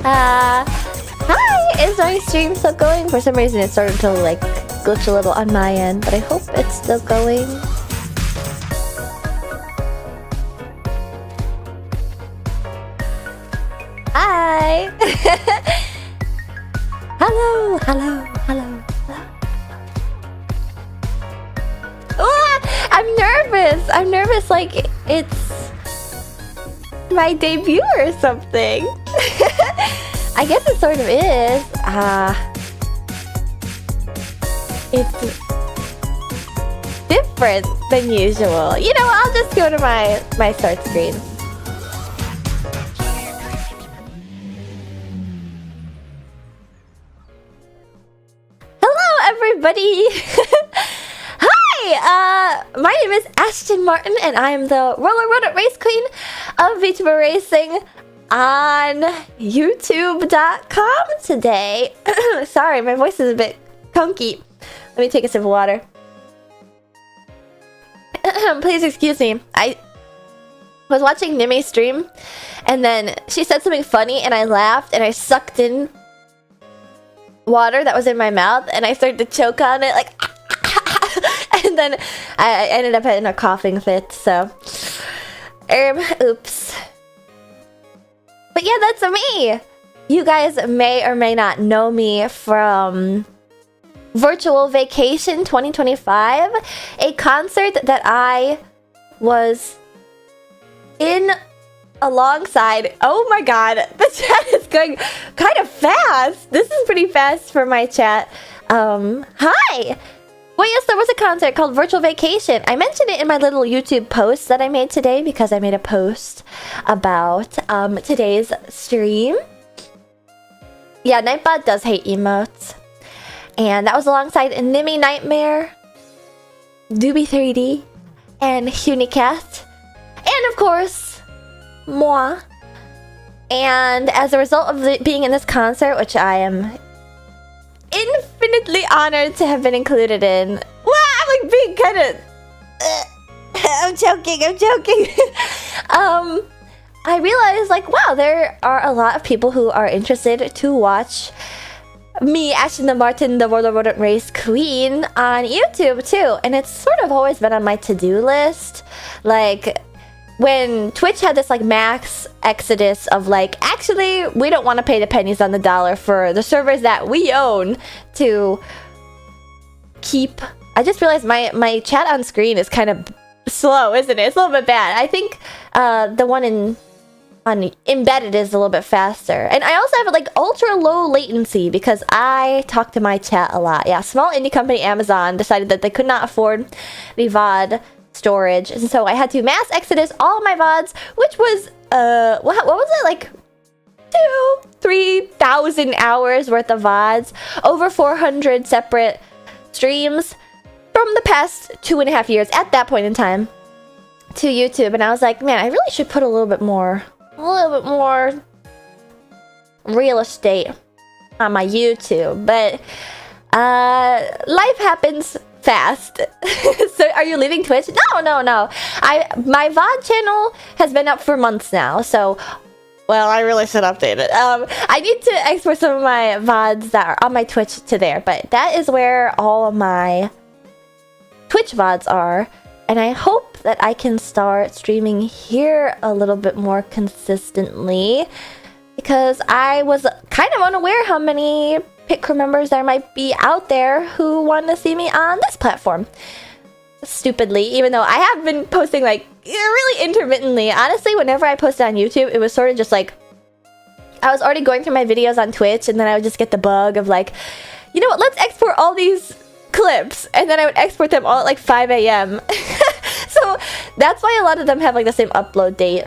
Hi! Is my stream still going? For some reason it started to like glitch a little on my end, but I hope it's still going. Hi! Hello, hello, hello. I'm nervous. I'm nervous like it's my debut or something. I guess it sort of is. It's different than usual. You know, I'll just go to my start screen. Hello, everybody. Hi, my name is Ashton Marten, and I am the roller race queen of VTuber Racing on YouTube.com today. Sorry, my voice is a bit funky. Let me take a sip of water. Please excuse me. I was watching Nimi's stream, and then she said something funny, and I laughed, and I sucked in water that was in my mouth, and I started to choke on it, like, and then I ended up having a coughing fit, so, oops. But yeah, that's me! You guys may or may not know me from Virtual Vacation 2025, a concert that I was in alongside. Oh my god, the chat is going kind of fast. This is pretty fast for my chat. Hi! Well, yes, there was a concert called Virtual Vacation. I mentioned it in my little YouTube post that I made today because I made a post about today's stream. Yeah, Nightbot does hate emotes. And that was alongside Nimi Nightmare, Doobie 3D, and Unicat, and of course, moi. And as a result of being in this concert, which I am infinitely honored to have been included in. Wow, I'm like being kind of... I'm joking. I realized, like, wow, there are a lot of people who are interested to watch me, Ashton Marten, the roller race queen, on YouTube too. And it's sort of always been on my to-do list. Like, when Twitch had this like max exodus of like, actually, we don't want to pay the pennies on the dollar for the servers that we own to keep. I just realized my chat on screen is kind of slow, isn't it? It's a little bit bad. I think the one on embedded is a little bit faster. And I also have like ultra low latency because I talk to my chat a lot. Yeah, small indie company Amazon decided that they could not afford the VOD storage, and so I had to mass exodus all of my VODs, which was what was it, like 2,000-3,000 hours worth of VODs, over 400 separate streams from the past 2.5 years at that point in time to YouTube. And I was like, man, I really should put a little bit more real estate on my YouTube, but life happens fast. So are you leaving Twitch? No. My VOD channel has been up for months now, so well, I really should update it. I need to export some of my VODs that are on my Twitch to there, but that is where all of my Twitch VODs are, and I hope that I can start streaming here a little bit more consistently, because I was kind of unaware how many Pit Crew members there might be out there who want to see me on this platform. Stupidly, even though I have been posting like really intermittently. Honestly, whenever I posted on YouTube, it was sort of just like I was already going through my videos on Twitch, and then I would just get the bug of like, you know what, let's export all these clips, and then I would export them all at like 5 a.m. So that's why a lot of them have like the same upload date.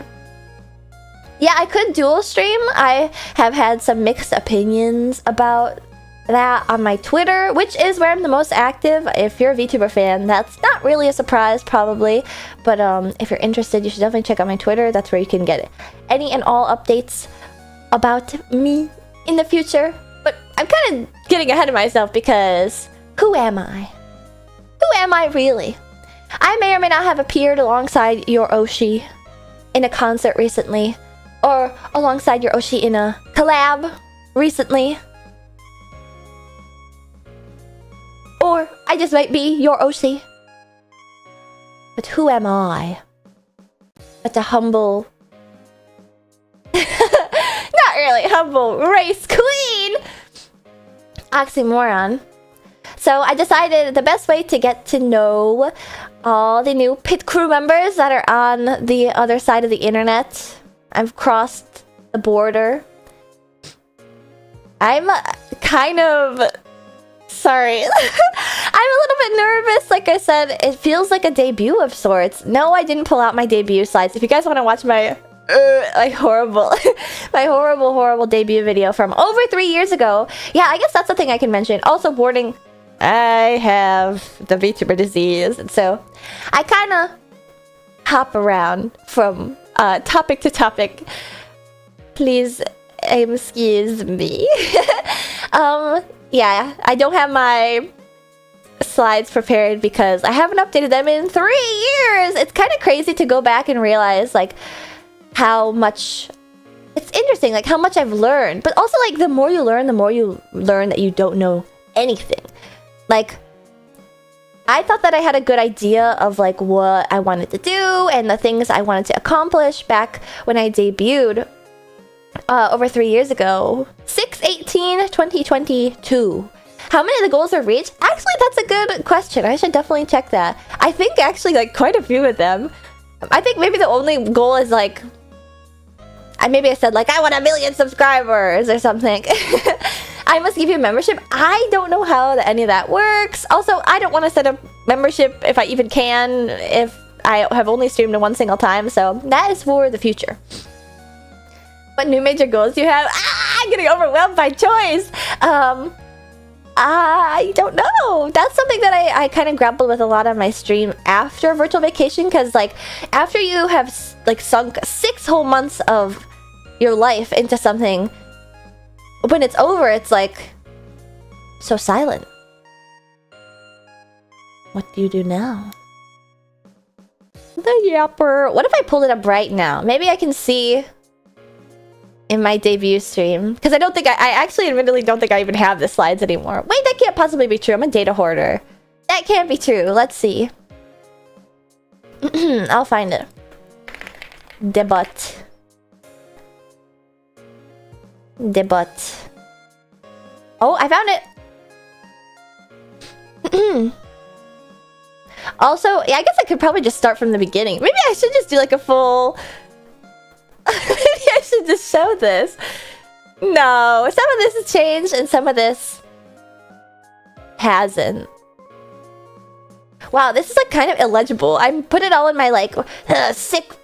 Yeah, I could dual stream. I have had some mixed opinions about that on my Twitter, which is where I'm the most active. If you're a VTuber fan, that's not really a surprise probably, but if you're interested, you should definitely check out my Twitter. That's where you can get any and all updates about me in the future. But I'm kind of getting ahead of myself because who am I? Who am I really? I may or may not have appeared alongside your Oshi in a concert recently, or alongside your Oshi in a collab recently. Or I just might be your Oshi. But who am I? But a humble... Not really humble race queen! Oxymoron. So I decided the best way to get to know all the new pit crew members that are on the other side of the internet. I've crossed the border. I'm kind of... Sorry. I'm a little bit nervous. Like I said, it feels like a debut of sorts. No, I didn't pull out my debut slides. If you guys want to watch my like horrible my horrible debut video from over 3 years ago, yeah, I guess that's the thing I can mention. Also, warning, I have the VTuber disease, and so I kind of hop around from topic to topic. Please excuse me. Yeah, I don't have my slides prepared because I haven't updated them in 3 years. It's kind of crazy to go back and realize like how much... It's interesting, like how much I've learned, but also like the more you learn that you don't know anything. Like, I thought that I had a good idea of like what I wanted to do and the things I wanted to accomplish back when I debuted over 3 years ago. 6/18/2022. How many of the goals are reached? Actually, that's a good question. I should definitely check that. I think actually like quite a few of them. I think maybe the only goal is like... Maybe I said like, I want 1 million subscribers or something. I must give you a membership. I don't know how any of that works. Also, I don't want to set up membership if I even can, if I have only streamed one single time. So that is for the future. What new major goals do you have? I'm getting overwhelmed by choice. I don't know. That's something that I kind of grappled with a lot on my stream after virtual vacation, because like after you have like sunk 6 whole months of your life into something, when it's over, it's like so silent. What do you do now? The yapper. What if I pulled it up right now? Maybe I can see in my debut stream, because I don't think I actually admittedly don't think I even have the slides anymore. Wait, that can't possibly be true. I'm a data hoarder. That can't be true. Let's see. I'll find it. Debut. Oh, I found it. Also, yeah, I guess I could probably just start from the beginning. Maybe I should just do like a full... Maybe I should just show this. No, some of this has changed and some of this hasn't. Wow, this is like kind of illegible. I put it all in my like sick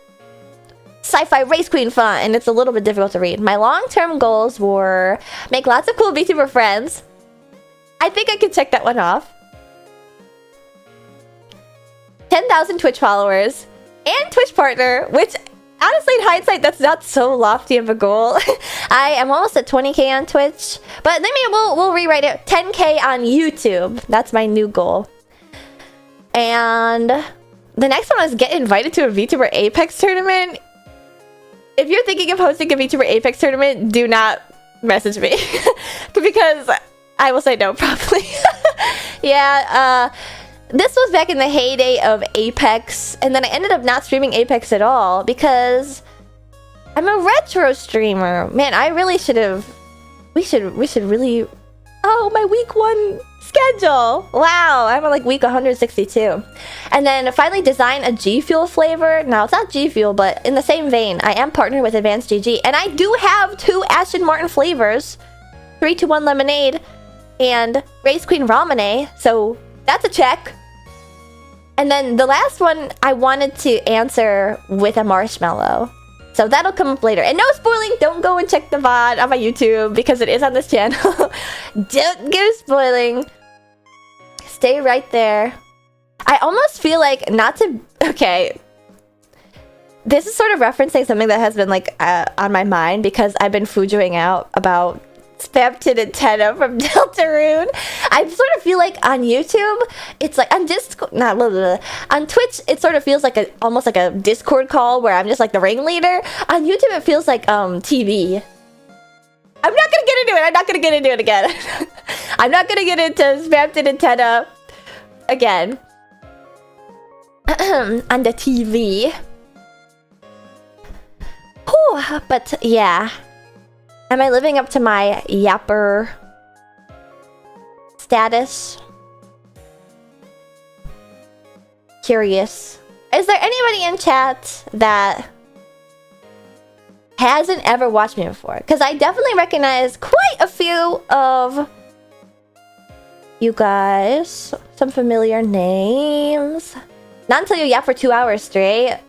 sci-fi race queen font, and it's a little bit difficult to read. My long-term goals were make lots of cool VTuber friends. I think I could check that one off. 10,000 Twitch followers and Twitch partner, which honestly, in hindsight, that's not so lofty of a goal. I am almost at 20k on Twitch, but maybe we'll rewrite it. 10k on YouTube. That's my new goal. And the next one is get invited to a VTuber Apex tournament. If you're thinking of hosting a VTuber Apex tournament, do not message me because I will say no probably. Yeah, this was back in the heyday of Apex, and then I ended up not streaming Apex at all because I'm a retro streamer. Man, I really should have... We should really... Oh, my week 1 schedule! Wow, I'm on like week 162. And then finally design a G Fuel flavor. Now, it's not G Fuel, but in the same vein, I am partnered with Advanced GG, and I do have 2 Ashton Marten flavors. 3-2-1 Lemonade and Race Queen Ramune, so that's a check. And then the last one I wanted to answer with a marshmallow. So that'll come up later. And no spoiling, don't go and check the VOD on my YouTube because it is on this channel. Don't go spoiling. Stay right there. I almost feel like not to... Okay. This is sort of referencing something that has been like on my mind because I've been fujoing out about Spamton antenna from Deltarune. I sort of feel like on YouTube, it's like on Discord, not blah, blah, blah. On Twitch, it sort of feels like almost like a Discord call where I'm just like the ringleader. On YouTube, it feels like TV. I'm not gonna get into it. I'm not gonna get into it again. I'm not gonna get into Spamton antenna again. On the TV. Whew, but yeah. Am I living up to my yapper status? Curious. Is there anybody in chat that hasn't ever watched me before? Because I definitely recognize quite a few of you guys. Some familiar names. Not until you yap for 2 hours straight.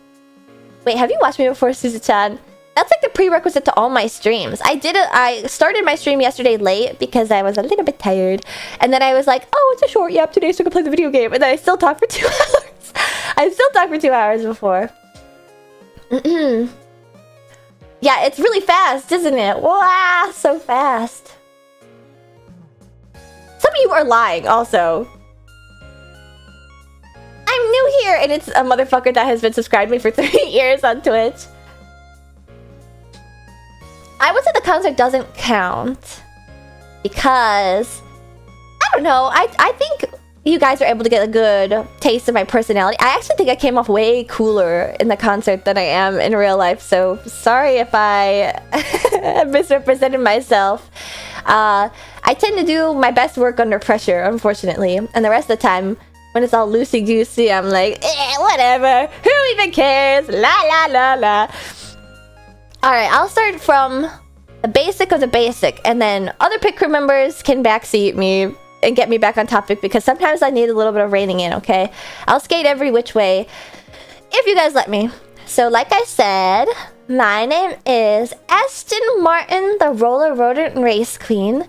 Wait, have you watched me before, Suzu-chan? That's like the prerequisite to all my streams. I started my stream yesterday late because I was a little bit tired. And then I was like, oh, it's a short yap today so I can play the video game. And then I still talked for 2 hours. I still talked for 2 hours before. Yeah, it's really fast, isn't it? Wow, so fast. Some of you are lying also. I'm new here and it's a motherfucker that has been subscribed to me for 3 years on Twitch. I would say the concert doesn't count because I don't know. I think you guys are able to get a good taste of my personality. I actually think I came off way cooler in the concert than I am in real life. So sorry if I misrepresented myself. I tend to do my best work under pressure, unfortunately, and the rest of the time, when it's all loosey-goosey, I'm like, whatever. Who even cares? La la la la. Alright, I'll start from the basic of the basic, and then other pit crew members can backseat me and get me back on topic because sometimes I need a little bit of reining in, okay? I'll skate every which way if you guys let me. So like I said, my name is Ashton Marten, the roller rodent race queen.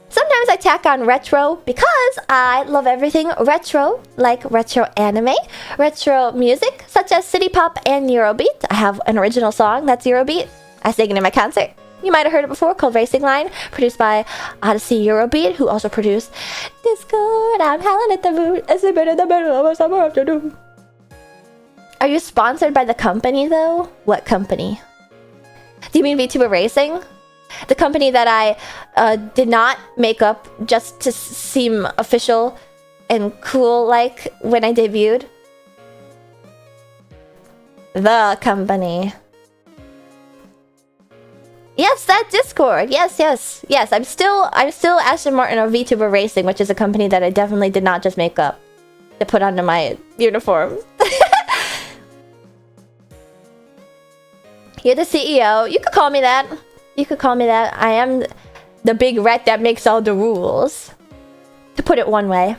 Sometimes I tack on retro because I love everything retro, like retro anime, retro music, such as city pop and Eurobeat. I have an original song that's Eurobeat. I sang it in my concert. You might have heard it before, called Racing Line, produced by Odyssey Eurobeat, who also produced Discord, I'm howling at the moon, it's a bit of the middle of a summer afternoon. Are you sponsored by the company, though? What company? Do you mean VTuber Racing? The company that I did not make up just to seem official and cool like when I debuted? The company. Yes, that Discord. Yes. I'm still Ashton Marten of VTuber Racing, which is a company that I definitely did not just make up to put onto my uniform. You're the CEO. You could call me that. I am the big rat that makes all the rules, to put it one way.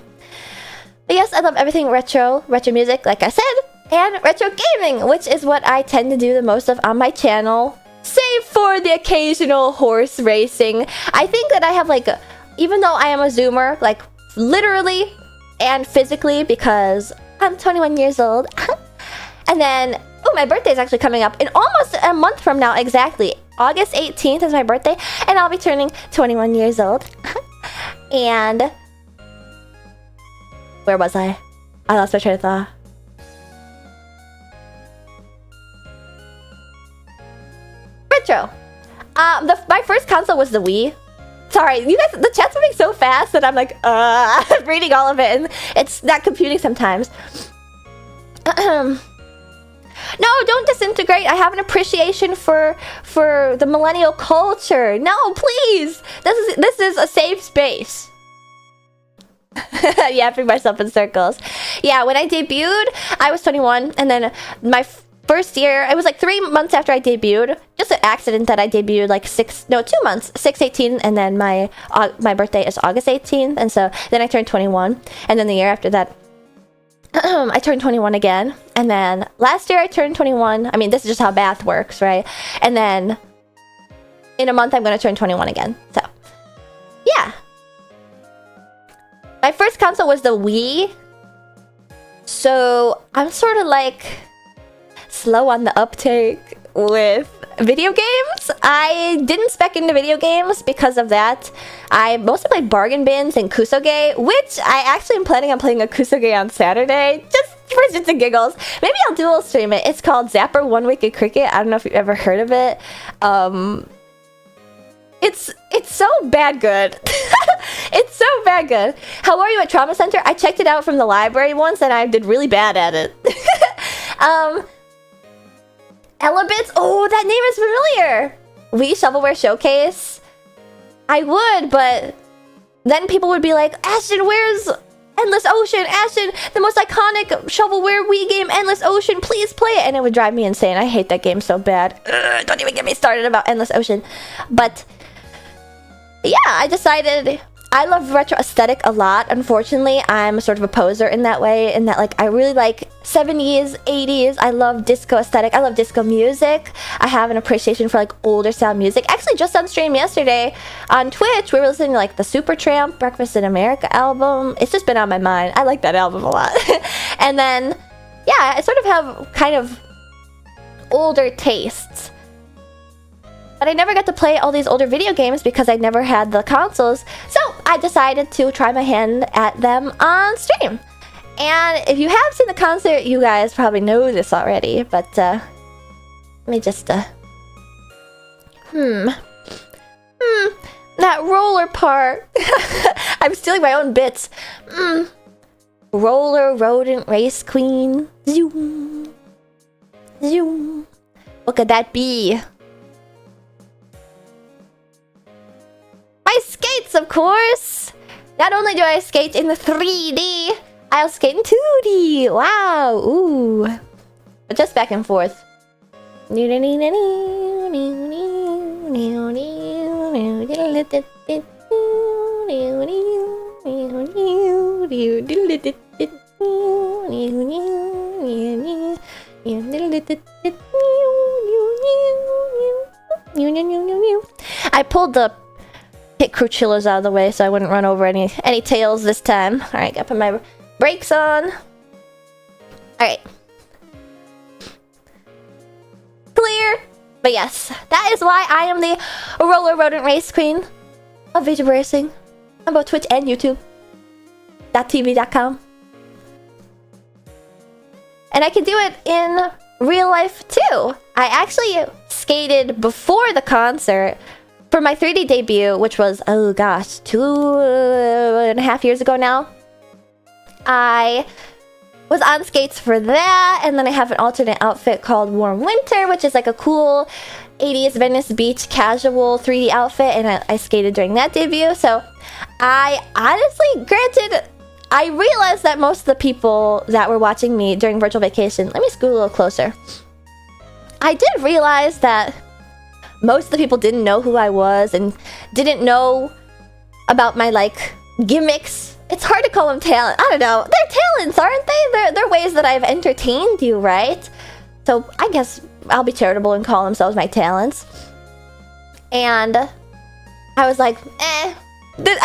But yes, I love everything retro music, like I said, and retro gaming, which is what I tend to do the most of on my channel. Save for the occasional horse racing. I think that I have even though I am a Zoomer, literally and physically, because I'm 21 years old. And then, my birthday is actually coming up in almost a month from now exactly. August 18th is my birthday, and I'll be turning 21 years old. And where was I? I lost my train of thought. Retro. My first console was the Wii. Sorry, you guys, the chat's moving so fast that I'm reading all of it, and it's not computing sometimes. No, don't disintegrate. I have an appreciation for the millennial culture. No, please. This is a safe space. Yapping myself in circles. Yeah, when I debuted, I was 21, and then my first year, it was 3 months after I debuted. Just an accident that I debuted 2 months, 6/18, and then my birthday is August 18th, and so then I turned 21, and then the year after that, I turned 21 again, and then last year I turned 21. I mean, this is just how math works, right? And then in a month I'm gonna turn 21 again. So yeah, my first console was the Wii, so I'm sort of slow on the uptake with video games. I didn't spec into video games because of that. I mostly played bargain bins and kusoge, which I actually am planning on playing a kusoge on Saturday, just for shits and giggles. Maybe I'll dual stream it. It's called Zapper One Wicked Cricket. I don't know if you've ever heard of it. It's so bad good. It's so bad good. How are you at Trauma Center? I checked it out from the library once and I did really bad at it. Elebits? Oh, that name is familiar. Wii Shovelware Showcase? I would, but then people would be like, Ashton, where's Endless Ocean? Ashton, the most iconic shovelware Wii game, Endless Ocean, please play it. And it would drive me insane. I hate that game so bad. Ugh, don't even get me started about Endless Ocean. But yeah, I decided I love retro aesthetic a lot. Unfortunately, I'm sort of a poser in that way, in that like I really like 70s, 80s. I love disco aesthetic. I love disco music. I have an appreciation for like older sound music. Actually, just on stream yesterday on Twitch, we were listening to like the Supertramp Breakfast in America album. It's just been on my mind. I like that album a lot. And then, yeah, I sort of have kind of older tastes. But I never got to play all these older video games because I never had the consoles. So I decided to try my hand at them on stream. And if you have seen the concert, you guys probably know this already. But let me just that roller part. I'm stealing my own bits. Roller rodent race queen. Zoom. Zoom. What could that be? My skates, of course! Not only do I skate in the 3D, I'll skate in 2D! Wow! Ooh! But just back and forth. I pulled the pit cruchillas out of the way so I wouldn't run over any tails this time. Alright, gotta put my brakes on. Alright. Clear! But yes, that is why I am the roller rodent race queen of video racing on both Twitch and YouTube. .tv.com. And I can do it in real life too. I actually skated before the concert for my 3D debut, which was, oh gosh, 2.5 years ago now. I was on skates for that, and then I have an alternate outfit called Warm Winter, which is like a cool 80s Venice Beach casual 3D outfit, and I skated during that debut. So I honestly, granted, I realized that most of the people that were watching me during virtual vacation, let me scoot a little closer. I did realize that most of the people didn't know who I was and didn't know about my like gimmicks. It's hard to call them talent. I don't know. They're talents, aren't they? They're ways that I've entertained you, right? So I guess I'll be charitable and call themselves my talents. And I was like, I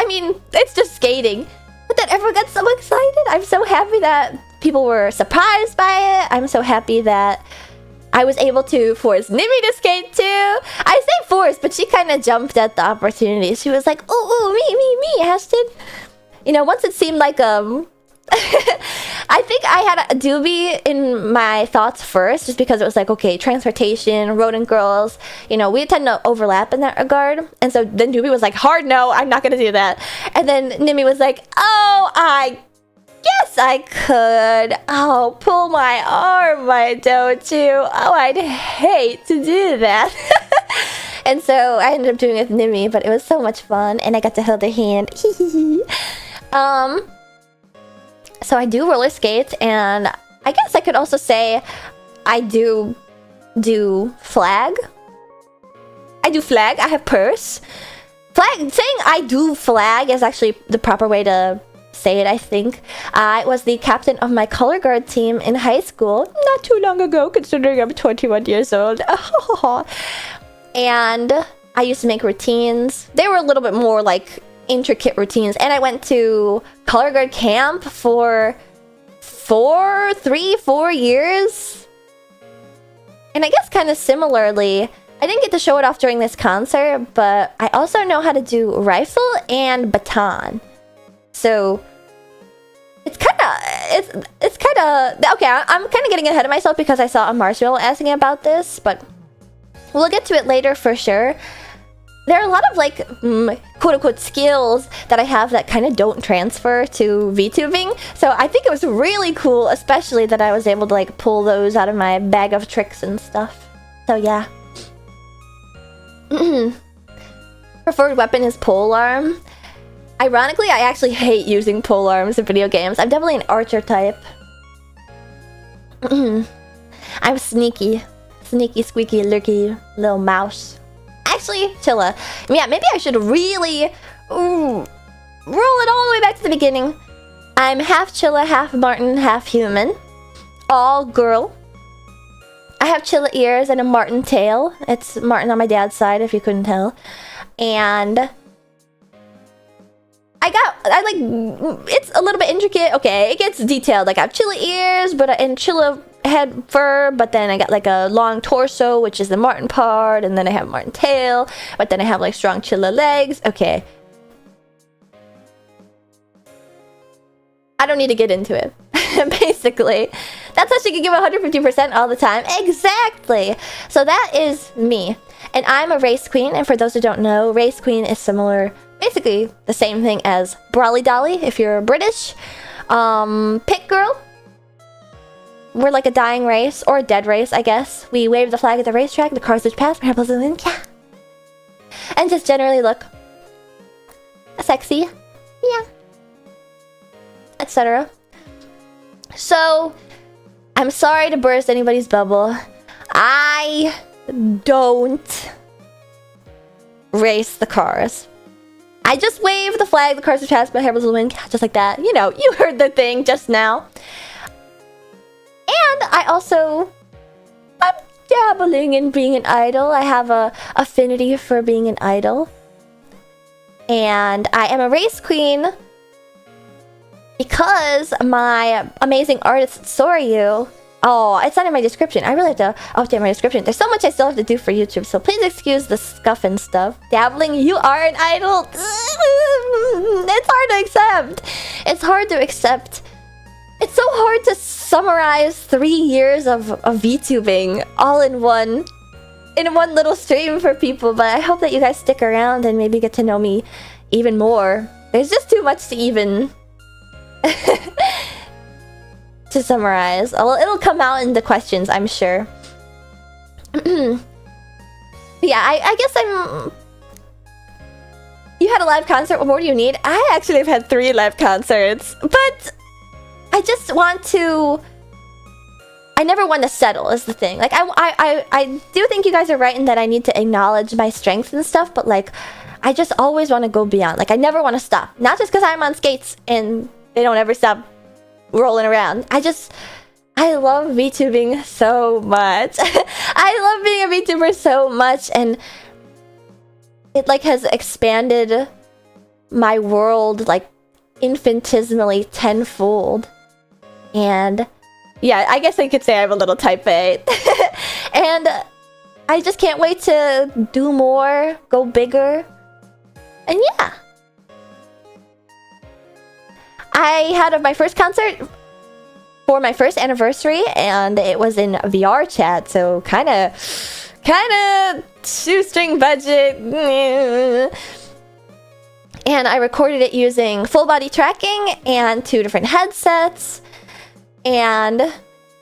mean, it's just skating. But then everyone got so excited. I'm so happy that people were surprised by it. I'm so happy that I was able to force Nimmy to skate too. I say force, but she kind of jumped at the opportunity. She was like, "Oh, me, Ashton." You know, once it seemed like I think I had a doobie in my thoughts first, just because it was like, okay, transportation, rodent girls. You know, we tend to overlap in that regard. And so then doobie was like, hard no, I'm not gonna do that. And then Nimmy was like, oh, I guess I could. Oh, pull my arm, why don't you? Oh, I'd hate to do that. And so I ended up doing it with Nimmy, but it was so much fun, and I got to hold her hand. So I do roller skate, and I guess I could also say I do flag. I do flag. I have purse. Flag. Saying I do flag is actually the proper way to say it, I think. I was the captain of my color guard team in high school, not too long ago, considering I'm 21 years old. And I used to make routines. They were a little bit more like intricate routines, and I went to color guard camp for 4 years. And I guess kind of similarly, I didn't get to show it off during this concert, but I also know how to do rifle and baton. So it's kind of okay. I'm kind of getting ahead of myself because I saw a Marshmallow asking about this, but we'll get to it later for sure. There are a lot of like quote-unquote skills that I have that kind of don't transfer to VTubing. So I think it was really cool, especially that I was able to like pull those out of my bag of tricks and stuff. So yeah. Preferred weapon is polearm. Ironically, I actually hate using polearms in video games. I'm definitely an archer type. I'm sneaky. Sneaky, squeaky, lurky little mouse. Actually, Chilla. Yeah, maybe I should really roll it all the way back to the beginning. I'm half Chilla, half Marten, half human. All girl. I have Chilla ears and a Marten tail. It's Marten on my dad's side, if you couldn't tell. And it's a little bit intricate. Okay, it gets detailed. Like I have Chilla ears, and Chilla head fur, but then I got like a long torso, which is the Marten part, and then I have Marten tail, but then I have like strong Chilla legs. Okay. I don't need to get into it. Basically. That's how she can give 150% all the time. Exactly! So that is me. And I'm a race queen, and for those who don't know, race queen is similar, basically the same thing as Brawly Dolly if you're British. Pit girl. We're like a dying race, or a dead race, I guess. We wave the flag at the racetrack, the cars which pass, yeah. And just generally look sexy. Yeah. Etc. So, I'm sorry to burst anybody's bubble. I don't race the cars. I just wave the flag, the cars which pass, my hair was wind, just like that. You know, you heard the thing just now. And I'm dabbling in being an idol. I have a affinity for being an idol. And I am a race queen because my amazing artist Soryu... Oh, it's not in my description. I really have to update my description. There's so much I still have to do for YouTube, so please excuse the scuff and stuff. Dabbling, you are an idol! It's hard to accept! It's hard to accept. It's so hard to summarize 3 years of VTubing all in one little stream for people, but I hope that you guys stick around and maybe get to know me even more. There's just too much to even to summarize. It'll come out in the questions, I'm sure. Yeah, I guess You had a live concert, what more do you need? I actually have had 3 live concerts, but I just want to... I never want to settle, is the thing. Like, I do think you guys are right in that I need to acknowledge my strengths and stuff, but like, I just always want to go beyond. Like, I never want to stop. Not just because I'm on skates and they don't ever stop rolling around. I love VTubing so much. I love being a VTuber so much, and it like has expanded my world like infinitesimally tenfold. And yeah, I guess I could say I'm a little type A. And I just can't wait to do more, go bigger. And yeah. I had my first concert for my first anniversary, and it was in VR chat, so kind of shoestring budget. And I recorded it using full body tracking and 2 different headsets. And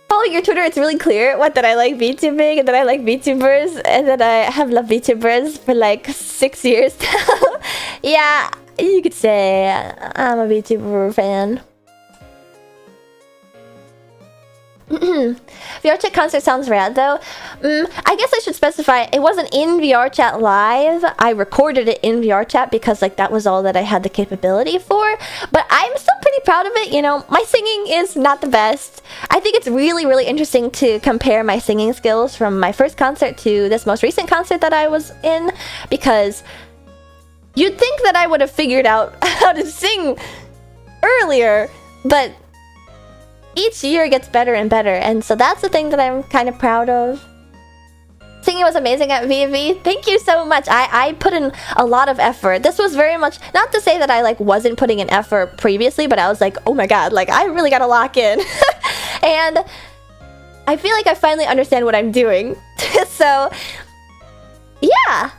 following your Twitter, it's really clear that I like VTubing and that I like VTubers and that I have loved VTubers for like 6 years now. Yeah, you could say I'm a VTuber fan. VR chat concert sounds rad though. I guess I should specify it wasn't in VR chat live. I recorded it in VR chat because like that was all that I had the capability for. But I'm still pretty proud of it. You know, my singing is not the best. I think it's really, really interesting to compare my singing skills from my first concert to this most recent concert that I was in, because you'd think that I would have figured out how to sing earlier, but each year gets better and better, and so that's the thing that I'm kind of proud of. Singing was amazing at VV. Thank you so much. I put in a lot of effort. This was very much, not to say that I like wasn't putting in effort previously, but I was like, oh my god, like I really gotta lock in. And I feel like I finally understand what I'm doing. So yeah,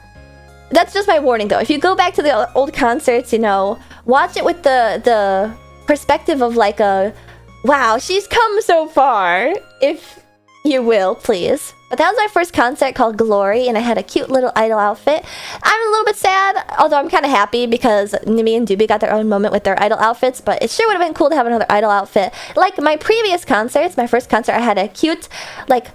that's just my warning though. If you go back to the old concerts, you know, watch it with the perspective of like a, wow, she's come so far, if you will, please. But that was my first concert called Glory, and I had a cute little idol outfit. I'm a little bit sad, although I'm kind of happy because Nimi and Doobie got their own moment with their idol outfits, but it sure would have been cool to have another idol outfit. Like my previous concerts, my first concert, I had a cute, like,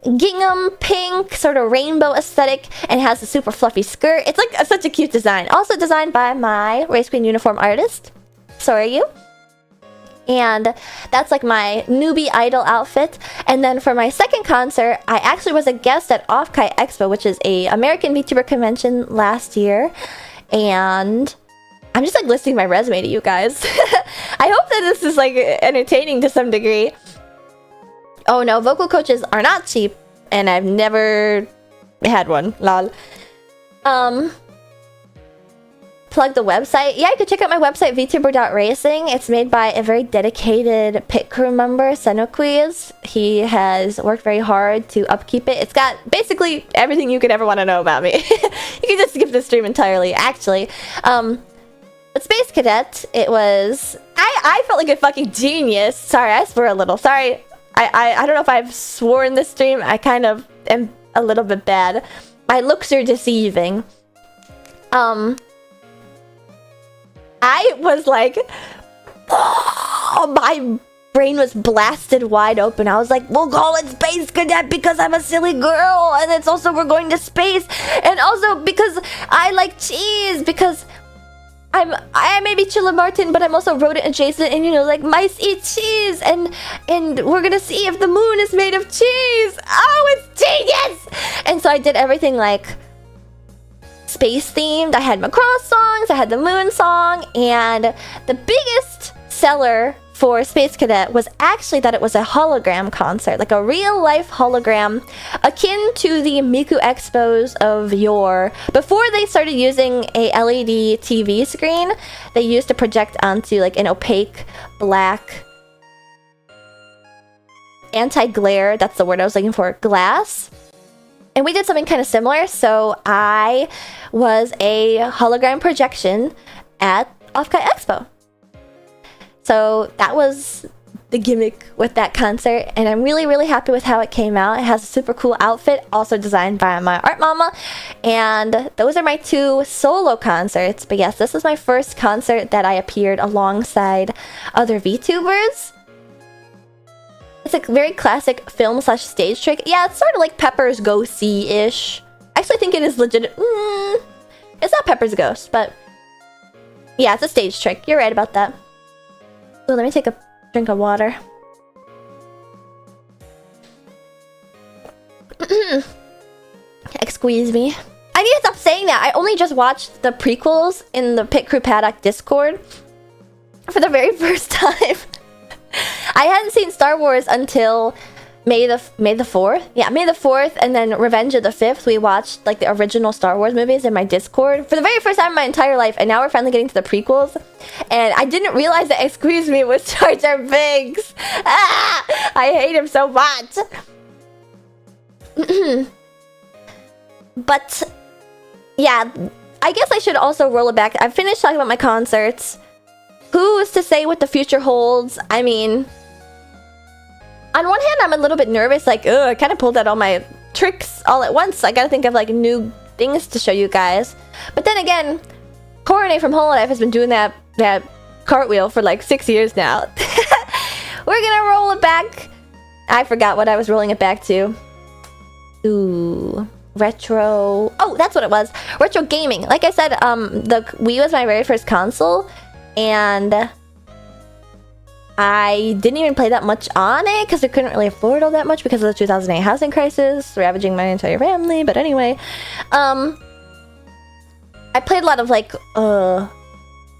gingham pink sort of rainbow aesthetic, and it has a super fluffy skirt. It's like such a cute design. Also designed by my Race Queen uniform artist. So are you? And that's like my newbie idol outfit. And then for my second concert, I actually was a guest at Off-Kai Expo, which is a American VTuber convention last year. And I'm just like listing my resume to you guys. I hope that this is like entertaining to some degree. Oh no, vocal coaches are not cheap, and I've never had one. Lol. Plug the website. Yeah, you can check out my website, vtuber.racing. It's made by a very dedicated pit crew member, Senoquiz. He has worked very hard to upkeep it. It's got basically everything you could ever want to know about me. You can just skip the stream entirely, actually. But Space Cadet, it was... I felt like a fucking genius. Sorry, I swore a little. Sorry. I don't know if I've sworn this stream. I kind of am a little bit bad. My looks are deceiving. I was like, oh, my brain was blasted wide open. I was like, we'll call it Space Cadet because I'm a silly girl, and it's also we're going to space, and also because I like cheese, because I may be Chilla Martin, but I'm also rodent adjacent, and you know, like mice eat cheese, and we're gonna see if the moon is made of cheese. Oh, it's genius! And so I did everything like space themed. I had Macross songs, I had the moon song, and the biggest seller for Space Cadet was actually that it was a hologram concert, like a real life hologram, akin to the Miku Expos of yore. Before they started using a LED TV screen, they used to project onto like an opaque black anti-glare, that's the word I was looking for, glass. And we did something kind of similar, so I was a hologram projection at Off-Kai Expo. So that was the gimmick with that concert, and I'm really, really happy with how it came out. It has a super cool outfit, also designed by my art mama, and those are my two solo concerts. But yes, this is my first concert that I appeared alongside other VTubers. It's a very classic film/stage trick. Yeah, it's sort of like Pepper's Go See-ish. I actually think it is legit. It's not Pepper's Ghost, but yeah, it's a stage trick. You're right about that. So let me take a drink of water. Excuse me. I need to stop saying that. I only just watched the prequels in the Pit Crew Paddock Discord for the very first time. I hadn't seen Star Wars until May the 4th. Yeah, May the 4th, and then Revenge of the 5th. We watched like the original Star Wars movies in my Discord for the very first time in my entire life, and now we're finally getting to the prequels. And I didn't realize that Excuse Me was Jar Jar Binks. Ah, I hate him so much. But yeah, I guess I should also roll it back. I've finished talking about my concerts. Who's to say what the future holds? I mean, on one hand, I'm a little bit nervous, like, ugh, I kind of pulled out all my tricks all at once. I gotta think of like new things to show you guys. But then again, QnA from Hololive has been doing that cartwheel for like 6 years now. We're gonna roll it back. I forgot what I was rolling it back to. Ooh, retro. Oh, that's what it was. Retro gaming. Like I said, the Wii was my very first console, and I didn't even play that much on it because I couldn't really afford all that much because of the 2008 housing crisis ravaging my entire family. But anyway, I played a lot of like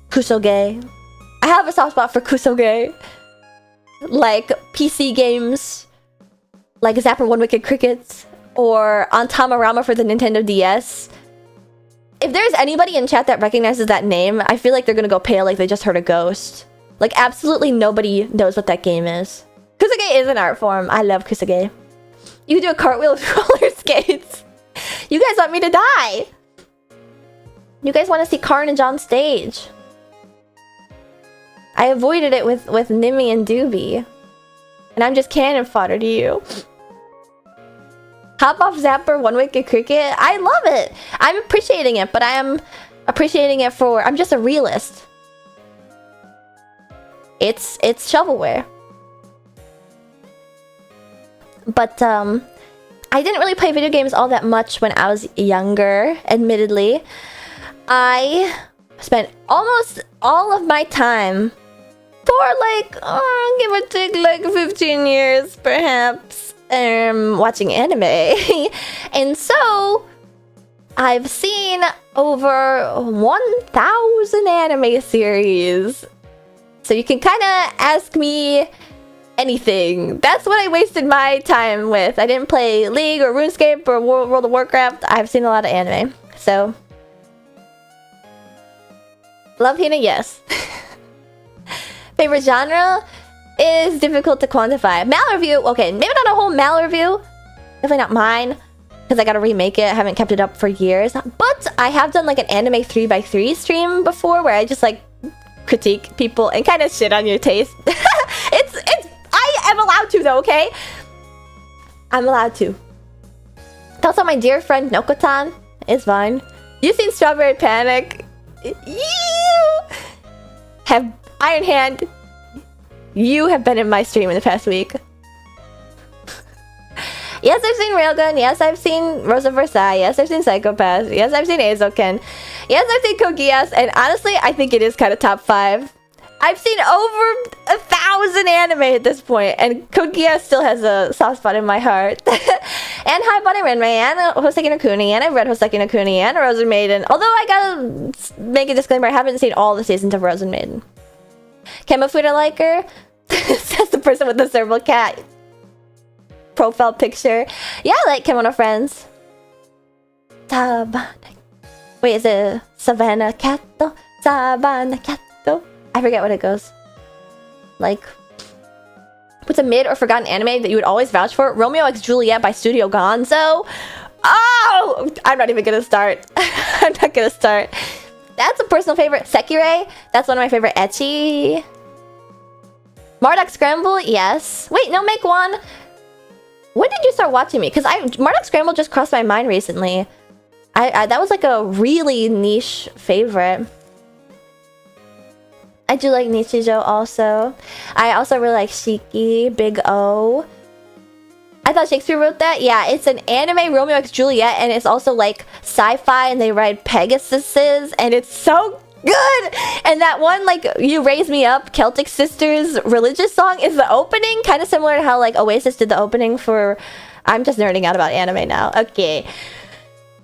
Kusoge. I have a soft spot for Kusoge, like PC games like Zapper One Wicked Crickets, or Antamarama for the Nintendo DS. If there's anybody in chat that recognizes that name, I feel like they're gonna go pale like they just heard a ghost. Like, absolutely nobody knows what that game is. Kusage is an art form. I love Kusage. You can do a cartwheel with roller skates. You guys want me to die. You guys want to see Carnage on stage. I avoided it with Nimmy and Doobie. And I'm just cannon fodder to you. Hop off Zapper, One Wicked Cricket. I love it. I'm appreciating it, but I am appreciating it for... I'm just a realist. It's shovelware. But, I didn't really play video games all that much when I was younger, admittedly. I spent almost all of my time for like, give or take like 15 years, perhaps, watching anime. And so, I've seen over 1,000 anime series. So you can kind of ask me anything. That's what I wasted my time with. I didn't play League or RuneScape or World of Warcraft. I've seen a lot of anime. So, love Hina, yes. Favorite genre is difficult to quantify. Mal review, okay, maybe not a whole Mal review. Definitely not mine, because I gotta remake it. I haven't kept it up for years. But I have done like an anime 3x3 stream before, where I just like critique people and kind of shit on your taste. I am allowed to though, okay? I'm allowed to. Also, my dear friend Nokotan is fine. You've seen Strawberry Panic. You have Iron Hand. You have been in my stream in the past week. Yes, I've seen Railgun. Yes, I've seen Rosa Versailles. Yes, I've seen Psychopath. Yes, I've seen Eizouken. Yes, I've seen Kogias. And honestly, I think it is kind of top 5. I've seen over 1,000 anime at this point, and Kogias still has a soft spot in my heart. And hi, Bunny Renmei, and Hoseki no Kuni, and I've read Hoseki no Kuni, and Rosen Maiden. Although I gotta make a disclaimer, I haven't seen all the seasons of Rosen Maiden. Chemofuda liker? Says the person with the serval cat profile picture. Yeah, I like Kemono Friends. Wait, is it Savannah Catto? Savannah Catto? I forget what it goes. Like, what's a mid or forgotten anime that you would always vouch for? Romeo x Juliet by Studio Gonzo. Oh! I'm not even gonna start. I'm not gonna start. That's a personal favorite. Sekirei. That's one of my favorite ecchi. Marduk Scramble. Yes. Wait, no, make one. When did you start watching me? Because Marduk Scramble just crossed my mind recently. That was like a really niche favorite. I do like Nichijou also. I also really like Shiki, Big O. I thought Shakespeare wrote that. Yeah, it's an anime Romeo x Juliet, and it's also like sci-fi, and they ride Pegasuses, and it's so good. And that one, like, You Raise Me Up, Celtic Sisters religious song is the opening, kind of similar to how like Oasis did the opening for... I'm just nerding out about anime now. Okay.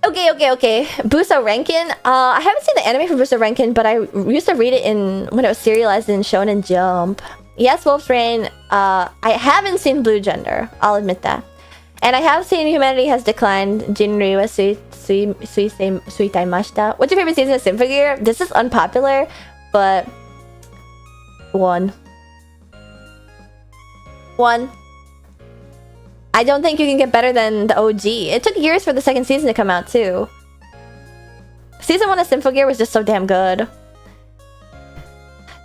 Busa Renkin. I haven't seen the anime for Busa Renkin, but I used to read it when it was serialized in Shonen Jump. Yes, Wolf's Rain. I haven't seen Blue Gender. I'll admit that. And I have seen Humanity Has Declined. Jinryu wa suitaimashita. What's your favorite season of Symphogear? This is unpopular, but... One. I don't think you can get better than the OG. It took years for the second season to come out, too. Season 1 of Symphogear was just so damn good.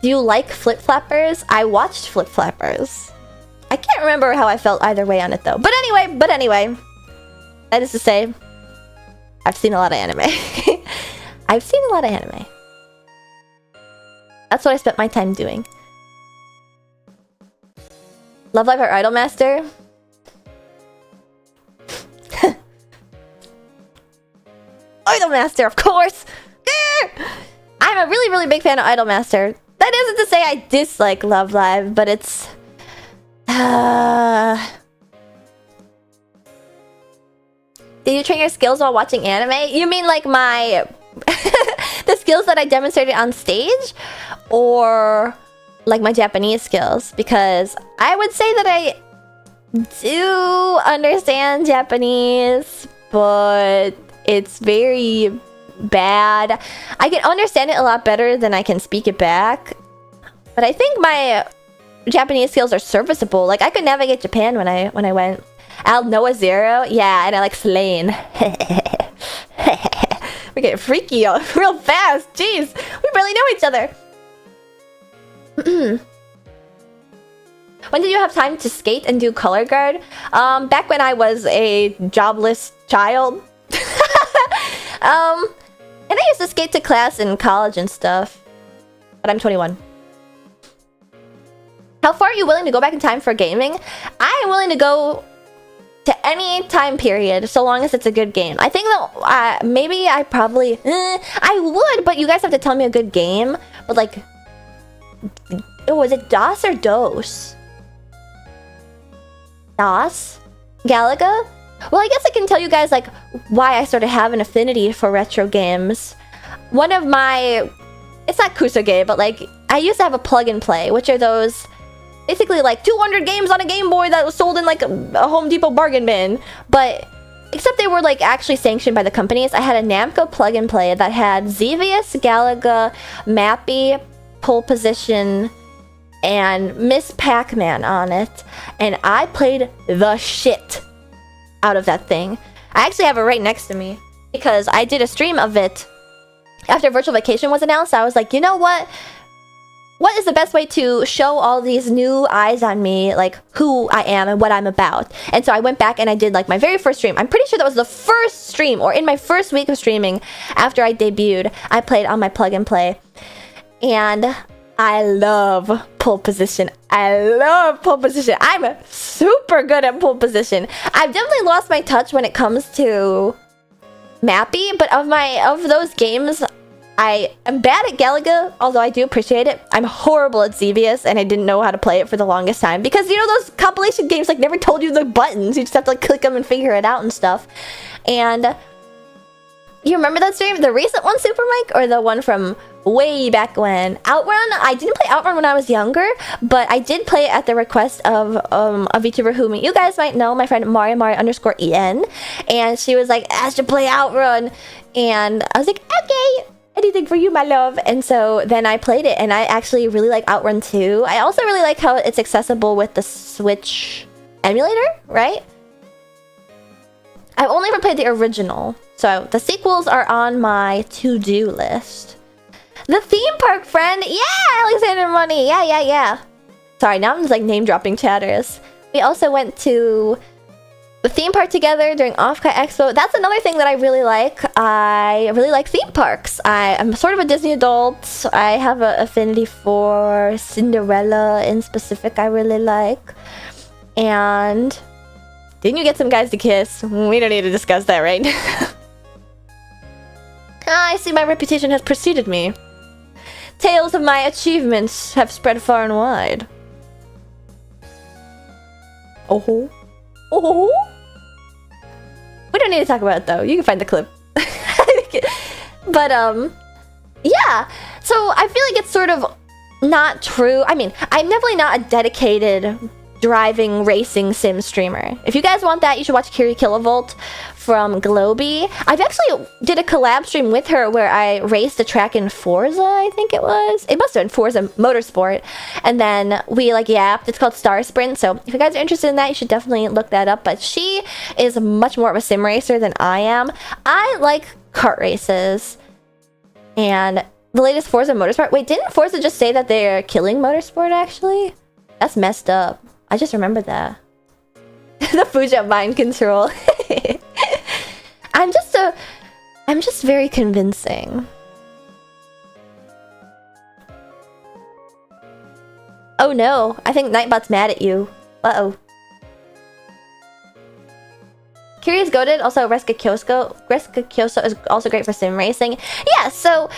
Do you like Flip Flappers? I watched Flip Flappers. I can't remember how I felt either way on it, though. But anyway. That is to say, I've seen a lot of anime. I've seen a lot of anime. That's what I spent my time doing. Love Live or Idolmaster? Idolmaster, of course! I'm a really, really big fan of Idolmaster. That isn't to say I dislike Love Live, but it's... Did you train your skills while watching anime? You mean like my... the skills that I demonstrated on stage? Or like my Japanese skills? Because I would say that do understand Japanese, but it's very bad. I can understand it a lot better than I can speak it back. But I think my Japanese skills are serviceable. Like I could navigate Japan when I went. Al Noah Zero, yeah, and I like Slane. We get freaky real fast. Jeez, we barely know each other. When did you have time to skate and do color guard? Back when I was a jobless child. And I used to skate to class in college and stuff. But I'm 21. How far are you willing to go back in time for gaming? I am willing to go to any time period, so long as it's a good game. I think that maybe I probably... I would, but you guys have to tell me a good game. But like... Oh, was it DOS or DOS? DOS? Galaga? Well, I guess I can tell you guys like why I sort of have an affinity for retro games. One of my... It's not Kusage, but like... I used to have a plug and play, which are those... Basically like 200 games on a Game Boy that was sold in like a Home Depot bargain bin. But except they were like actually sanctioned by the companies. I had a Namco plug and play that had Xevious, Galaga, Mappy, Pole Position, and Miss Pac-Man on it. And I played the shit out of that thing. I actually have it right next to me because I did a stream of it after Virtual Vacation was announced. I was like, you know what? What is the best way to show all these new eyes on me, like who I am and what I'm about? And so I went back and I did like my very first stream. I'm pretty sure that was the first stream, or in my first week of streaming after I debuted, I played on my plug and play. And I love pole position. I love pole position. I'm super good at pole position. I've definitely lost my touch when it comes to Mappy, but of those games, I am bad at Galaga, although I do appreciate it. I'm horrible at Xevious, and I didn't know how to play it for the longest time. Because, you know, those compilation games, like, never told you the buttons. You just have to, like, click them and figure it out and stuff. And you remember that stream? The recent one, Super Mike? Or the one from way back when? Outrun? I didn't play Outrun when I was younger, but I did play it at the request of a VTuber whom you guys might know, my friend Mari_en. And she was like, asked to play Outrun. And I was like, okay. Anything for you, my love. And so then I played it, and I actually really like Outrun 2. I also really like how it's accessible with the Switch emulator, right? I've only ever played the original, so the sequels are on my to-do list. The theme park friend, yeah, Alexander Money, yeah. Sorry, now I'm just like name-dropping chatters. We also went to the theme park together during Off-Cut Expo. That's another thing that I really like. I really like theme parks. I'm sort of a Disney adult. I have an affinity for Cinderella in specific I really like. And didn't you get some guys to kiss? We don't need to discuss that right now. I see my reputation has preceded me. Tales of my achievements have spread far and wide. Oh. We don't need to talk about it though. You can find the clip. But yeah. So I feel like it's sort of not true. I mean, I'm definitely not a dedicated driving racing sim streamer. If you guys want that, you should watch Kiri Kilovolt from Globy. I've actually did a collab stream with her where I raced a track in Forza, I think it was. It must have been Forza Motorsport. And then we like yapped. It's called Star Sprint. So if you guys are interested in that, you should definitely look that up. But she is much more of a sim racer than I am. I like kart races. And the latest Forza Motorsport. Wait, didn't Forza just say that they're killing motorsport actually? That's messed up. I just remembered that. The Fuja mind control. I'm just very convincing. Oh no, I think Nightbot's mad at you. Uh-oh. Curious Goated, also Reska Kyoso is also great for sim racing. Yeah, so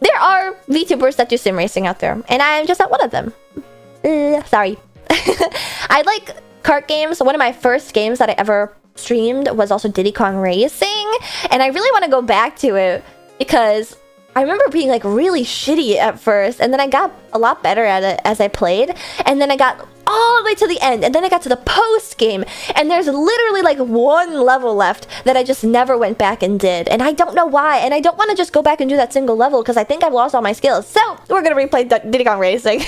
there are VTubers that do sim racing out there, and I'm just not one of them. Sorry. I like kart games. One of my first games that I ever streamed was also Diddy Kong Racing, and I really want to go back to it because I remember being like really shitty at first, and then I got a lot better at it as I played, and then I got all the way to the end, and then I got to the post game, and there's literally like one level left that I just never went back and did, and I don't know why, and I don't want to just go back and do that single level because I think I've lost all my skills. So we're gonna replay Diddy Kong Racing.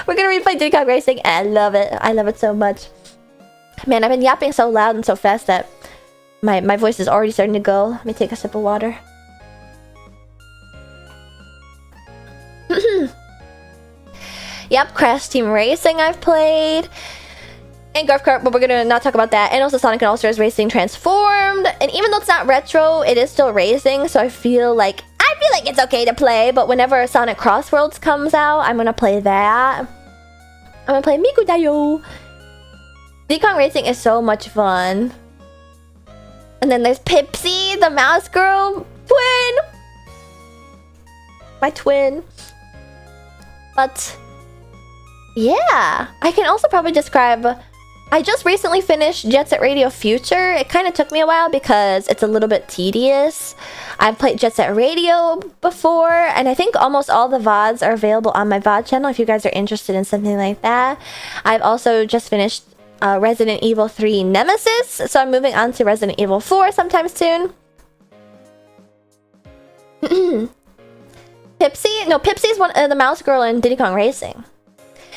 We're gonna replay Diddy Kong Racing, and I love it. I love it so much. Man, I've been yapping so loud and so fast that my voice is already starting to go. Let me take a sip of water. Yep, Crash Team Racing I've played. And Golf Kart, but we're gonna not talk about that. And also Sonic and All-Stars Racing Transformed. And even though it's not retro, it is still racing, so I feel like it's okay to play. But whenever Sonic Crossworlds comes out, I'm gonna play that. I'm gonna play Miku Dayo. Diddy Kong Racing is so much fun. And then there's Pipsy, the mouse girl twin. My twin. But yeah, I can also probably describe... I just recently finished Jet Set Radio Future. It kind of took me a while because it's a little bit tedious. I've played Jet Set Radio before, and I think almost all the VODs are available on my VOD channel if you guys are interested in something like that. I've also just finished Resident Evil 3 Nemesis, so I'm moving on to Resident Evil 4 sometime soon. Pipsy? No, Pipsy's one the mouse girl in Diddy Kong Racing.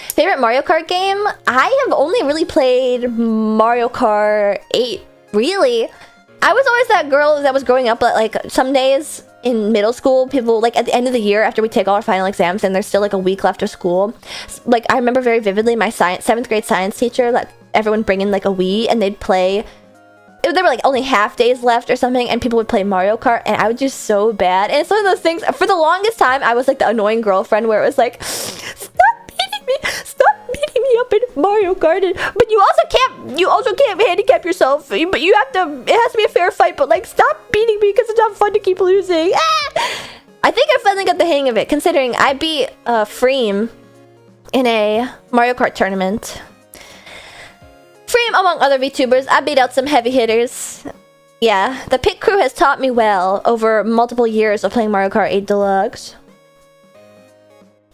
Favorite Mario Kart game? I have only really played Mario Kart 8. Really? I was always that girl that was growing up, but like some days in middle school, people like at the end of the year after we take all our final exams and there's still like a week left of school. Like I remember very vividly my 7th grade science teacher let everyone bring in like a Wii and they'd play. There were like only half days left or something, and people would play Mario Kart, and I would do so bad. And it's one of those things. For the longest time, I was like the annoying girlfriend where it was like, stop beating me up in Mario Kart. But you also can't handicap yourself. But you have to. It has to be a fair fight. But like, stop beating me because it's not fun to keep losing. Ah! I think I finally got the hang of it, considering I beat Freem in a Mario Kart tournament. Freem, among other VTubers, I beat out some heavy hitters. Yeah, the pit crew has taught me well over multiple years of playing Mario Kart 8 Deluxe.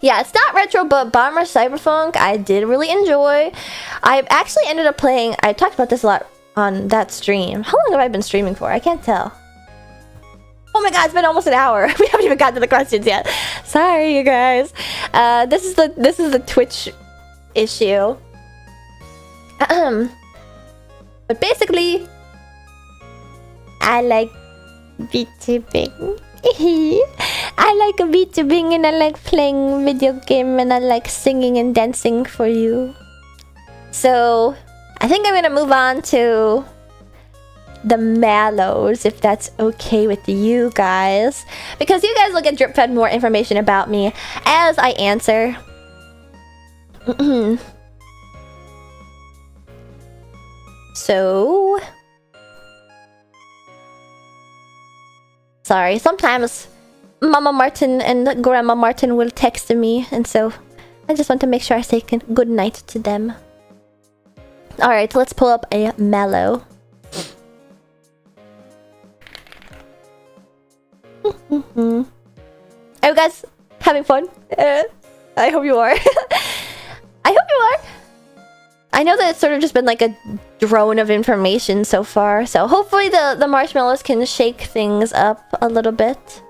Yeah, it's not retro, but Bomber Cyberpunk I did really enjoy. I actually ended up playing... I talked about this a lot on that stream. How long have I been streaming for? I can't tell. Oh my god, it's been almost an hour. We haven't even gotten to the questions yet. Sorry, you guys. This is the Twitch issue. But basically, I like VTubing. I like VTubing and I like playing video game and I like singing and dancing for you. So, I think I'm gonna move on to the mallows, if that's okay with you guys. Because you guys will get drip-fed more information about me as I answer. So... Sorry, sometimes Mama Marten and Grandma Marten will text me, and so I just want to make sure I say good night to them. Alright, let's pull up a mallow. Are you guys having fun? I hope you are. I hope you are. I know that it's sort of just been like a drone of information so far, so hopefully the marshmallows can shake things up a little bit.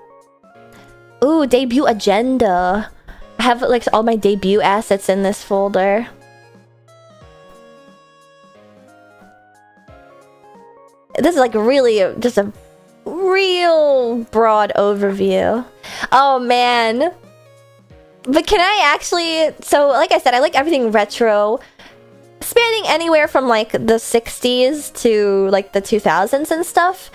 Ooh, debut agenda. I have like all my debut assets in this folder. This is like really just a real broad overview. Oh man. But can I actually... So like I said, I like everything retro. Spanning anywhere from like the 60s to like the 2000s and stuff.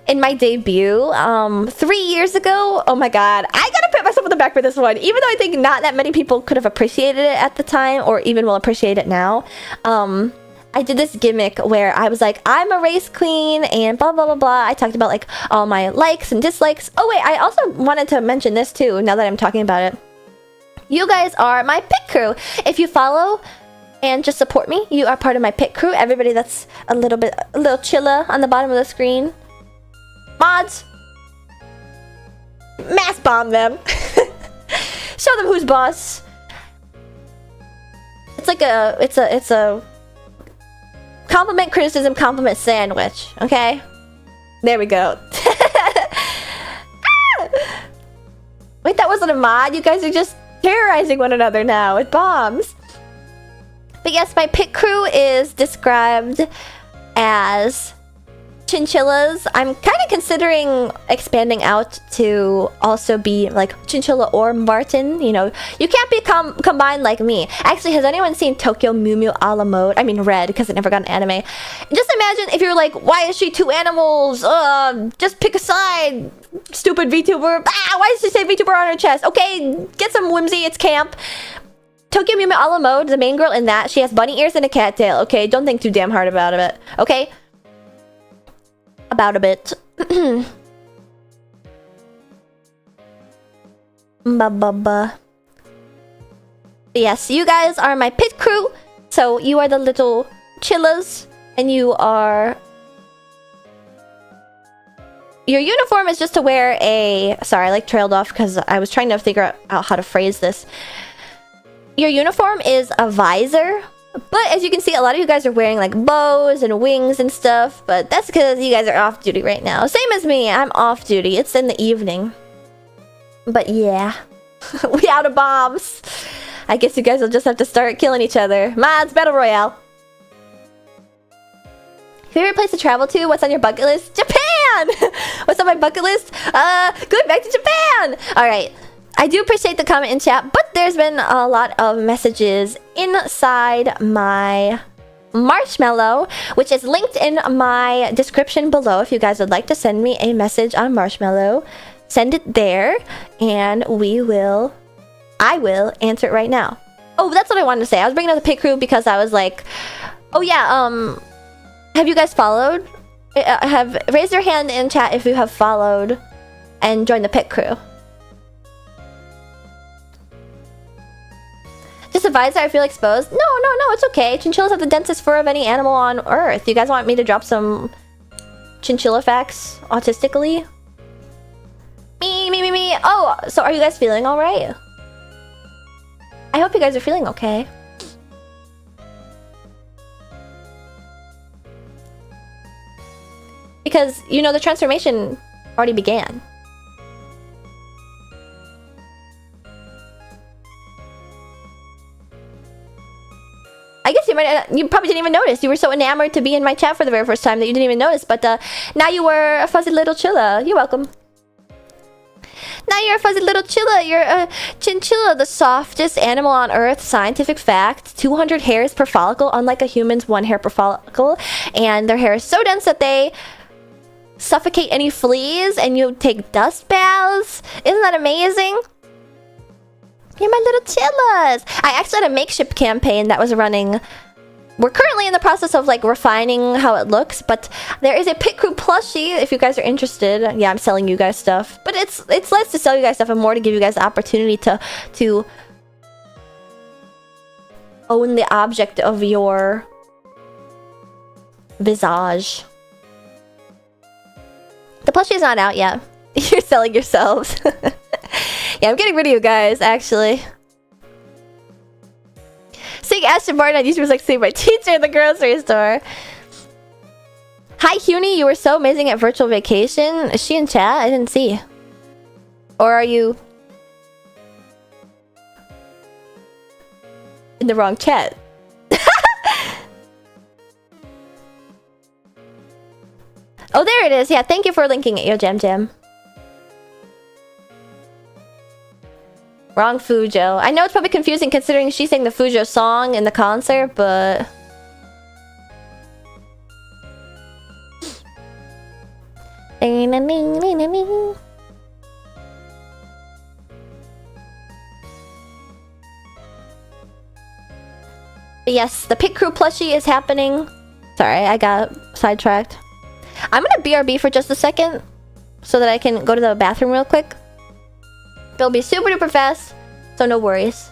In my debut 3 years ago, oh my god, I gotta pat myself on the back for this one, even though I think not that many people could have appreciated it at the time or even will appreciate it now. I did this gimmick where I was like, I'm a race queen and blah blah blah blah. I talked about like all my likes and dislikes. Oh wait, I also wanted to mention this too now that I'm talking about it. You guys are my pit crew. If you follow and just support me, you are part of my pit crew. Everybody that's a little chiller on the bottom of the screen. Mods! Mass bomb them! Show them who's boss! It's like it's a compliment, criticism, compliment sandwich. Okay, there we go. Wait, that wasn't a mod. You guys are just terrorizing one another now with bombs. But yes, my pit crew is described as chinchillas. I'm kind of considering expanding out to also be like chinchilla or Marten. You know, you can't be combined like me. Actually, has anyone seen Tokyo Mew Mew a la mode? I mean red, because it never got an anime. Just imagine if you're like, why is she two animals? Just pick a side, stupid VTuber. Why does she say VTuber on her chest? Okay, get some whimsy, it's camp. Tokyo Mew Mew a la mode, the main girl in that, she has bunny ears and a cat tail. Okay, don't think too damn hard about it. Okay? About a bit. Yes, you guys are my pit crew. So you are the little chillas, and you are... Your uniform is just to wear a... Sorry, I like trailed off because I was trying to figure out how to phrase this. Your uniform is a visor. But as you can see, a lot of you guys are wearing like bows and wings and stuff. But that's because you guys are off duty right now. Same as me, I'm off duty. It's in the evening. But yeah. We out of bombs. I guess you guys will just have to start killing each other. Mods, Battle Royale. Favorite place to travel to? What's on your bucket list? Japan! What's on my bucket list? Going back to Japan! Alright. I do appreciate the comment in chat, but there's been a lot of messages inside my Marshmallow, which is linked in my description below. If you guys would like to send me a message on Marshmallow, send it there, and I will answer it right now. Oh, that's what I wanted to say. I was bringing up the pit crew because I was like, oh yeah, have you guys followed? Raise your hand in chat if you have followed and joined the pit crew. Just a visor, I feel exposed. No, it's okay. Chinchillas have the densest fur of any animal on Earth. You guys want me to drop some chinchilla facts autistically? Me. Oh, so are you guys feeling alright? I hope you guys are feeling okay. Because, you know, the transformation already began. I guess you probably didn't even notice. You were so enamored to be in my chat for the very first time that you didn't even notice. But now you were a fuzzy little chilla. You're welcome. Now you're a fuzzy little chilla. You're a chinchilla, the softest animal on Earth. Scientific fact: 200 hairs per follicle, unlike a human's 1 hair per follicle. And their hair is so dense that they suffocate any fleas, and you take dust baths. Isn't that amazing? You're my little chillas. I actually had a makeshift campaign that was running. We're currently in the process of like refining how it looks, but there is a pit crew plushie if you guys are interested. Yeah, I'm selling you guys stuff, but it's less to sell you guys stuff and more to give you guys the opportunity to own the object of your visage. The plushie is not out yet. You're selling yourselves. Yeah, I'm getting rid of you guys, actually. Seeing Ashton Marten on YouTube was like seeing my teacher at the grocery store. Hi, QnA. You were so amazing at virtual vacation. Is she in chat? I didn't see. Or are you in the wrong chat? Oh, there it is. Yeah, thank you for linking it, Yo Jam Jam. Wrong Fujo. I know it's probably confusing considering she sang the Fujo song in the concert, but... Yes, the pit crew plushie is happening. Sorry, I got sidetracked. I'm gonna BRB for just a second so that I can go to the bathroom real quick. It'll be super duper fast, so no worries.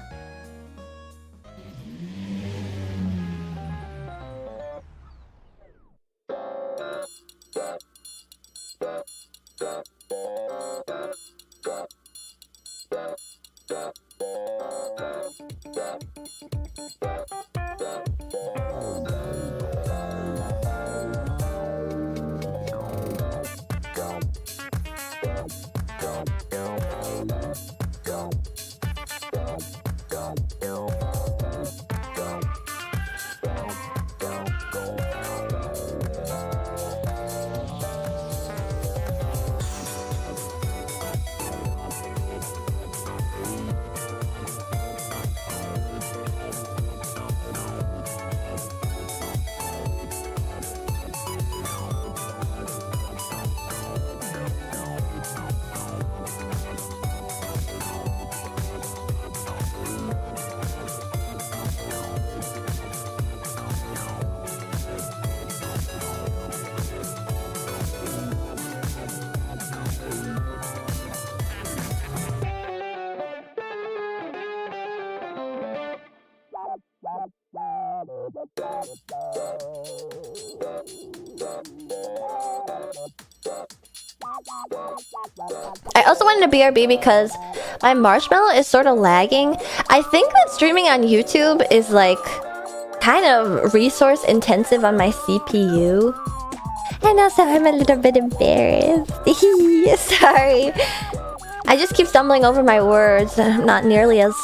I also wanted a BRB because my Marshmallow is sort of lagging. I think that streaming on YouTube is like kind of resource intensive on my CPU. And also I'm a little bit embarrassed. Sorry. I just keep stumbling over my words. I'm not nearly as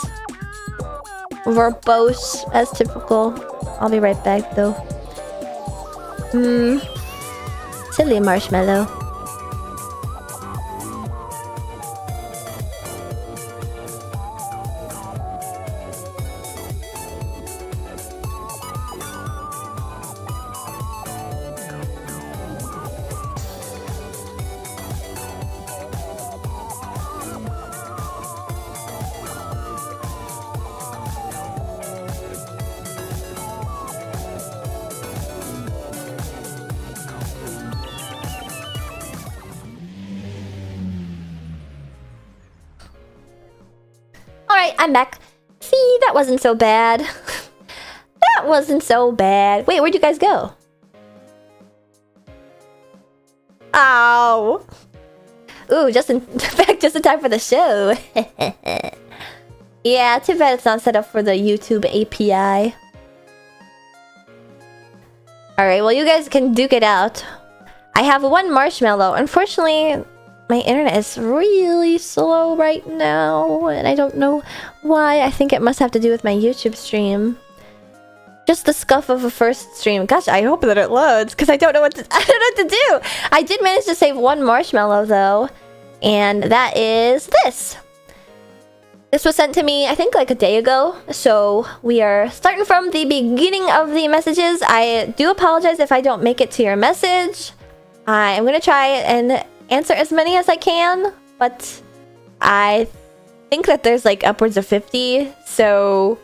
verbose as typical. I'll be right back though. Silly Marshmallow. Alright, I'm back. See, that wasn't so bad. That wasn't so bad. Wait, where'd you guys go? Ow. Ooh, back just in time for the show. Yeah, too bad it's not set up for the YouTube API. Alright, well you guys can duke it out. I have one Marshmallow. Unfortunately, my internet is really slow right now, and I don't know why. I think it must have to do with my YouTube stream. Just the scuff of a first stream. Gosh, I hope that it loads, because I don't know what to do. I did manage to save one Marshmallow though, and that is this. This was sent to me, I think, like a day ago. So we are starting from the beginning of the messages. I do apologize if I don't make it to your message. I am gonna try and answer as many as I can, but I think that there's like upwards of 50, so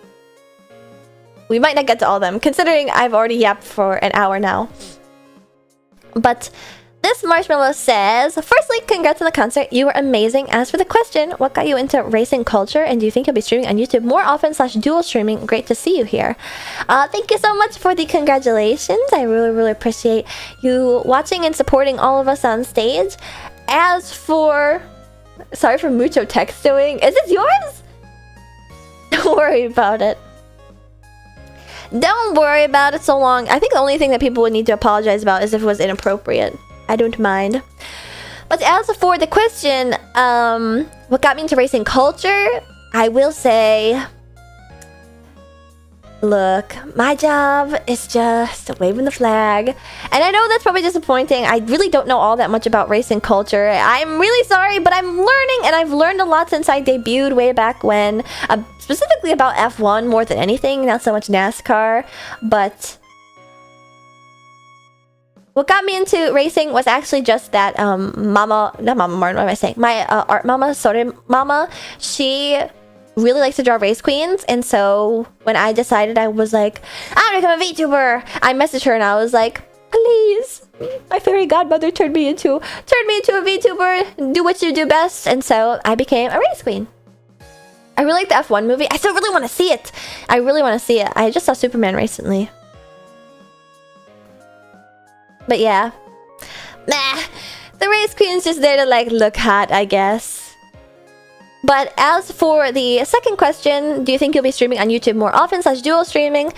we might not get to all of them, considering I've already yapped for an hour now. But this Marshmallow says, firstly, congrats on the concert. You were amazing. As for the question, what got you into racing culture, and do you think you'll be streaming on YouTube more often / dual streaming? Great to see you here. Thank you so much for the congratulations. I really, really appreciate you watching and supporting all of us on stage. As for... Sorry for mucho texting. Is this yours? Don't worry about it. Don't worry about it so long. I think the only thing that people would need to apologize about is if it was inappropriate. I don't mind. But as for the question, what got me into racing culture? I will say, look, my job is just waving the flag. And I know that's probably disappointing. I really don't know all that much about racing culture. I'm really sorry, but I'm learning, and I've learned a lot since I debuted way back when. Specifically about F1 more than anything, not so much NASCAR. But what got me into racing was actually just that not Mama Marten, what am I saying? My art mama, Sore mama, she really likes to draw race queens, and so when I decided, I was like, I'm gonna become a VTuber, I messaged her and I was like, please, my fairy godmother turned me into a VTuber, do what you do best, and so I became a race queen. I really like the F1 movie. I still really want to see it. I really want to see it. I just saw Superman recently. But yeah. Nah. The race queen's just there to like look hot, I guess. But as for the second question, do you think you'll be streaming on YouTube more often / dual streaming?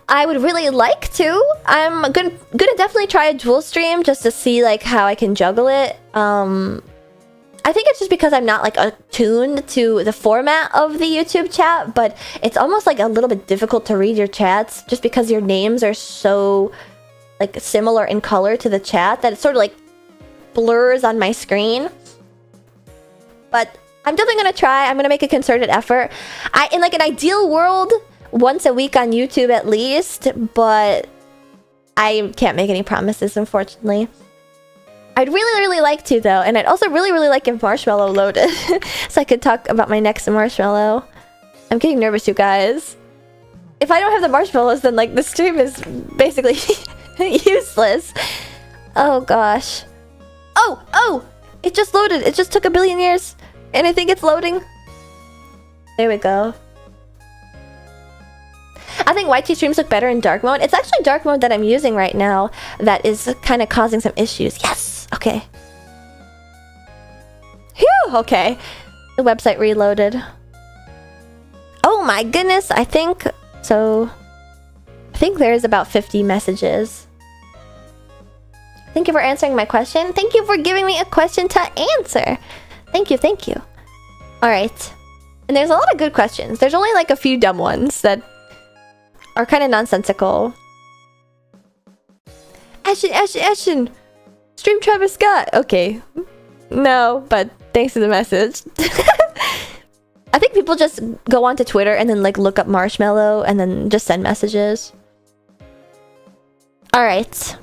I would really like to. I'm gonna definitely try a dual stream just to see like how I can juggle it. I think it's just because I'm not like attuned to the format of the YouTube chat, but it's almost like a little bit difficult to read your chats just because your names are so like similar in color to the chat that it sort of like blurs on my screen. But I'm definitely gonna try. I'm gonna make a concerted effort. In like an ideal world, once a week on YouTube at least, but I can't make any promises, unfortunately. I'd really like to though, and I'd also really like if Marshmallow loaded so I could talk about my next Marshmallow. I'm getting nervous, you guys. If I don't have the marshmallows, then like the stream is basically useless. Oh gosh. Oh! It just loaded. It just took a billion years, and I think it's loading. There we go. I think YT streams look better in dark mode. It's actually dark mode that I'm using right now that is kind of causing some issues. Yes! Okay. Phew! Okay. The website reloaded. Oh my goodness! I think there's about 50 messages. Thank you for answering my question. Thank you for giving me a question to answer. Thank you. Alright. And there's a lot of good questions. There's only like a few dumb ones that are kind of nonsensical. Ashton! Stream Travis Scott! Okay. No, but thanks for the message. I think people just go onto Twitter and then like look up Marshmallow and then just send messages. Alright.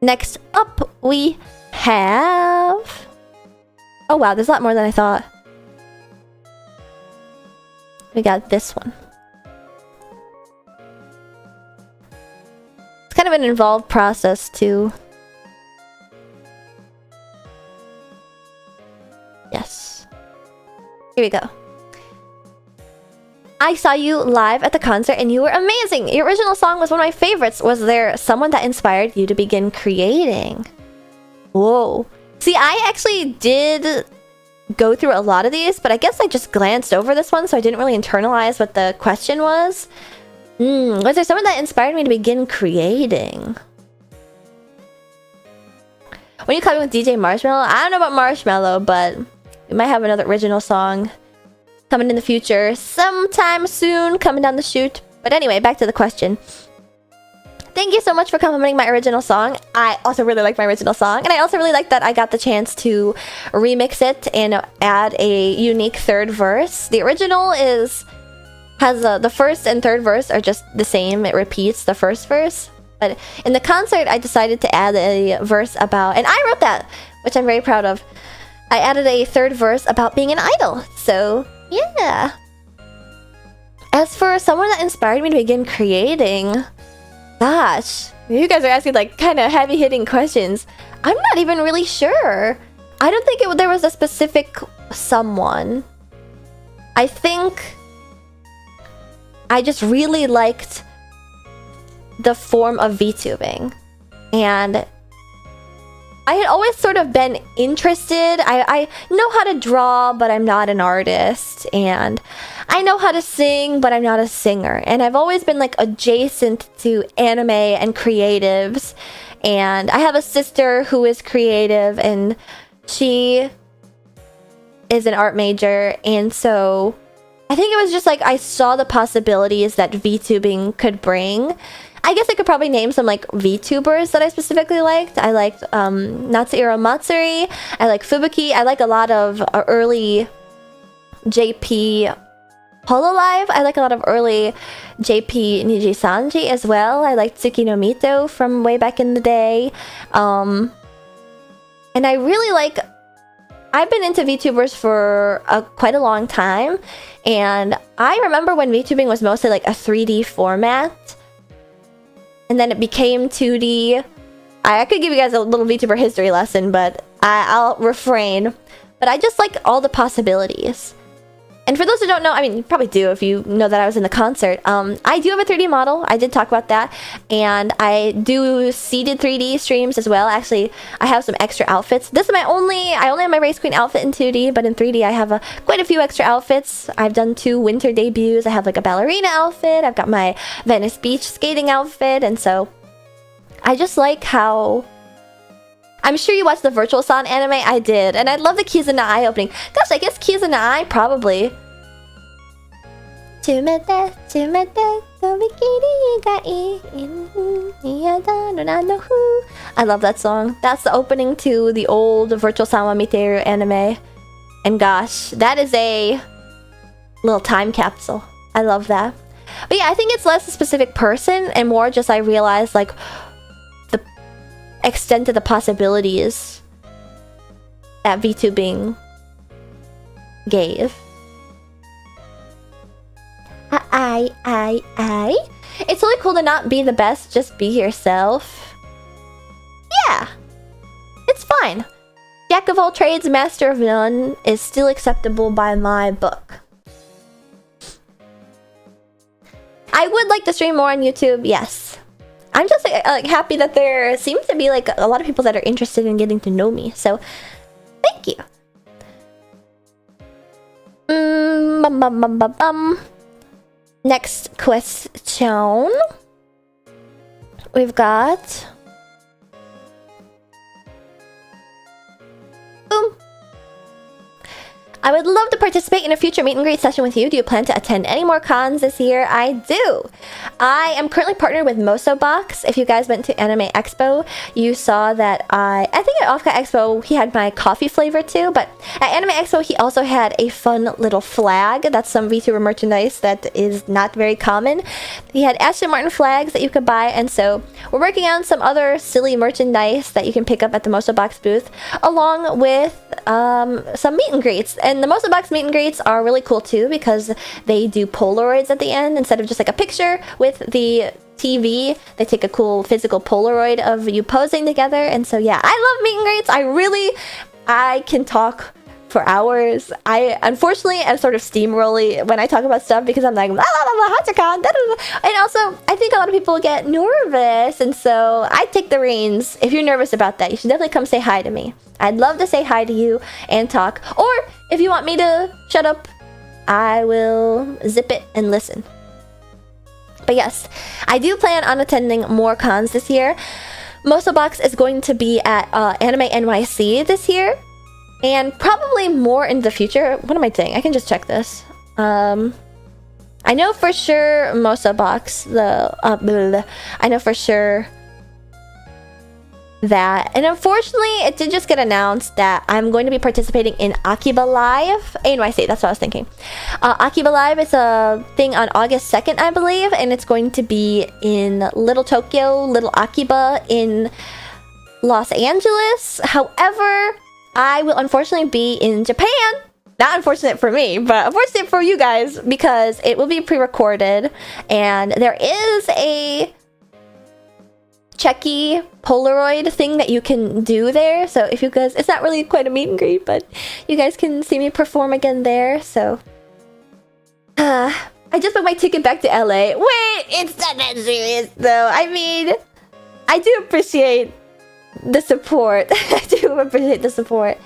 Next up, we have... Oh wow, there's a lot more than I thought. We got this one. It's kind of an involved process too. Yes. Here we go. I saw you live at the concert and you were amazing. Your original song was one of my favorites. Was there someone that inspired you to begin creating? Whoa. See, I actually did go through a lot of these, but I guess I just glanced over this one, so I didn't really internalize what the question was. Was there someone that inspired me to begin creating? When you come in with DJ Marshmallow? I don't know about Marshmallow, but we might have another original song coming in the future sometime soon, coming down the chute. But anyway, back to the question. Thank you so much for complimenting my original song. I also really like my original song, and I also really like that I got the chance to remix it and add a unique third verse. The original has the first and third verse are just the same. It repeats the first verse. But in the concert, I decided to add a verse about, and I wrote that, which I'm very proud of. I added a third verse about being an idol. So yeah. As for someone that inspired me to begin creating, gosh, you guys are asking like kind of heavy-hitting questions. I'm not even really sure. I don't think there was a specific someone. I think I just really liked the form of VTubing, and I had always sort of been interested. I know how to draw, but I'm not an artist, and I know how to sing, but I'm not a singer. And I've always been like adjacent to anime and creatives, and I have a sister who is creative, and she is an art major, and so I think it was just like I saw the possibilities that VTubing could bring. I guess I could probably name some like VTubers that I specifically liked. I liked Natsuhiro Matsuri. I like Fubuki. I like a lot of early JP Hololive. I like a lot of early JP Nijisanji as well. I liked Tsuki no Mito from way back in the day. And I really like... I've been into VTubers for quite a long time. And I remember when VTubing was mostly like a 3D format. And then it became 2D. I could give you guys a little VTuber history lesson, but I'll refrain. But I just like all the possibilities. And for those who don't know, I mean, you probably do if you know that I was in the concert. I do have a 3D model. I did talk about that. And I do seated 3D streams as well. Actually, I have some extra outfits. This is I only have my Race Queen outfit in 2D, but in 3D I have quite a few extra outfits. I've done 2 winter debuts. I have like a ballerina outfit. I've got my Venice Beach skating outfit. And so I just like how... I'm sure you watched the Virtual San anime. I did. And I love the QnA opening. Gosh, I guess QnA probably. I love that song. That's the opening to the old Virtual San wa Miteru anime. And gosh, that is a little time capsule. I love that. But yeah, I think it's less a specific person and more just I realized like extent of the possibilities that VTubing gave. It's really cool to not be the best, just be yourself. Yeah, it's fine. Jack of all trades, master of none is still acceptable by my book. I would like to stream more on YouTube, yes. I'm just like happy that there seems to be like a lot of people that are interested in getting to know me. So, thank you. Next question. We've got... Boom. I would love to participate in a future meet and greet session with you. Do you plan to attend any more cons this year? I do. I am currently partnered with Mosobox. If you guys went to Anime Expo, you saw that I think at Offcut Expo, he had my coffee flavor too, but at Anime Expo, he also had a fun little flag. That's some VTuber merchandise that is not very common. He had Ashton Marten flags that you could buy, and so we're working on some other silly merchandise that you can pick up at the Mosobox booth, along with some meet and greets. And the Mosobox meet and greets are really cool too because they do Polaroids at the end instead of just like a picture with the TV. They take a cool physical Polaroid of you posing together. And so yeah, I love meet and greets. I can talk for hours. I unfortunately am sort of steamrolly when I talk about stuff because I'm like, la la la la, Hachicon, da da da. And also, I think a lot of people get nervous, and so I take the reins. If you're nervous about that, you should definitely come say hi to me. I'd love to say hi to you and talk. Or if you want me to shut up, I will zip it and listen. But yes, I do plan on attending more cons this year. Mosobox is going to be at Anime NYC this year. And probably more in the future. What am I saying? I can just check this. I know for sure Mosobox. I know for sure that. And unfortunately, it did just get announced that I'm going to be participating in Akiba Live. NYC, that's what I was thinking. Akiba Live is a thing on August 2nd, I believe. And it's going to be in Little Tokyo, Little Akiba in Los Angeles. However, I will unfortunately be in Japan. Not unfortunate for me, but unfortunate for you guys because it will be pre-recorded and there is a checky Polaroid thing that you can do there. So if you guys, it's not really quite a meet and greet, but you guys can see me perform again there. So I just booked my ticket back to LA. Wait, it's not that serious though. I mean, I do appreciate the support. I do appreciate the support.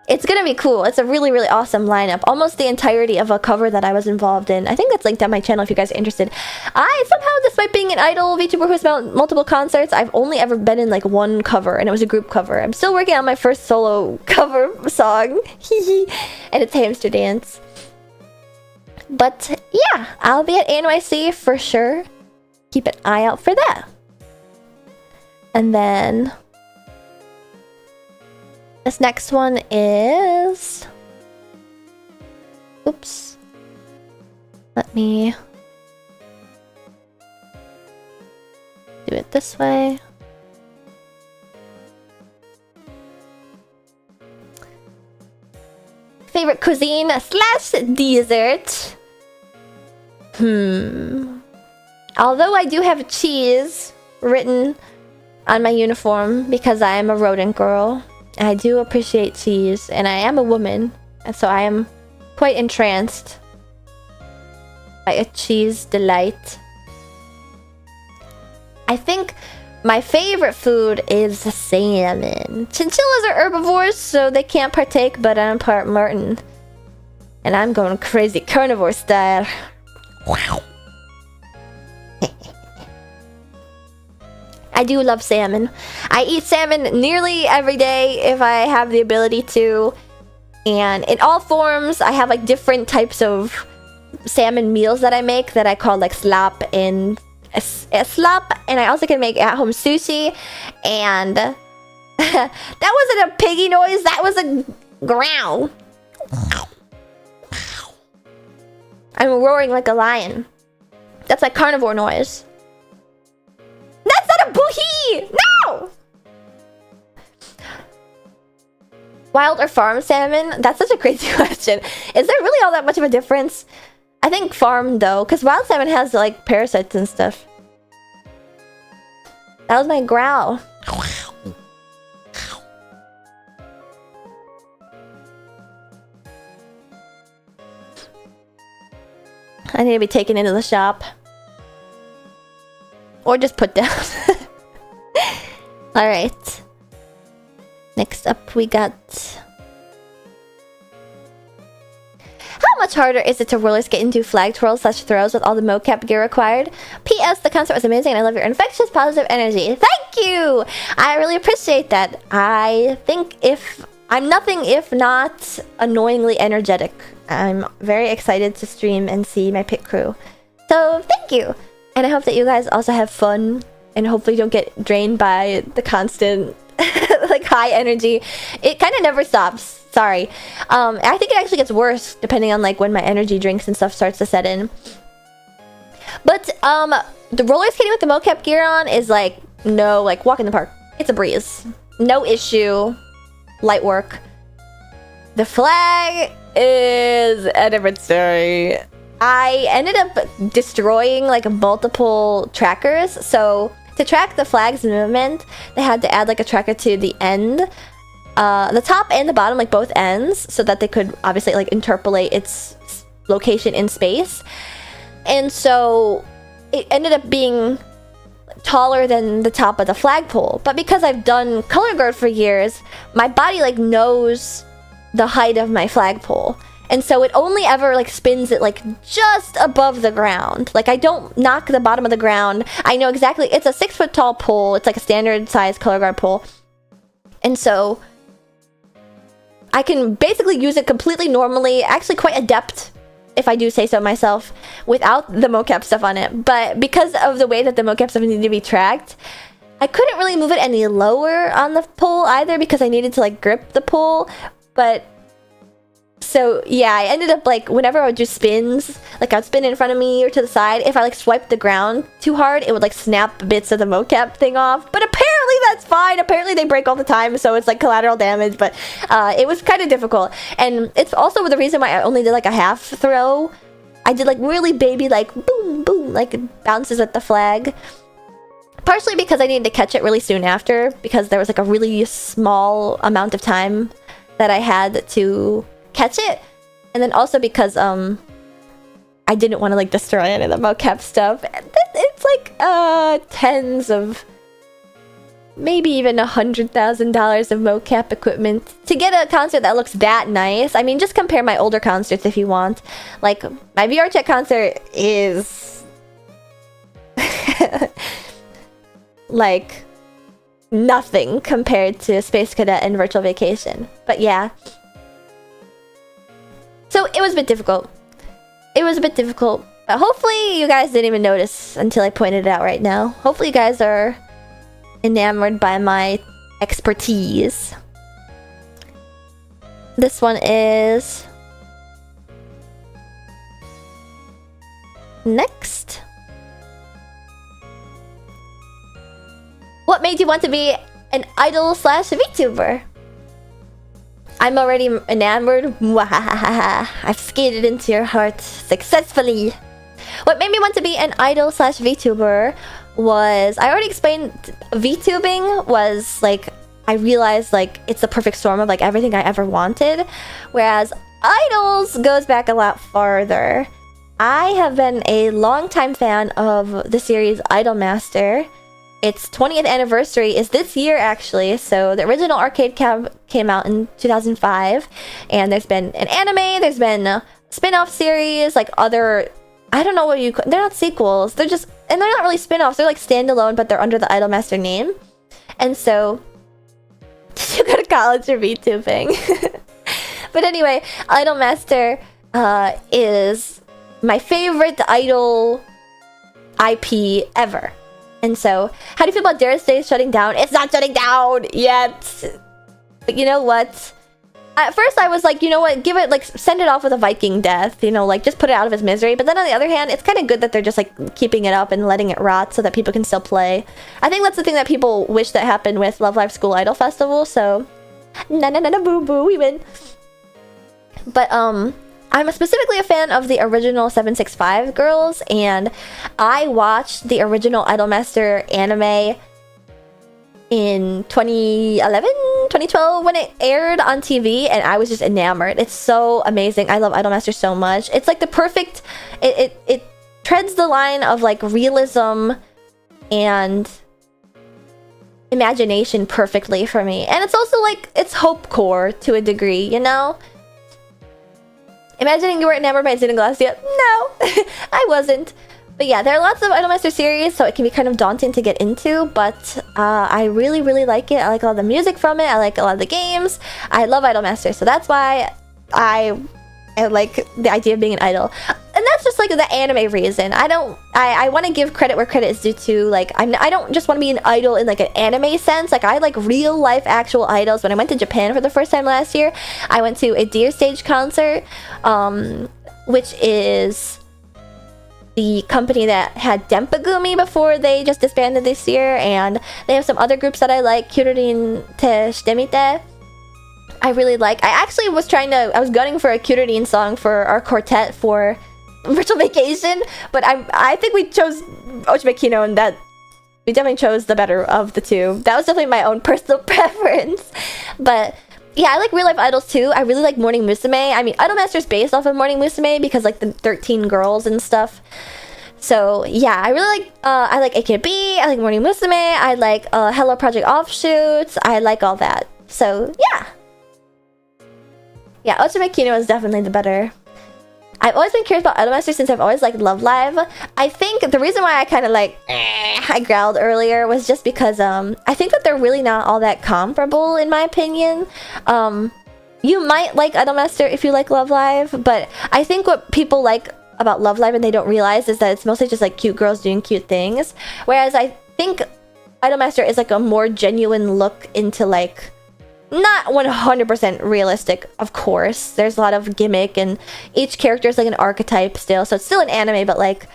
It's gonna be cool. It's a really, really awesome lineup. Almost the entirety of a cover that I was involved in. I think that's linked on my channel if you guys are interested. I somehow, despite being an idol VTuber who's been multiple concerts, I've only ever been in like one cover, and it was a group cover. I'm still working on my first solo cover song. And it's Hamster Dance. But yeah, I'll be at NYC for sure. Keep an eye out for that. And then this next one is... Oops. Let me do it this way. Favorite cuisine / dessert? Although I do have cheese written on my uniform because I am a rodent girl. I do appreciate cheese, and I am a woman, and so I am quite entranced by a cheese delight. I think my favorite food is salmon. Chinchillas are herbivores, so they can't partake, but I'm part Marten. And I'm going crazy carnivore style. Wow. I do love salmon. I eat salmon nearly every day if I have the ability to. And in all forms, I have like different types of salmon meals that I make that I call like slop and slop, and I also can make at-home sushi. And that wasn't a piggy noise, that was a growl. I'm roaring like a lion. That's like carnivore noise. That's not a boohee! No! Wild or farm salmon? That's such a crazy question. Is there really all that much of a difference? I think farm though, because wild salmon has like parasites and stuff. That was my growl. I need to be taken into the shop. Or just put down. Alright. Next up we got... How much harder is it to roller skate into flag twirls / throws with all the mocap gear required? P.S. The concert was amazing and I love your infectious positive energy. Thank you! I really appreciate that. I think I'm nothing if not annoyingly energetic. I'm very excited to stream and see my pit crew. So, thank you! And I hope that you guys also have fun and hopefully don't get drained by the constant like high energy. It kind of never stops. Sorry. I think it actually gets worse depending on like when my energy drinks and stuff starts to set in. But the roller skating with the mocap gear on is like no, like walk in the park. It's a breeze. No issue. Light work. The flag is a different story. I ended up destroying like multiple trackers. So to track the flag's movement, they had to add like a tracker to the end. The top and the bottom, like both ends, so that they could obviously like interpolate its location in space. And so it ended up being taller than the top of the flagpole. But because I've done color guard for years, my body like knows the height of my flagpole. And so it only ever like spins it like just above the ground. Like I don't knock the bottom of the ground. I know exactly, it's a 6 foot tall pole. It's like a standard size color guard pole. And so I can basically use it completely normally, actually quite adept, if I do say so myself, without the mocap stuff on it. But because of the way that the mocap stuff needed to be tracked, I couldn't really move it any lower on the pole either because I needed to like grip the pole. But so yeah, I ended up like whenever I would do spins, like I'd spin in front of me or to the side, if I like swiped the ground too hard, it would like snap bits of the mocap thing off. But apparently that's fine. Apparently they break all the time, so it's like collateral damage. But it was kind of difficult, and it's also the reason why I only did like a half throw. I did like really baby like boom boom, like it bounces at the flag. Partially because I needed to catch it really soon after, because there was like a really small amount of time that I had to catch it, and then also because I didn't want to like destroy any of the mocap stuff. It's like tens of, maybe even $100,000 of mocap equipment to get a concert that looks that nice. I mean, just compare my older concerts if you want. Like my VR Chat concert is like nothing compared to Space Cadet and Virtual Vacation. But yeah. So it was a bit difficult. It was a bit difficult. But hopefully you guys didn't even notice until I pointed it out right now. Hopefully you guys are enamored by my expertise. This one is... next. What made you want to be an idol / VTuber? I'm already enamored. I've skated into your heart successfully. What made me want to be an idol / VTuber was, I already explained, VTubing was like, I realized like it's the perfect storm of like everything I ever wanted. Whereas Idols goes back a lot farther. I have been a longtime fan of the series Idolmaster. Its 20th anniversary is this year, actually. So the original arcade came out in 2005, and there's been an anime, there's been a spin-off series, like other, I don't know what you call, they're not sequels, they're just, and they're not really spin-offs, they're like standalone, but they're under the Idolmaster name. And so, did you go to college for VTubing? But anyway, Idolmaster is my favorite idol IP ever. And so, how do you feel about Dare Stay shutting down? It's not shutting down yet! But you know what? At first I was like, you know what? Give it, like, send it off with a Viking death. You know, like, just put it out of its misery. But then on the other hand, it's kind of good that they're just, like, keeping it up and letting it rot so that people can still play. I think that's the thing that people wish that happened with Love Live School Idol Festival, so... Na-na-na-na boo-boo, we win. But, I'm specifically a fan of the original 765 girls, and I watched the original Idolmaster anime in 2011, 2012 when it aired on TV, and I was just enamored. It's so amazing. I love Idolmaster so much. It's like the perfect... It treads the line of like realism and imagination perfectly for me. And it's also like, it's hopecore to a degree, you know? Imagining you were enamored by Xenoglossia? No, I wasn't. But yeah, there are lots of Idolmaster series, so it can be kind of daunting to get into, but I really, really like it. I like all the music from it. I like a lot of the games. I love Idolmaster, so that's why I like the idea of being an idol. And that's just like the anime reason. I want to give credit where credit is due to, like, I don't just want to be an idol in like an anime sense. Like, I like real life actual idols. When I went to Japan for the first time last year, I went to a Deer Stage concert, which is the company that had Dempagumi before they just disbanded this year, and they have some other groups that I like, Kyurin te Shitemite. I really like. I actually was I was gunning for a Kyurin song for our quartet for Virtual Vacation, but I think we chose Ochime Kino, and that we definitely chose the better of the two. That was definitely my own personal preference. But yeah, I like real life idols too. I really like Morning Musume. I mean, Idolmaster's based off of Morning Musume because like the 13 girls and stuff. So yeah, I really like I like AKB, I like Morning Musume, I like Hello Project Offshoots, I like all that. So yeah. Yeah, Ochime Kino is definitely the better. I've always been curious about Idolmaster since I've always liked Love Live. I think the reason why I kind of like I growled earlier was just because I think that they're really not all that comparable in my opinion. You might like Idolmaster if you like Love Live, but I think what people like about Love Live and they don't realize is that it's mostly just like cute girls doing cute things, whereas I think Idolmaster is like a more genuine look into like, not 100% realistic, of course. There's a lot of gimmick and each character is like an archetype still, so it's still an anime, but like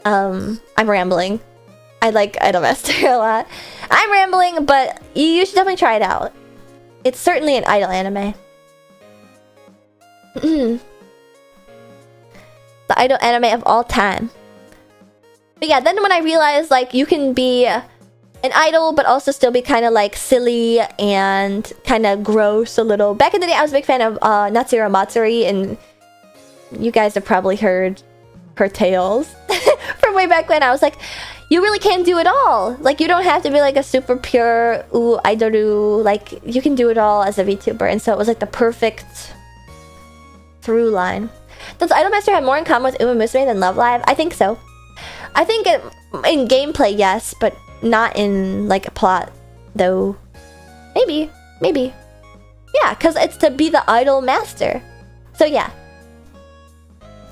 I'm rambling. I like Idolmaster a lot. I'm rambling, but you should definitely try it out. It's certainly an idol anime. The idol anime of all time. But yeah, then when I realized like you can be an idol but also still be kind of like silly and kind of gross a little. Back in the day, I was a big fan of Natsura Matsuri, and you guys have probably heard her tales from way back when. I was like, you really can do it all. Like, you don't have to be like a super pure idoru. Like, you can do it all as a VTuber, and so it was like the perfect through line. Does Idolmaster have more in common with Uma Musume than Love Live? I think so. I think in gameplay, yes, but not in like a plot, though. Maybe. Yeah, because it's to be the idol master. So yeah.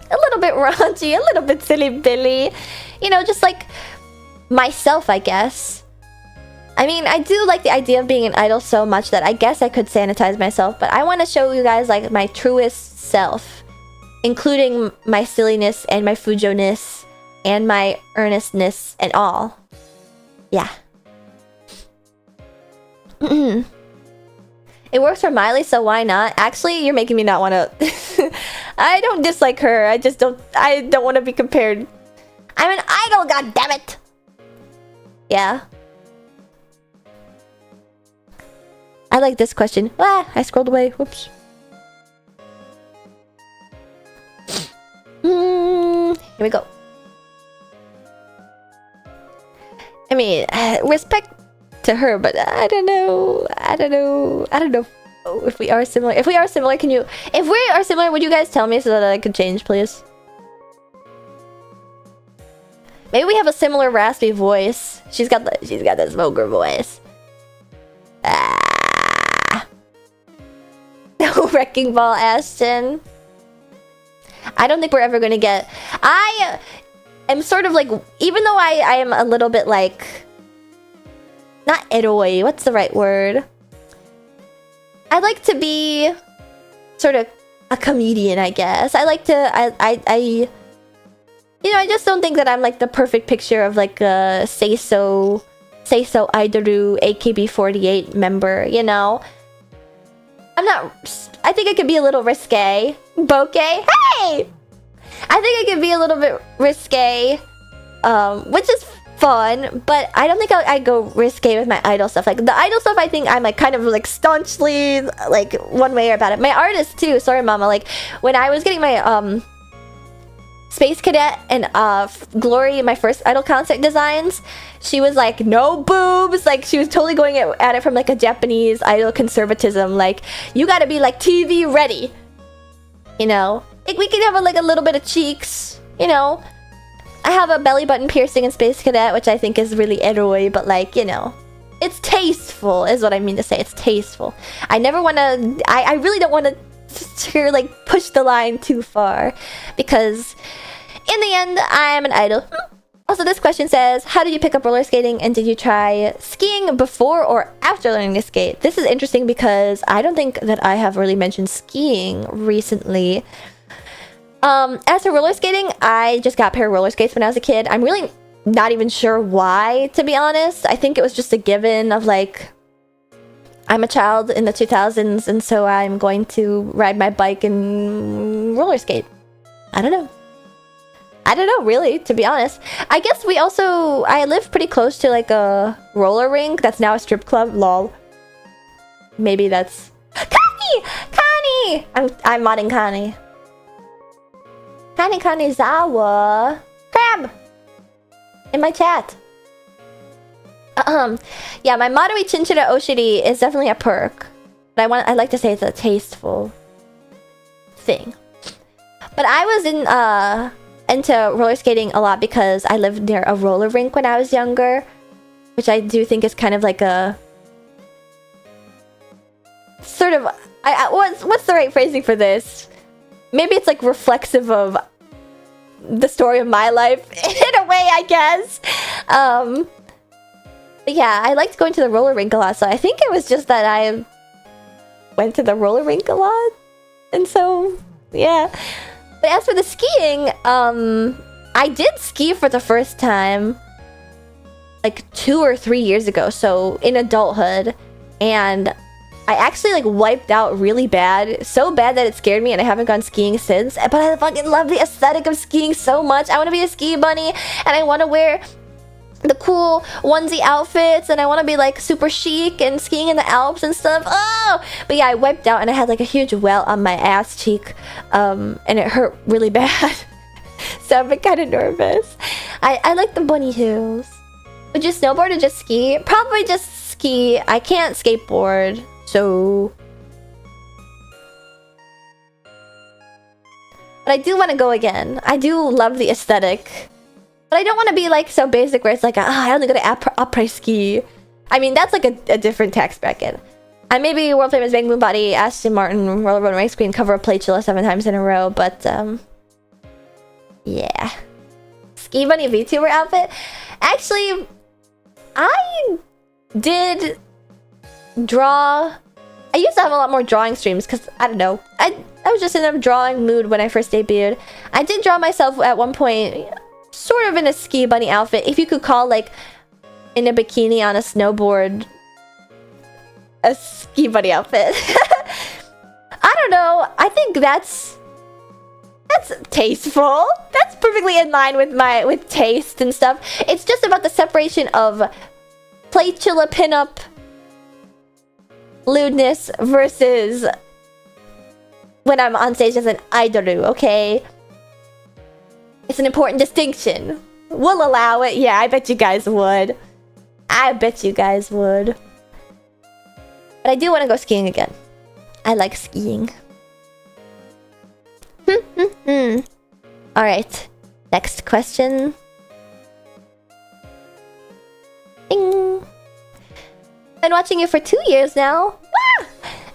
A little bit raunchy, a little bit silly Billy. You know, just like myself, I guess. I mean, I do like the idea of being an idol so much that I guess I could sanitize myself, but I want to show you guys like my truest self, including my silliness and my fujo-ness and my earnestness and all. Yeah. It works for Miley, so why not? Actually, you're making me not want to... I don't dislike her. I don't want to be compared. I'm an idol, goddammit! Yeah. I like this question. Ah, I scrolled away. Whoops. Here we go. I mean, respect to her, but I don't know if we are similar. If we are similar, can you... If we are similar, would you guys tell me so that I could change, please? Maybe we have a similar raspy voice. She's got the smoker voice. Ah. No wrecking ball, Ashton. I don't think we're ever gonna get... I am sort of like... Even though I am a little bit like... Not eroy. What's the right word? I like to be sort of a comedian, I guess. I like to... You know, I just don't think that I'm like the perfect picture of like a say-so Aidoru AKB48 member, you know? I'm not... I think it could be a little risque. Bokeh? Hey! I think it could be a little bit risque, which is fun, but I don't think I'd go risque with my idol stuff. Like, the idol stuff, I think I'm like kind of like staunchly like one way about it. My artist too, sorry mama, like when I was getting my Space Cadet and Glory, my first idol concert designs, she was like, no boobs. Like, she was totally going at it from like a Japanese idol conservatism. Like, you gotta be like TV ready, you know? Like, we can have like a little bit of cheeks, you know? I have a belly button piercing in Space Cadet, which I think is really eroy, but like, you know, it's tasteful is what I mean to say. It's tasteful. I never want to... I really don't want to like push the line too far, because in the end I am an idol. Also, this question says, how did you pick up roller skating, and did you try skiing before or after learning to skate? This is interesting because I don't think that I have really mentioned skiing recently. As for roller skating, I just got a pair of roller skates when I was a kid. I'm really not even sure why, to be honest. I think it was just a given of like, I'm a child in the 2000s, and so I'm going to ride my bike and roller skate. I don't know. I don't know, really, to be honest. I guess I live pretty close to like a roller rink that's now a strip club. Lol. Maybe that's... Connie! Connie! I'm modding Connie. Connie Zawa. Crab! In my chat. Yeah, my Madarui Chinchilla Oshiri is definitely a perk. But I like to say it's a tasteful thing. But I was into roller skating a lot because I lived near a roller rink when I was younger, which I do think is kind of like a sort of what's the right phrasing for this? Maybe it's like reflexive of the story of my life in a way, I guess. But yeah, I liked going to the roller rink a lot, so I think it was just that I went to the roller rink a lot, and so yeah. But as for the skiing, I did ski for the first time like 2 or 3 years ago, so in adulthood, and I actually like wiped out really bad, so bad that it scared me, and I haven't gone skiing since. But I fucking love the aesthetic of skiing so much. I want to be a ski bunny, and I want to wear the cool onesie outfits, and I want to be like super chic and skiing in the Alps and stuff. Oh, but yeah, I wiped out and I had like a huge welt on my ass cheek, and it hurt really bad. So I've been kind of nervous. I like the bunny hills. Would you snowboard or just ski? Probably just ski. I can't skateboard, so... But I do want to go again. I do love the aesthetic. But I don't want to be like so basic where it's like, I only go to après ski. I mean, that's like a different tax bracket. I may be world famous Bang Boom Body, Ashton Marten, Roller Road Race Queen, cover of Playchilla 7 times in a row, but yeah. Ski Bunny VTuber outfit? Actually, I did draw... I used to have a lot more drawing streams because, I don't know, I was just in a drawing mood when I first debuted. I did draw myself at one point... sort of in a ski bunny outfit, if you could call like in a bikini on a snowboard a ski bunny outfit. I don't know. I think that's tasteful. That's perfectly in line with taste and stuff. It's just about the separation of Playchilla pinup lewdness versus when I'm on stage as an idol, okay? It's an important distinction. We'll allow it. Yeah, I bet you guys would. I bet you guys would. But I do want to go skiing again. I like skiing. Alright. Next question. Ding. Been watching you for 2 years now. Ah!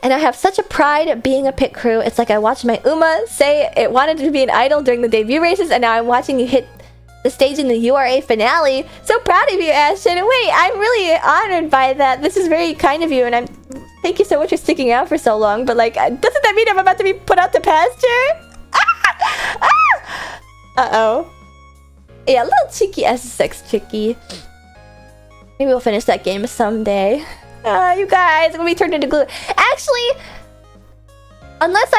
And I have such a pride of being a pit crew. It's like I watched my Uma say it wanted to be an idol during the debut races, and now I'm watching you hit the stage in the URA finale. So proud of you, Ashton. Wait, I'm really honored by that. This is very kind of you, and thank you so much for sticking out for so long. But like, doesn't that mean I'm about to be put out to pasture? Uh-oh. Yeah, a little cheeky S6 tricky. Maybe we'll finish that game someday. You guys, I'm gonna be turned into glue. Actually, unless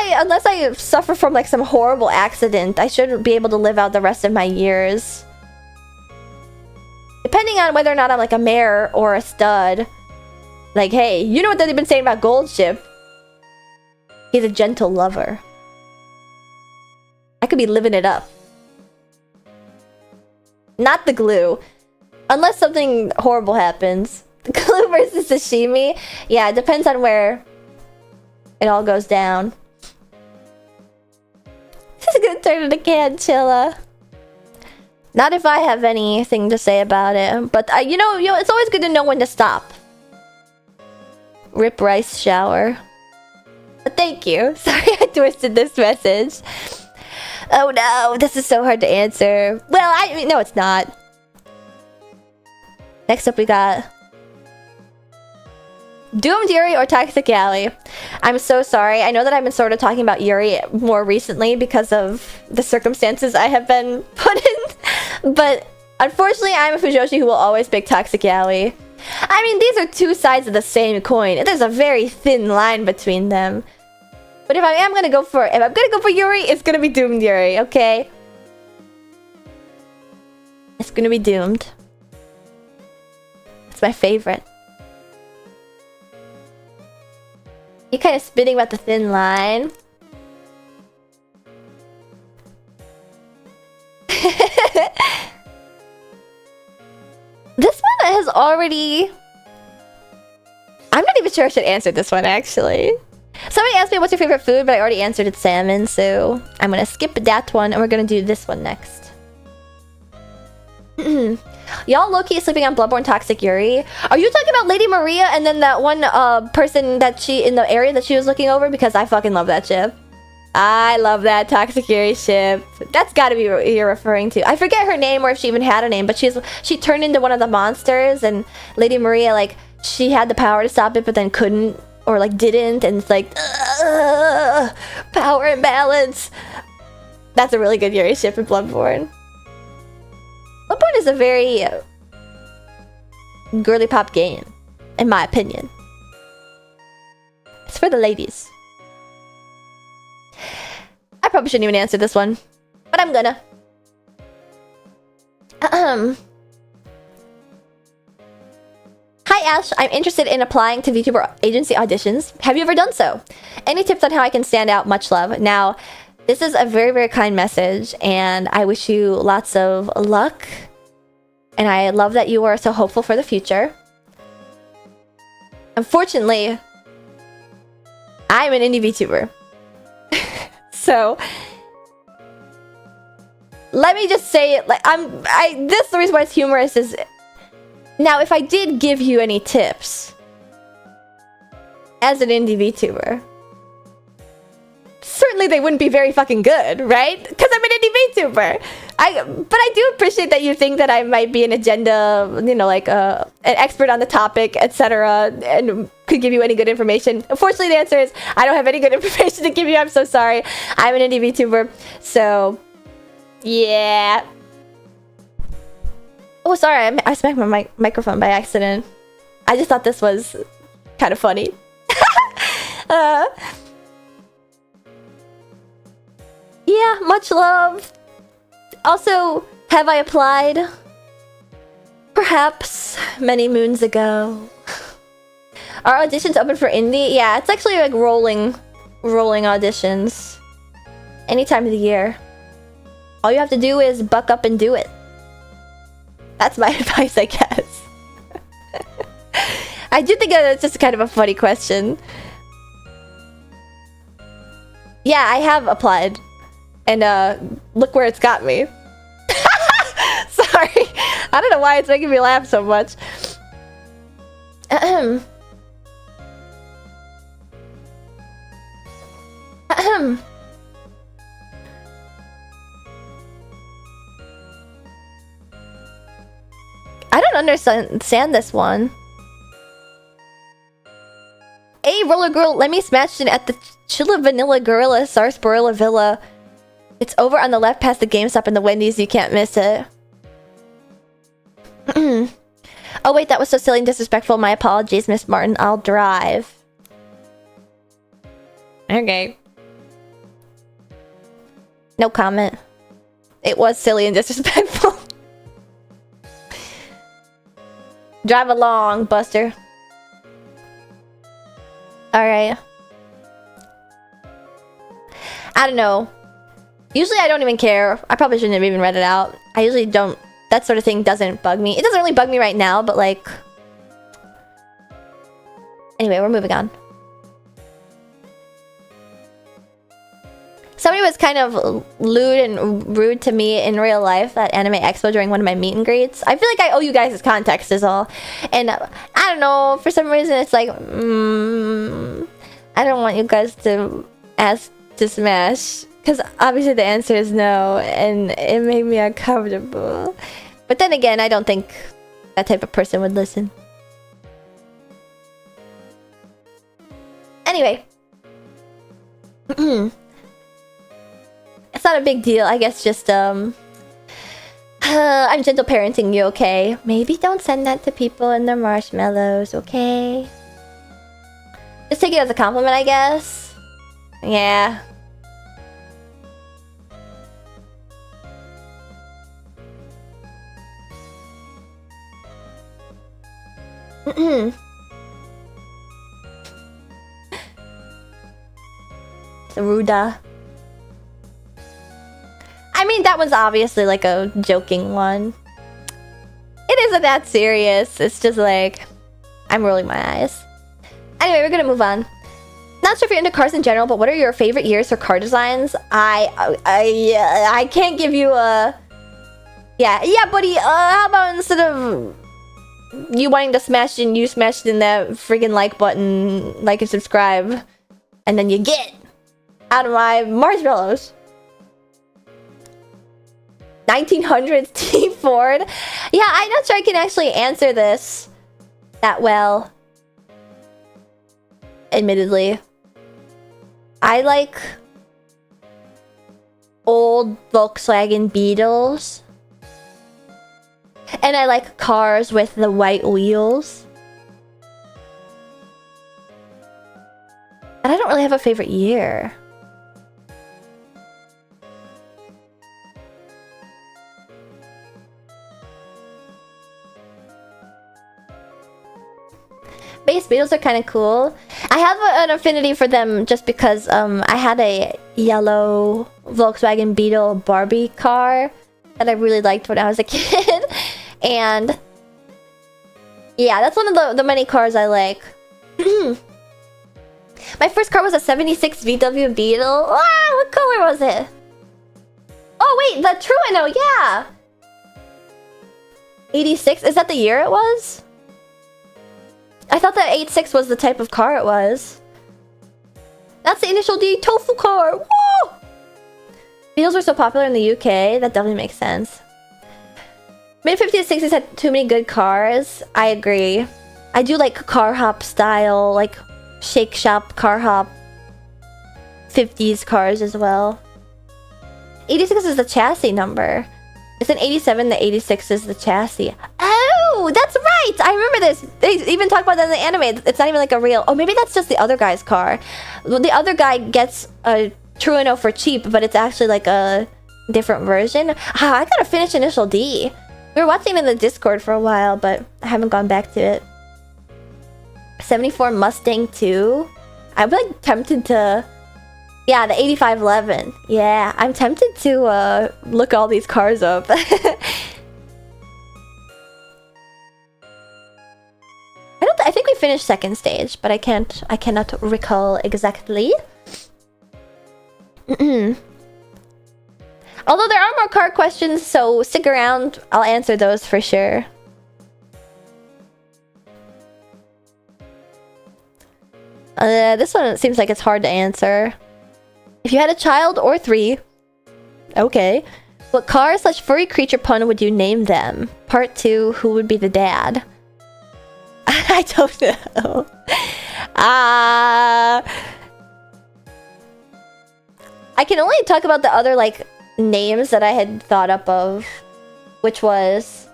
I suffer from like some horrible accident, I should be able to live out the rest of my years. Depending on whether or not I'm like a mare or a stud. Like, hey, you know what they've been saying about Goldship? He's a gentle lover. I could be living it up. Not the glue. Unless something horrible happens. Glue versus sashimi? Yeah, it depends on where it all goes down. This is gonna turn into Canchilla. Not if I have anything to say about it. But, you know, it's always good to know when to stop. Rip rice shower. But thank you. Sorry I twisted this message. Oh no, this is so hard to answer. Well, no, it's not. Next up we got Doomed Yuri or Toxic Alley. I'm so sorry. I know that I've been sort of talking about Yuri more recently because of the circumstances I have been put in. But unfortunately, I'm a Fujoshi who will always pick Toxic Alley. I mean, these are two sides of the same coin. There's a very thin line between them. But if I'm gonna go for Yuri, it's gonna be Doomed Yuri, okay? It's gonna be Doomed. It's my favorite. You're kind of spitting about the thin line. This one has already... I'm not even sure I should answer this one, actually. Somebody asked me what's your favorite food, but I already answered it's salmon, so I'm gonna skip that one, and we're gonna do this one next. Y'all low-key sleeping on Bloodborne Toxic Yuri. Are you talking about Lady Maria and then that one person that she in the area that she was looking over? Because I fucking love that ship. I love that Toxic Yuri ship. That's gotta be what you're referring to. I forget her name or if she even had a name, but she turned into one of the monsters, and Lady Maria, like, she had the power to stop it but then couldn't, or like didn't, and it's like power imbalance. That's a really good Yuri ship in Bloodborne. Bloodborne is a very girly pop game, in my opinion. It's for the ladies. I probably shouldn't even answer this one, but I'm gonna. Hi Ash, I'm interested in applying to VTuber agency auditions. Have you ever done so? Any tips on how I can stand out? Much love. Now, this is a very, very kind message, and I wish you lots of luck. And I love that you are so hopeful for the future. Unfortunately, I'm an indie VTuber. So, let me just say it, like, this, the reason why it's humorous is, now if I did give you any tips as an indie VTuber, certainly they wouldn't be very fucking good, right? Because I'm an indie VTuber. But I do appreciate that you think that I might be an agenda, you know, like an expert on the topic, etc., and could give you any good information. Unfortunately, the answer is I don't have any good information to give you. I'm so sorry. I'm an indie VTuber, so yeah. Oh, sorry, I smacked my microphone by accident. I just thought this was kind of funny. Yeah, much love. Also, have I applied? Perhaps many moons ago. Are auditions open for indie? Yeah, it's actually like rolling auditions. Any time of the year. All you have to do is buck up and do it. That's my advice, I guess. I do think it's just kind of a funny question. Yeah, I have applied. And look where it's got me. Sorry. I don't know why it's making me laugh so much. I don't understand this one. Hey, Roller Girl, let me smash it at the Chilla Vanilla Gorilla Sarsaparilla Villa. It's over on the left past the GameStop and the Wendy's. You can't miss it. Oh wait, that was so silly and disrespectful. My apologies, Miss Martin. I'll drive. Okay. No comment. It was silly and disrespectful. Drive along, Buster. Alright. I don't know. Usually I don't even care. I probably shouldn't have even read it out. I usually don't. That sort of thing doesn't bug me. It doesn't really bug me right now, but like... Anyway, we're moving on. Somebody was kind of lewd and rude to me in real life at Anime Expo during one of my meet and greets. I feel like I owe you guys context is all. And I don't know, for some reason it's like... I don't want you guys to ask to smash. Because obviously the answer is no, and it made me uncomfortable. But then again, I don't think that type of person would listen. Anyway. It's not a big deal. I guess just, I'm gentle parenting you, okay? Maybe don't send that to people in their marshmallows, okay? Just take it as a compliment, I guess. Yeah. Ruda. I mean, that was obviously like a joking one. It isn't that serious. It's just like, I'm rolling my eyes. Anyway, we're gonna move on. Not sure if you're into cars in general, but what are your favorite years for car designs? I can't give you a... Yeah, buddy, how about instead of you wanting to smash in, you smashed in that friggin' like button, like and subscribe, and then you get out of my marshmallows. 1900s T Ford. Yeah, I'm not sure I can actually answer this that well. Admittedly. I like old Volkswagen Beetles. And I like cars with the white wheels. And I don't really have a favorite year. Base Beetles are kind of cool. I have an affinity for them just because I had a yellow Volkswagen Beetle Barbie car that I really liked when I was a kid. And yeah, that's one of the many cars I like. My first car was a 76 VW Beetle. Ah, what color was it? Oh wait, the Trueno, yeah! 86, is that the year it was? I thought that 86 was the type of car it was. That's the initial D tofu car. Whoa! Beetles were so popular in the UK. That definitely makes sense. Mid 50s to 60s had too many good cars. I agree. I do like car hop style, like shake shop car hop 50s cars as well. 86 is the chassis number. Isn't 87 the 86 is the chassis? Oh, that's right! I remember this. They even talk about that in the anime. It's not even like a real... Oh, maybe that's just the other guy's car. The other guy gets a Trueno for cheap, but it's actually like a different version. Ah, I gotta finish Initial D. We were watching it in the Discord for a while, but I haven't gone back to it. 74 Mustang 2. I'm like tempted to Yeah, the 8511. Yeah, I'm tempted to look all these cars up. I think we finished second stage, but I cannot recall exactly. Although there are more car questions, so stick around. I'll answer those for sure. This one seems like it's hard to answer. If you had a child or 3, okay, what car/furry creature pun would you name them? Part 2, who would be the dad? I don't know. I can only talk about the other like names that I had thought up of, which was,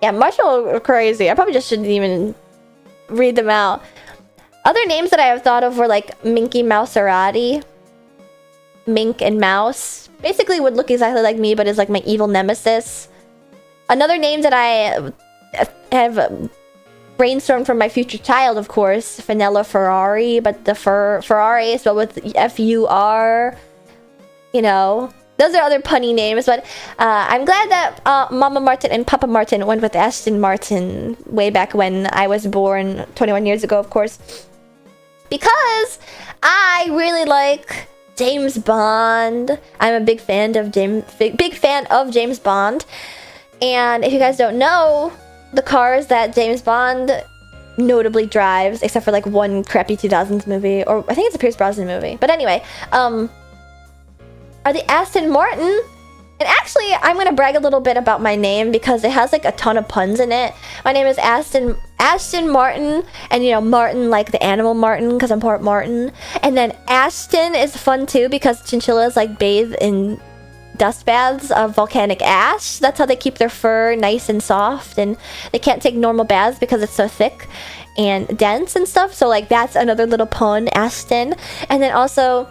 yeah, Marshmallow were crazy. I probably just shouldn't even read them out. Other names that I have thought of were like Minky Mouserati. Mink and Mouse. Basically would look exactly like me, but is like my evil nemesis. Another name that I have brainstormed for my future child, of course, Fenella Ferrari, but the Ferrari is spelled with F-U-R. You know, those are other punny names, but I'm glad that Mama Marten and Papa Marten went with Ashton Marten way back when I was born 21 years ago, of course. Because I really like James Bond. I'm a big fan of James Bond. And if you guys don't know, the cars that James Bond notably drives, except for like one crappy 2000s movie, or I think it's a Pierce Brosnan movie. But anyway, are the Aston Martin. And actually, I'm gonna brag a little bit about my name because it has like a ton of puns in it. My name is Ashton Marten, and you know, Martin like the animal Martin because I'm part Martin. And then Ashton is fun too because chinchillas like bathe in dust baths of volcanic ash. That's how they keep their fur nice and soft, and they can't take normal baths because it's so thick and dense and stuff. So like that's another little pun, Ashton. And then also,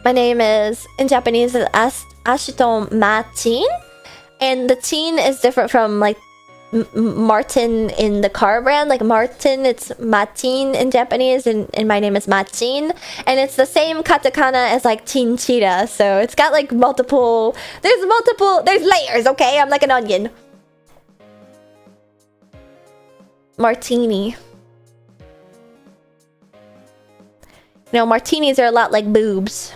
my name is in Japanese is Ashton Marten, and the teen is different from like Martin in the car brand. Like Martin, it's Martin in Japanese, and my name is Martin, and it's the same katakana as like teen cheetah. So it's got like multiple. There's layers. Okay, I'm like an onion. Martini. You know, martinis are a lot like boobs.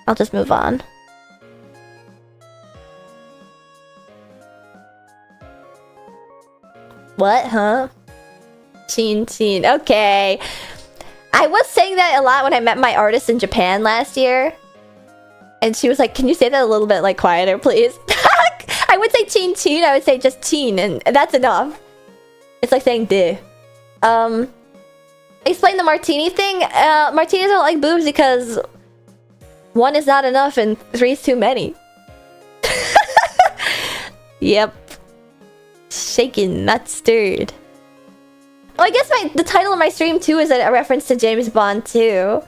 I'll just move on. What, huh? Teen. Okay. I was saying that a lot when I met my artist in Japan last year. And she was like, can you say that a little bit like quieter, please? I would say teen. I would say just teen, and that's enough. It's like saying duh. Explain the martini thing. Martinis don't like boobs because 1 is not enough and 3 is too many. Yep. Shaken, not stirred. Well, I guess the title of my stream too is a reference to James Bond too.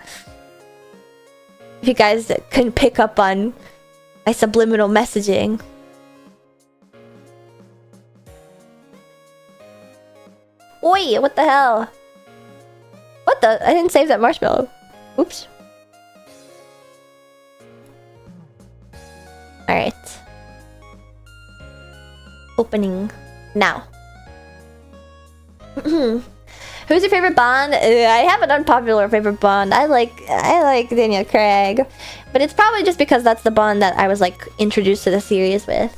If you guys couldn't pick up on my subliminal messaging. Oi, what the hell? What the? I didn't save that marshmallow. Oops. Alright. Opening now. Who's your favorite Bond? I have an unpopular favorite Bond. I like Daniel Craig, but it's probably just because that's the Bond that I was like introduced to the series with.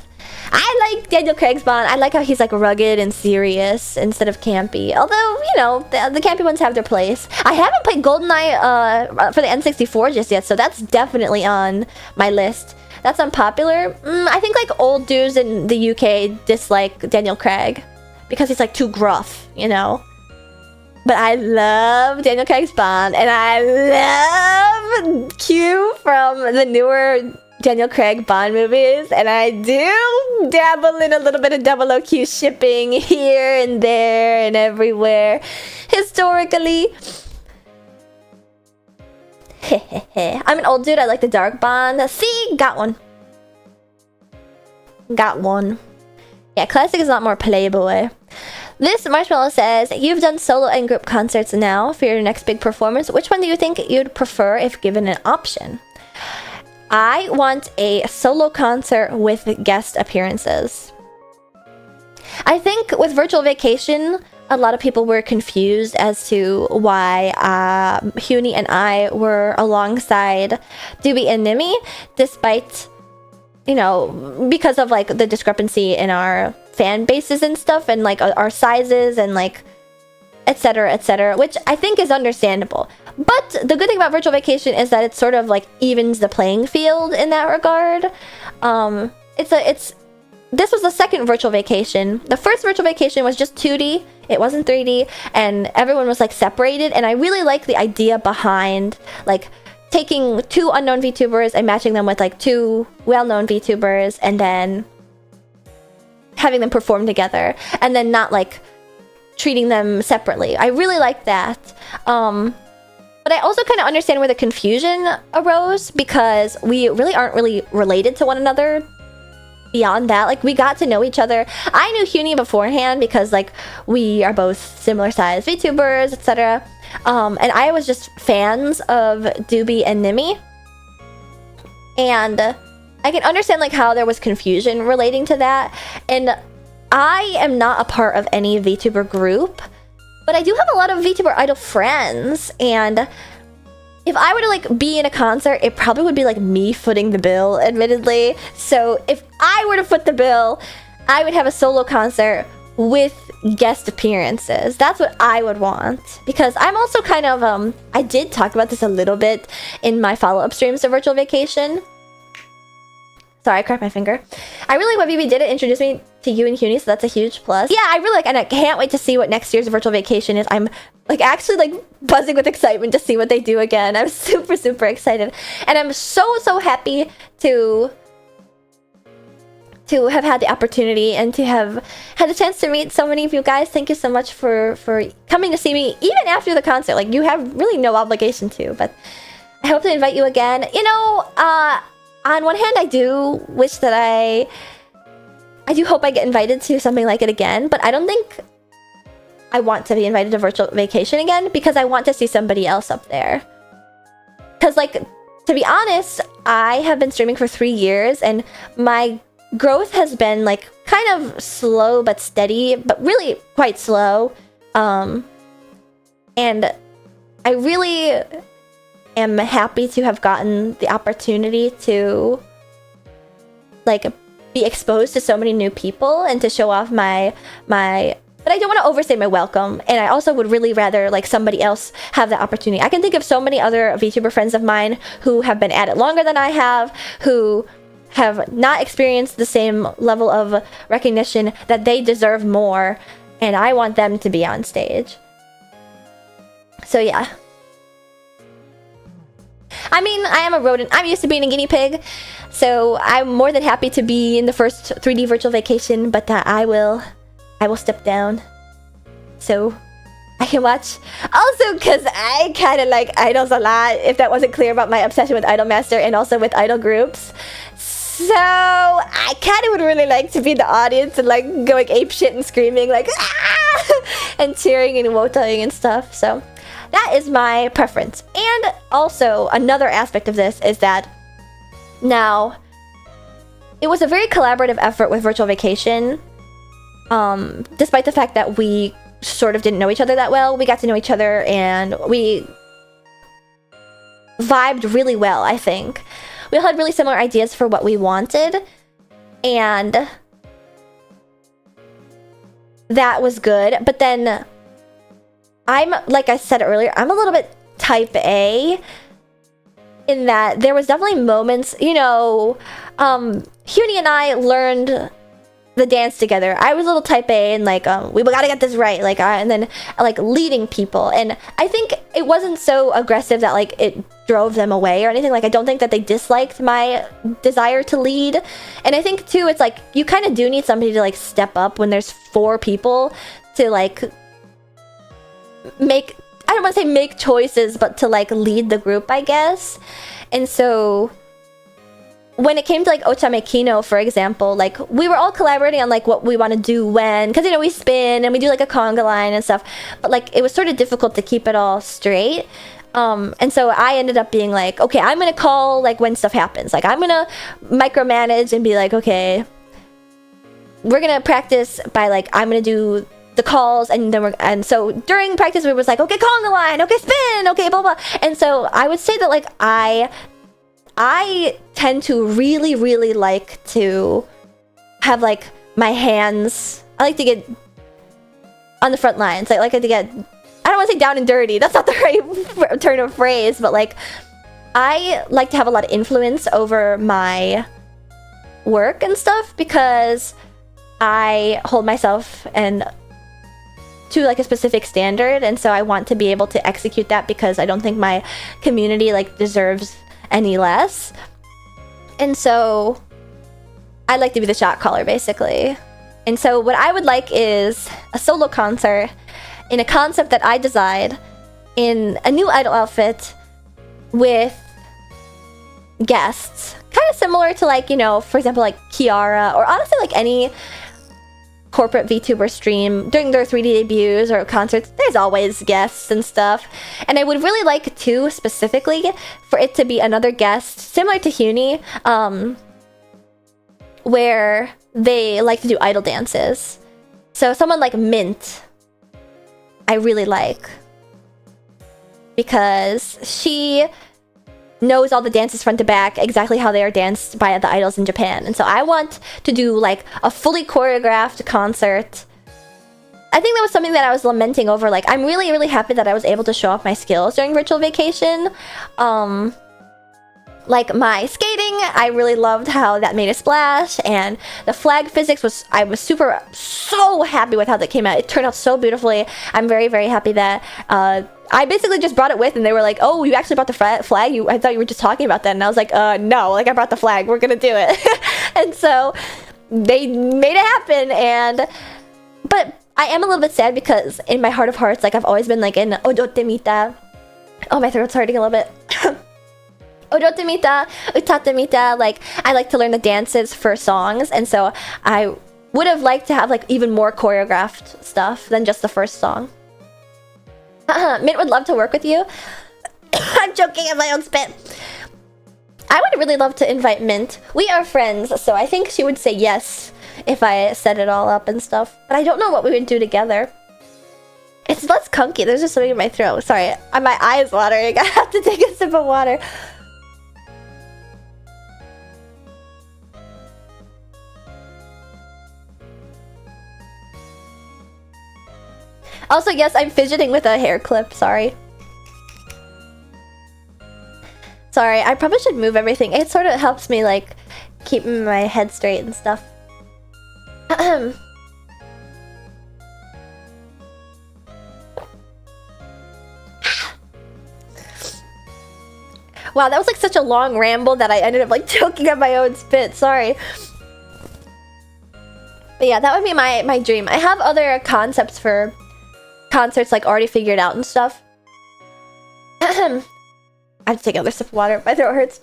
I like Daniel Craig's Bond. I like how he's like rugged and serious instead of campy. Although, you know, the campy ones have their place. I haven't played GoldenEye for the N64 just yet, so that's definitely on my list. That's unpopular. I think like old dudes in the UK dislike Daniel Craig because he's like too gruff, you know. But I love Daniel Craig's Bond, and I love Q from the newer Daniel Craig Bond movies, and I do dabble in a little bit of OOQ shipping here and there and everywhere historically. I'm an old dude. I like the dark Bond. See, got one. Yeah, classic is a lot more playboy. This Marshmallow says, you've done solo and group concerts now for your next big performance. Which one do you think you'd prefer if given an option? I want a solo concert with guest appearances. I think with Virtual Vacation, a lot of people were confused as to why QnA and I were alongside Doobie and Nimi, despite, you know, because of like the discrepancy in our fan bases and stuff, and like our sizes and like etc, which I think is understandable. But the good thing about Virtual Vacation is that it sort of like evens the playing field in that regard. This was the second Virtual Vacation. The first Virtual Vacation was just 2D. It wasn't 3D, and everyone was like separated, and I really like the idea behind like taking 2 unknown VTubers and matching them with like 2 well-known VTubers, and then having them perform together, and then not like treating them separately. I really like that. But I also kind of understand where the confusion arose, because we really aren't really related to one another beyond that. Like, we got to know each other. I knew QnA beforehand because like we are both similar sized VTubers, etc. And I was just fans of Doobie and Nimi, and I can understand like how there was confusion relating to that. And I am not a part of any VTuber group, but I do have a lot of VTuber idol friends, and if I were to like be in a concert, it probably would be like me footing the bill, admittedly. So if I were to foot the bill, I would have a solo concert with guest appearances. That's what I would want, because I'm also kind of I did talk about this a little bit in my follow-up streams to Virtual Vacation. Sorry, I cracked my finger. I really like what BB did. It introduced me to you and QnA, so that's a huge plus. Yeah, I really like, and I can't wait to see what next year's Virtual Vacation is. I'm like actually like buzzing with excitement to see what they do again. I'm super, super excited. And I'm so happy to have had the opportunity and to have had a chance to meet so many of you guys. Thank you so much for coming to see me, even after the concert. Like, you have really no obligation to, but I hope to invite you again. You know, on one hand, I do wish that I do hope I get invited to something like it again, but I don't think I want to be invited to Virtual Vacation again, because I want to see somebody else up there. Because, like, to be honest, I have been streaming for 3 years, and my growth has been, like, kind of slow but steady, but really quite slow. And I really am happy to have gotten the opportunity to like be exposed to so many new people and to show off my but I don't want to overstay my welcome, and I also would really rather like somebody else have that opportunity. I can think of so many other VTuber friends of mine who have been at it longer than I have, who have not experienced the same level of recognition, that they deserve more, and I want them to be on stage. So yeah. I mean, I am a rodent. I'm used to being a guinea pig, so I'm more than happy to be in the first 3D Virtual Vacation, but I will step down so I can watch. Also, because I kind of like idols a lot, if that wasn't clear about my obsession with Idolmaster and also with idol groups. So I kind of would really like to be in the audience and like going apeshit and screaming like ah! and cheering and wotoing and stuff. So that is my preference. And also, another aspect of this is that now, it was a very collaborative effort with Virtual Vacation. Despite the fact that we sort of didn't know each other that well, we got to know each other and we vibed really well, I think. We all had really similar ideas for what we wanted, and that was good. But then I'm, like I said earlier, I'm a little bit type A, in that there was definitely moments, you know, QnA and I learned the dance together. I was a little type A and like, we gotta get this right, like, and then like leading people, and I think it wasn't so aggressive that like it drove them away or anything. Like, I don't think that they disliked my desire to lead, and I think too, it's like you kind of do need somebody to like step up when there's 4 people to like make, I don't want to say make choices, but to like lead the group, I guess. And so when it came to like Ochame Kino, for example, like we were all collaborating on like what we want to do when, because you know we spin and we do like a conga line and stuff, but like it was sort of difficult to keep it all straight. And so I ended up being like, okay, I'm gonna call like when stuff happens. Like I'm gonna micromanage and be like, okay, we're gonna practice by like I'm gonna do the calls, and then and so during practice we was like, okay, conga line, okay, spin, okay, blah blah. And so I would say that like I tend to really like to have like my hands. I like to get on the front lines. I like to get. I don't want to say down and dirty. That's not the right turn of phrase, but like I like to have a lot of influence over my work and stuff because I hold myself and to like a specific standard, and so I want to be able to execute that because I don't think my community like deserves any less. And so I like to be the shot caller basically. And so what I would like is a solo concert in a concept that I designed in a new idol outfit with guests, kind of similar to like, you know, for example, like Kiara, or honestly like any corporate VTuber stream during their 3D debuts or concerts. There's always guests and stuff, and I would really like to specifically for it to be another guest similar to QnA, where they like to do idol dances. So someone like Mint I really like, because she knows all the dances front to back, exactly how they are danced by the idols in Japan. And so I want to do like a fully choreographed concert. I think that was something that I was lamenting over. Like, I'm really happy that I was able to show off my skills during virtual vacation. Like my skating, I really loved how that made a splash, and the flag physics was, I was so happy with how that came out. It turned out so beautifully. I'm very happy that I basically just brought it with, and they were like, oh, you actually brought the flag? I thought you were just talking about that. And I was like, no, like I brought the flag, we're gonna do it. And so they made it happen. But I am a little bit sad because in my heart of hearts, like I've always been like in Odotte Mita. Oh, my throat's hurting a little bit. Odotte Mita, Utate Mita, like I like to learn the dances for songs, and so I would have liked to have like even more choreographed stuff than just the first song. Mint would love to work with you. I'm joking at my own spit. I would really love to invite Mint. We are friends, so I think she would say yes if I set it all up and stuff. But I don't know what we would do together. It's less kunky. There's just something in my throat. Sorry, my eye is watering. I have to take a sip of water. Also, yes, I'm fidgeting with a hair clip. Sorry. Sorry, I probably should move everything. It sort of helps me, like, keep my head straight and stuff. Wow, that was like such a long ramble that I ended up like choking on my own spit. Sorry. But yeah, that would be my dream. I have other concepts for concerts like already figured out and stuff. I have to take another sip of water. My throat hurts.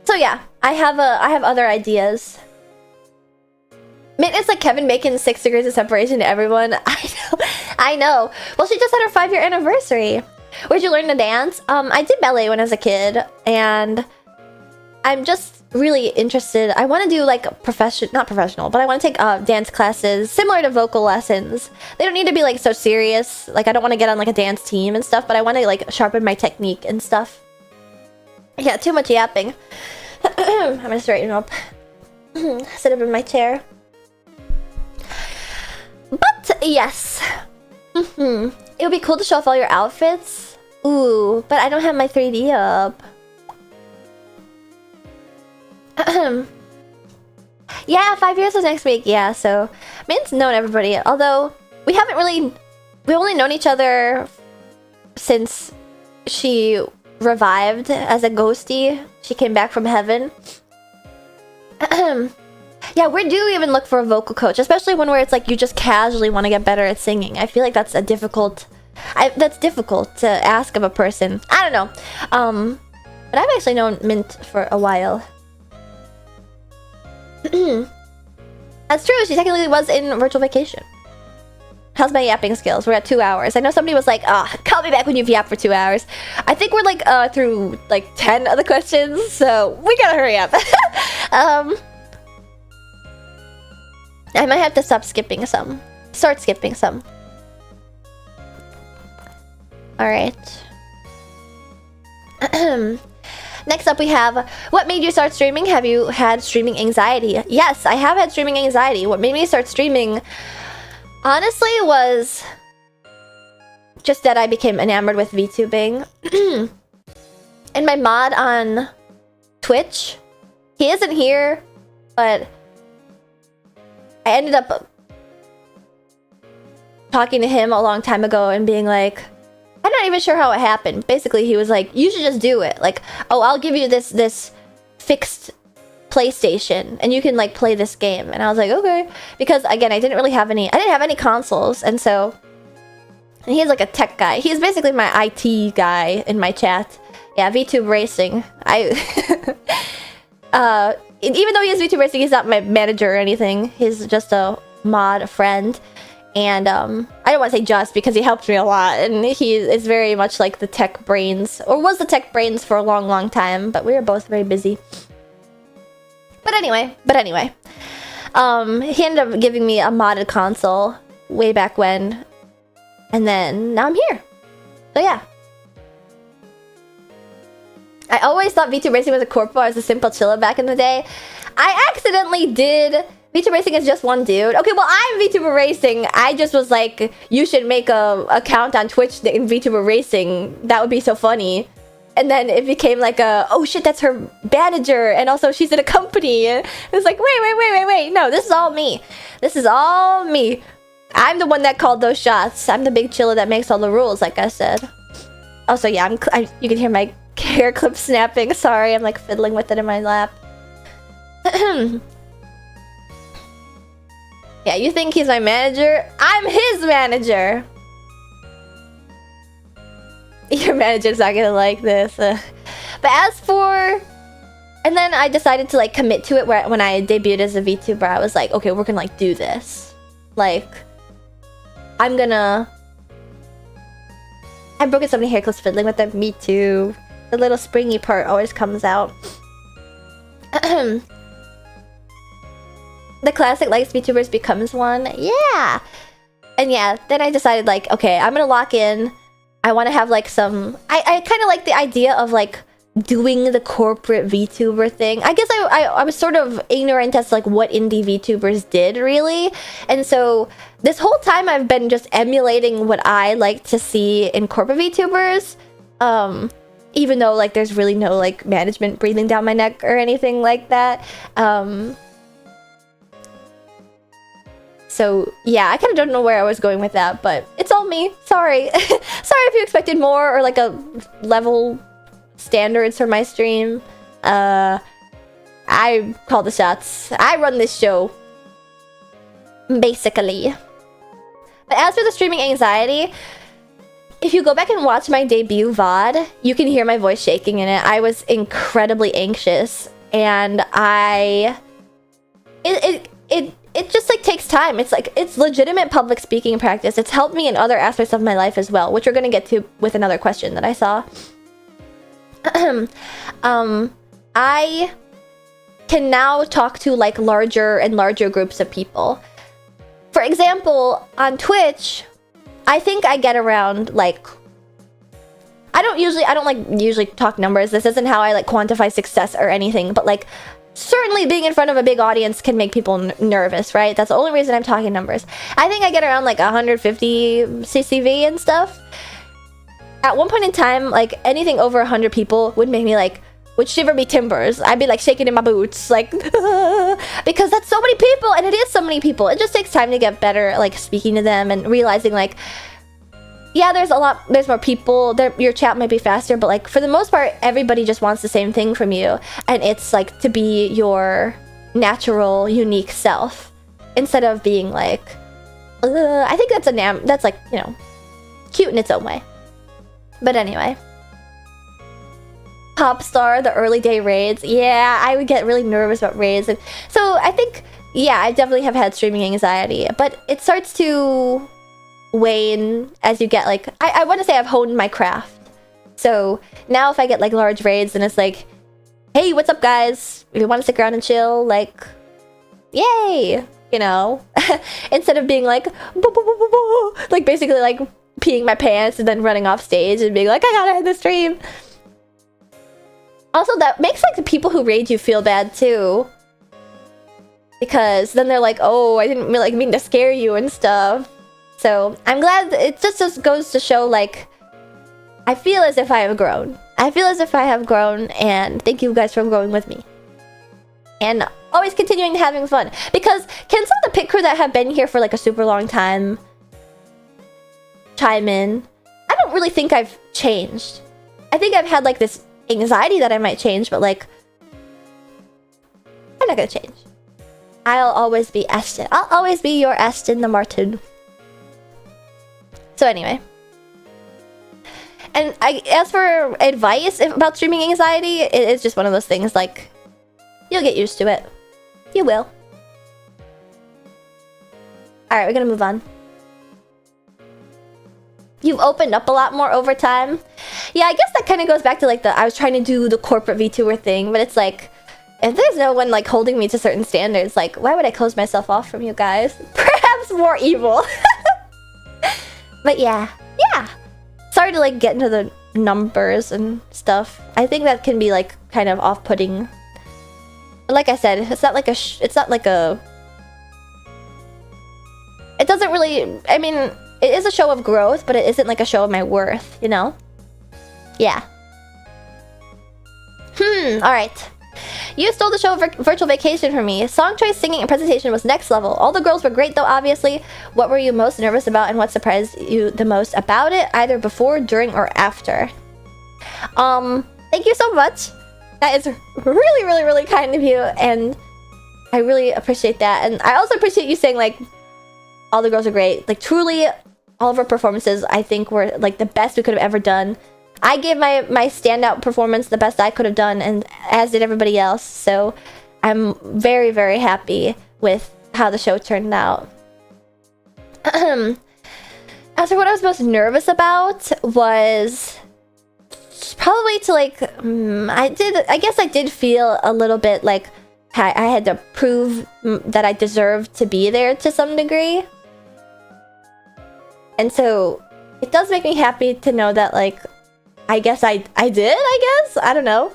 So yeah, I have other ideas. Mint is like Kevin Bacon's 6 degrees of separation to everyone. I know. Well, she just had her 5-year anniversary. Where'd you learn to dance? I did ballet when I was a kid, and I'm just really interested. I want to do like not professional, but I want to take dance classes similar to vocal lessons. They don't need to be like so serious. Like I don't want to get on like a dance team and stuff, but I want to like sharpen my technique and stuff. Yeah, too much yapping. I'm gonna straighten up. Sit up in my chair. But yes. It would be cool to show off all your outfits. Ooh, but I don't have my 3D up. Yeah, 5 years is next week. Yeah, so Mint's known everybody. Although we've only known each other since she revived as a ghostie. She came back from heaven. Yeah, where do you even look for a vocal coach? Especially when where it's like you just casually want to get better at singing. I feel like that's a difficult... that's difficult to ask of a person. I don't know. But I've actually known Mint for a while. That's true, she technically was in virtual vacation. How's my yapping skills? We're at 2 hours. I know somebody was like, call me back when you've yapped for 2 hours. I think we're like through like 10 of the questions, so we gotta hurry up. I might have to stop skipping some. Start skipping some. Alright. Next up we have, what made you start streaming? Have you had streaming anxiety? Yes, I have had streaming anxiety. What made me start streaming, honestly, was just that I became enamored with VTubing. And my mod on Twitch, he isn't here, but I ended up talking to him a long time ago and being like, I'm not even sure how it happened. Basically, he was like, you should just do it. Like, oh, I'll give you this fixed PlayStation and you can like play this game. And I was like, okay. Because again, I didn't have any consoles. And so, and he's like a tech guy. He's basically my IT guy in my chat. Yeah, VTube Racing. Even though he is VTube Racing, he's not my manager or anything. He's just a mod friend. And I don't want to say just because he helped me a lot, and he is very much like the tech brains, or was the tech brains for a long time, but we were both very busy. But anyway, he ended up giving me a modded console way back when, and then now I'm here. So yeah. I always thought VTube Racing was a corpo. I was a simple chilla back in the day. I accidentally did... VTuber Racing is just one dude. Okay, well, I'm VTuber Racing. I just was like, you should make a account on Twitch in VTuber Racing. That would be so funny. And then it became like oh shit, that's her manager. And also she's in a company. And it was like, wait. No, this is all me. This is all me. I'm the one that called those shots. I'm the big chilla that makes all the rules, like I said. Also, yeah, you can hear my hair clip snapping. Sorry, I'm like fiddling with it in my lap. Yeah, you think he's my manager? I'm his manager! Your manager's not gonna like this. But as for... And then I decided to like commit to it when I debuted as a VTuber. I was like, okay, we're gonna like do this. Like, I'm gonna... I've broken so many hair clips fiddling with them. Me too. The little springy part always comes out. The classic likes VTubers becomes one. Yeah! And yeah, then I decided like, okay, I'm gonna lock in. I want to have like some... I kind of like the idea of like doing the corporate VTuber thing. I guess I was sort of ignorant as to like what indie VTubers did really. And so this whole time I've been just emulating what I like to see in corporate VTubers. Even though like there's really no like management breathing down my neck or anything like that. So yeah, I kind of don't know where I was going with that, but it's all me. Sorry. Sorry if you expected more or like a level standards for my stream. I call the shots. I run this show. Basically. But as for the streaming anxiety, if you go back and watch my debut VOD, you can hear my voice shaking in it. I was incredibly anxious, and it just like takes time. It's like, it's legitimate public speaking practice. It's helped me in other aspects of my life as well, which we're gonna get to with another question that I saw. I can now talk to like larger and larger groups of people. For example, on Twitch, I think I get around like, I don't usually talk numbers. This isn't how I like quantify success or anything, but like certainly being in front of a big audience can make people nervous, right? That's the only reason I'm talking numbers. I think I get around like 150 CCV and stuff. At one point in time, like anything over 100 people would make me like, would shiver me timbers. I'd be like shaking in my boots, like, because that's so many people, and it is so many people. It just takes time to get better at like speaking to them and realizing like, yeah, there's more people, your chat might be faster, but like for the most part, everybody just wants the same thing from you. And it's like to be your natural, unique self instead of being like, I think that's like, you know, cute in its own way. But anyway. Popstar, the early day raids. Yeah, I would get really nervous about raids. And so I think, yeah, I definitely have had streaming anxiety. But it starts to wane as you get like... I want to say I've honed my craft. So now if I get like large raids, then it's like, hey, what's up, guys? If you want to stick around and chill, like, yay! You know? Instead of being like, like basically like peeing my pants and then running off stage and being like, I gotta end the stream. Also, that makes like the people who raid you feel bad too. Because then they're like, oh, I didn't really mean to scare you and stuff. So I'm glad it just goes to show like, I feel as if I have grown. I feel as if I have grown, and thank you guys for growing with me. And always continuing having fun. Because can some of the pit crew that have been here for like a super long time chime in? I don't really think I've changed. I think I've had like this anxiety that I might change, but like, I'm not gonna change. I'll always be Ashton. I'll always be your Ashton the Marten. So anyway. And as for advice about streaming anxiety, it is just one of those things like, you'll get used to it. You will. Alright, we're gonna move on. You've opened up a lot more over time. Yeah, I guess that kind of goes back to like I was trying to do the corporate VTuber thing, but it's like, if there's no one like holding me to certain standards, like why would I close myself off from you guys? Perhaps more evil. But yeah. Sorry to like get into the numbers and stuff. I think that can be like kind of off-putting. Like I said, it's not like it doesn't really, I mean, it is a show of growth, but it isn't like a show of my worth, you know? Yeah. Alright. You stole the show Virtual Vacation from me. Song choice, singing, and presentation was next level. All the girls were great though, obviously. What were you most nervous about and what surprised you the most about it, either before, during, or after? Thank you so much. That is really, really, really kind of you, and I really appreciate that. And I also appreciate you saying, like, all the girls are great. Like, truly, all of our performances, I think, were, like, the best we could have ever done. I gave my standout performance the best I could have done, and as did everybody else. So I'm very, very happy with how the show turned out. As for what I was most nervous about was probably to like, I guess I did feel a little bit like I had to prove that I deserved to be there to some degree. And so it does make me happy to know that like, I guess I did, I guess? I don't know.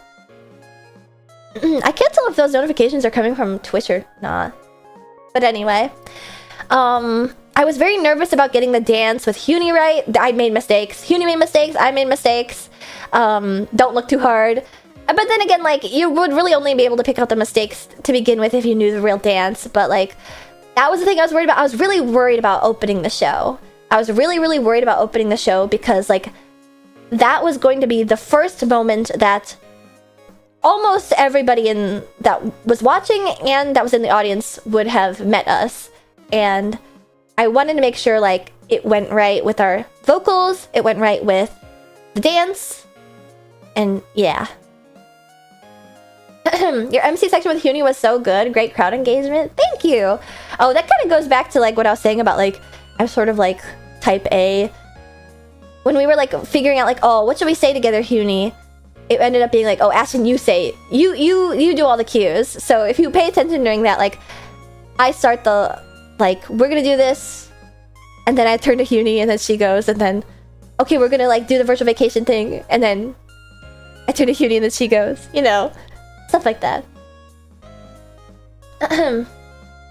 I can't tell if those notifications are coming from Twitch or not. But anyway. I was very nervous about getting the dance with QnA right. I made mistakes. QnA made mistakes. I made mistakes. Don't look too hard. But then again, like, you would really only be able to pick out the mistakes to begin with if you knew the real dance. But, like, that was the thing I was worried about. I was really worried about opening the show. I was really, really worried about opening the show because, like, that was going to be the first moment that almost everybody that was watching and that was in the audience would have met us. And I wanted to make sure, like, it went right with our vocals, it went right with the dance, and yeah. Your MC section with QnA was so good. Great crowd engagement. Thank you. Oh, that kind of goes back to, like, what I was saying about, like, I'm sort of, like, type A. When we were, like, figuring out, like, oh, what should we say together, QnA? It ended up being like, oh, Ashton, you say it. You do all the cues. So if you pay attention during that, like, I start the, like, we're gonna do this. And then I turn to QnA, and then she goes, and then, okay, we're gonna, like, do the virtual vacation thing. And then I turn to QnA, and then she goes, you know. Stuff like that.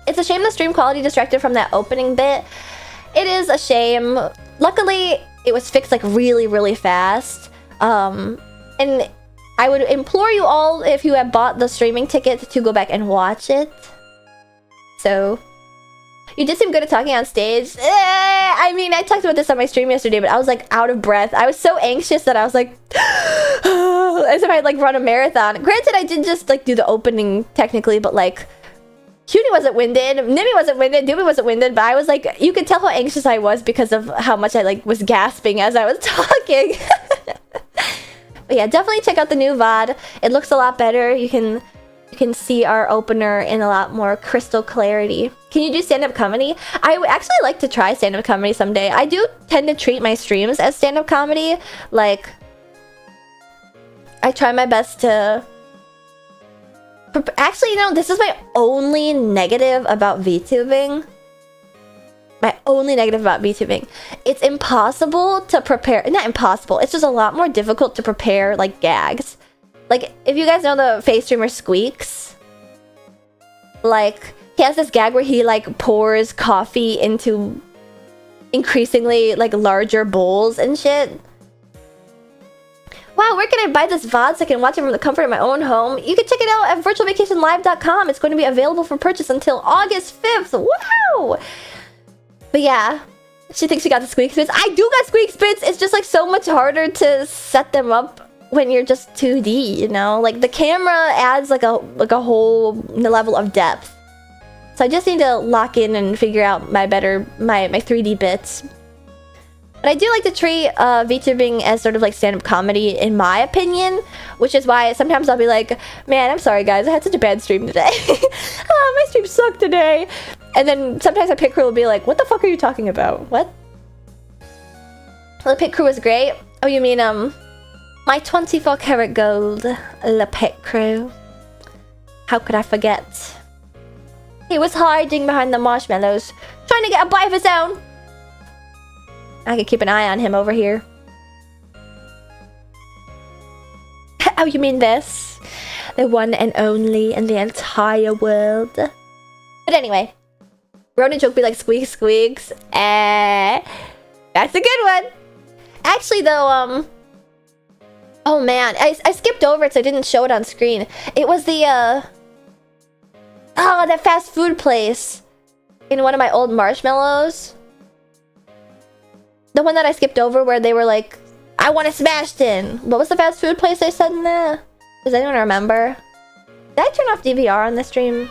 It's a shame the stream quality distracted from that opening bit. It is a shame. Luckily, it was fixed like really, really fast. And I would implore you all, if you have bought the streaming ticket, to go back and watch it. So, you did seem good at talking on stage. I mean, I talked about this on my stream yesterday, but I was like out of breath. I was so anxious that I was like, as if I had like run a marathon. Granted, I did just like do the opening technically, but like QnA wasn't winded, Nimi wasn't winded, Doobie wasn't winded, but I was like, you could tell how anxious I was because of how much I like was gasping as I was talking. But yeah, definitely check out the new VOD. It looks a lot better. You can see our opener in a lot more crystal clarity. Can you do stand-up comedy? I would actually like to try stand-up comedy someday. I do tend to treat my streams as stand-up comedy. Like, I try my best to... Actually, you know, this is my only negative about VTubing. My only negative about VTubing. It's impossible to prepare... Not impossible. It's just a lot more difficult to prepare, like, gags. Like, if you guys know the face streamer Squeaks, like, he has this gag where he, like, pours coffee into increasingly, like, larger bowls and shit. Wow, where can I buy this VOD so I can watch it from the comfort of my own home? You can check it out at virtualvacationlive.com. It's going to be available for purchase until August 5th. Wow! But yeah, she thinks she got the Squeak Spits. I do got Squeak Spits! It's just, like, so much harder to set them up when you're just 2D, you know? Like, the camera adds, like a whole level of depth. So I just need to lock in and figure out my 3D bits. But I do like to treat VTubing as sort of like stand-up comedy, in my opinion, which is why sometimes I'll be like, man, I'm sorry guys, I had such a bad stream today. Oh, my stream sucked today. And then sometimes my pit crew will be like, what the fuck are you talking about? What? Well, the pit crew was great. Oh, you mean, my 24 karat gold, the pit crew. How could I forget? He was hiding behind the marshmallows, trying to get a bite of his own. I can keep an eye on him over here. Oh, you mean this? The one and only in the entire world. But anyway, Ronan joke be like squeaks squeaks. That's a good one. Actually, though, oh man, I skipped over it so I didn't show it on screen. It was the oh, that fast food place in one of my old marshmallows. The one that I skipped over where they were like, I want a smashed in. What was the fast food place I said in there? Does anyone remember? Did I turn off DVR on the stream?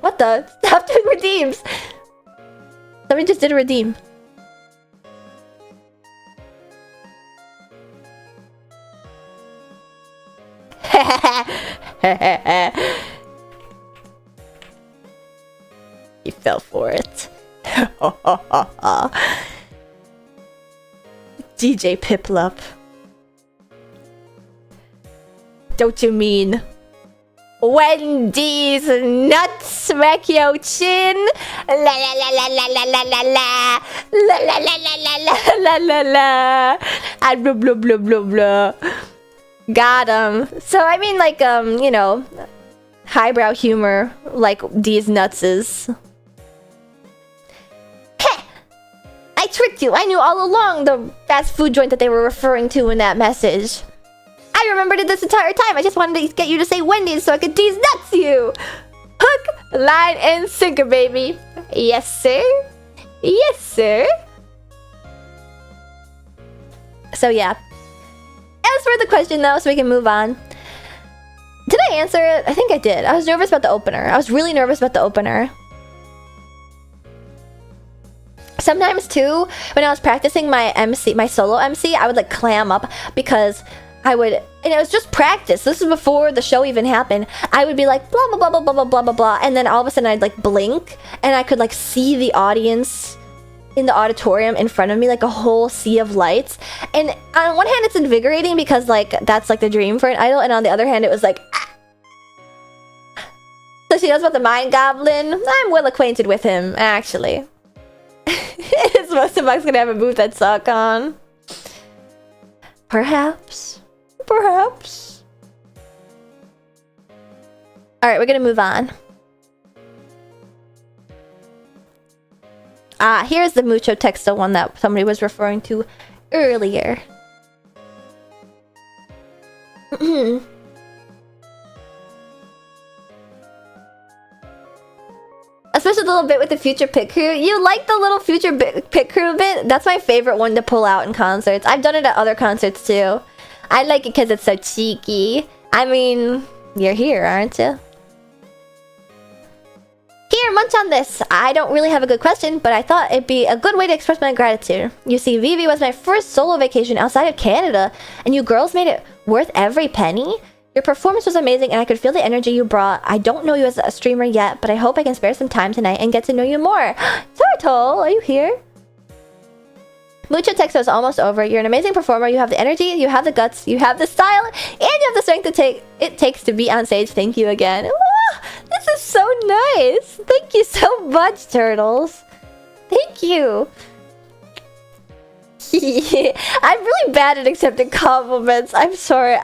What the? Stop doing redeems! Somebody just did a redeem. You fell for it. DJ Piplup. Don't you mean Wendy's nuts smack your chin? La la la la la la la la la la la la la la la la la and blah blah blah blah blah. Got him. So I mean, like, you know, highbrow humor like these nutses. I tricked you. I knew all along the fast food joint that they were referring to in that message. I remembered it this entire time. I just wanted to get you to say Wendy's so I could tease nuts you. Hook, line, and sinker, baby. Yes, sir. Yes, sir. So, yeah. As for the question, though, so we can move on. Did I answer it? I think I did. I was nervous about the opener. I was really nervous about the opener. Sometimes too, when I was practicing my solo MC, I would like clam up because I would, and it was just practice. This was before the show even happened. I would be like blah blah blah blah blah blah blah blah blah, and then all of a sudden I'd like blink, and I could like see the audience in the auditorium in front of me, like a whole sea of lights. And on one hand, it's invigorating because like that's like the dream for an idol, and on the other hand, it was like. Ah. So she knows about the mind goblin. I'm well acquainted with him, actually. Is most of us gonna have a booth at SuckCon? Perhaps. Perhaps. Alright, we're gonna move on. Ah, here's the Mucho Texto one that somebody was referring to earlier. Especially the little bit with the future pit crew. You like the little future pit crew bit? That's my favorite one to pull out in concerts. I've done it at other concerts too. I like it because it's so cheeky. I mean, you're here, aren't you? munch on this. I don't really have a good question, but I thought it'd be a good way to express my gratitude. You see, Vivi was my first solo vacation outside of Canada, and you girls made it worth every penny. Your performance was amazing, and I could feel the energy you brought. I don't know you as a streamer yet, but I hope I can spare some time tonight and get to know you more. Turtle, are you here? Mucho Texo is almost over. You're an amazing performer. You have the energy, you have the guts, you have the style, and you have the strength it takes to be on stage. Thank you again. Oh, this is so nice. Thank you so much, Turtles. Thank you. I'm really bad at accepting compliments. I'm sorry.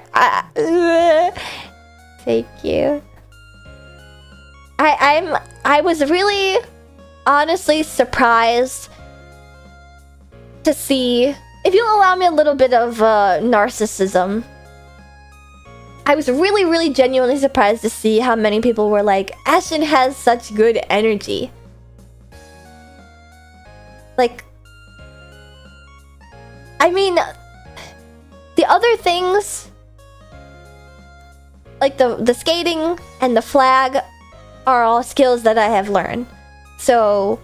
Thank you. I was really honestly surprised to see, if you'll allow me a little bit of narcissism, I was really genuinely surprised to see how many people were like, Ashton has such good energy. Like, I mean, the other things, like the skating and the flag, are all skills that I have learned. So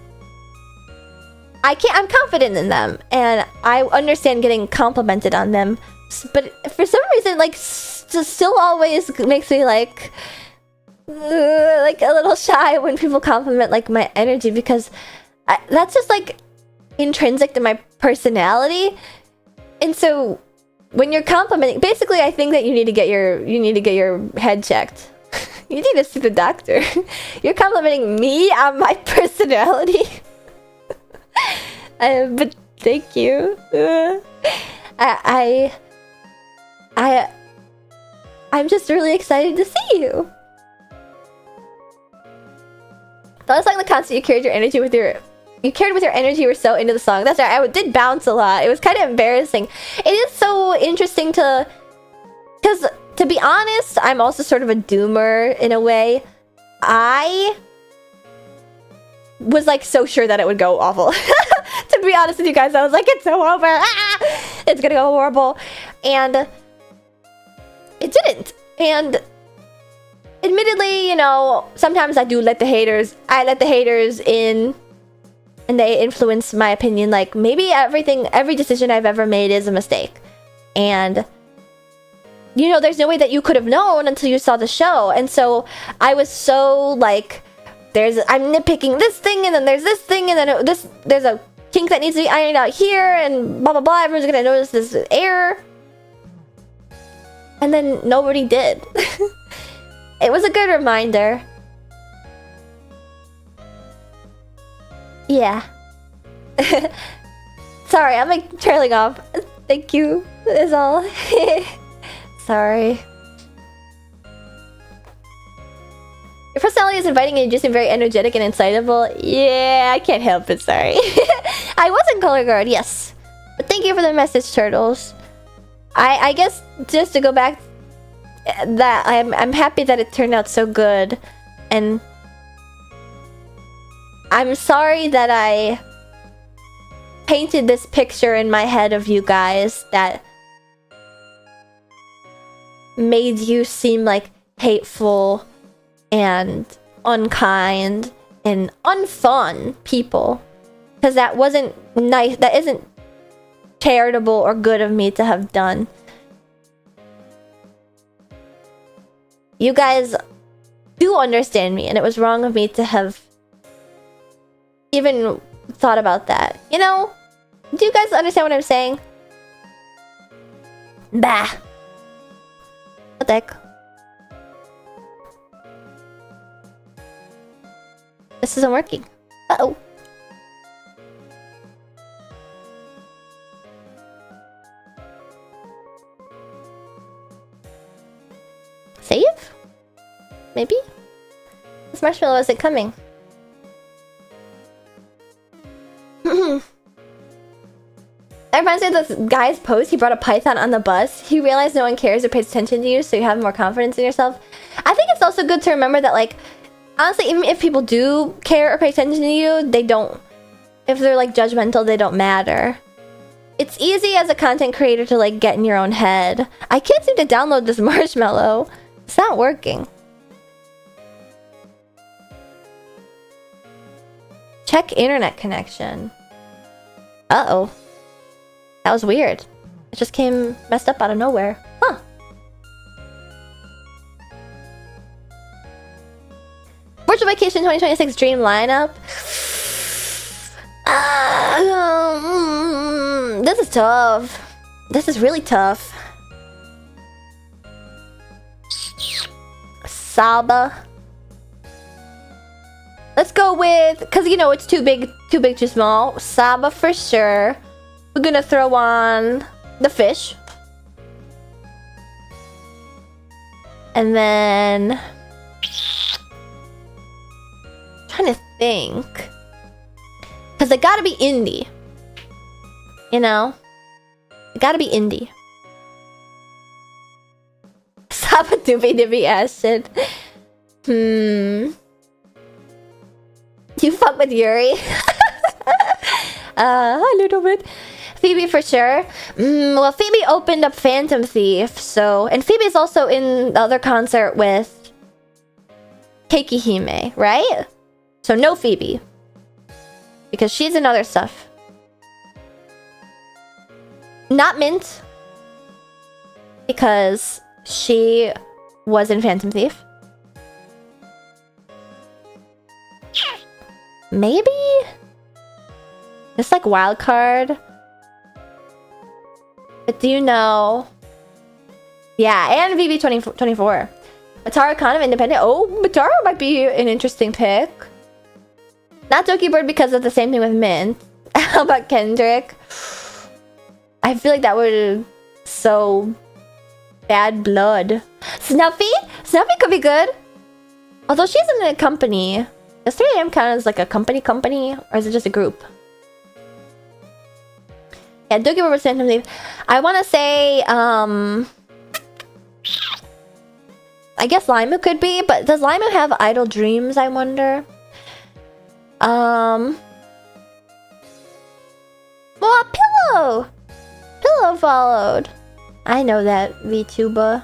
I'm confident in them, and I understand getting complimented on them. But for some reason, like, still always makes me like a little shy when people compliment like my energy, because that's just like intrinsic to my personality. And so when you're complimenting, basically, I think that you need to get your head checked. You need to see the doctor. You're complimenting me on my personality. But thank you. I'm just really excited to see you. That was like the concert. You carried with your energy. You were so into the song. That's right. I did bounce a lot. It was kind of embarrassing. It is so interesting because to be honest, I'm also sort of a doomer in a way. I was like so sure that it would go awful. To be honest with you guys, I was like, it's so over. It's gonna go horrible. And it didn't. And admittedly, you know, sometimes I let the haters in, and they influence my opinion. Like, maybe every decision I've ever made is a mistake. And you know, there's no way that you could have known until you saw the show. And so I was so like, I'm nitpicking this thing, and then there's this thing, and then there's a kink that needs to be ironed out here, and blah blah blah. Everyone's gonna notice this error. And then nobody did. It was a good reminder. Yeah. Sorry, I'm like trailing off. Thank you, is all. Sorry. Your personality is inviting and you just seem very energetic and excitable. Yeah, I can't help it, sorry. I was in color guard, yes. But thank you for the message, Turtles. I guess just to go back, that I'm happy that it turned out so good. And I'm sorry that I painted this picture in my head of you guys that made you seem like hateful and unkind and unfun people, because that wasn't nice. That isn't charitable or good of me to have done. You guys do understand me, and it was wrong of me to have even thought about that. You know? Do you guys understand what I'm saying? Bah. What the heck? This isn't working. Uh-oh. Save? Maybe? This marshmallow isn't coming. That reminds me of this guy's post. He brought a python on the bus. He realized no one cares or pays attention to you, so you have more confidence in yourself. I think it's also good to remember that, like, honestly, even if people do care or pay attention to you, they don't. If they're, like, judgmental, they don't matter. It's easy as a content creator to, like, get in your own head. I can't seem to download this marshmallow. It's not working. Check internet connection. Uh-oh. That was weird. It just came messed up out of nowhere. Huh. Virtual Vacation 2026 dream lineup. This is tough. This is really tough. Saba. Let's go with, because you know it's too big, too small. Saba for sure. We're gonna throw on the fish. And then trying to think. Because they gotta be indie. You know? They gotta be indie. Saba Doobie Ashton. You fuck with Yuri? A little bit. Phoebe for sure. Well, Phoebe opened up Phantom Thief, so... And Phoebe's also in the other concert with Keikihime, right? So no Phoebe. Because she's in other stuff. Not Mint. Because she was in Phantom Thief. Maybe? It's like wild card. But do you know? Yeah, and VV24. Matara kind of independent. Oh, Matara might be an interesting pick. Not Doki Bird because of the same thing with Mint. How about Kendrick? I feel like that would so bad blood. Snuffy? Snuffy could be good. Although she's in a company. Does 3AM count as like a company? Or is it just a group? Yeah, Doki Bird was Phantom Thief. I want to say, I guess Limu could be, but does Limu have Idle Dreams, I wonder? Well, Pillow! Pillow followed. I know that, VTuber.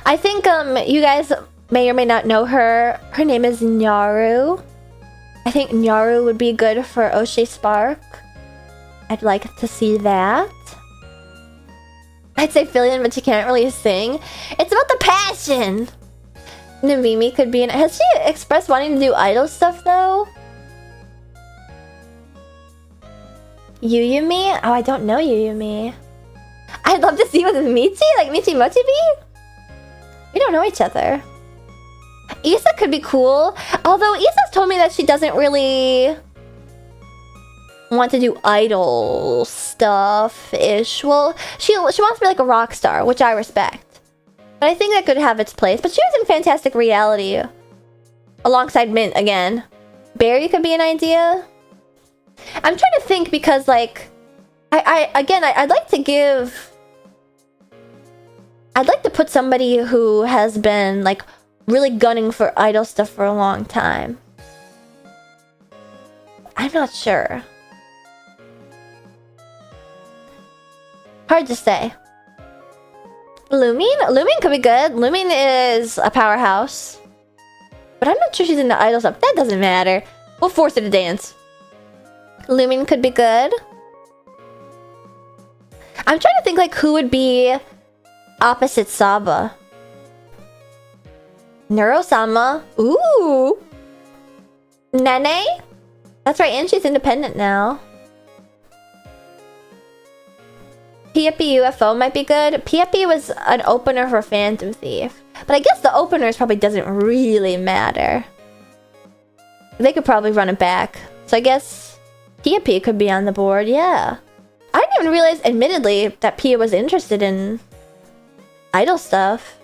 I think, you guys may or may not know her. Her name is Nyaru. I think Nyaru would be good for O'Shea Spark. I'd like to see that. I'd say Fillion, but she can't really sing. It's about the passion! Navimi could be in... Has she expressed wanting to do idol stuff, though? Yuyumi? Oh, I don't know Yuyumi. I'd love to see with Michi, like Michi Mochibi? We don't know each other. Issa could be cool. Although Issa's told me that she doesn't really want to do idol stuff-ish. Well, she wants to be like a rock star, which I respect. But I think that could have its place. But she was in Fantastic Reality. Alongside Mint again. Barry could be an idea. I'm trying to think because like... I'd like to give... I'd like to put somebody who has been like really gunning for idol stuff for a long time. I'm not sure. Hard to say. Lumin? Lumin could be good. Lumin is a powerhouse. But I'm not sure she's into idol stuff. That doesn't matter. We'll force her to dance. Lumin could be good. I'm trying to think like who would be opposite Saba. Neuro-sama. Ooh. Nene? That's right, and she's independent now. P.F.P. UFO might be good. P.F.P. was an opener for Phantom Thief. But I guess the openers probably doesn't really matter. They could probably run it back. So I guess P.F.P. could be on the board, yeah. I didn't even realize, admittedly, that Pia was interested in idol stuff.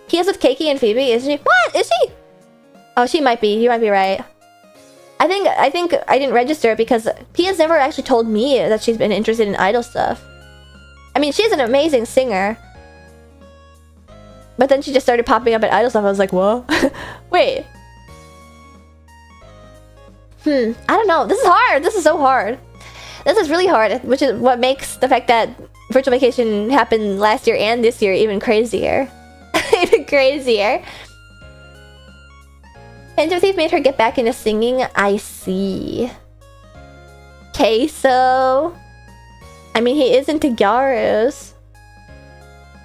Pia's with Keiki and Phoebe, isn't she? What? Is she? Oh, she might be. You might be right. I think I didn't register it because Pia's never actually told me that she's been interested in idol stuff. I mean, she's an amazing singer. But then she just started popping up at idol stuff. I was like, what? Wait. I don't know. This is hard. This is so hard. This is really hard, which is what makes the fact that Virtual Vacation happened last year and this year even crazier. Even crazier. Thief made her get back into singing. I see. Okay, so... I mean, he is into Gyarus.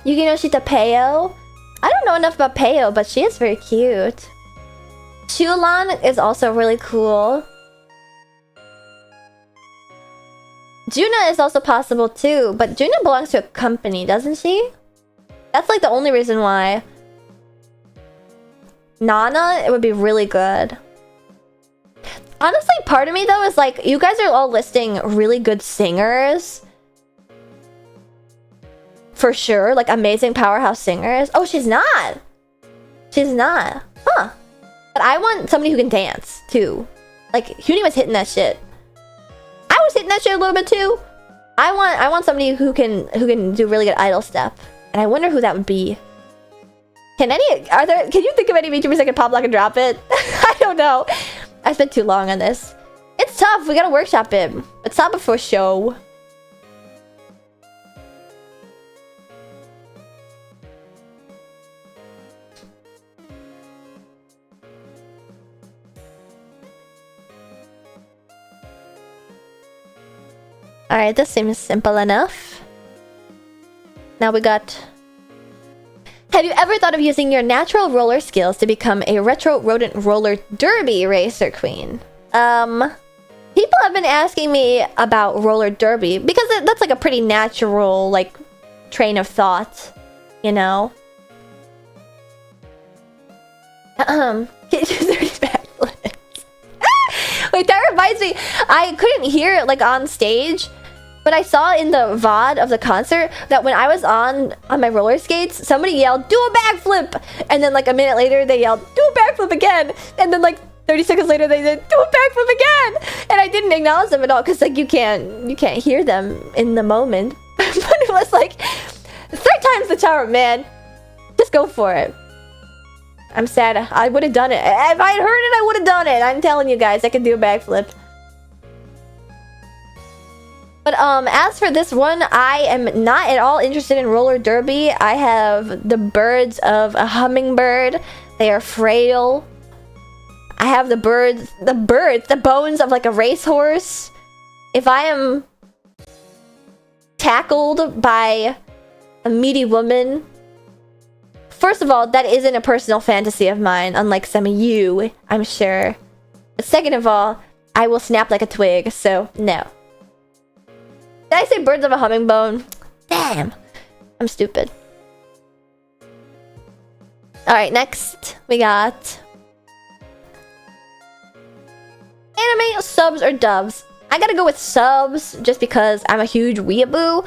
Yukinoshita Peo? I don't know enough about Peo, but she is very cute. Chulan is also really cool. Juna is also possible too, but Juna belongs to a company, doesn't she? That's like the only reason why. Nana, it would be really good. Honestly, part of me though is like, you guys are all listing really good singers. For sure, like amazing powerhouse singers. Oh, she's not. She's not. Huh. But I want somebody who can dance too. Like, Hyuni was hitting that shit. I was hitting that shit a little bit too. I want somebody who can do really good idol step. And I wonder who that would be. Can you think of any VTubers that can pop lock and drop it? I don't know. I spent too long on this. It's tough. We gotta workshop it. It's not before show. Alright, this seems simple enough. Now we got... Have you ever thought of using your natural roller skills to become a retro rodent roller derby racer queen? People have been asking me about roller derby because that's like a pretty natural like train of thought, you know. Wait, that reminds me, I couldn't hear it like on stage, but I saw in the VOD of the concert that when I was on my roller skates, somebody yelled, "Do a backflip!" And then like a minute later, they yelled, "Do a backflip again!" And then like 30 seconds later, they said, "Do a backflip again!" And I didn't acknowledge them at all because like you can't hear them in the moment. But it was like 3 times the charm, man. Just go for it. I'm sad. I would have done it. If I had heard it, I would have done it. I'm telling you guys, I can do a backflip. But as for this one, I am not at all interested in roller derby. I have the birds of a hummingbird. They are frail. I have the bones of like a racehorse. If I am tackled by a meaty woman, first of all, that isn't a personal fantasy of mine, unlike some of you, I'm sure. But second of all, I will snap like a twig, so no. Did I say birds of a hummingbone? Damn. I'm stupid. Alright, next we got... Anime, subs, or dubs? I gotta go with subs, just because I'm a huge weeaboo.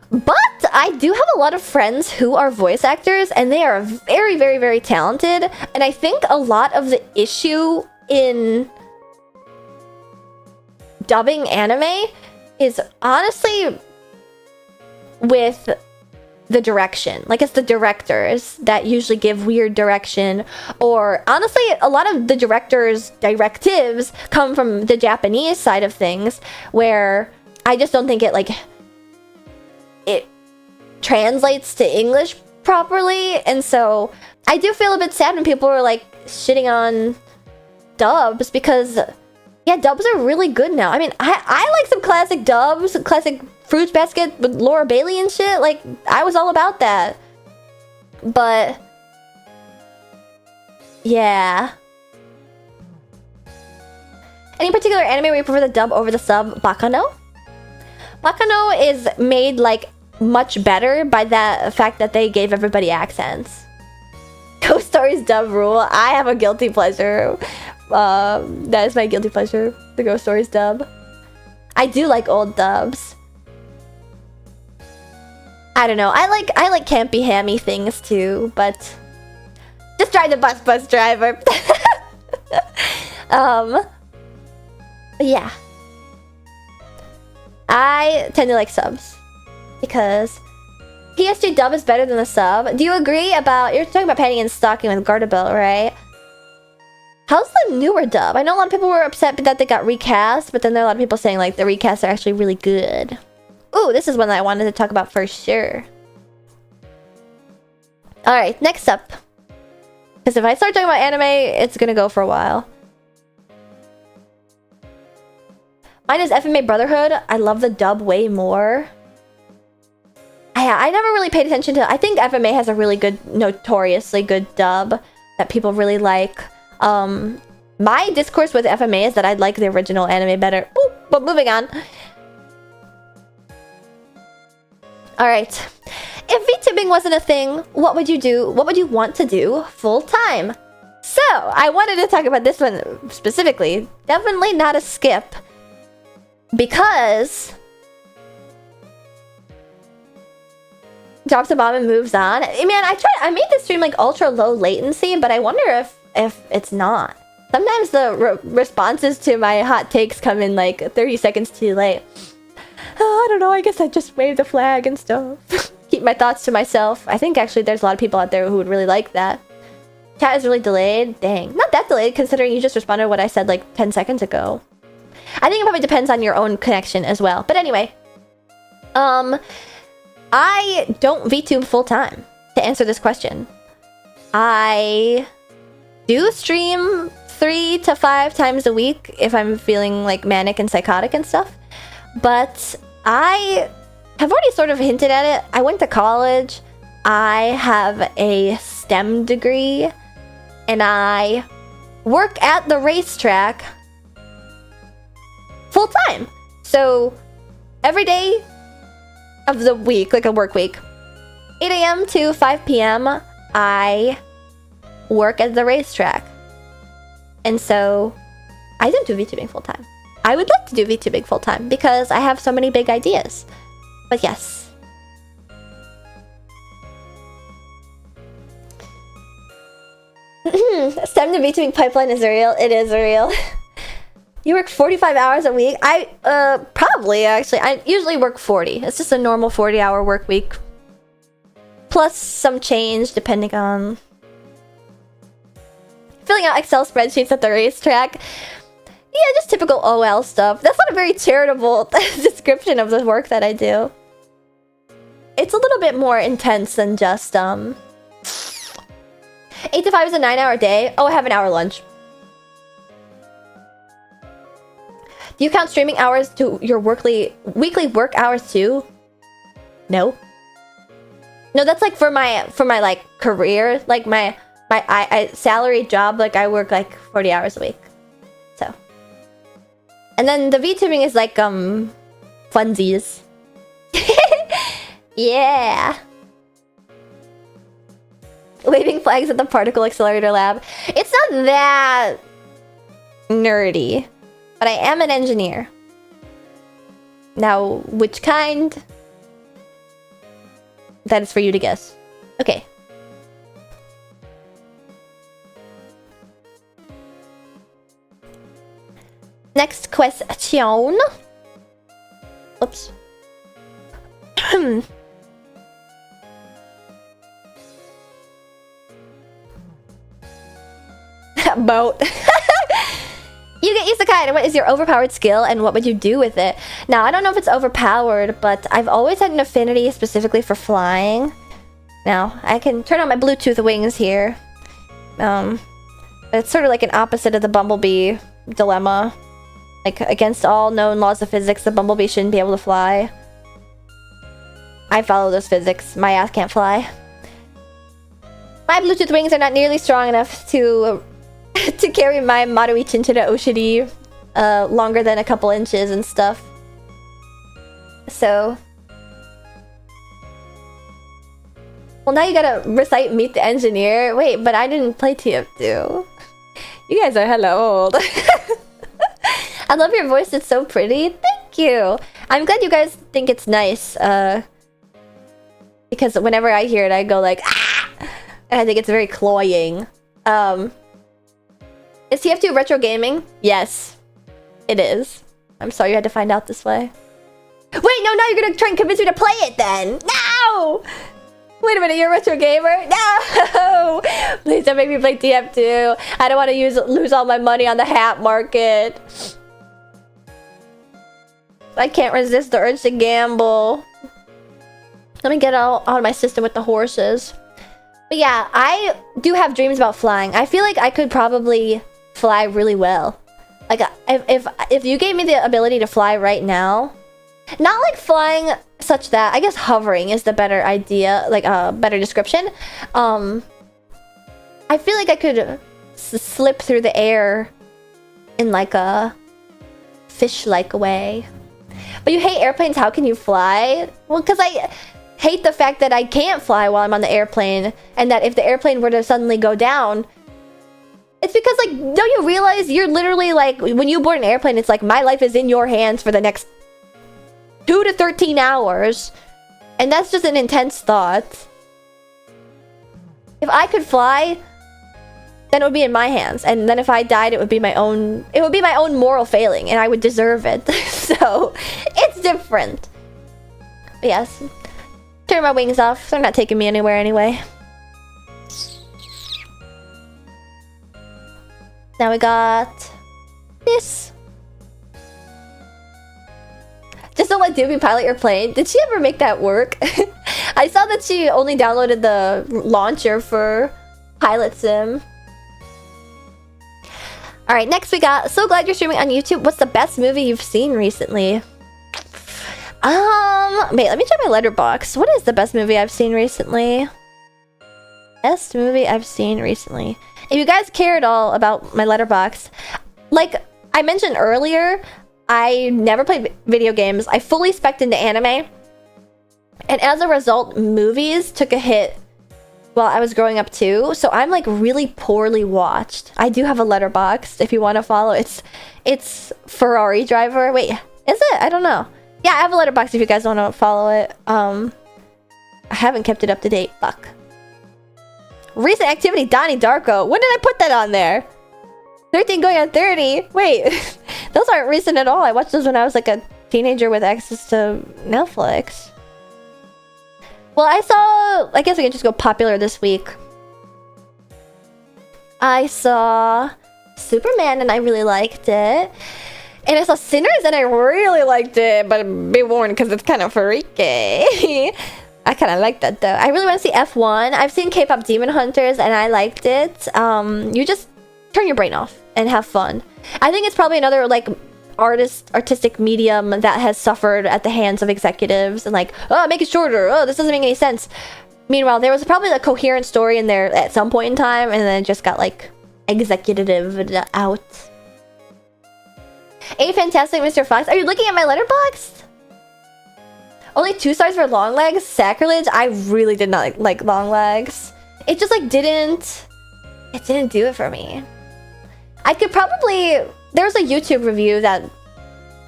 But I do have a lot of friends who are voice actors, and they are very, very, very talented. And I think a lot of the issue in dubbing anime is honestly with the direction. Like, it's the directors that usually give weird direction. Or honestly, a lot of the directors' directives come from the Japanese side of things, where I just don't think it translates to English properly. And so I do feel a bit sad when people are like shitting on dubs, because yeah, dubs are really good now. I mean, I like some classic dubs, classic Fruits Basket with Laura Bailey and shit. Like, I was all about that. But yeah. Any particular anime where you prefer the dub over the sub? Bakano? Bakano is made like much better by that fact that they gave everybody accents. Ghost Stories dub rule. I have a guilty pleasure. That is my guilty pleasure. The Ghost Stories dub. I do like old dubs. I don't know. I like campy hammy things too, but just drive the bus driver. Yeah. I tend to like subs because PSG dub is better than the sub. Do you agree about... You're talking about panning and stocking with Garderbelt, right? How's the newer dub? I know a lot of people were upset that they got recast, but then there are a lot of people saying like the recasts are actually really good. Ooh, this is one that I wanted to talk about for sure. Alright, next up. Because if I start talking about anime, it's gonna go for a while. Mine is FMA Brotherhood. I love the dub way more. I never really paid attention to... I think FMA has a really good, notoriously good dub that people really like. My discourse with FMA is that I like the original anime better. Ooh, but moving on. Alright. If VTubing wasn't a thing, what would you do? What would you want to do full time? So, I wanted to talk about this one specifically. Definitely not a skip. Because... drops a bomb and moves on. Man, I made this stream like ultra low latency, but I wonder if it's not. Sometimes the responses to my hot takes come in like 30 seconds too late. Oh, I don't know, I guess I just waved the flag and stuff. Keep my thoughts to myself. I think actually there's a lot of people out there who would really like that. Chat is really delayed. Dang. Not that delayed considering you just responded to what I said like 10 seconds ago. I think it probably depends on your own connection as well. But anyway. I don't VTube full time, to answer this question. I do stream 3 to 5 times a week if I'm feeling like manic and psychotic and stuff. But I have already sort of hinted at it. I went to college. I have a STEM degree. And I work at the racetrack full time. So every day of the week, like a work week, 8 a.m. to 5 p.m. I work at the racetrack. And so I don't do VTubing full time. I would like to do VTubing full time because I have so many big ideas. But yes. STEM to VTubing pipeline is real. It is real. You work 45 hours a week? Probably, actually. I usually work 40. It's just a normal 40-hour work week. Plus some change depending on... filling out Excel spreadsheets at the racetrack. Yeah, just typical OL stuff. That's not a very charitable description of the work that I do. It's a little bit more intense than just, 8 to 5 is a 9-hour day. Oh, I have an hour lunch. Do you count streaming hours to your weekly work hours too? No. No, that's like for my like career, like my salaried job. Like I work like 40 hours a week. So, and then the VTubing is like funsies. Yeah. Waving flags at the particle accelerator lab. It's not that nerdy. But I am an engineer. Now, which kind? That is for you to guess. Okay. Next question. Oops. Boat. You get isekai. What is your overpowered skill and what would you do with it? Now, I don't know if it's overpowered, but I've always had an affinity specifically for flying. Now, I can turn on my Bluetooth wings here. It's sort of like an opposite of the bumblebee dilemma. Like, against all known laws of physics, the bumblebee shouldn't be able to fly. I follow those physics. My ass can't fly. My Bluetooth wings are not nearly strong enough to to carry my Marui Chinchilla Oshiri longer than a couple inches and stuff. So... well, now you gotta recite Meet the Engineer. Wait, but I didn't play TF2. You guys are hella old. I love your voice, it's so pretty. Thank you! I'm glad you guys think it's nice. Because whenever I hear it, I go like, ah! And I think it's very cloying. Is TF2 retro gaming? Yes. It is. I'm sorry you had to find out this way. Wait, no, now you're gonna try and convince me to play it then! No! Wait a minute, you're a retro gamer? No! Please don't make me play TF2. I don't want to lose all my money on the hat market. I can't resist the urge to gamble. Let me get all out of my system with the horses. But yeah, I do have dreams about flying. I feel like I could probably fly really well. Like if you gave me the ability to fly right now, not like flying such that, I guess hovering is the better idea, like a better description. I feel like I could slip through the air in like a fish-like way. But you hate airplanes, how can you fly? Well, because I hate the fact that I can't fly while I'm on the airplane, and that if the airplane were to suddenly go down, it's because, like, don't you realize you're literally, like, when you board an airplane, it's like, my life is in your hands for the next 2 to 13 hours. And that's just an intense thought. If I could fly, then it would be in my hands. And then if I died, it would be my own moral failing, and I would deserve it. So, it's different. But yes. Turn my wings off. They're not taking me anywhere anyway. Now we got this. Just don't let Doobie pilot your plane. Did she ever make that work? I saw that she only downloaded the launcher for Pilot Sim. Alright, next we got, so glad you're streaming on YouTube. What's the best movie you've seen recently? Wait, let me check my letterbox. What is the best movie I've seen recently? Best movie I've seen recently. If you guys care at all about my letterbox, like I mentioned earlier, I never played video games. I fully spec'd into anime. And as a result, movies took a hit while I was growing up too. So I'm like really poorly watched. I do have a letterbox if you want to follow. It's Ferrari Driver. Wait, is it? I don't know. Yeah, I have a letterbox if you guys want to follow it. I haven't kept it up to date. Fuck. Recent activity, Donnie Darko. When did I put that on there? 13 going on 30. Wait, those aren't recent at all. I watched those when I was like a teenager with access to Netflix. Well, I guess we can just go popular this week. I saw Superman and I really liked it. And I saw Sinners and I really liked it, but be warned because it's kind of freaky. I kind of like that though. I really want to see F1. I've seen K-pop Demon Hunters and I liked it. You just turn your brain off and have fun. I think it's probably another like artistic medium that has suffered at the hands of executives and like, oh, make it shorter. Oh, this doesn't make any sense. Meanwhile, there was probably a coherent story in there at some point in time, and then it just got like executive out. A fantastic Mr. Fox. Are you looking at my letterbox? Only 2 stars for long legs? Sacrilege? I really did not like long legs. It just like didn't do it for me. I could probably, there's a YouTube review that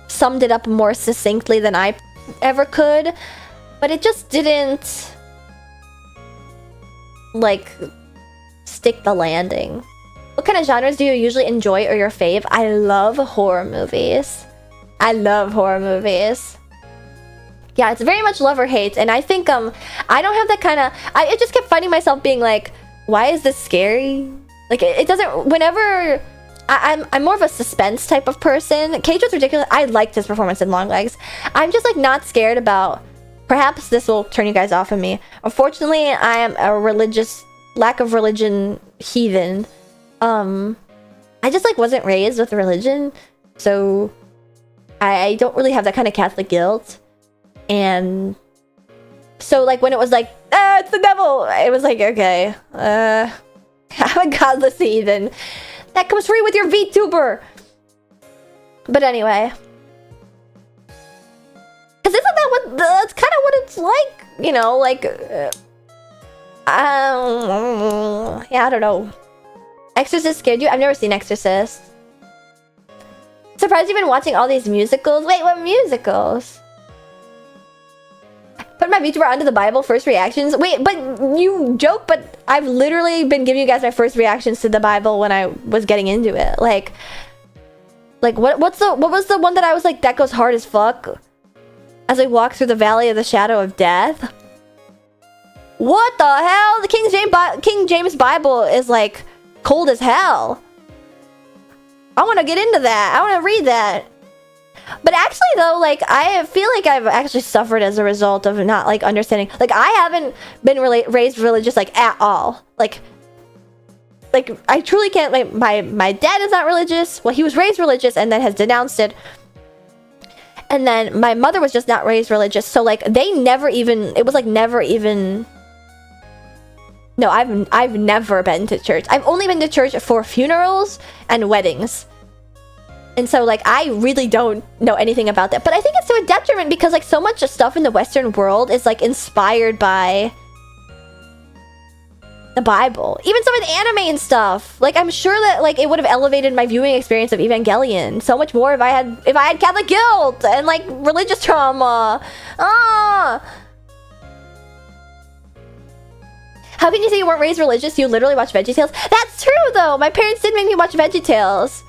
summed it up more succinctly than I ever could, but it just didn't like stick the landing. What kind of genres do you usually enjoy or your fave? I love horror movies. I love horror movies. Yeah, it's very much love or hate, and I think I don't have that kind of. I just kept finding myself being like, why is this scary? Like it doesn't. Whenever I'm more of a suspense type of person. Cage was ridiculous. I liked his performance in Long Legs. I'm just like not scared about. Perhaps this will turn you guys off of me. Unfortunately, I am a lack of religion heathen. I just like wasn't raised with religion, so I don't really have that kind of Catholic guilt. And so like when it was like, it's the devil, it was like, okay, I'm a godless heathen. That comes free with your VTuber. But anyway, because isn't that what that's kind of what it's like, you know, like yeah, I don't know. Exorcist scared you? I've never seen Exorcist. Surprised you've been watching all these musicals. Wait, what musicals? Put my VTuber onto the Bible, first reactions. Wait, but you joke, but I've literally been giving you guys my first reactions to the Bible when I was getting into it. Like what was the one that I was like, that goes hard as fuck? As I walk through the valley of the shadow of death. What the hell? The King James Bible is like cold as hell. I want to get into that. I want to read that. But actually though, like I feel like I've actually suffered as a result of not like understanding. Like I haven't been raised religious like at all. Like I truly can't. Like my dad is not religious. Well, he was raised religious and then has denounced it. And then my mother was just not raised religious. So like they never even. It was like never even. No, I've never been to church. I've only been to church for funerals and weddings. And so like I really don't know anything about that. But I think it's to a detriment because like so much stuff in the Western world is like inspired by the Bible. Even some of the anime and stuff. Like I'm sure that like it would have elevated my viewing experience of Evangelion so much more if I had Catholic guilt and like religious trauma. How can you say you weren't raised religious? You literally watch VeggieTales? That's true though! My parents did make me watch VeggieTales.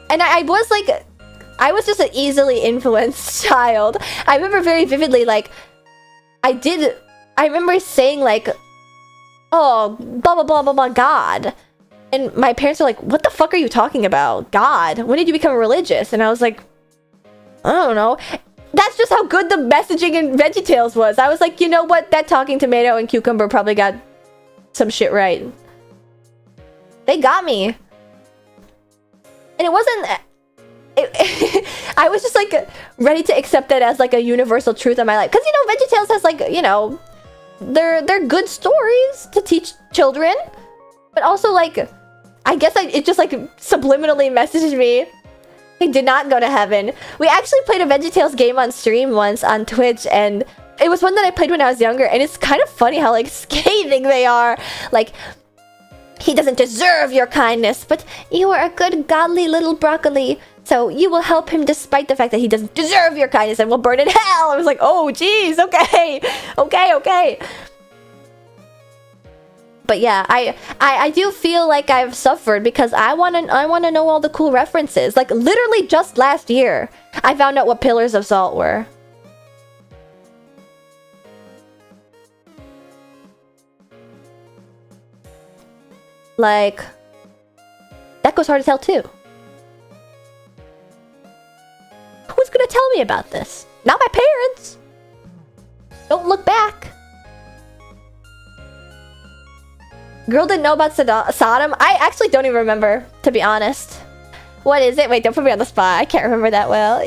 And I was just an easily influenced child. I remember very vividly, like, I remember saying like, oh, blah, blah, blah, blah, blah, God. And my parents were like, what the fuck are you talking about? God? When did you become religious? And I was like, I don't know. That's just how good the messaging in VeggieTales was. I was like, you know what? That talking tomato and cucumber probably got some shit right. They got me. And it wasn't... I was just like ready to accept that as like a universal truth in my life. Because, you know, VeggieTales has like, you know... They're good stories to teach children. But also like... I guess it just like subliminally messaged me. They did not go to heaven. We actually played a VeggieTales game on stream once on Twitch, and it was one that I played when I was younger, and it's kind of funny how like scathing they are. Like, he doesn't deserve your kindness, but you are a good godly little broccoli, so you will help him despite the fact that he doesn't deserve your kindness and will burn in hell. I was like, oh geez, okay. Okay. But yeah, I do feel like I've suffered because I wanna know all the cool references. Like literally just last year, I found out what Pillars of Salt were. Like, that goes hard as hell too. Who's gonna tell me about this? Not my parents. Don't look back. Girl didn't know about Sodom? I actually don't even remember, to be honest. What is it? Wait, don't put me on the spot. I can't remember that well.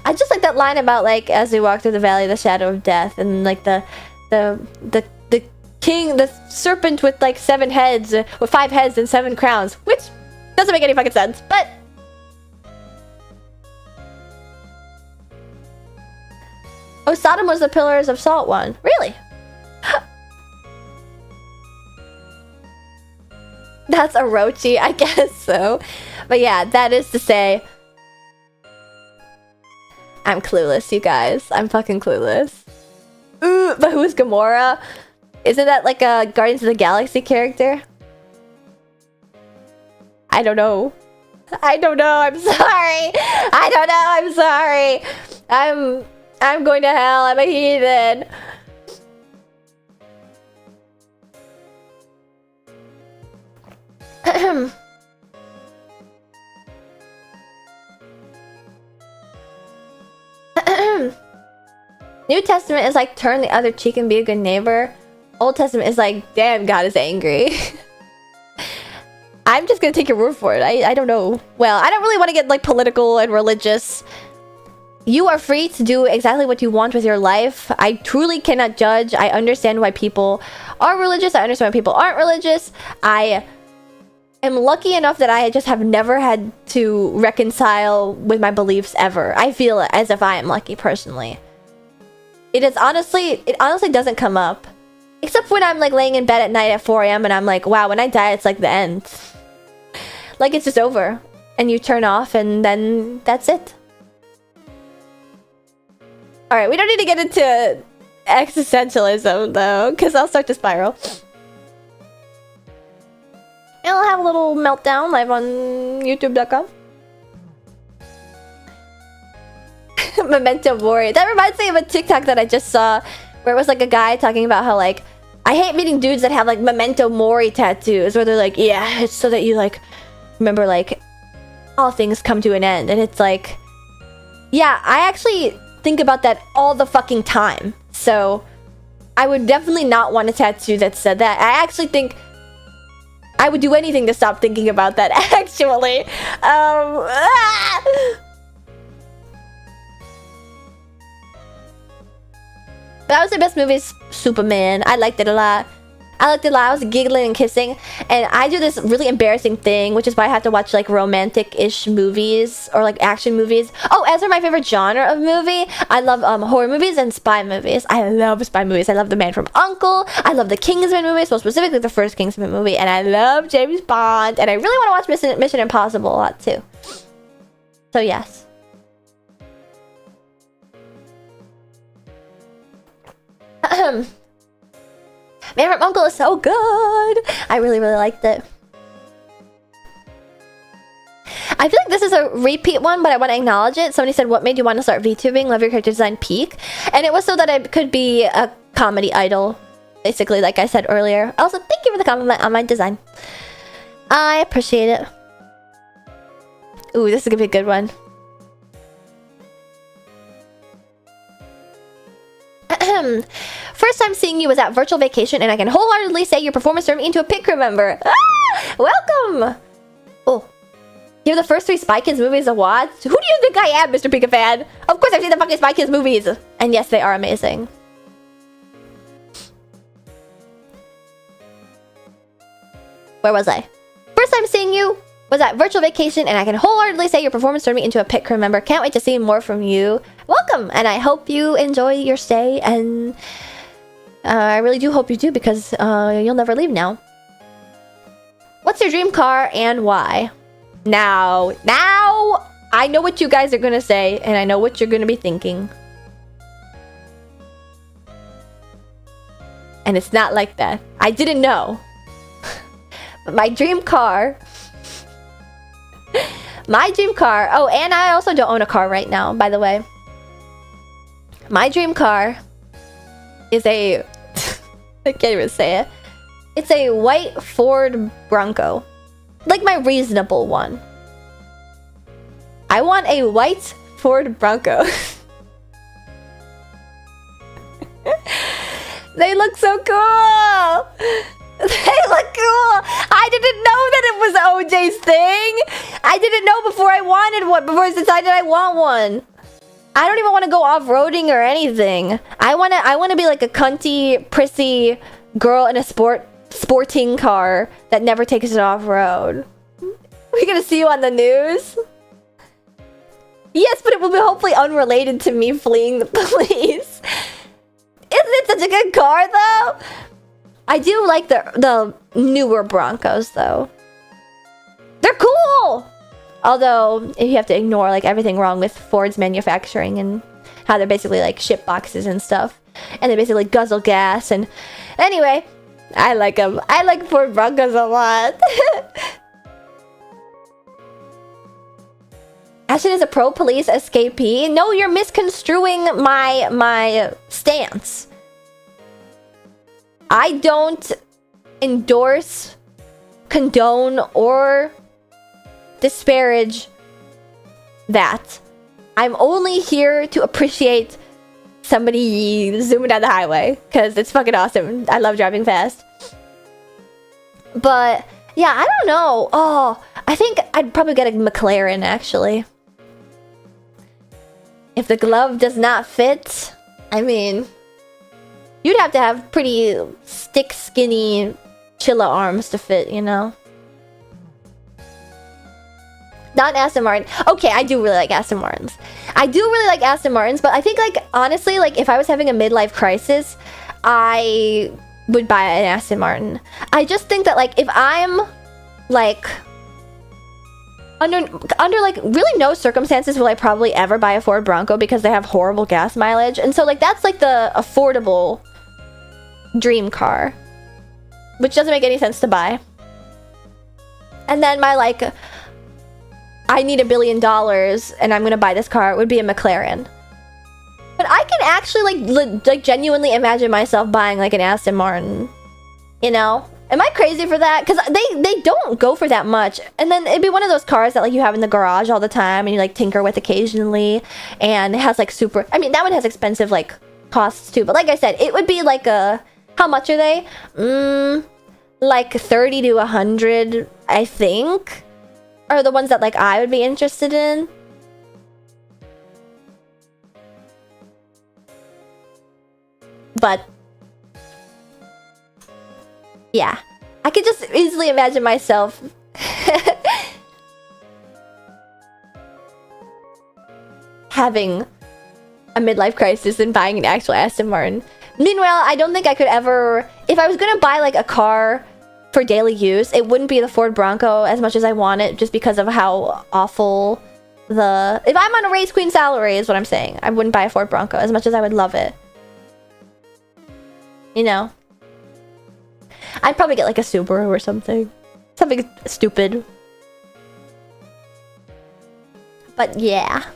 I just like that line about like, as we walk through the valley of the shadow of death, and like the king, the serpent with like 7 heads, with 5 heads and 7 crowns, which doesn't make any fucking sense, but... Oh, Sodom was the Pillars of Salt one. Really? That's Orochi, I guess so. But yeah, that is to say... I'm clueless, you guys. I'm fucking clueless. Ooh, but who is Gamora? Isn't that like a Guardians of the Galaxy character? I don't know. I'm sorry. I'm sorry. I'm going to hell. I'm a heathen. New Testament is like turn the other cheek and be a good neighbor. Old Testament is like, damn, God is angry. I'm just gonna take your word for it. I don't know. Well, I don't really want to get like political and religious. You are free to do exactly what you want with your life. I truly cannot judge. I understand why people are religious. I understand why people aren't religious. I am lucky enough that I just have never had to reconcile with my beliefs ever. I feel as if I am lucky personally. It honestly doesn't come up. Except when I'm like laying in bed at night at 4 AM and I'm like, wow, when I die, it's like the end. Like it's just over. And you turn off and then that's it. Alright, we don't need to get into existentialism though, because I'll start to spiral. And I'll have a little meltdown live on youtube.com. Memento Mori. That reminds me of a TikTok that I just saw where it was like a guy talking about how like, I hate meeting dudes that have like Memento Mori tattoos where they're like, yeah, it's so that you like, remember like all things come to an end. And it's like, yeah, I actually think about that all the fucking time. So I would definitely not want a tattoo that said that. I actually think I would do anything to stop thinking about that, actually. That was the best movie, Superman. I liked it a lot. I was giggling and kissing. And I do this really embarrassing thing, which is why I have to watch like romantic-ish movies or like action movies. Oh, as for my favorite genre of movie, I love horror movies and spy movies. I love spy movies. I love The Man from U.N.C.L.E. I love the Kingsman movies, so specifically the first Kingsman movie. And I love James Bond. And I really want to watch Mission Impossible a lot too. So yes. Man from U.N.C.L.E. is so good. I really liked it. I feel like this is a repeat one, but I want to acknowledge it. Somebody said, what made you want to start VTubing? Love your character design peak. And it was so that I could be a comedy idol. Basically, like I said earlier. Also, thank you for the compliment on my design. I appreciate it. Ooh, this is going to be a good one. First time seeing you was at Virtual Vacation, and I can wholeheartedly say your performance turned me into a pit crew member. Ah, welcome! Oh, you're the first 3 Spy Kids movies to watch? Who do you think I am, Mr. Pika fan? Of course I've seen the fucking Spy Kids movies! And yes, they are amazing. Where was I? First time seeing you was at Virtual Vacation, and I can wholeheartedly say your performance turned me into a pit crew member. Can't wait to see more from you. Welcome, and I hope you enjoy your stay, and I really do hope you do, because you'll never leave now. What's your dream car and why? Now, I know what you guys are gonna say, and I know what you're gonna be thinking. And it's not like that. I didn't know. But my dream car... My dream car... Oh, and I also don't own a car right now, by the way. My dream car is a... I can't even say it. It's a white Ford Bronco. Like my reasonable one. I want a white Ford Bronco. They look so cool! They look cool! I didn't know that it was OJ's thing! I didn't know before I wanted one, before I decided I want one. I don't even want to go off-roading or anything. I wanna be like a cunty, prissy girl in a sporting car that never takes it off-road. We're gonna see you on the news? Yes, but it will be hopefully unrelated to me fleeing the police. Isn't it such a good car, though? I do like the newer Broncos, though. They're cool! Although, if you have to ignore like everything wrong with Ford's manufacturing and how they're basically like ship boxes and stuff. And they basically guzzle gas and... Anyway, I like them. I like Ford Broncos a lot. Ashton is a pro-police escapee. No, you're misconstruing my stance. I don't endorse, condone, or disparage that. I'm only here to appreciate somebody zooming down the highway because it's fucking awesome. I love driving fast. But yeah, I don't know. Oh, I think I'd probably get a McLaren actually. If the glove does not fit, I mean, you'd have to have pretty stick skinny chilla arms to fit, you know? Not Aston Martin. Okay, I do really like Aston Martins. I do really like Aston Martins, but I think, like, honestly, like, if I was having a midlife crisis, I would buy an Aston Martin. I just think that, like, if I'm, like, under like, really no circumstances will I probably ever buy a Ford Bronco because they have horrible gas mileage. And so, like, that's, like, the affordable dream car, which doesn't make any sense to buy. And then my, like... I need $1 billion and I'm gonna buy this car, it would be a McLaren. But I can actually like genuinely imagine myself buying like an Aston Martin. You know? Am I crazy for that? Because they don't go for that much. And then it'd be one of those cars that like you have in the garage all the time and you like tinker with occasionally. And it has like super... I mean, that one has expensive like costs too. But like I said, it would be like a... How much are they? Like 30 to 100, I think. Are the ones that like I would be interested in. But... yeah, I could just easily imagine myself having a midlife crisis and buying an actual Aston Martin. Meanwhile, I don't think I could ever... If I was gonna buy like a car for daily use, it wouldn't be the Ford Bronco as much as I want it, just because of how awful the... If I'm on a race queen salary is what I'm saying. I wouldn't buy a Ford Bronco as much as I would love it. You know? I'd probably get like a Subaru or something. Something stupid. But yeah.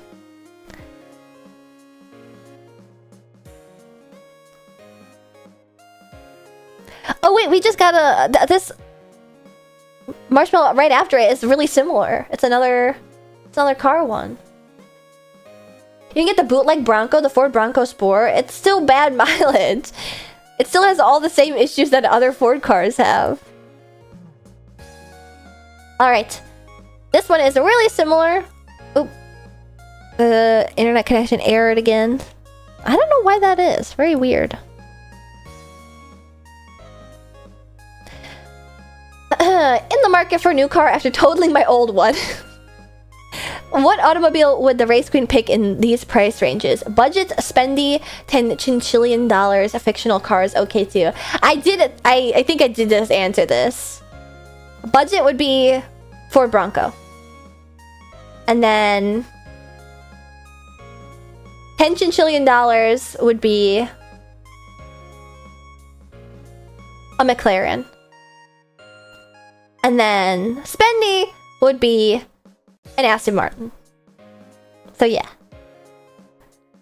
Oh wait, we just got a... This... Marshmallow right after it is really similar. It's another car one. You can get the bootleg Bronco, the Ford Bronco Sport. It's still bad mileage. It still has all the same issues that other Ford cars have. Alright. This one is really similar. Oop. The internet connection errored again. I don't know why that is. Very weird. In the market for a new car after totaling my old one. What automobile would the race queen pick in these price ranges? Budget, spendy, $10 chinchillion, fictional cars, okay too. I think I did just answer this. Budget would be Ford Bronco. And then $10 chinchillion would be a McLaren. And then spendy would be an Aston Martin. So yeah.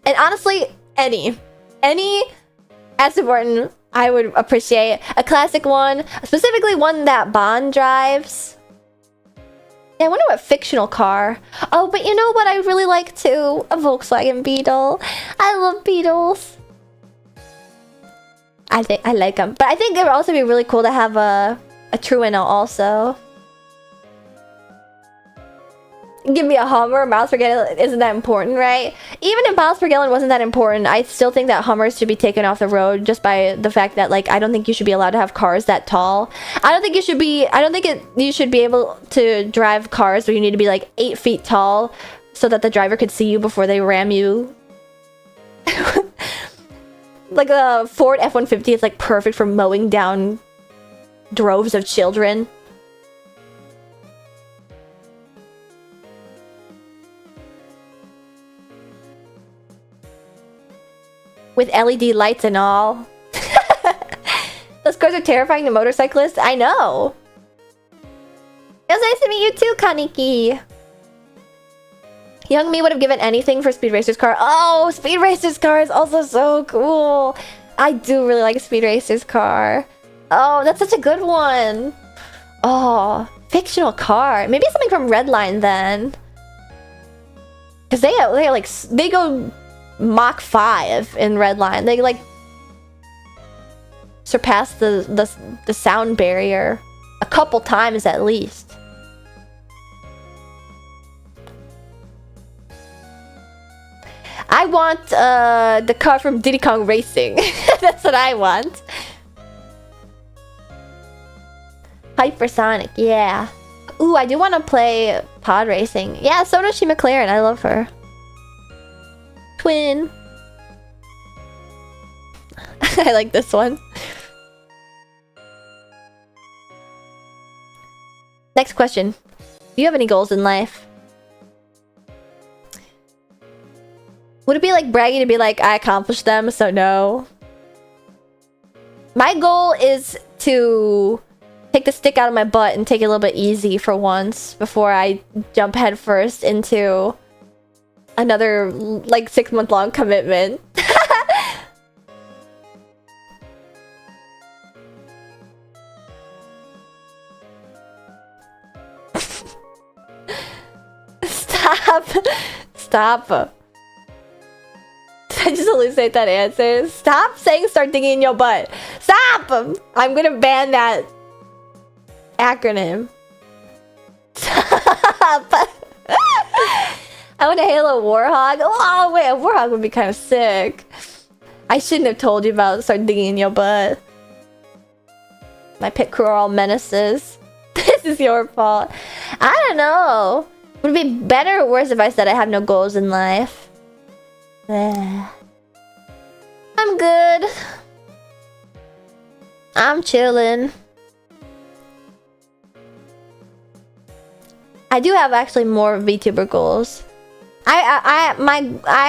And honestly, any Aston Martin I would appreciate. A classic one, specifically one that Bond drives. Yeah, I wonder what fictional car. Oh, but you know what I really like too? A Volkswagen Beetle. I love Beetles. I like them. But I think it would also be really cool to have a Trueno also. Give me a Hummer. Miles per gallon isn't that important, right? Even if miles per gallon wasn't that important, I still think that Hummers should be taken off the road just by the fact that, like, I don't think you should be allowed to have cars that tall. I don't think you should be able to drive cars where you need to be like 8 feet tall so that the driver could see you before they ram you. Like a Ford F-150 is like perfect for mowing down droves of children. With LED lights and all. Those cars are terrifying to motorcyclists. I know. It was nice to meet you too, Kaniki. Young me would have given anything for Speed Racer's car. Oh, Speed Racer's car is also so cool. I do really like Speed Racer's car. Oh, that's such a good one. Oh, fictional car. Maybe something from Redline then. Because they go Mach 5 in Redline. They like surpass the sound barrier a couple times at least. I want the car from Diddy Kong Racing. That's what I want. Hypersonic, yeah. Ooh, I do want to play pod racing. Yeah, so does she McLaren. I love her. Twin. I like this one. Next question. Do you have any goals in life? Would it be like braggy to be like, I accomplished them, so no? My goal is to take the stick out of my butt and take it a little bit easy for once before I jump headfirst into another like 6-month-long commitment. Stop. Stop. I just hallucinate that answer. Stop saying start digging in your butt. Stop! I'm gonna ban that acronym. Stop! I want a Halo Warhog. Oh wait, a Warhog would be kind of sick. I shouldn't have told you about start digging in your butt. My pit crew are all menaces. This is your fault. I don't know. Would it be better or worse if I said I have no goals in life? I'm good. I'm chilling. I do have actually more VTuber goals. I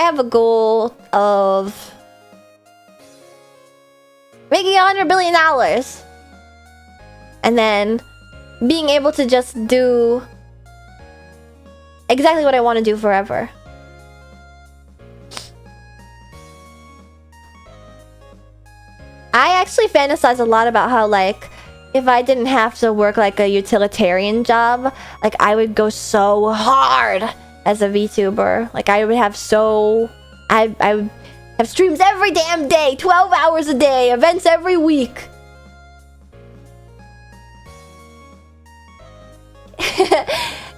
have a goal of making $100 billion, and then being able to just do exactly what I want to do forever. I actually fantasize a lot about how, like, if I didn't have to work like a utilitarian job, like I would go so hard as a VTuber. Like I would have I would have streams every damn day, 12 hours a day, events every week.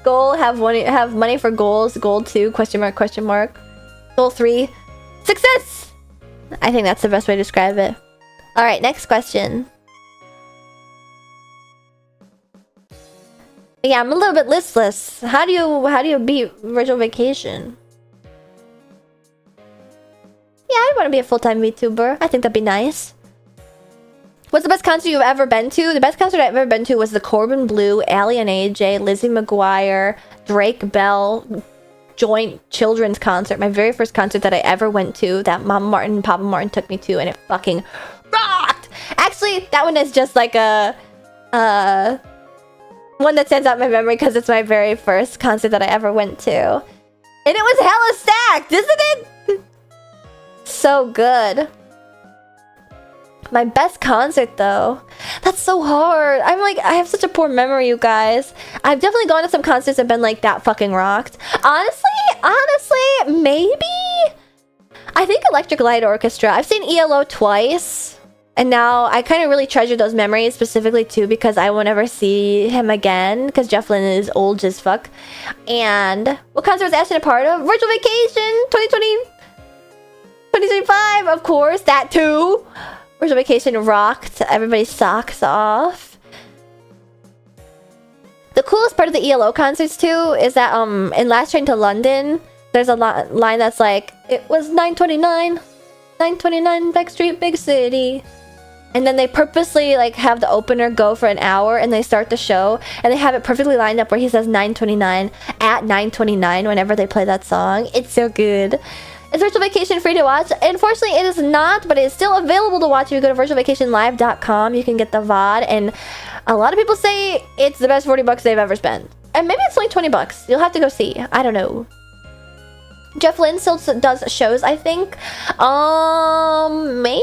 Goal, have money for goals. Goal 2, question mark, question mark. Goal 3, success! I think that's the best way to describe it. Alright, next question. Yeah, I'm a little bit listless. How do you beat virtual vacation? Yeah, I want to be a full-time VTuber. I think that'd be nice. What's the best concert you've ever been to? The best concert I've ever been to was the Corbin Bleu, Allie and AJ, Lizzie McGuire, Drake Bell joint children's concert. My very first concert that I ever went to, that Mama Martin and Papa Martin took me to, and it fucking rocked! Actually, that one is just like a one that stands out in my memory because it's my very first concert that I ever went to. And it was hella stacked, isn't it? So good. My best concert though. That's so hard. I'm like, I have such a poor memory, you guys. I've definitely gone to some concerts and been like, that fucking rocked. Honestly, maybe. I think Electric Light Orchestra. I've seen ELO twice. And now I kind of really treasure those memories specifically too because I won't ever see him again because Jeff Lynne is old as fuck. And what concert was Ashton a part of? Virtual Vacation 2020, 2025, of course, that too. Virtual Vacation rocked everybody's socks off. The coolest part of the ELO concerts too is that in Last Train to London, there's a line that's like, it was 9:29 Backstreet Big City. And then they purposely like have the opener go for an hour and they start the show and they have it perfectly lined up where he says 9:29 at 9:29 whenever they play that song. It's so good. Is Virtual Vacation free to watch? Unfortunately, it is not, but it is still available to watch if you go to virtualvacationlive.com. You can get the VOD, and a lot of people say it's the best 40 bucks they've ever spent. And maybe it's only 20 bucks. You'll have to go see. I don't know. Jeff Lynne still does shows, I think. Maybe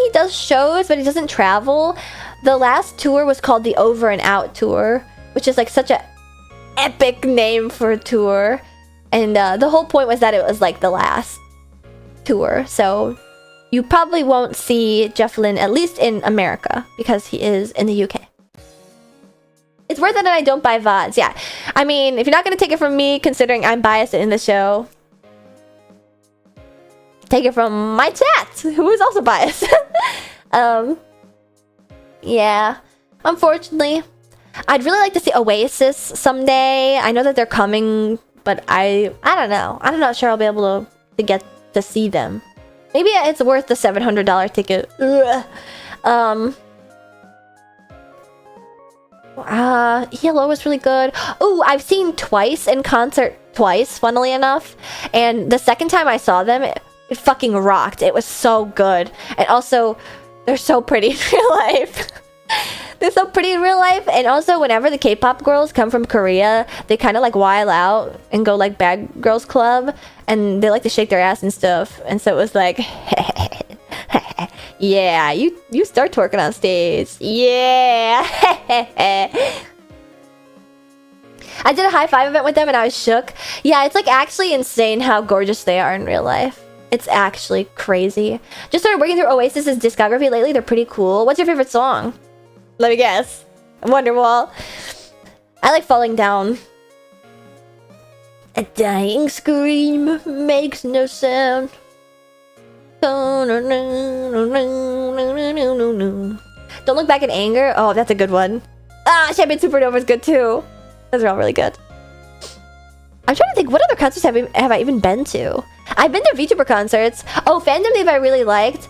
he does shows, but he doesn't travel. The last tour was called the Over and Out Tour, which is like such a epic name for a tour. And the whole point was that it was like the last tour. So you probably won't see Jeff Lynne, at least in America, because he is in the UK. It's worth it and I don't buy VODs. Yeah. I mean, if you're not going to take it from me, considering I'm biased in the show, take it from my chat, who is also biased. Yeah. Unfortunately, I'd really like to see Oasis someday. I know that they're coming, but I don't know. I'm not sure I'll be able to get to see them. Maybe it's worth the $700 ticket. ELO was really good. Oh, I've seen Twice in concert twice, funnily enough. And the second time I saw them, it fucking rocked. It was so good. And also, they're so pretty in real life. They're so pretty in real life. And also, whenever the K-pop girls come from Korea, they kind of like while out and go like Bad Girls Club. And they like to shake their ass and stuff. And so it was like, yeah, you start twerking on stage. Yeah. I did a high five event with them and I was shook. Yeah, it's like actually insane how gorgeous they are in real life. It's actually crazy. Just started working through Oasis's discography lately. They're pretty cool. What's your favorite song? Let me guess. Wonderwall. I like Falling Down. A dying scream makes no sound. Don't Look Back in Anger. Oh, that's a good one. Ah, Champagne Supernova is good too. Those are all really good. I'm trying to think, what other concerts have I even been to? I've been to VTuber concerts. Oh, Fandom Leave I really liked.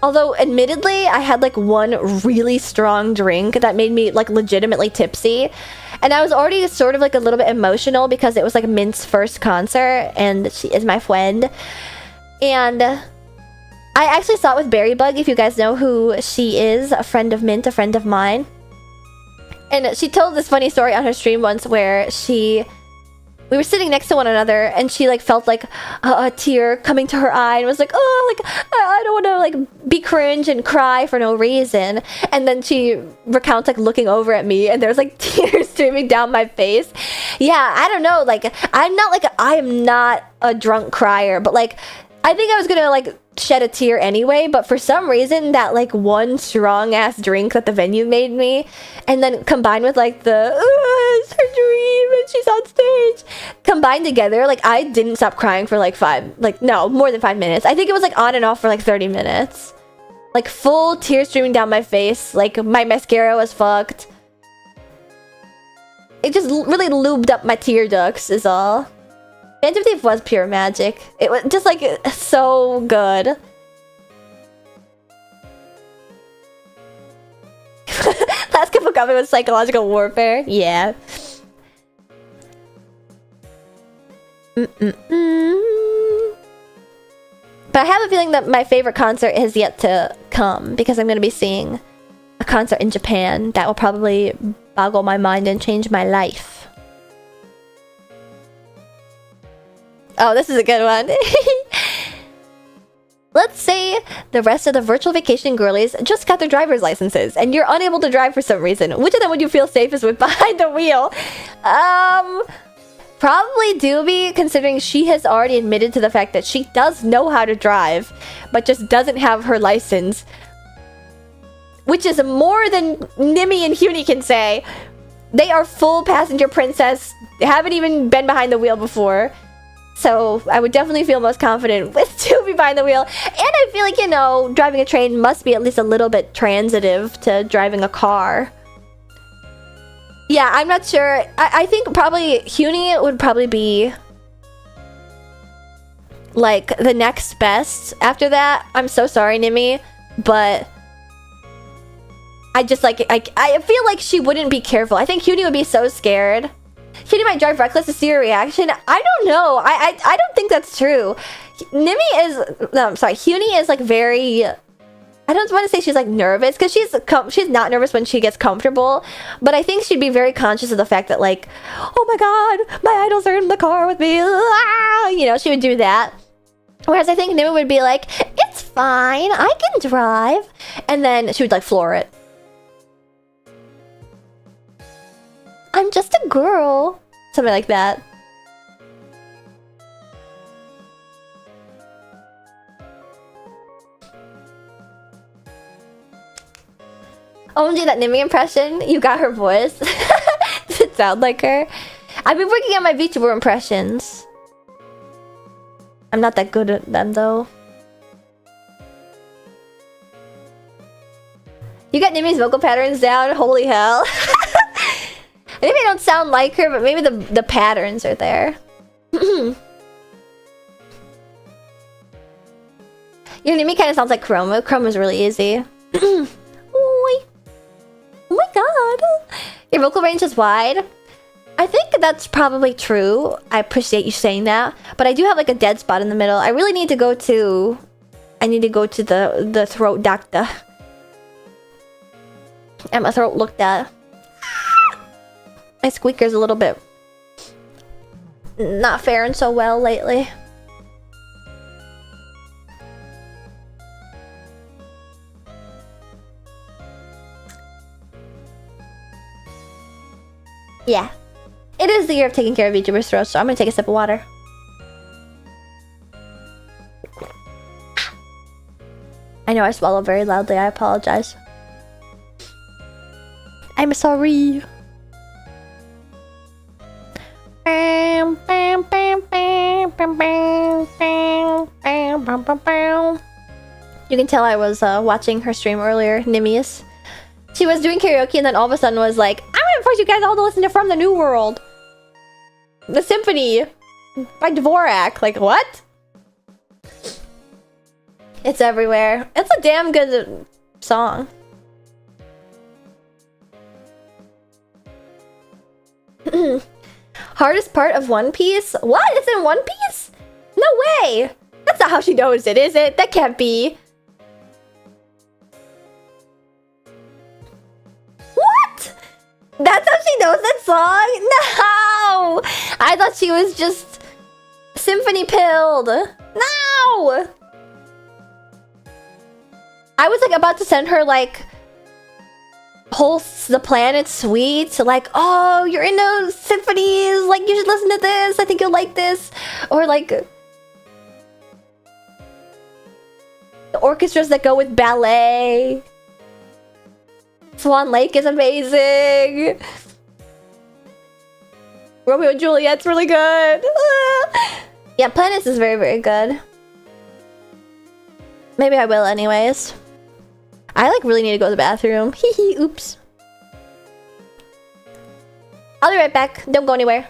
Although, admittedly, I had like one really strong drink that made me like legitimately tipsy. And I was already sort of like a little bit emotional because it was like Mint's first concert and she is my friend. And I actually saw it with Berrybug, if you guys know who she is, a friend of Mint, a friend of mine. And she told this funny story on her stream once where we were sitting next to one another and she like felt like a tear coming to her eye and was like, oh, like I don't want to like be cringe and cry for no reason. And then she recounts like looking over at me and there's like tears streaming down my face. Yeah, I don't know, like I am not a drunk crier, but like I think I was gonna like shed a tear anyway, but for some reason that like one strong ass drink that the venue made me, and then combined with like the it's her dream and she's on stage, combined together, like I didn't stop crying for like more than 5 minutes. I think it was like on and off for like 30 minutes. Like full tears streaming down my face, like my mascara was fucked. It just really lubed up my tear ducts is all. Phantom Thief was pure magic. It was just like so good. Last cup of coffee was psychological warfare. Yeah. But I have a feeling that my favorite concert is yet to come because I'm going to be seeing a concert in Japan that will probably boggle my mind and change my life. Oh, this is a good one. Let's say the rest of the virtual vacation girlies just got their driver's licenses and you're unable to drive for some reason. Which of them would you feel safest with behind the wheel? Probably Doobie, considering she has already admitted to the fact that she does know how to drive, but just doesn't have her license. Which is more than Nimmy and Hunie can say. They are full passenger princess. They haven't even been behind the wheel before. So I would definitely feel most confident with Doobie behind the wheel. And I feel like, you know, driving a train must be at least a little bit transitive to driving a car. Yeah, I'm not sure. I think probably Hunie would probably be like the next best after that. I'm so sorry, Nimmy, but I just like I feel like she wouldn't be careful. I think Hunie would be so scared. Hunie might drive reckless to see her reaction. I don't know. I don't think that's true. Hunie is like very... I don't want to say she's like nervous because she's not nervous when she gets comfortable, but I think she'd be very conscious of the fact that like, oh my god, my idols are in the car with me. Ah! You know, she would do that. Whereas I think Nimmy would be like, it's fine, I can drive. And then she would like floor it. I'm just a girl. Something like that. OMG, that Nimmy impression. You got her voice. Does it sound like her? I've been working on my VTuber impressions. I'm not that good at them though. You got Nimmy's vocal patterns down? Holy hell. Maybe I don't sound like her, but maybe the patterns are there. Your Nimmy kind of sounds like Chroma. Chroma's really easy. Oh my god. Your vocal range is wide. I think that's probably true. I appreciate you saying that. But I do have like a dead spot in the middle. I really need to go to... I need to go to the throat doctor. And my throat looked at. My squeaker's a little bit not faring so well lately. Yeah. It is the year of taking care of VTubers' throats, so I'm gonna take a sip of water. I know I swallow very loudly, I apologize. I'm sorry. You can tell I was watching her stream earlier, Nimius. She was doing karaoke and then all of a sudden was like, I'm gonna force you guys all to listen to From the New World. The Symphony by Dvorak. Like, what? It's everywhere. It's a damn good song. Hardest part of One Piece? What? It's in One Piece? No way! That's not how she knows it, is it? That can't be. What? That's how she knows that song? No! I thought she was just symphony pilled. No! I was like about to send her like the planet suite, like, oh, you're into symphonies, like you should listen to this, I think you'll like this, or like the orchestras that go with ballet. Swan Lake is amazing. Romeo and Juliet's really good. Yeah, Planets is very, very good. Maybe I will anyways. I like really need to go to the bathroom. Hehe, oops. I'll be right back. Don't go anywhere.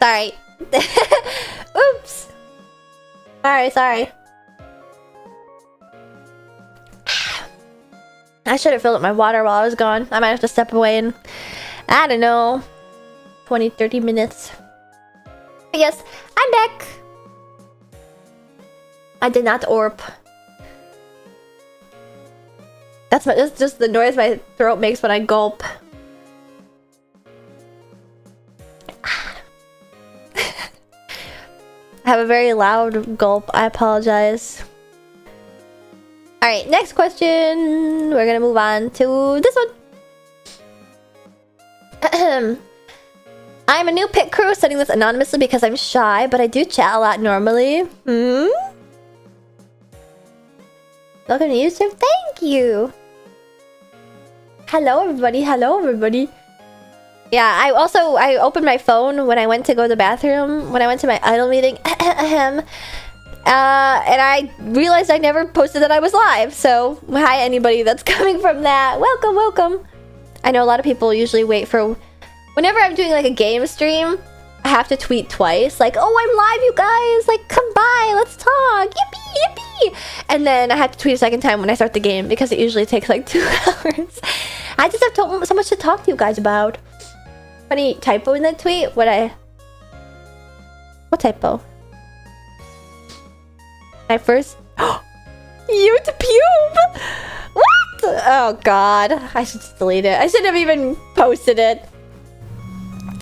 Sorry. Oops. Sorry. I should have filled up my water while I was gone. I might have to step away in, I don't know, 20-30 minutes. Yes, I'm back. I did not orp. That's just the noise my throat makes when I gulp. I have a very loud gulp. I apologize. Alright, next question. We're gonna move on to this one. I'm a new pit crew setting this anonymously because I'm shy, but I do chat a lot normally. Welcome to YouTube. Thank you. Hello everybody. Yeah, I opened my phone when I went to go to the bathroom, when I went to my idol meeting, and I realized I never posted that I was live, so hi anybody that's coming from that. Welcome. I know a lot of people usually wait for, whenever I'm doing like a game stream, I have to tweet twice, like, oh, I'm live you guys, like, come by, let's talk, yippee! And then I have to tweet a second time when I start the game, because it usually takes like 2 hours. I just have so much to talk to you guys about. Funny typo in that tweet. What typo? My first YouTube. What? Oh god, I should just delete it. I shouldn't have even posted it.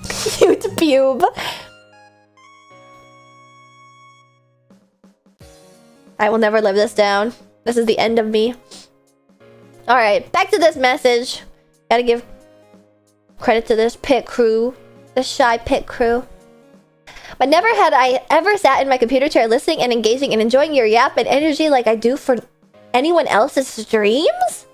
YouTube. I will never live this down. This is the end of me. Alright, back to this message. Gotta give credit to this pit crew. The shy pit crew. But never had I ever sat in my computer chair listening and engaging and enjoying your yap and energy like I do for anyone else's streams?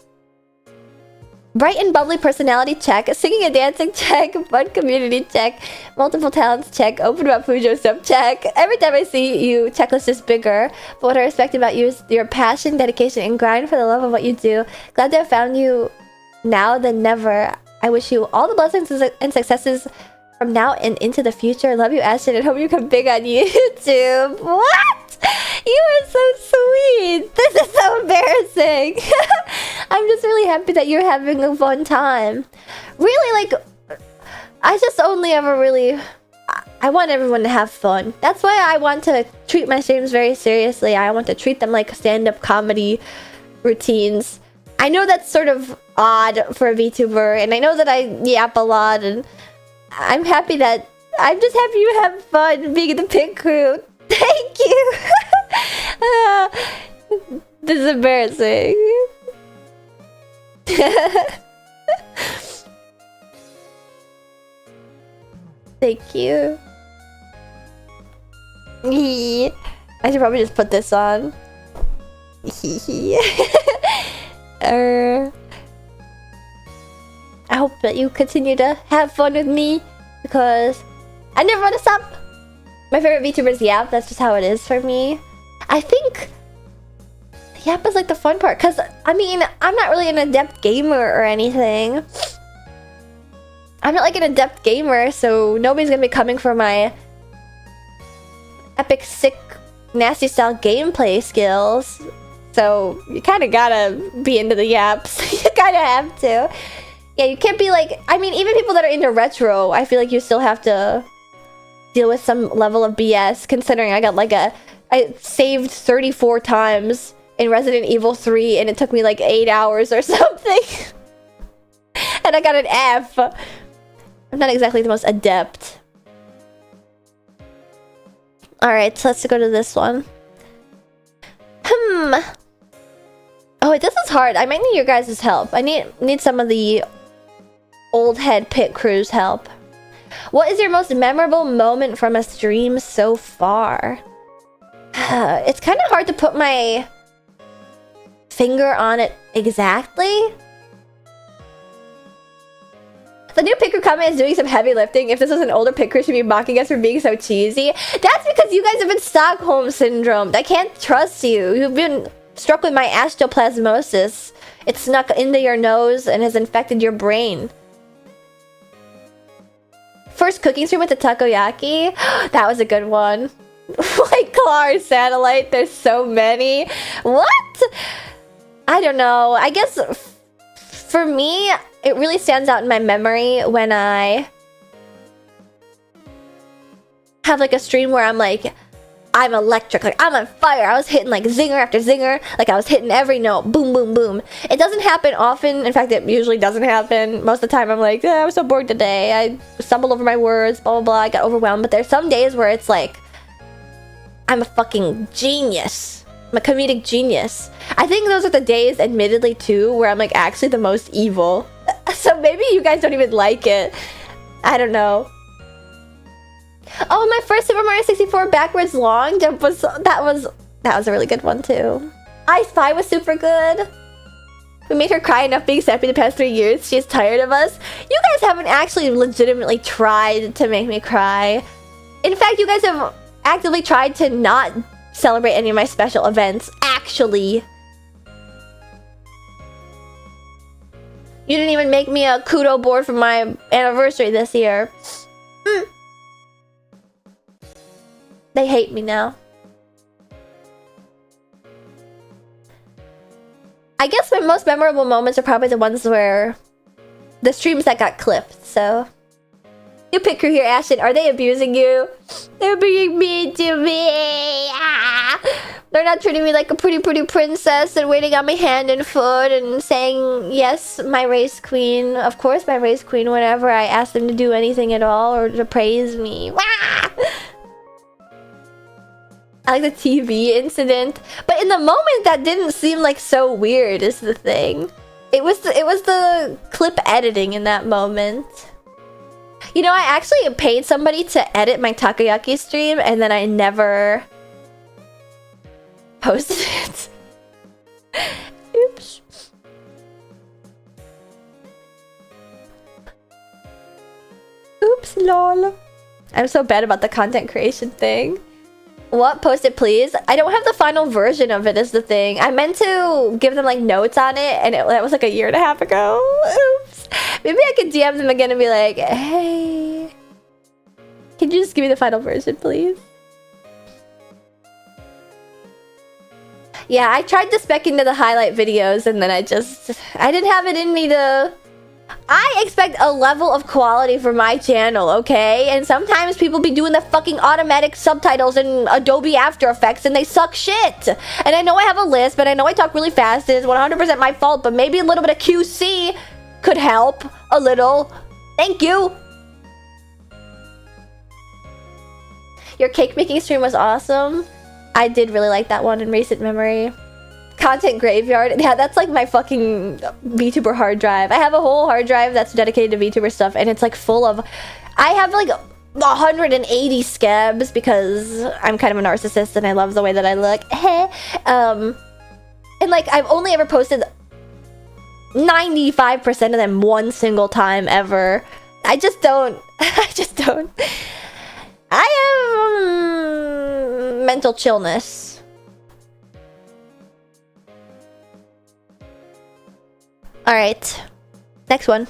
Bright and bubbly personality check, singing and dancing check, fun community check, multiple talents check, open about Fujo stuff check. Every time I see you, checklist is bigger. But what I respect about you is your passion, dedication, and grind for the love of what you do. Glad to have found you now than never. I wish you all the blessings and successes from now and into the future. Love you, Ashton, and hope you become big on YouTube. What? You are so sweet. This is so embarrassing. I'm just really happy that you're having a fun time. Really, like, I just only ever really... I want everyone to have fun. That's why I want to treat my streams very seriously. I want to treat them like stand-up comedy routines. I know that's sort of odd for a VTuber, and I know that I yap a lot, and I'm just happy you have fun being in the pit crew. Thank you. This is embarrassing. Thank you. I should probably just put this on. I hope that you continue to have fun with me, because I never want to stop. My favorite VTuber is Yap. That's just how it is for me. I think Yap is like the fun part, because I mean, I'm not really an adept gamer or anything. I'm not like an adept gamer, so nobody's gonna be coming for my epic, sick, nasty style gameplay skills. So you kind of gotta be into the yaps. You kind of have to. Yeah, you can't be like... I mean, even people that are into retro, I feel like you still have to deal with some level of BS, considering I got like I saved 34 times in Resident Evil 3, and it took me like 8 hours or something. And I got an F. I'm not exactly the most adept. Alright, so let's go to this one. Oh, this is hard. I might need your guys' help. I need some of the old head pit crew's help. What is your most memorable moment from a stream so far? It's kind of hard to put my finger on it exactly. The new pit crew comment is doing some heavy lifting. If this was an older pit crew, she'd be mocking us for being so cheesy. That's because you guys have been Stockholm syndromed. I can't trust you. You've been struck with my astroplasmosis. It snuck into your nose and has infected your brain. First cooking stream with the takoyaki? That was a good one. Like Clar Satellite, there's so many. What? I don't know. I guess for me, it really stands out in my memory when I have like a stream where I'm like, I'm electric, like I'm on fire. I was hitting like zinger after zinger, like I was hitting every note, boom, boom, boom. It doesn't happen often. In fact, it usually doesn't happen. Most of the time I'm like, I was so bored today. I stumbled over my words, blah, blah, blah. I got overwhelmed. But there's some days where it's like, I'm a fucking genius. I'm a comedic genius. I think those are the days, admittedly, too, where I'm like actually the most evil. So maybe you guys don't even like it. I don't know. Oh, my first Super Mario 64 backwards long jump was that was a really good one too. I Spy was super good. We made her cry enough being sappy the past 3 years. She's tired of us. You guys haven't actually legitimately tried to make me cry. In fact, you guys have actively tried to not celebrate any of my special events. Actually. You didn't even make me a kudo board for my anniversary this year. They hate me now. I guess my most memorable moments are probably the ones where the streams that got clipped, so. You pit crew here, Ashton. Are they abusing you? They're being mean to me. Ah! They're not treating me like a pretty princess and waiting on my hand and foot and saying, yes, my race queen. Of course, my race queen, whenever I ask them to do anything at all or to praise me. Ah! I like the TV incident. But in the moment, that didn't seem like so weird is the thing. It was the clip editing in that moment. You know, I actually paid somebody to edit my takoyaki stream and then I never posted it. Oops. Oops, lol. I'm so bad about the content creation thing. What? Post it, please? I don't have the final version of it is the thing. I meant to give them like notes on it and that was like a year and a half ago. Oops. Maybe I could DM them again and be like, hey, can you just give me the final version, please? Yeah, I tried to spec into the highlight videos and then I didn't have it in me to... I expect a level of quality for my channel, okay? And sometimes people be doing the fucking automatic subtitles in Adobe After Effects and they suck shit. And I know I have a lisp, and I know I talk really fast. It is 100% my fault, but maybe a little bit of QC could help a little. Thank you. Your cake making stream was awesome. I did really like that one in recent memory. Content graveyard. Yeah, that's like my fucking VTuber hard drive. I have a whole hard drive that's dedicated to VTuber stuff, and it's like full of... I have like 180 scabs because I'm kind of a narcissist and I love the way that I look. And like, I've only ever posted 95% of them one single time ever. I just don't... I have mental chillness. Alright. Next one.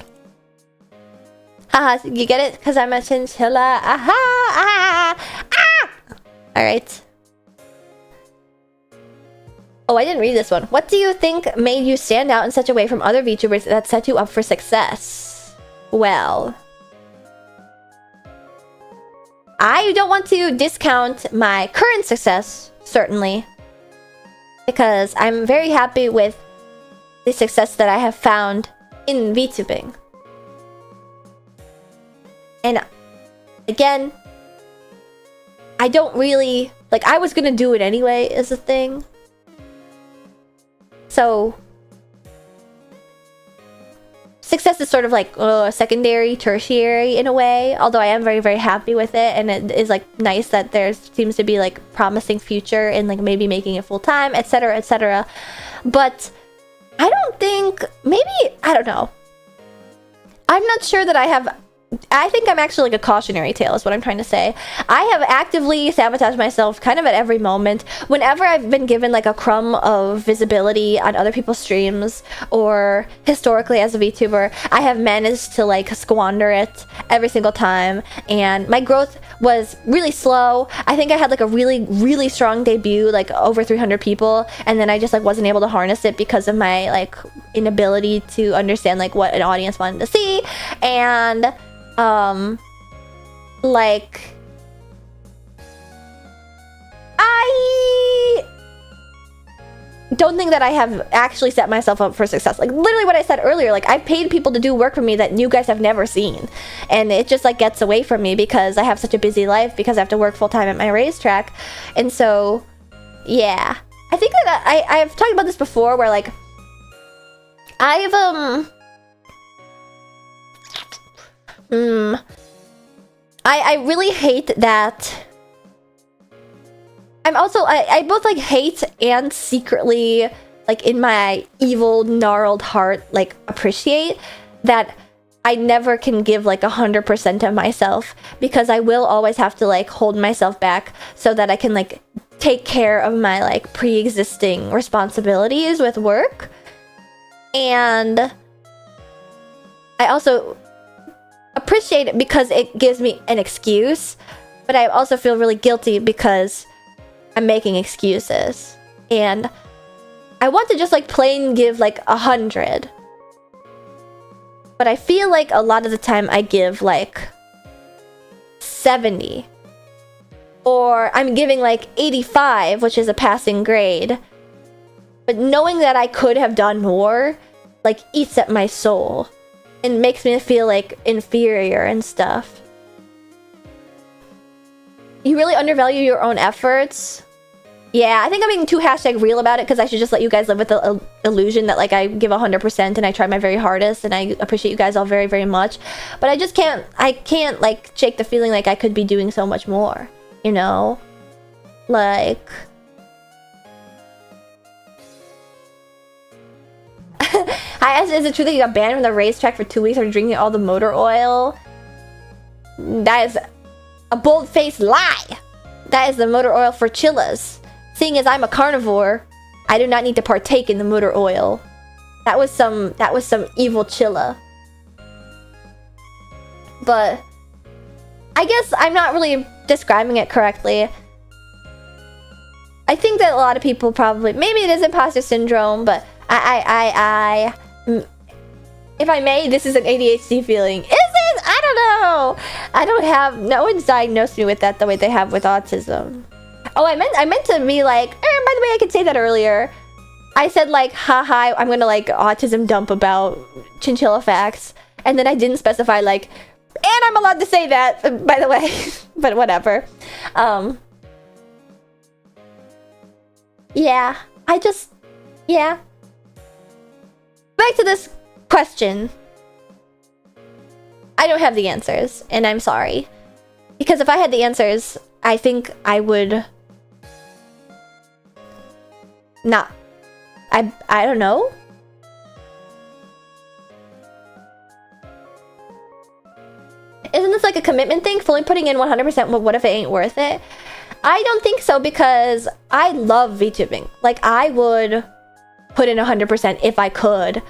Haha, you get it? Because I'm a chinchilla. Aha! Ah! Ah! Alright. Oh, I didn't read this one. What do you think made you stand out in such a way from other VTubers that set you up for success? Well... I don't want to discount my current success, certainly. Because I'm very happy with the success that I have found in VTubing. And again, I don't really like, I was gonna do it anyway is the thing. So success is sort of like secondary, tertiary in a way, although I am very, very happy with it, and it is like nice that there seems to be like promising future in like maybe making it full time, etc, etc. But I don't think, maybe, I don't know, I'm not sure that I think I'm actually like a cautionary tale is what I'm trying to say. I have actively sabotaged myself kind of at every moment. Whenever I've been given like a crumb of visibility on other people's streams, or historically as a VTuber, I have managed to like squander it every single time. And my growth was really slow. I think I had like a really, really strong debut, like over 300 people. And then I just like wasn't able to harness it because of my like inability to understand like what an audience wanted to see. And like, I don't think that I have actually set myself up for success. Like literally what I said earlier, like I paid people to do work for me that you guys have never seen, and it just like gets away from me because I have such a busy life, because I have to work full time at my racetrack. And so yeah, I think that I've talked about this before, where like I've I really hate that. I both like hate and secretly, like in my evil gnarled heart, like appreciate that I never can give like 100% of myself, because I will always have to like hold myself back so that I can like take care of my like pre-existing responsibilities with work. And I also appreciate it because it gives me an excuse, but I also feel really guilty because I'm making excuses, and I want to just like plain give like 100, but I feel like a lot of the time I give like 70, or I'm giving like 85, which is a passing grade, but knowing that I could have done more like eats at my soul and makes me feel like inferior and stuff. You really undervalue your own efforts. Yeah, I think I'm being too #real about it, because I should just let you guys live with the illusion that like I give 100% and I try my very hardest, and I appreciate you guys all very, very much. But I just can't like shake the feeling like I could be doing so much more, you know? Like, I asked, is it true that you got banned from the racetrack for 2 weeks after drinking all the motor oil? That is a bold-faced lie. That is the motor oil for chillas. Seeing as I'm a carnivore, I do not need to partake in the motor oil. That was some evil chilla. But I guess I'm not really describing it correctly. I think that a lot of people probably, maybe it is imposter syndrome, but if I may, this is an ADHD feeling. Is it? I don't know. I don't have, no one's diagnosed me with that the way they have with autism. Oh, I meant to be like, by the way, I could say that earlier. I said like, haha, I'm gonna like autism dump about chinchilla facts. And then I didn't specify like, and I'm allowed to say that, by the way. But whatever. Yeah, yeah. Back to this question. I don't have the answers, and I'm sorry. Because if I had the answers, I think I would not. I don't know. Isn't this like a commitment thing? Fully putting in 100%, but what if it ain't worth it? I don't think so, because I love VTubing. Like, I would put in 100% if I could.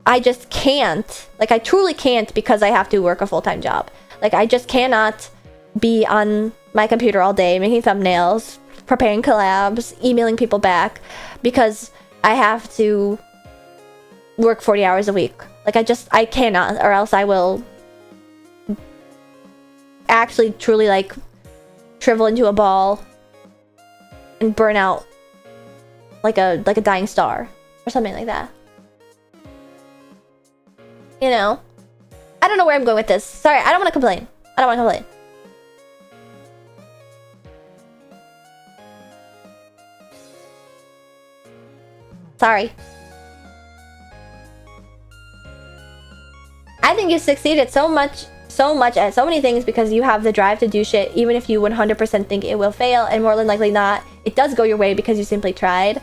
I just can't. Like, I truly can't, because I have to work a full-time job. Like, I just cannot be on my computer all day making thumbnails, preparing collabs, emailing people back, because I have to work 40 hours a week. Like, I cannot, or else I will actually truly like shrivel into a ball and burn out like a dying star or something like that. You know? I don't know where I'm going with this. Sorry, I don't want to complain. I don't want to complain. Sorry. I think you succeeded so much at so many things because you have the drive to do shit even if you 100% think it will fail, and more than likely not, it does go your way because you simply tried.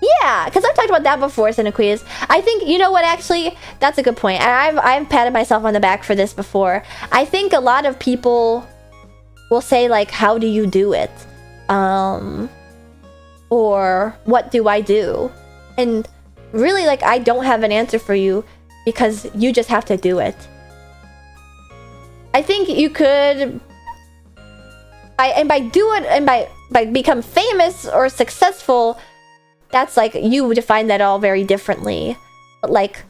Yeah, because I've talked about that before, Cinequiz. I think, you know what, actually, that's a good point. And I've patted myself on the back for this before. I think a lot of people will say, like, how do you do it? Or what do I do? And really, like, I don't have an answer for you because you just have to do it. I think you could... by become famous or successful... That's like, you define that all very differently. But like,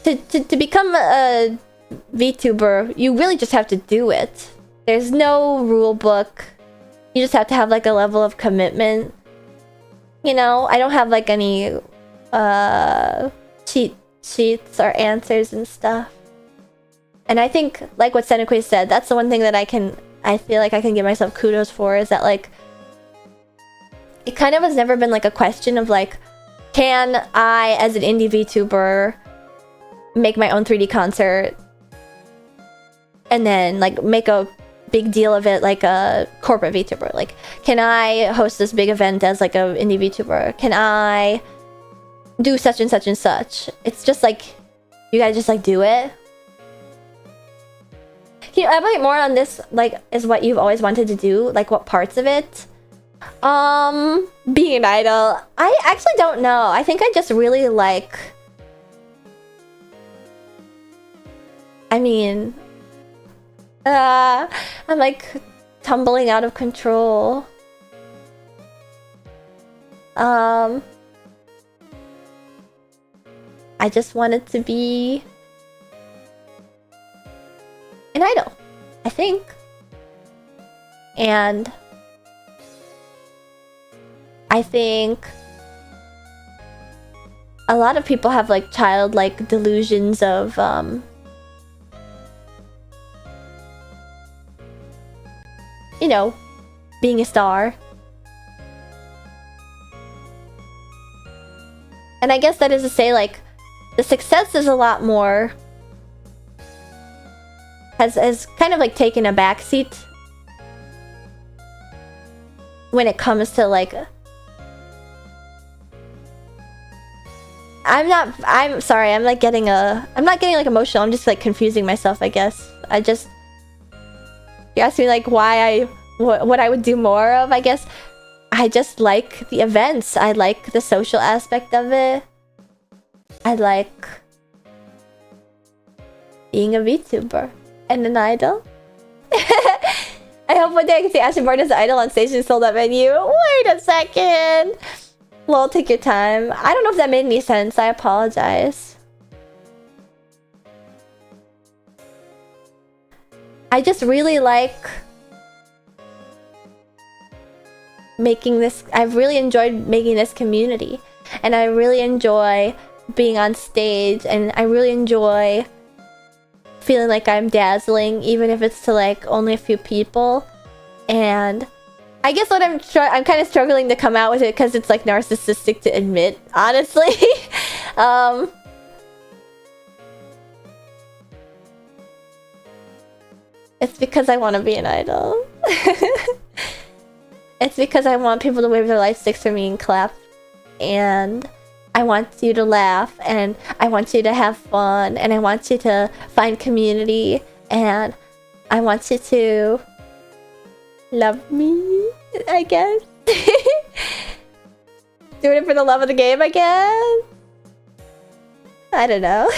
to become a VTuber, you really just have to do it. There's no rule book. You just have to have like a level of commitment. You know, I don't have like any cheat sheets or answers and stuff. And I think, like what Senekwe said, that's the one thing that I feel like I can give myself kudos for, is that like, it kind of has never been like a question of like, can I, as an indie VTuber, make my own 3D concert and then like make a big deal of it like a corporate VTuber? Like, can I host this big event as like a indie VTuber? Can I do such and such and such? It's just like, you gotta just like do it. Can you elaborate more on this? Like, is what you've always wanted to do? Like, what parts of it? Being an idol. I actually don't know. I think I just really like... I mean... I'm like tumbling out of control. I just wanted to be an idol, I think. And I think a lot of people have like childlike delusions of you know, being a star. And I guess that is to say, like, the success is a lot more... has kind of like taken a backseat when it comes to like... I'm sorry, I'm not getting like emotional, I'm just like confusing myself, I guess. You asked me like what I would do more of, I guess. I just like the events. I like the social aspect of it. I like being a VTuber and an idol. I hope one day I can see Ashton Marten as an idol on stage and sold out venue. Wait a second. Lol, take your time. I don't know if that made any sense. I apologize. I just really like making this... I've really enjoyed making this community. And I really enjoy being on stage. And I really enjoy feeling like I'm dazzling, even if it's to like only a few people. And I guess what I'm kind of struggling to come out with it because it's like narcissistic to admit, honestly. It's because I want to be an idol. It's because I want people to wave their light sticks for me and clap. And I want you to laugh. And I want you to have fun. And I want you to find community. And I want you to love me, I guess. Doing it for the love of the game, I guess. I don't know.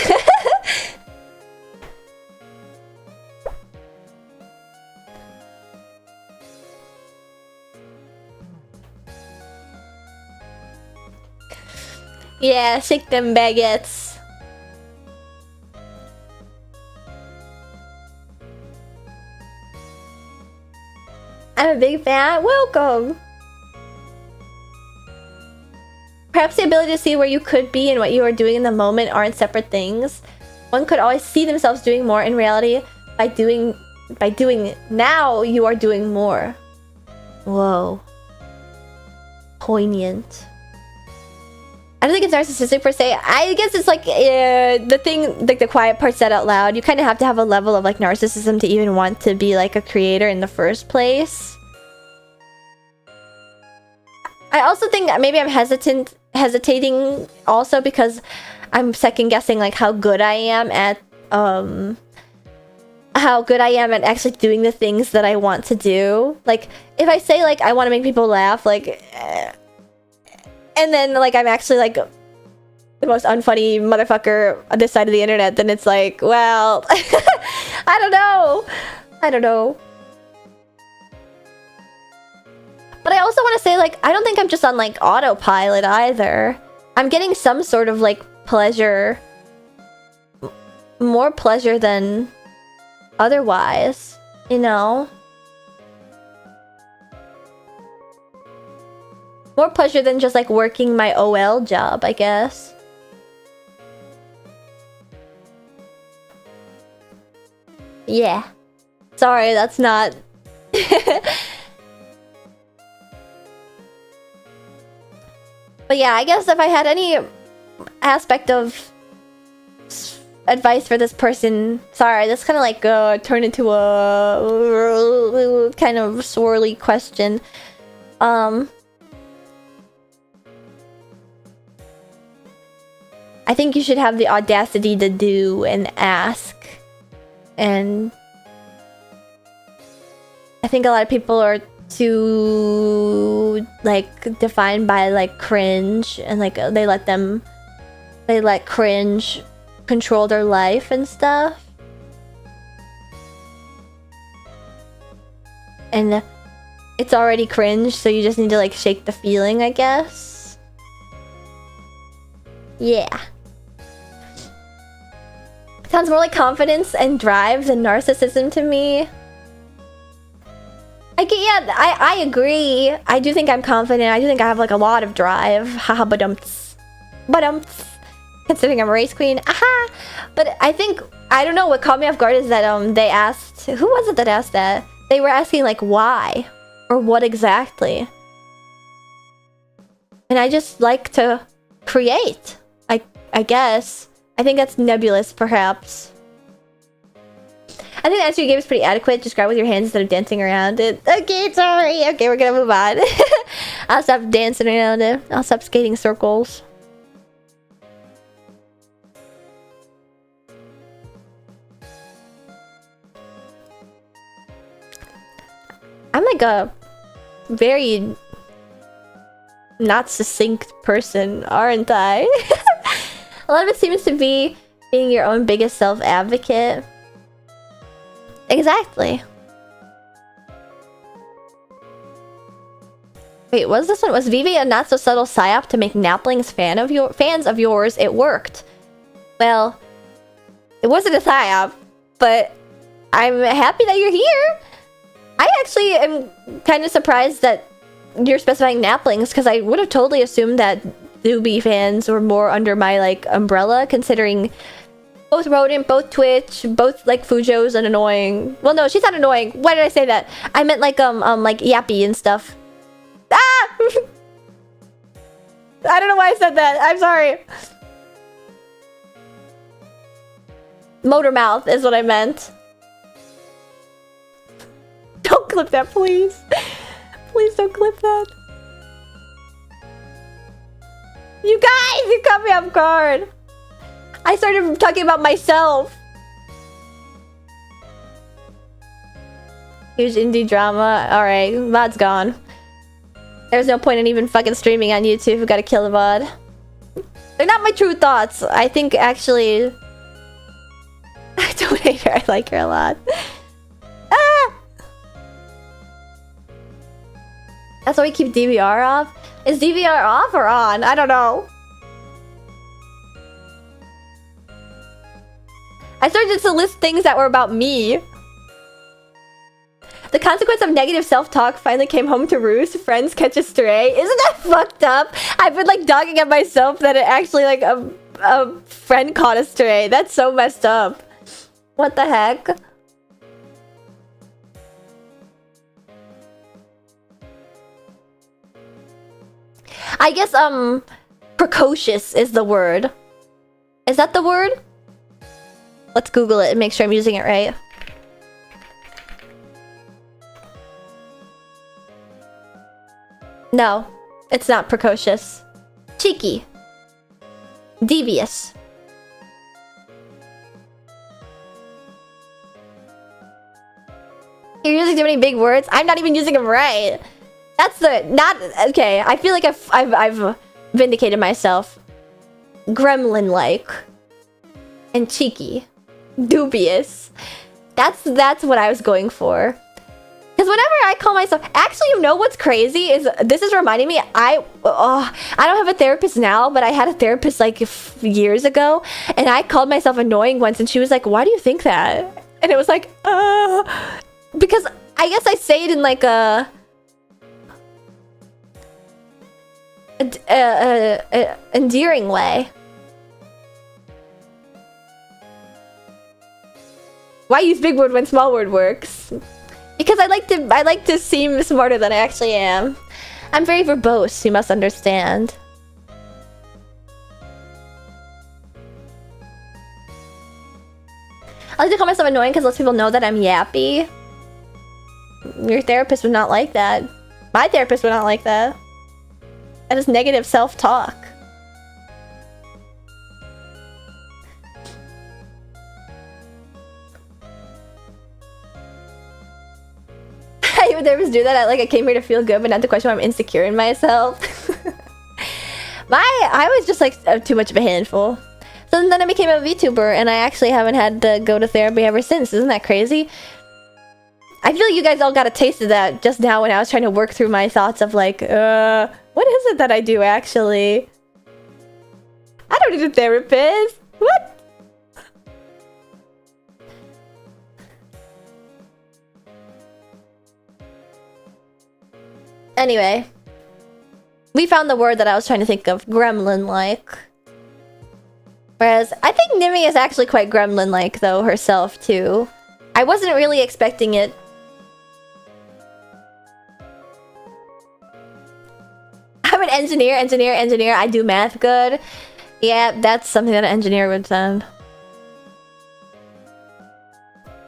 Yeah, shake them baguettes. I'm a big fan. Welcome! Perhaps the ability to see where you could be and what you are doing in the moment aren't separate things. One could always see themselves doing more. In reality, by doing now, you are doing more. Whoa. Poignant. I don't think it's narcissistic per se. I guess it's like the thing, like the quiet part said out loud. You kind of have to have a level of like narcissism to even want to be like a creator in the first place. I also think maybe I'm hesitating also because I'm second guessing like how good I am at actually doing the things that I want to do. Like if I say like I want to make people laugh, like and then like I'm actually like the most unfunny motherfucker on this side of the internet, then it's like, well, I don't know. But I also want to say, like, I don't think I'm just on, like, autopilot either. I'm getting some sort of, like, pleasure. More pleasure than otherwise, you know? More pleasure than just, like, working my OL job, I guess. Yeah. Sorry, that's not... But yeah, I guess if I had any aspect of advice for this person, sorry, this kind of like turned into a kind of swirly question. I think you should have the audacity to do and ask. And I think a lot of people are too like defined by like cringe, and like they let cringe control their life and stuff. And it's already cringe, so you just need to like shake the feeling, I guess. Yeah. Sounds more like confidence and drive than narcissism to me. I agree. I do think I'm confident. I do think I have like a lot of drive. Haha, badumts. Considering I'm a race queen. Aha! But I think, I don't know, what caught me off guard is that they asked, who was it that asked that? They were asking like why? Or what exactly? And I just like to create. I guess. I think that's nebulous, perhaps. I think the answer you gave is pretty adequate. Just grab with your hands instead of dancing around it. Okay, sorry. Okay, we're gonna move on. I'll stop dancing around it. I'll stop skating circles. I'm like a very not succinct person, aren't I? A lot of it seems to be being your own biggest self-advocate. Exactly. Wait, was this one? Was Vivi a not so subtle psyop to make Naplings fans of yours? It worked. Well, it wasn't a psyop, but I'm happy that you're here. I actually am kind of surprised that you're specifying Naplings, because I would have totally assumed that Doobie fans were more under my like umbrella, considering both Rodent, both Twitch, both like Fujo's and annoying. Well, no, she's not annoying. Why did I say that? I meant like like Yappy and stuff. Ah! I don't know why I said that. I'm sorry. Motor mouth is what I meant. Don't clip that, please. Please don't clip that. You guys, you caught me off guard. I started talking about myself. Huge indie drama. Alright, VOD's gone. There's no point in even fucking streaming on YouTube. We've got to kill the VOD. They're not my true thoughts. I think actually... I don't hate her. I like her a lot. Ah! That's why we keep DVR off? Is DVR off or on? I don't know. I started to list things that were about me. The consequence of negative self-talk finally came home to roost. Friends catch a stray. Isn't that fucked up? I've been like dogging at myself that it actually like a friend caught a stray. That's so messed up. What the heck? I guess Precocious is the word. Is that the word? Let's Google it and make sure I'm using it right. No, it's not precocious. Cheeky. Devious. You're using too many big words? I'm not even using them right. That's the... Not... Okay, I feel like I've vindicated myself. Gremlin-like. And cheeky. Dubious. That's what I was going for. Because whenever I call myself... Actually, you know what's crazy? This is reminding me... I don't have a therapist now, but I had a therapist like years ago. And I called myself annoying once, and she was like, why do you think that? And it was like, because I guess I say it in like a endearing way. Why use big word when small word works? Because I like to seem smarter than I actually am. I'm very verbose, you must understand. I like to call myself annoying because most people know that I'm yappy. Your therapist would not like that. My therapist would not like that. That is negative self-talk. I would never do that. I came here to feel good, but not to question why I'm insecure in myself. I was just like too much of a handful. So then I became a VTuber, and I actually haven't had to go to therapy ever since. Isn't that crazy? I feel like you guys all got a taste of that just now when I was trying to work through my thoughts of like, what is it that I do actually? I don't need a therapist. What? Anyway. We found the word that I was trying to think of. Gremlin-like. Whereas, I think Nimi is actually quite gremlin-like, though, herself, too. I wasn't really expecting it. I'm an engineer. I do math good. Yeah, that's something that an engineer would send.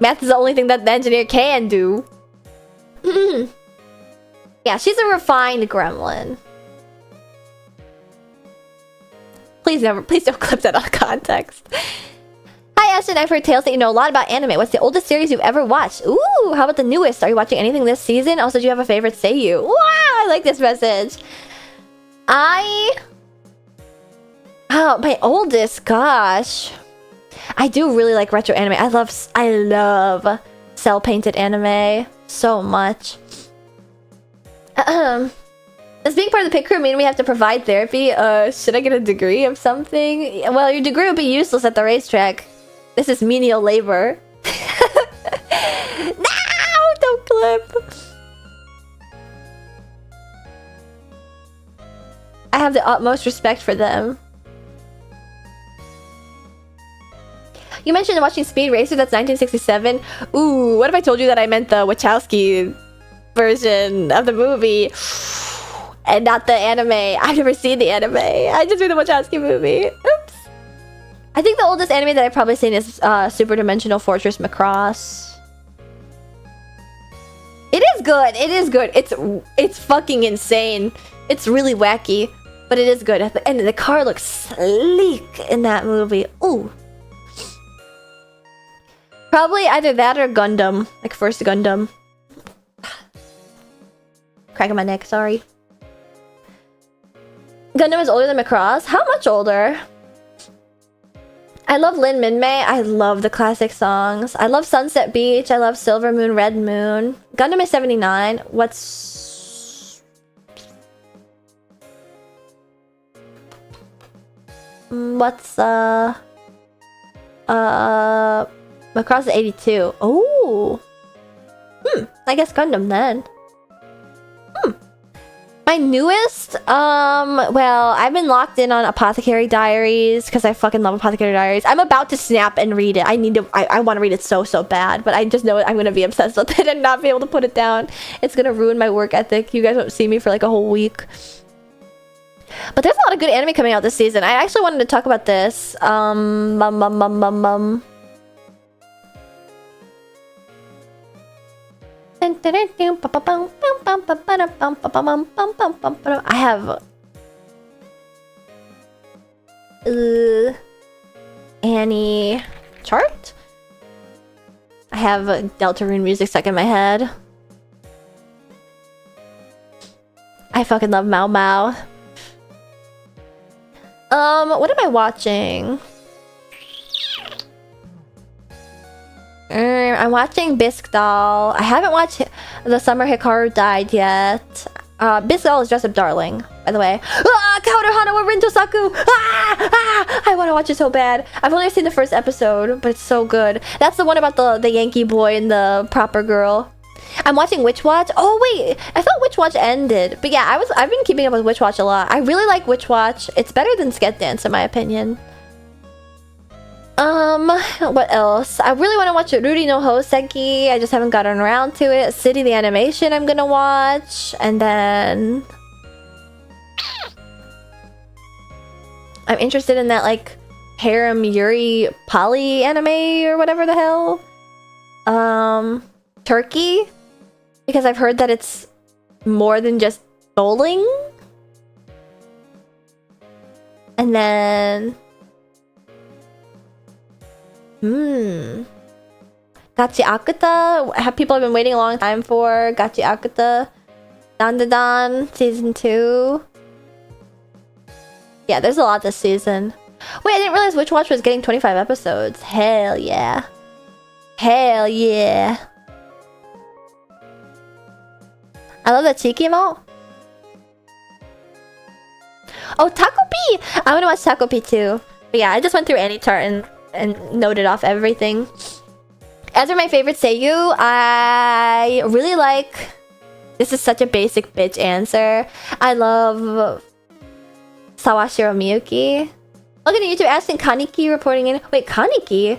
Math is the only thing that the engineer can do. Yeah, she's a refined gremlin. Please don't clip that out of context. Hi Ashton, I've heard tales that you know a lot about anime. What's the oldest series you've ever watched? Ooh, how about the newest? Are you watching anything this season? Also, do you have a favorite seiyuu? Wow, I like this message. Oh, my oldest, gosh. I do really like retro anime. I love cel-painted anime so much. Does being part of the pit crew mean we have to provide therapy? Should I get a degree of something? Well, your degree would be useless at the racetrack. This is menial labor. No! Don't clip! I have the utmost respect for them. You mentioned watching Speed Racer, that's 1967. Ooh, what if I told you that I meant the Wachowski version of the movie and not the anime? I've never seen the anime. I just made the Wachowski movie. Oops. I think the oldest anime that I've probably seen is Super Dimensional Fortress Macross. It is good. It is good. It's fucking insane. It's really wacky, but it is good. And the car looks sleek in that movie. Ooh. Probably either that or Gundam. Like first Gundam. Cracking my neck, sorry. Gundam is older than Macross? How much older? I love Lin Minmay. I love the classic songs. I love Sunset Beach. I love Silver Moon, Red Moon. Gundam is 79. What's... Macross is 82. Oh. I guess Gundam then. My newest, well, I've been locked in on Apothecary Diaries because I fucking love Apothecary Diaries. I'm about to snap and read it. I want to read it so bad, but I just know I'm gonna be obsessed with it and not be able to put it down. It's gonna ruin my work ethic. You guys won't see me for like a whole week. But there's a lot of good anime coming out this season. I actually wanted to talk about this. I have Annie chart. I have Deltarune music stuck in my head. I fucking love Mao Mao. What am I watching? I'm watching Bisque Doll. I haven't watched The Summer Hikaru Died yet. Bisque Doll is dressed up darling, by the way. Ah, Counter Hana wa Rintosaku! I want to watch it so bad. I've only seen the first episode, but it's so good. That's the one about the Yankee boy and the proper girl. I'm watching Witch Watch. Oh wait, I thought Witch Watch ended. But yeah, I've been keeping up with Witch Watch a lot. I really like Witch Watch. It's better than Sket Dance in my opinion. What else? I really want to watch Ruri no Hoseki. I just haven't gotten around to it. City the Animation I'm gonna watch. And then I'm interested in that like Harem Yuri Poly anime or whatever the hell. Turkey, because I've heard that it's more than just bowling. And then Gachi Akuta. People have been waiting a long time for Gachi Akuta. Dandadan season 2. Yeah, there's a lot this season. Wait, I didn't realize Witch Watch was getting 25 episodes. Hell yeah. Hell yeah. I love that Cheeky emote. Oh, Taco P! I want to watch Taco P too. But yeah, I just went through Annie chart and noted off everything. As for my favorite Seiyu, I really like... This is such a basic bitch answer. I love Sawashiro Miyuki. Look at YouTube asking Kaneki reporting in. Wait, Kaneki?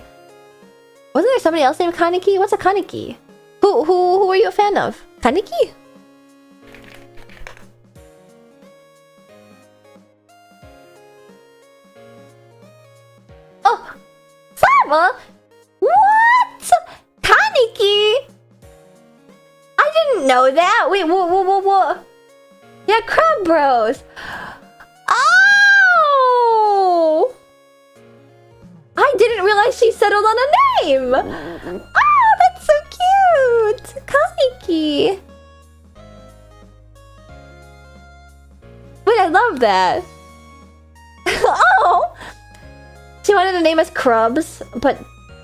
Wasn't there somebody else named Kaneki? What's a Kaneki? Who are you a fan of? Kaneki? Oh! Sama? What? Kaneki? I didn't know that. Wait, what? Yeah, Crab Bros. Oh! I didn't realize she settled on a name. Oh, that's so cute. Kaneki. Wait, I love that. Oh! She wanted to name us Crubs, but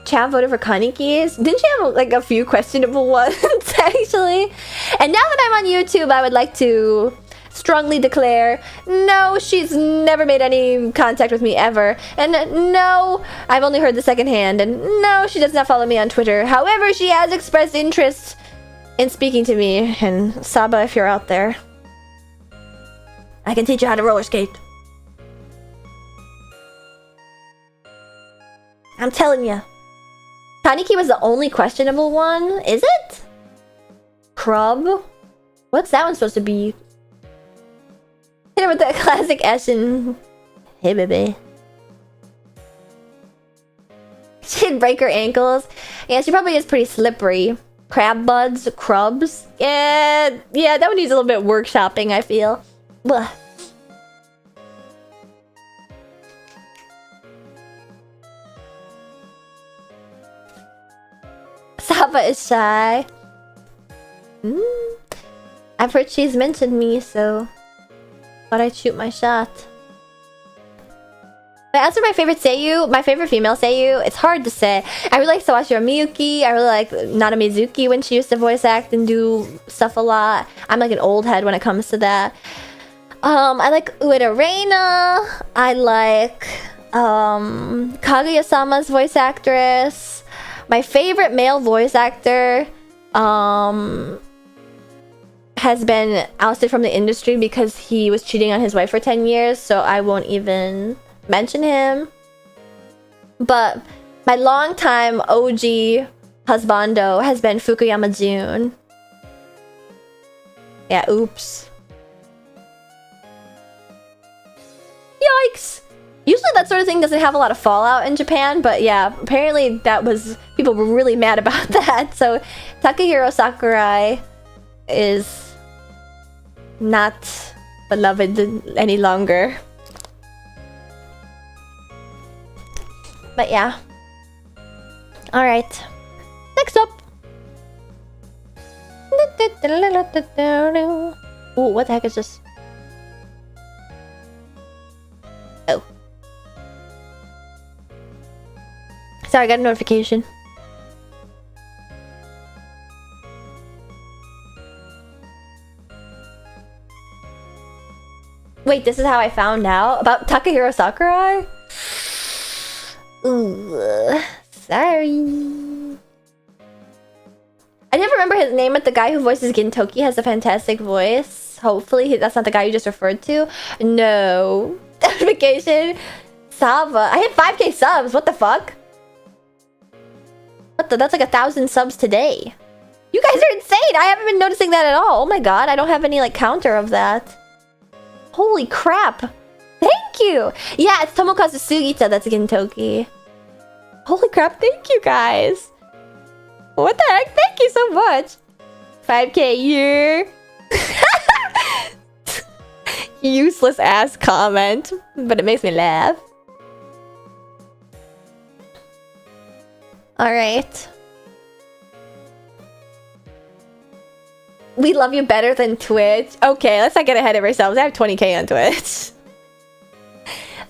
Chav voted for Kanekis. Didn't she have like a few questionable ones, actually? And now that I'm on YouTube, I would like to strongly declare, no, she's never made any contact with me ever. And no, I've only heard the second hand. And no, she does not follow me on Twitter. However, she has expressed interest in speaking to me. And Saba, if you're out there, I can teach you how to roller skate. I'm telling you. Kaneki was the only questionable one. Is it? Crub? What's that one supposed to be? Hit her with that classic Ashton. Hey, baby. She'd break her ankles. Yeah, she probably is pretty slippery. Crab buds, crubs. Yeah, that one needs a little bit of workshopping, I feel. Blah. Saba is shy. I've heard she's mentioned me, so thought I'd shoot my shot. But as for my favorite Seiyu, my favorite female Seiyu, it's hard to say. I really like Sawashiro Miyuki. I really like Nana Mizuki when she used to voice act and do stuff a lot. I'm like an old head when it comes to that. I like Ueda Reina. I like Kaguya-sama's voice actress. My favorite male voice actor has been ousted from the industry because he was cheating on his wife for 10 years, so I won't even mention him. But my longtime OG husbando has been Fukuyama Jun. Yeah, oops. Yikes! Usually that sort of thing doesn't have a lot of fallout in Japan, but yeah, apparently that was... People were really mad about that. So Takahiro Sakurai is not beloved any longer. But yeah. Alright. Next up. Ooh, what the heck is this? Oh. Sorry, I got a notification. Wait, this is how I found out about Takahiro Sakurai? Ooh, sorry. I didn't remember his name, but the guy who voices Gintoki has a fantastic voice. Hopefully, that's not the guy you just referred to. No. Notification. Sava. I hit 5k subs. What the fuck? What the? That's like 1,000 subs today. You guys are insane. I haven't been noticing that at all. Oh my god. I don't have any like counter of that. Holy crap. Thank you. Yeah, it's Tomokazu Sugita that's Gintoki. Holy crap. Thank you guys. What the heck? Thank you so much. 5k a year. Useless ass comment, but it makes me laugh. Alright. We love you better than Twitch. Okay, let's not get ahead of ourselves. I have 20k on Twitch.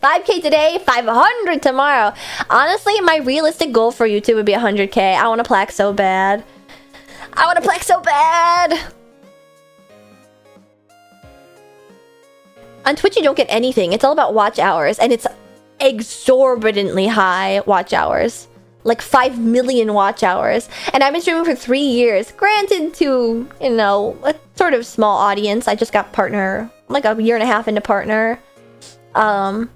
5k today, 500 tomorrow. Honestly, my realistic goal for YouTube would be 100k. I want to plaque so bad. I want to plaque so bad. On Twitch, you don't get anything. It's all about watch hours, and it's exorbitantly high watch hours. Like 5 million watch hours. And I've been streaming for 3 years. Granted to, you know, a sort of small audience. I just got partner, like a year and a half into partner. What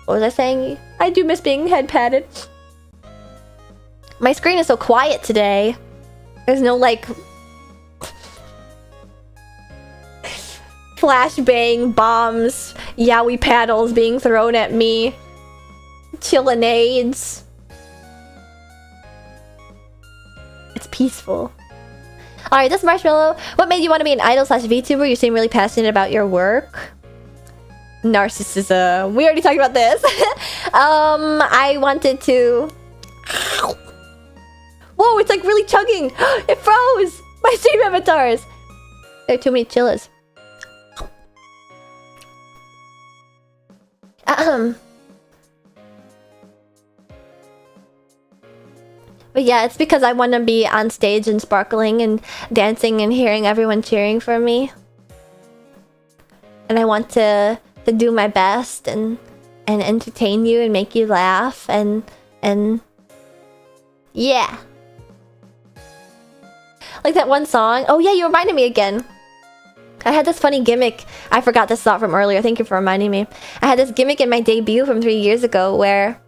was I saying? I do miss being head patted. My screen is so quiet today. There's no like flashbang bombs, yaoi paddles being thrown at me, chillinades. It's peaceful. Alright, this Marshmallow. What made you want to be an idol / VTuber? You seem really passionate about your work. Narcissism. We already talked about this. I wanted to... Whoa, it's like really chugging. It froze. My stream avatars. There are too many chillas. But yeah, it's because I want to be on stage and sparkling and dancing and hearing everyone cheering for me. And I want to do my best and entertain you and make you laugh and yeah. Like that one song. Oh yeah, you reminded me again. I had this funny gimmick. I forgot this thought from earlier. Thank you for reminding me. I had this gimmick in my debut from 3 years ago where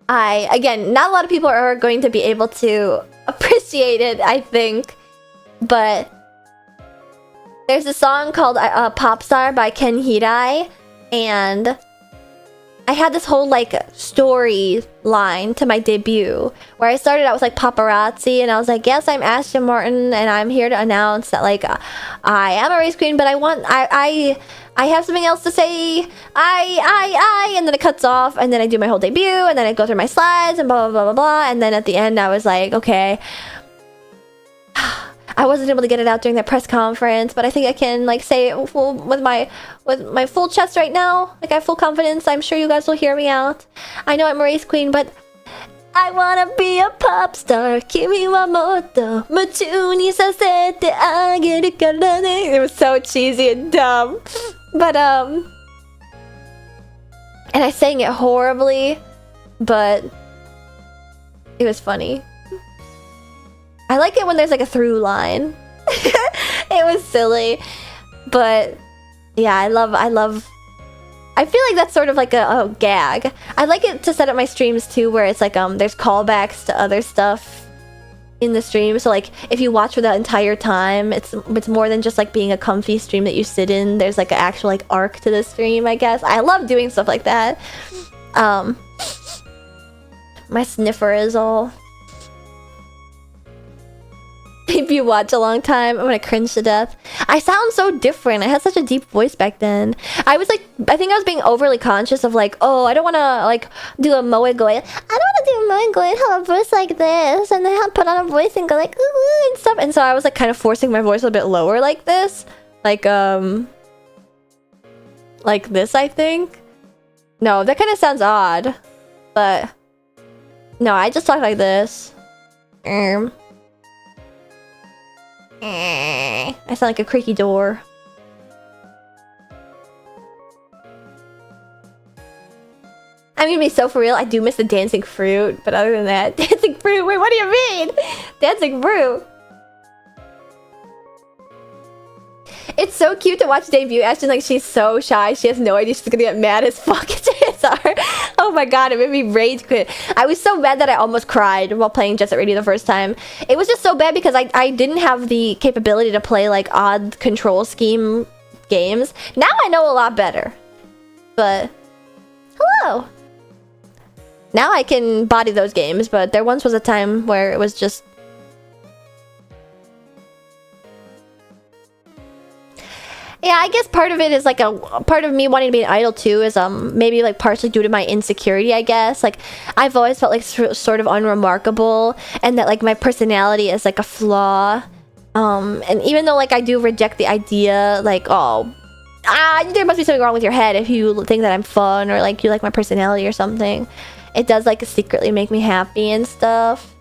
again, not a lot of people are going to be able to appreciate it, I think. But there's a song called Pop Star by Ken Hirai. And I had this whole like story line to my debut where I started out with like paparazzi and I was like, yes, I'm Ashton Marten and I'm here to announce that like I am a race queen, but I have something else to say. And then it cuts off and then I do my whole debut and then I go through my slides and blah blah blah blah blah, and then at the end I was like, okay, I wasn't able to get it out during that press conference, but I think I can like say it with my full chest right now. Like I have full confidence. I'm sure you guys will hear me out. I know I'm a race queen, but I wanna be a pop star. Kimi wa motto mutsu ni sasete ageru kara ne. It was so cheesy and dumb, but and I sang it horribly, but it was funny. I like it when there's like a through line. It was silly, but yeah, I feel like that's sort of like a gag. I like it to set up my streams too, where it's like there's callbacks to other stuff. in the stream. So like if you watch for the entire time, it's more than just like being a comfy stream that you sit in. There's like an actual like arc to the stream, I guess. I love doing stuff like that. My sniffer is all... If you watch a long time, I'm gonna cringe to death. I sound so different. I had such a deep voice back then. I was like, I think I was being overly conscious of like, oh, I don't want to like do a moe goe. I don't want to do a moe goe and have a voice like this, and then have put on a voice and go like ooh and stuff. And so I was like kind of forcing my voice a bit lower like this, like this. I think. No, that kind of sounds odd, but no, I just talk like this. I sound like a creaky door. I'm gonna be so for real, I do miss the dancing fruit, but other than that, dancing fruit, wait, what do you mean? Dancing fruit. It's so cute to watch debut Ashton, like she's so shy, she has no idea she's gonna get mad as fuck at JSR. Oh my god, it made me rage quit. I was so mad that I almost cried while playing Jet Set Radio the first time. It was just so bad because I didn't have the capability to play like odd control scheme games. Now I know a lot better. But, hello! Now I can body those games, but there once was a time where it was just... Yeah, I guess part of it is like a part of me wanting to be an idol too is maybe like partially due to my insecurity, I guess. Like I've always felt like sort of unremarkable, and that like my personality is like a flaw. And even though like I do reject the idea, like there must be something wrong with your head if you think that I'm fun or like you like my personality or something. It does like secretly make me happy and stuff.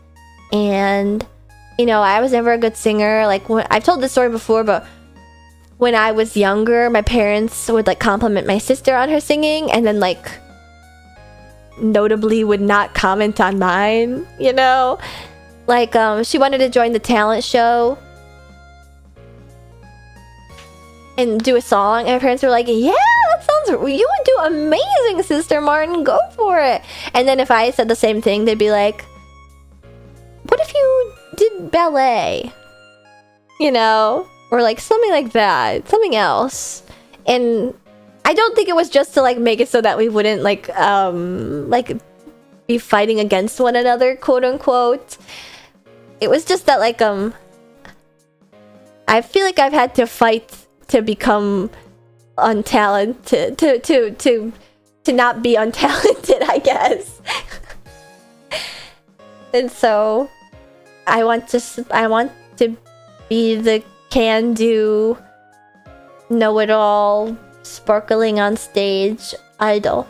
And you know, I was never a good singer. Like I've told this story before, but when I was younger, my parents would like compliment my sister on her singing and then like notably would not comment on mine, you know? Like she wanted to join the talent show and do a song, and my parents were like, yeah, that sounds, you would do amazing, Sister Marten, go for it. And then if I said the same thing, they'd be like, what if you did ballet? You know? Or like something like that, something else. And I don't think it was just to like make it so that we wouldn't like be fighting against one another, quote unquote. It was just that like I feel like I've had to fight to become untalented, to not be untalented, I guess. And so I want to be the can-do, know-it-all, sparkling on stage idol.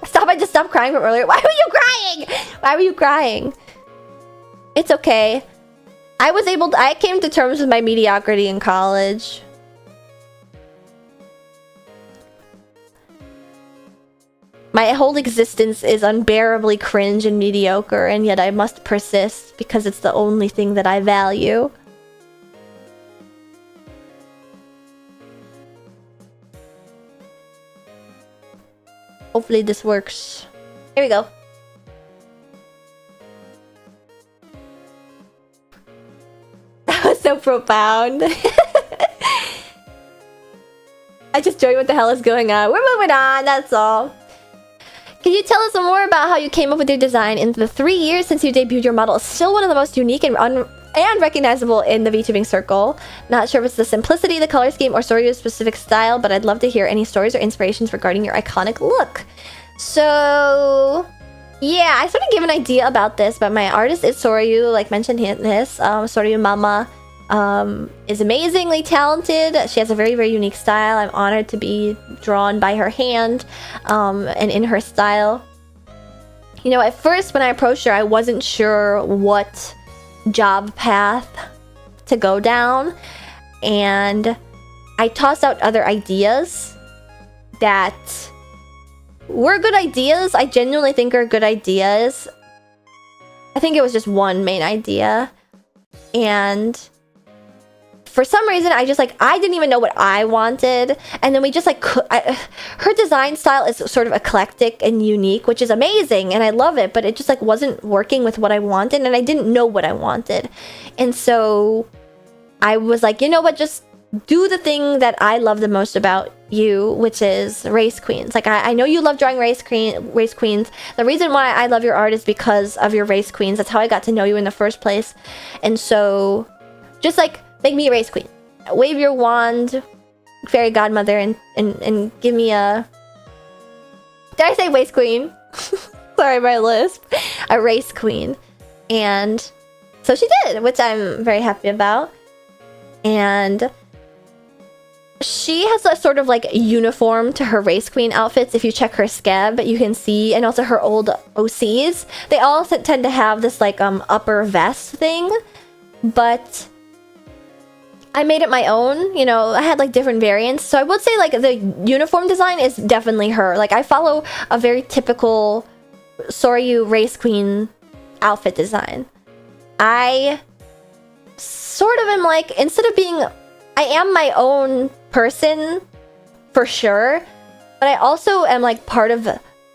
Stop! I just stopped crying from earlier. Why were you crying? Why were you crying? It's okay. I came to terms with my mediocrity in college. My whole existence is unbearably cringe and mediocre, and yet I must persist because it's the only thing that I value. Hopefully this works. Here we go. That was so profound. I just joined what the hell is going on. We're moving on, that's all. Can you tell us some more about how you came up with your design? In the 3 years since you debuted, your model is still one of the most unique and recognizable in the VTubing circle. Not sure if it's the simplicity, the color scheme, or Soryu's specific style, but I'd love to hear any stories or inspirations regarding your iconic look. So, yeah, I sort of gave an idea about this, but my artist is Soryu, like mentioned in this. Soryu Mama is amazingly talented. She has a very, very unique style. I'm honored to be drawn by her hand and in her style. You know, at first when I approached her, I wasn't sure what job path to go down, and I tossed out other ideas that were good ideas. I genuinely think are good ideas. I think it was just one main idea, and for some reason, I just like, I didn't even know what I wanted. And then we just like, her design style is sort of eclectic and unique, which is amazing. And I love it, but it just like wasn't working with what I wanted. And I didn't know what I wanted. And so I was like, you know what, just do the thing that I love the most about you, which is race queens. Like, I know you love drawing race queens. The reason why I love your art is because of your race queens. That's how I got to know you in the first place. And so just like, make me a race queen. Wave your wand, fairy godmother, and give me a... Did I say race queen? Sorry, my lisp. A race queen. And so she did, which I'm very happy about. And she has a sort of like uniform to her race queen outfits. If you check her scab, you can see, and also her old OCs. They all tend to have this like upper vest thing, but I made it my own. You know, I had like different variants. So I would say like the uniform design is definitely her. Like I follow a very typical Soryu race queen outfit design. I sort of am like, instead of being, I am my own person for sure, but I also am like part of,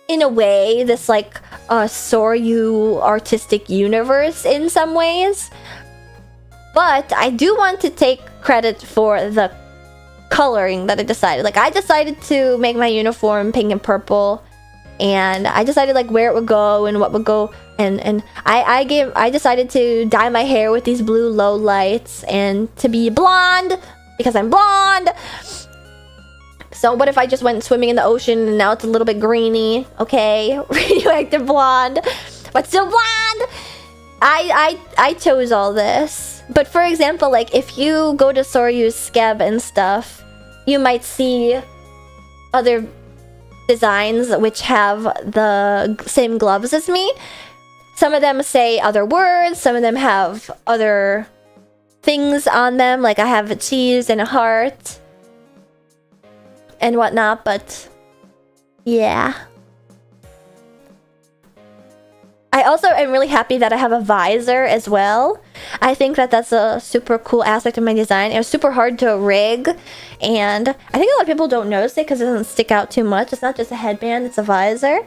in a way, this like Soryu artistic universe in some ways. But I do want to take credit for the coloring that I decided. Like I decided to make my uniform pink and purple, and I decided like where it would go and what would go, and I decided to dye my hair with these blue low lights and to be blonde because I'm blonde. So what if I just went swimming in the ocean and now it's a little bit greeny? Okay, radioactive blonde, but still blonde. I chose all this. But for example, like if you go to Soryu's scab and stuff, you might see other designs which have the same gloves as me. Some of them say other words, some of them have other things on them, like I have a cheese and a heart and whatnot, but yeah. I also am really happy that I have a visor as well. I think that that's a super cool aspect of my design. It was super hard to rig, and I think a lot of people don't notice it because it doesn't stick out too much. It's not just a headband, it's a visor.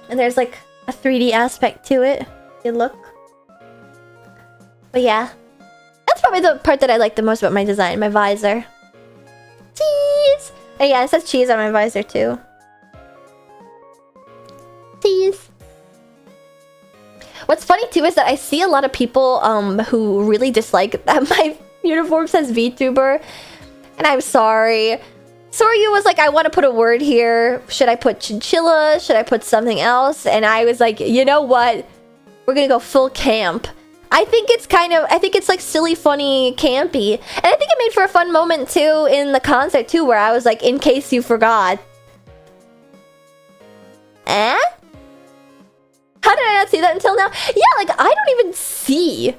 And there's like a 3D aspect to it. Good look. But yeah, that's probably the part that I like the most about my design, my visor. Cheese! And yeah, it says cheese on my visor too. Cheese! What's funny too is that I see a lot of people who really dislike that my uniform says VTuber, and I'm sorry. Soryu was like, I want to put a word here. Should I put chinchilla? Should I put something else? And I was like, you know what? We're gonna go full camp. I think it's like silly, funny, campy. And I think it made for a fun moment too in the concert too, where I was like, in case you forgot. Eh? How did I not see that until now? Yeah, like I don't even see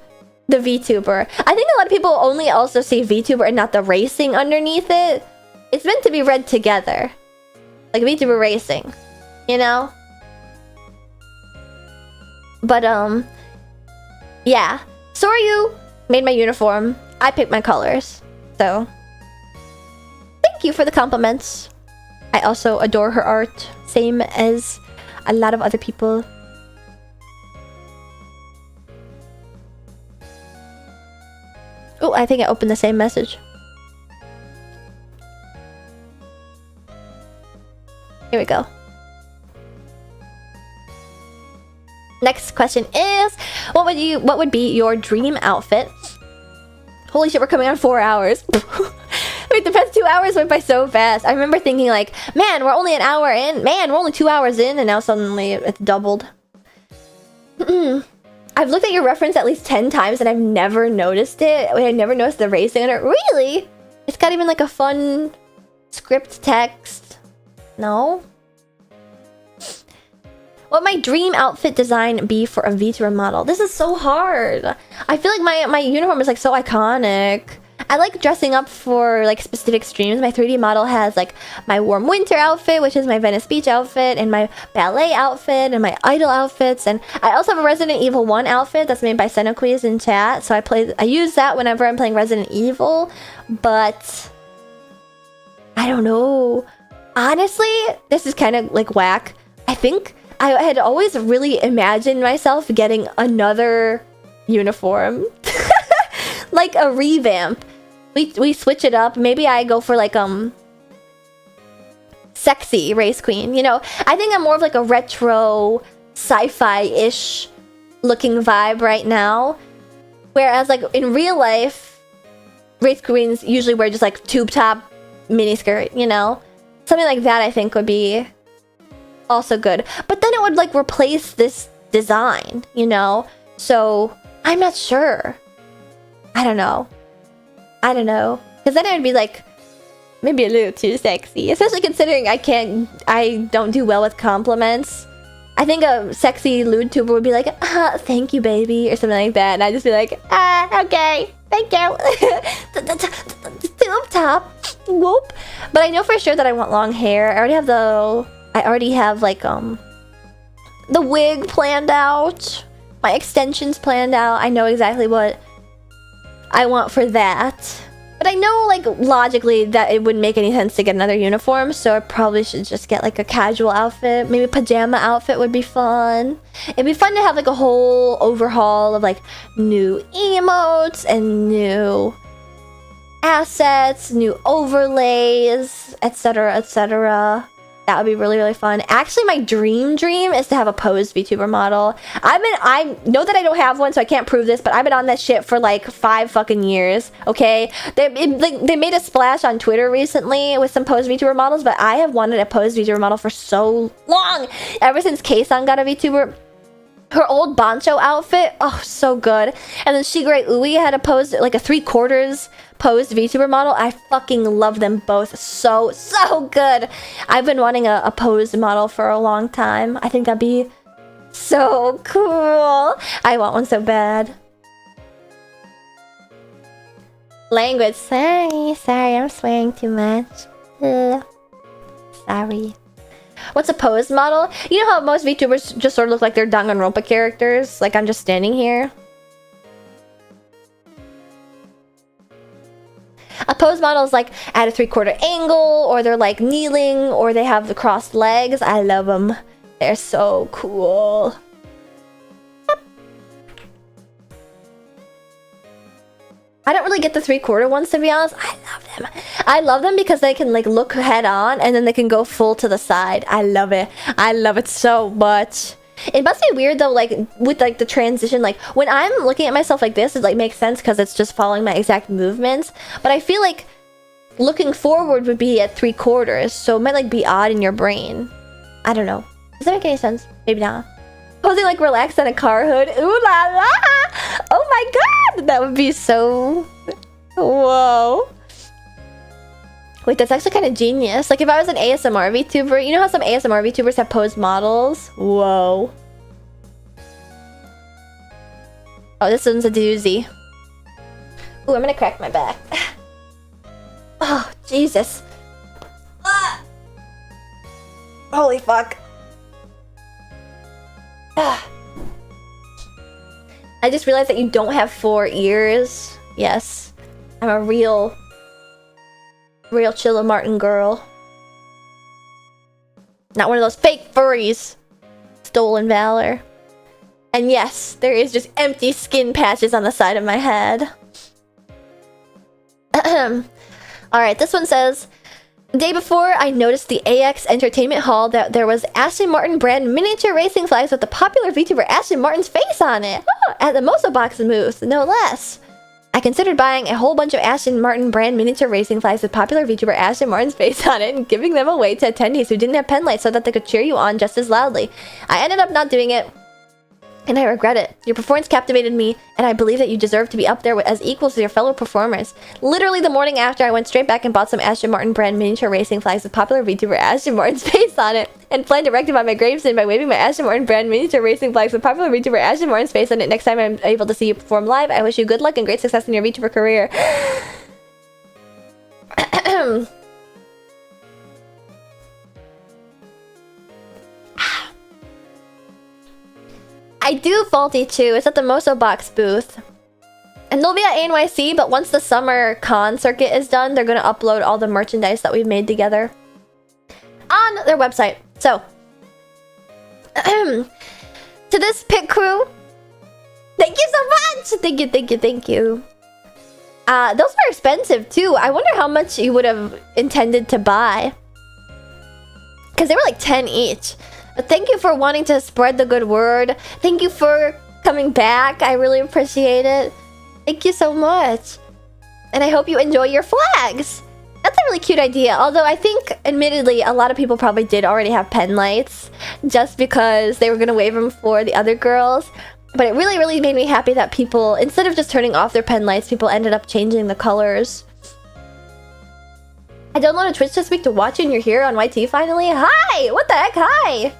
the VTuber. I think a lot of people only also see VTuber and not the racing underneath it. It's meant to be read together. Like VTuber racing, you know? But yeah. Soryu made my uniform. I picked my colors. So thank you for the compliments. I also adore her art, same as a lot of other people. Oh, I think I opened the same message. Here we go. Next question is, what would be your dream outfit? Holy shit, we're coming on 4 hours. Wait, the past 2 hours went by so fast. I remember thinking like, man, we're only an hour in. Man, we're only 2 hours in, and now suddenly it's doubled. I've looked at your reference at least 10 times and I've never noticed it. Wait, I never noticed the racing on it. Really? It's got even like a fun script text. No? What my dream outfit design be for a VTuber model? This is so hard. I feel like my uniform is like so iconic. I like dressing up for like specific streams. My 3D model has like my warm winter outfit, which is my Venice Beach outfit, and my ballet outfit, and my idol outfits. And I also have a Resident Evil 1 outfit that's made by Senoquiz in chat. So I use that whenever I'm playing Resident Evil. But I don't know. Honestly, this is kind of like whack. I think I had always really imagined myself getting another uniform. Like a revamp. We switch it up. Maybe I go for like sexy race queen, you know. I think I'm more of like a retro sci-fi-ish looking vibe right now. Whereas like in real life, race queens usually wear just like tube top miniskirt, you know. Something like that I think would be also good. But then it would like replace this design, you know. So I'm not sure. I don't know. Because then it would be like maybe a little too sexy. Especially considering I don't do well with compliments. I think a sexy lewd tuber would be like, thank you, baby, or something like that. And I'd just be like, okay, thank you. Tube top. Whoop. But I know for sure that I want long hair. I already have like the wig planned out. My extensions planned out. I know exactly what I want for that. But I know, like, logically that it wouldn't make any sense to get another uniform, so I probably should just get, like, a casual outfit. Maybe a pajama outfit would be fun. It'd be fun to have, like, a whole overhaul of, like, new emotes and new assets, new overlays, etc., etc. That would be really, really fun. Actually, my dream is to have a posed VTuber model. I know that I don't have one, so I can't prove this, but I've been on that shit for like 5 fucking years, okay? They made a splash on Twitter recently with some posed VTuber models, but I have wanted a posed VTuber model for so long. Ever since Keisan got a VTuber. Her old Bancho outfit, oh, so good. And then Shigure Ui had a posed, like a 3/4 posed VTuber model. I fucking love them both so good. I've been wanting a posed model for a long time. I think that'd be so cool. I want one so bad. Language, sorry, I'm swearing too much. Sorry. What's a posed model? You know how most VTubers just sort of look like they're Danganronpa characters? Like I'm just standing here. A posed model is like at a 3/4 angle, or they're like kneeling, or they have the crossed legs. I love them. They're so cool. I don't really get the 3/4 ones, to be honest. I love them. I love them because they can like look head on and then they can go full to the side. I love it. I love it so much. It must be weird though, like with like the transition, like when I'm looking at myself like this, it like makes sense because it's just following my exact movements. But I feel like looking forward would be at 3/4, so it might like be odd in your brain. I don't know. Does that make any sense? Maybe not. Posing like relaxed on a car hood. Ooh la la! Oh my god! That would be so... Whoa. Wait, that's actually kind of genius. Like if I was an ASMR VTuber, you know how some ASMR VTubers have posed models? Whoa. Oh, this one's a doozy. Ooh, I'm gonna crack my back. Oh, Jesus. Ah. Holy fuck. I just realized that you don't have 4 ears. Yes. I'm a real Chilla Martin girl. Not one of those fake furries. Stolen valor. And yes, there is just empty skin patches on the side of my head. Alright, this one says... The day before, I noticed the AX Entertainment Hall that there was Ashton Marten brand miniature racing flags with the popular VTuber Ashton Marten's face on it. Oh, at the Moso Box booth, no less. I considered buying a whole bunch of Ashton Marten brand miniature racing flags with popular VTuber Ashton Marten's face on it and giving them away to attendees who didn't have pen lights so that they could cheer you on just as loudly. I ended up not doing it, and I regret it. Your performance captivated me, and I believe that you deserve to be up there as equals to your fellow performers. Literally the morning after, I went straight back and bought some Ashton Marten brand miniature racing flags with popular VTuber Ashton Marten's face on it, and plan to rectify my gravestone by waving my Ashton Marten brand miniature racing flags with popular VTuber Ashton Marten's face on it next time I'm able to see you perform live. I wish you good luck and great success in your VTuber career. I do Faulty too. It's at the Moso Box booth. And they'll be at ANYC, but once the summer con circuit is done, they're gonna upload all the merchandise that we've made together on their website. So, to this pit crew, thank you so much! Thank you, thank you, thank you. Those were expensive too. I wonder how much you would have intended to buy. Because they were like 10 each. But thank you for wanting to spread the good word. Thank you for coming back. I really appreciate it. Thank you so much. And I hope you enjoy your flags. That's a really cute idea. Although I think, admittedly, a lot of people probably did already have pen lights. Just because they were going to wave them for the other girls. But it really, really made me happy that people, instead of just turning off their pen lights, people ended up changing the colors. I downloaded Twitch this week to watch you and you're here on YT finally. Hi! What the heck? Hi!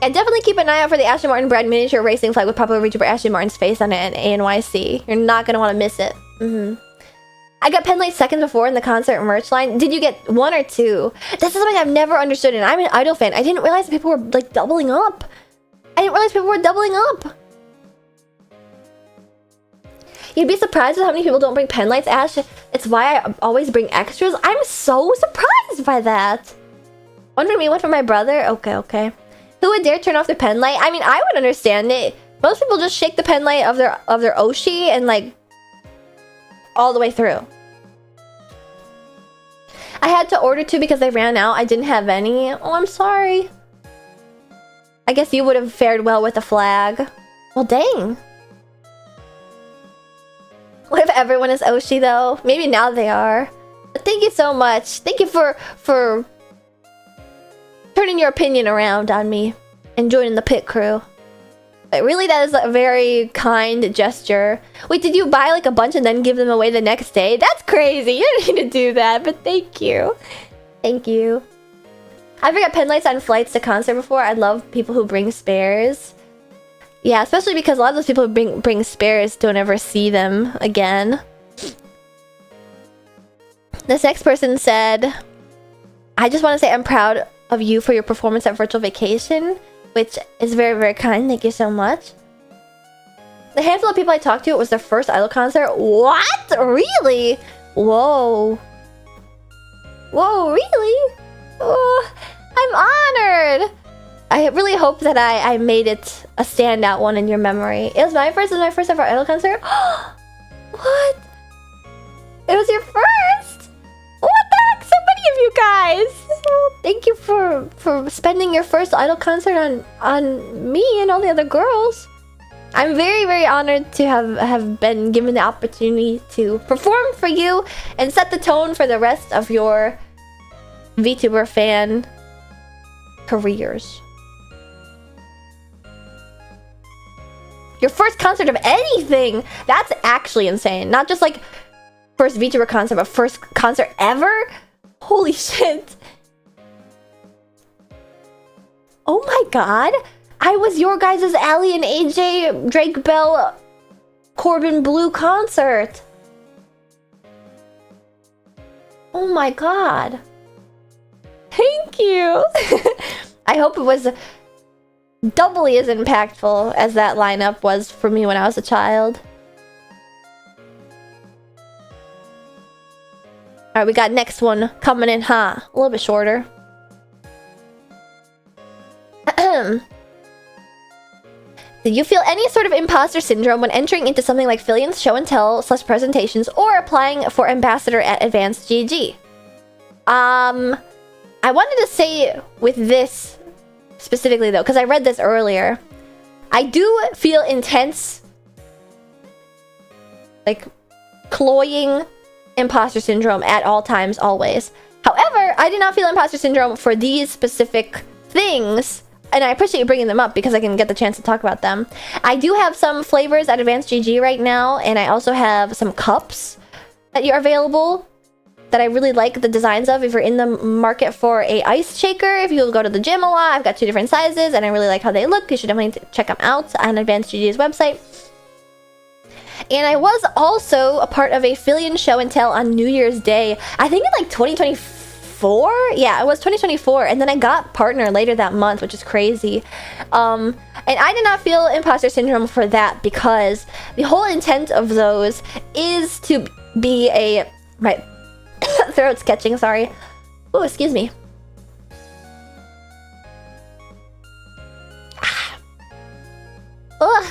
And definitely keep an eye out for the Ashton Marten brand miniature racing flag with popular VTuber Ashton Marten's face on it at ANYC. You're not going to want to miss it. I got pen lights seconds before in the concert merch line. Did you get 1 or 2? This is something I've never understood, and I'm an Idol fan. I didn't realize that people were like doubling up. I didn't realize people were doubling up. You'd be surprised at how many people don't bring pen lights, Ash. It's why I always bring extras. I'm so surprised by that. One for me, one for my brother. Okay. Who would dare turn off their pen light? I mean, I would understand it. Most people just shake the pen light of their Oshi and like all the way through. I had to order 2 because they ran out. I didn't have any. Oh, I'm sorry. I guess you would have fared well with a flag. Well, dang. What if everyone is Oshi though? Maybe now they are. But thank you so much. Thank you for turning your opinion around on me and joining the pit crew. But really, that is a very kind gesture. Wait, did you buy like a bunch and then give them away the next day? That's crazy. You didn't need to do that, but thank you. Thank you. I've got pen lights on flights to concert before. I love people who bring spares. Yeah, especially because a lot of those people who bring spares don't ever see them again. This next person said, I just want to say I'm proud of you for your performance at Virtual Vacation, which is very, very kind. Thank you so much. The handful of people I talked to, it was their first Idol concert. What? Really? Whoa. Whoa, really? Oh, I'm honored. I really hope that I made it a standout one in your memory. It was my first ever Idol concert. What? It was your first? What the heck? So many of you guys. Well, thank you for spending your first Idol concert on me and all the other girls. I'm very, very honored to have been given the opportunity to perform for you and set the tone for the rest of your VTuber fan careers. Your first concert of anything! That's actually insane. Not just like first VTuber concert, but first concert ever? Holy shit. Oh my god. I was your guys' Allie and AJ, Drake Bell, Corbin Blue concert. Oh my god. Thank you. I hope it was doubly as impactful as that lineup was for me when I was a child. Alright, we got next one coming in, huh? A little bit shorter. Did you feel any sort of imposter syndrome when entering into something like Fillion's show and tell / presentations or applying for ambassador at Advanced GG? I wanted to say with this specifically though, because I read this earlier. I do feel intense, like, cloying imposter syndrome at all times, always. However, I did not feel imposter syndrome for these specific things, and I appreciate you bringing them up because I can get the chance to talk about them. I do have some flavors at Advanced GG right now, and I also have some cups that are available that I really like the designs of. If you're in the market for a ice shaker, if you go to the gym a lot, I've got 2 different sizes, and I really like how they look. You should definitely check them out on Advanced GG's website. And I was also a part of a Fillion show and tell on New Year's Day. I think in like 2024? Yeah, it was 2024. And then I got partner later that month, which is crazy. And I did not feel imposter syndrome for that because the whole intent of those is to be a... My throat's catching, sorry. Oh, excuse me. Ugh.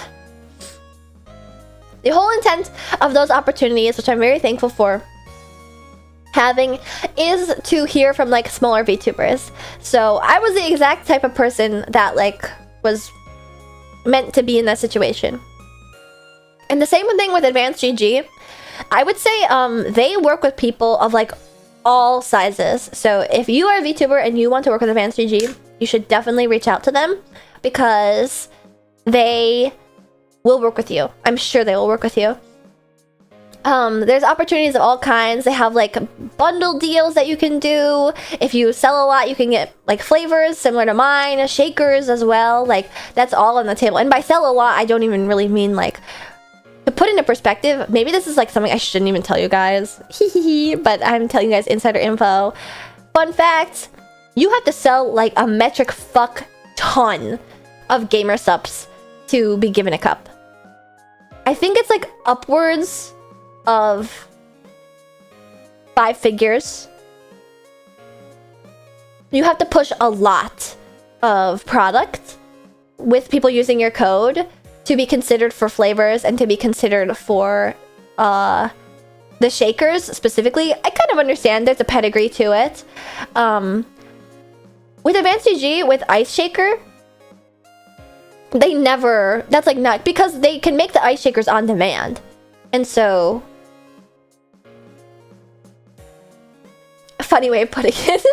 The whole intent of those opportunities, which I'm very thankful for having, is to hear from like smaller VTubers. So I was the exact type of person that like was meant to be in that situation. And the same thing with Advanced GG. I would say they work with people of like all sizes. So if you are a VTuber and you want to work with Advanced GG, you should definitely reach out to them because they will work with you. I'm sure they will work with you. There's opportunities of all kinds. They have like bundle deals that you can do. If you sell a lot, you can get like flavors similar to mine, shakers as well. Like that's all on the table. And by sell a lot, I don't even really mean like, to put into perspective, maybe this is like something I shouldn't even tell you guys. But I'm telling you guys insider info. Fun fact, you have to sell like a metric fuck ton of gamer subs to be given a cup. I think it's like upwards of 5 figures. You have to push a lot of product with people using your code to be considered for flavors and to be considered for the shakers specifically. I kind of understand there's a pedigree to it. With Advanced GG, with Ice Shaker, they never, that's like not, because they can make the ice shakers on demand. And so, funny way of putting it.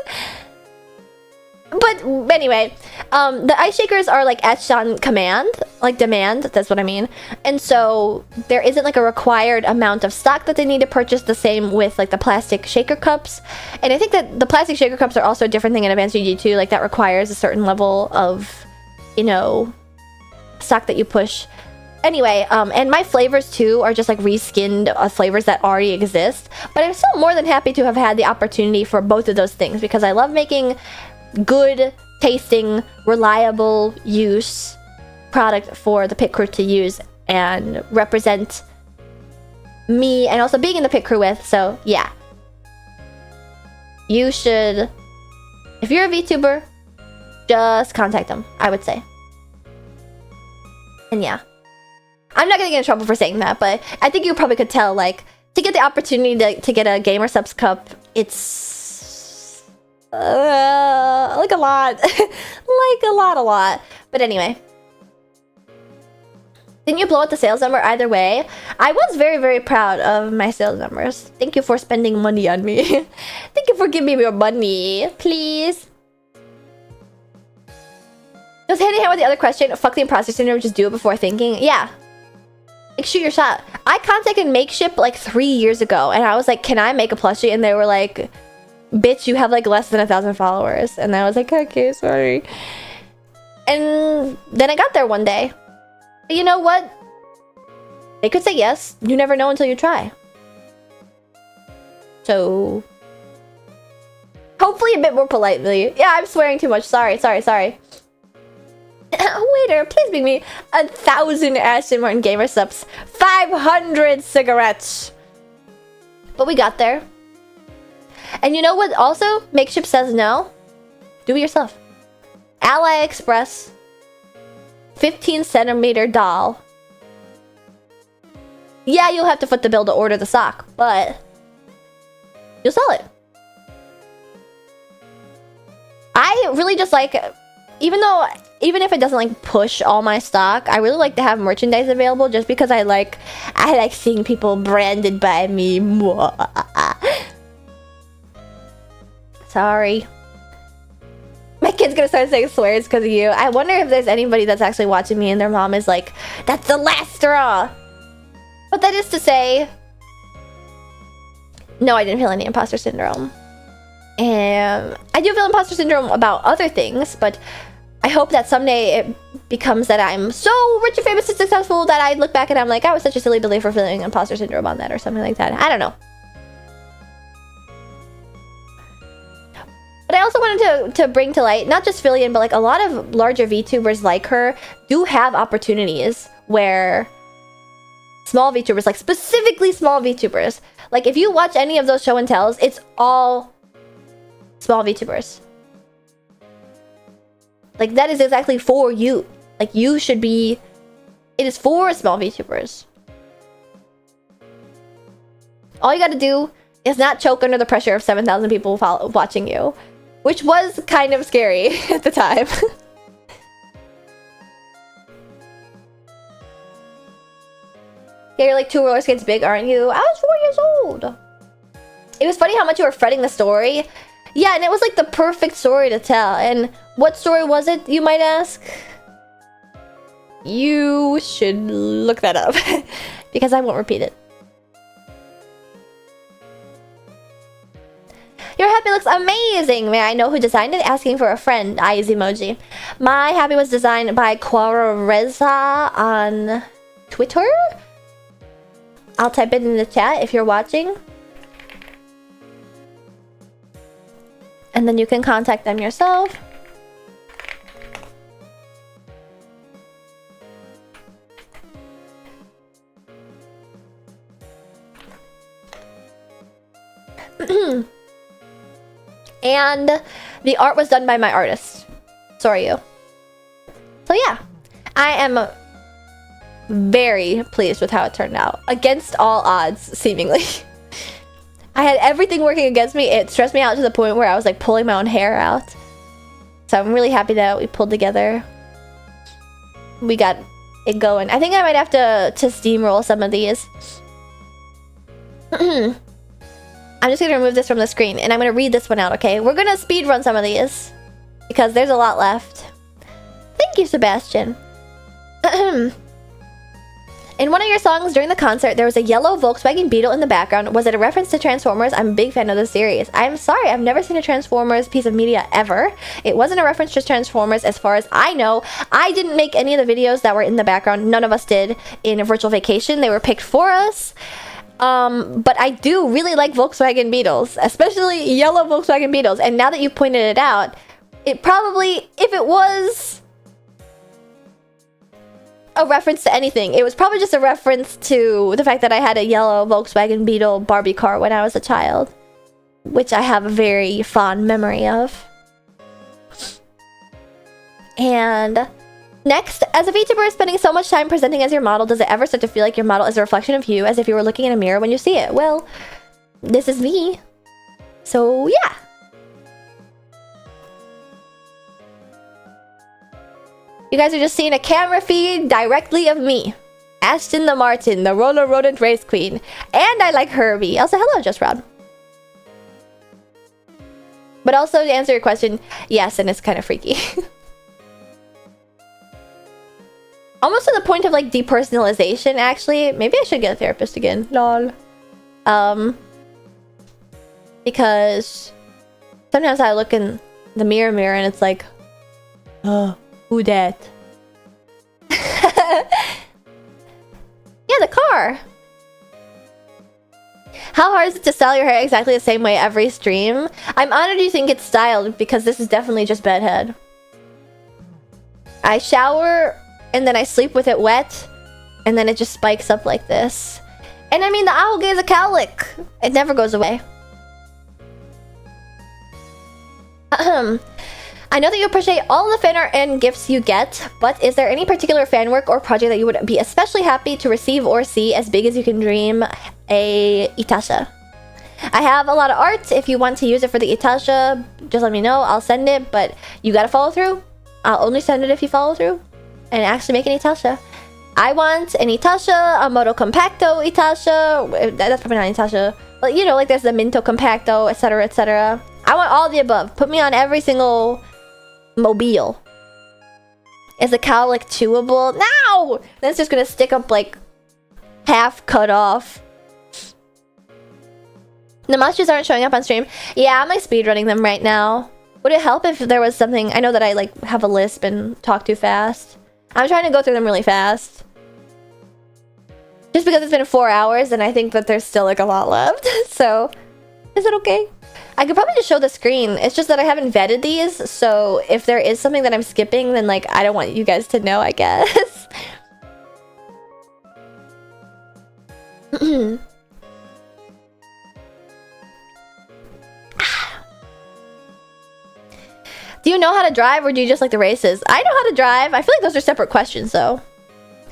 But anyway, the ice shakers are like etched on command, like demand, that's what I mean. And so there isn't like a required amount of stock that they need to purchase, the same with like the plastic shaker cups. And I think that the plastic shaker cups are also a different thing in Advanced GG too, like that requires a certain level of, you know, stock that you push. Anyway, and my flavors too are just like reskinned flavors that already exist. But I'm still more than happy to have had the opportunity for both of those things because I love making good tasting, reliable use product for the pit crew to use and represent me and also being in the pit crew with. So yeah, you should, if you're a VTuber, just contact them, I would say. And yeah, I'm not gonna get in trouble for saying that, but I think you probably could tell, like, to get the opportunity to get a Gamer Subs cup, it's like a lot. Like a lot. But anyway. Didn't you blow out the sales number either way? I was very, very proud of my sales numbers. Thank you for spending money on me. Thank you for giving me your money. Please. Just hand in hand with the other question. Fuck the imposter syndrome, just do it before thinking. Yeah. Like, shoot your shot. I contacted Makeship like 3 years ago, and I was like, can I make a plushie? And they were like, bitch, you have like less than 1,000 followers. And I was like, okay, sorry. And then I got there one day. But you know what? They could say yes. You never know until you try. So, hopefully a bit more politely. Yeah, I'm swearing too much. Sorry. Waiter, please bring me 1,000 Ashton Marten gamer subs, 500 cigarettes. But we got there. And you know what also? Makeship says no. Do it yourself. AliExpress 15cm doll. Yeah, you'll have to foot the bill to order the sock, but you'll sell it. I really just like, even if it doesn't like push all my stock, I really like to have merchandise available just because I like seeing people branded by me. Sorry. My kid's gonna start saying swears because of you. I wonder if there's anybody that's actually watching me and their mom is like, that's the last straw. But that is to say, no, I didn't feel any imposter syndrome. And I do feel imposter syndrome about other things, but I hope that someday it becomes that I'm so rich and famous and successful that I look back and I'm like, I was such a silly Billy for feeling imposter syndrome on that or something like that. I don't know. But I also wanted to bring to light, not just Fillion, but like a lot of larger VTubers like her do have opportunities where small VTubers, like specifically small VTubers, like if you watch any of those show and tells, it's all small VTubers. Like that is exactly for you. Like you should be, it is for small VTubers. All you gotta do is not choke under the pressure of 7,000 people watching you. Which was kind of scary at the time. Yeah, you're like 2 roller skates big, aren't you? I was 4 years old. It was funny how much you were fretting the story. Yeah, and it was like the perfect story to tell. And what story was it, you might ask? You should look that up. Because I won't repeat it. Your happy looks amazing! May I know who designed it? Asking for a friend. Eyes emoji. My happy was designed by Quara Reza on Twitter. I'll type it in the chat if you're watching. And then you can contact them yourself. And the art was done by my artist. Sorry, you. So yeah, I am very pleased with how it turned out. Against all odds, seemingly. I had everything working against me. It stressed me out to the point where I was like pulling my own hair out. So I'm really happy that we pulled together. We got it going. I think I might have to steamroll some of these. I'm just gonna remove this from the screen and I'm gonna read this one out, okay? We're gonna speed run some of these because there's a lot left. Thank you, Sebastian. In one of your songs during the concert, there was a yellow Volkswagen Beetle in the background. Was it a reference to Transformers? I'm a big fan of the series. I'm sorry, I've never seen a Transformers piece of media ever. It wasn't a reference to Transformers as far as I know. I didn't make any of the videos that were in the background. None of us did in a virtual vacation. They were picked for us. But I do really like Volkswagen Beetles, especially yellow Volkswagen Beetles. And now that you've pointed it out, it probably, if it was a reference to anything, it was probably just a reference to the fact that I had a yellow Volkswagen Beetle Barbie car when I was a child, which I have a very fond memory of. And next, as a VTuber spending so much time presenting as your model, does it ever start to feel like your model is a reflection of you, as if you were looking in a mirror when you see it? Well, this is me. So, yeah. You guys are just seeing a camera feed directly of me. Ashton the Marten, the roller rodent race queen. And I like Herbie. Also, hello, Just Rob. But also, to answer your question, yes, and it's kind of freaky. Almost to the point of like depersonalization, actually. Maybe I should get a therapist again. Lol. Because sometimes I look in the mirror and it's like, oh, who dat? Yeah, the car. How hard is it to style your hair exactly the same way every stream? I'm honored you think it's styled because this is definitely just bedhead. I shower and then I sleep with it wet, and then it just spikes up like this. And I mean, the owl gaze a cowlick. It never goes away. I know that you appreciate all the fan art and gifts you get, but is there any particular fan work or project that you would be especially happy to receive or see as big as you can dream? A Itasha. I have a lot of art. If you want to use it for the Itasha, just let me know. I'll send it, but you gotta follow through. I'll only send it if you follow through and actually make an Itasha. I want an Itasha, a Moto Compacto Itasha. That's probably not Itasha. But you know, like there's the Minto Compacto, etc., etc. I want all the above. Put me on every single mobile. Is the cowlick chewable? No! Then it's just gonna stick up like half cut off. The monsters aren't showing up on stream. Yeah, I'm like speedrunning them right now. Would it help if there was something? I know that I like have a lisp and talk too fast. I'm trying to go through them really fast. Just because it's been 4 hours and I think that there's still like a lot left. So, is it okay? I could probably just show the screen. It's just that I haven't vetted these. So, if there is something that I'm skipping, then like I don't want you guys to know, I guess. Do you know how to drive or do you just like the races? I know how to drive. I feel like those are separate questions though.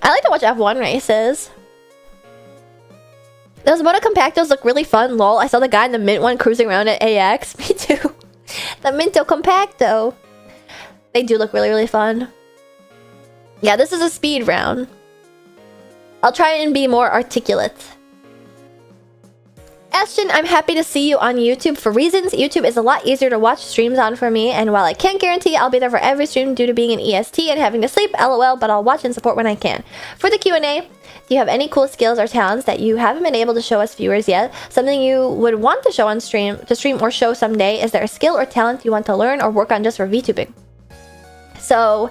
I like to watch F1 races. Those Moto Compactos look really fun, lol. I saw the guy in the mint one cruising around at AX. Me too. The Minto Compacto. They do look really, really fun. Yeah, this is a speed round. I'll try and be more articulate. Ashton, I'm happy to see you on YouTube. For reasons, YouTube is a lot easier to watch streams on for me, and while I can't guarantee I'll be there for every stream due to being an EST and having to sleep, lol, but I'll watch and support when I can. For the Q&A, do you have any cool skills or talents that you haven't been able to show us viewers yet? Something you would want to show on stream, or show someday? Is there a skill or talent you want to learn or work on just for VTubing? So,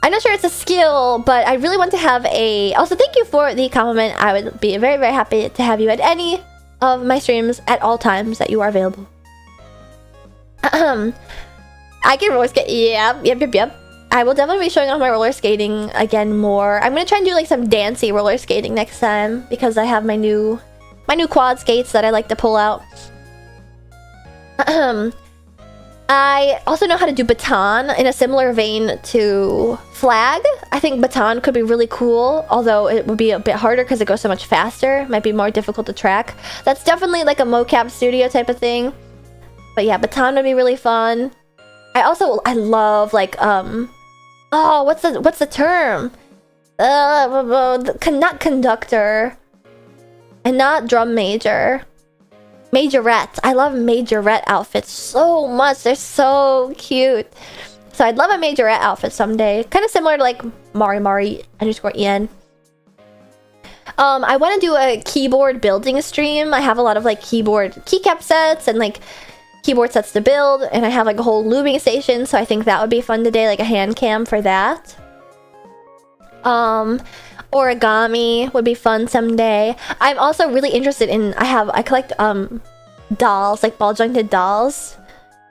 I'm not sure it's a skill, but I really want to have a... Also, thank you for the compliment. I would be very, very happy to have you at any of my streams at all times that you are available. I can roller skate. Yep. I will definitely be showing off my roller skating again more. I'm gonna try and do like some dancey roller skating next time because I have my new quad skates that I like to pull out. I also know how to do baton in a similar vein to flag. I think baton could be really cool, although it would be a bit harder because it goes so much faster. Might be more difficult to track. That's definitely like a mocap studio type of thing. But yeah, baton would be really fun. I love like oh, what's the term? Not conductor and not drum major. Majorette. I love majorette outfits so much. They're so cute. So I'd love a majorette outfit someday. Kind of similar to like Mari_en. I want to do a keyboard building stream. I have a lot of like keyboard keycap sets and like keyboard sets to build. And I have like a whole looming station. So I think that would be fun today. Like a hand cam for that. Origami would be fun someday. I'm also really interested in... I collect dolls, like ball jointed dolls.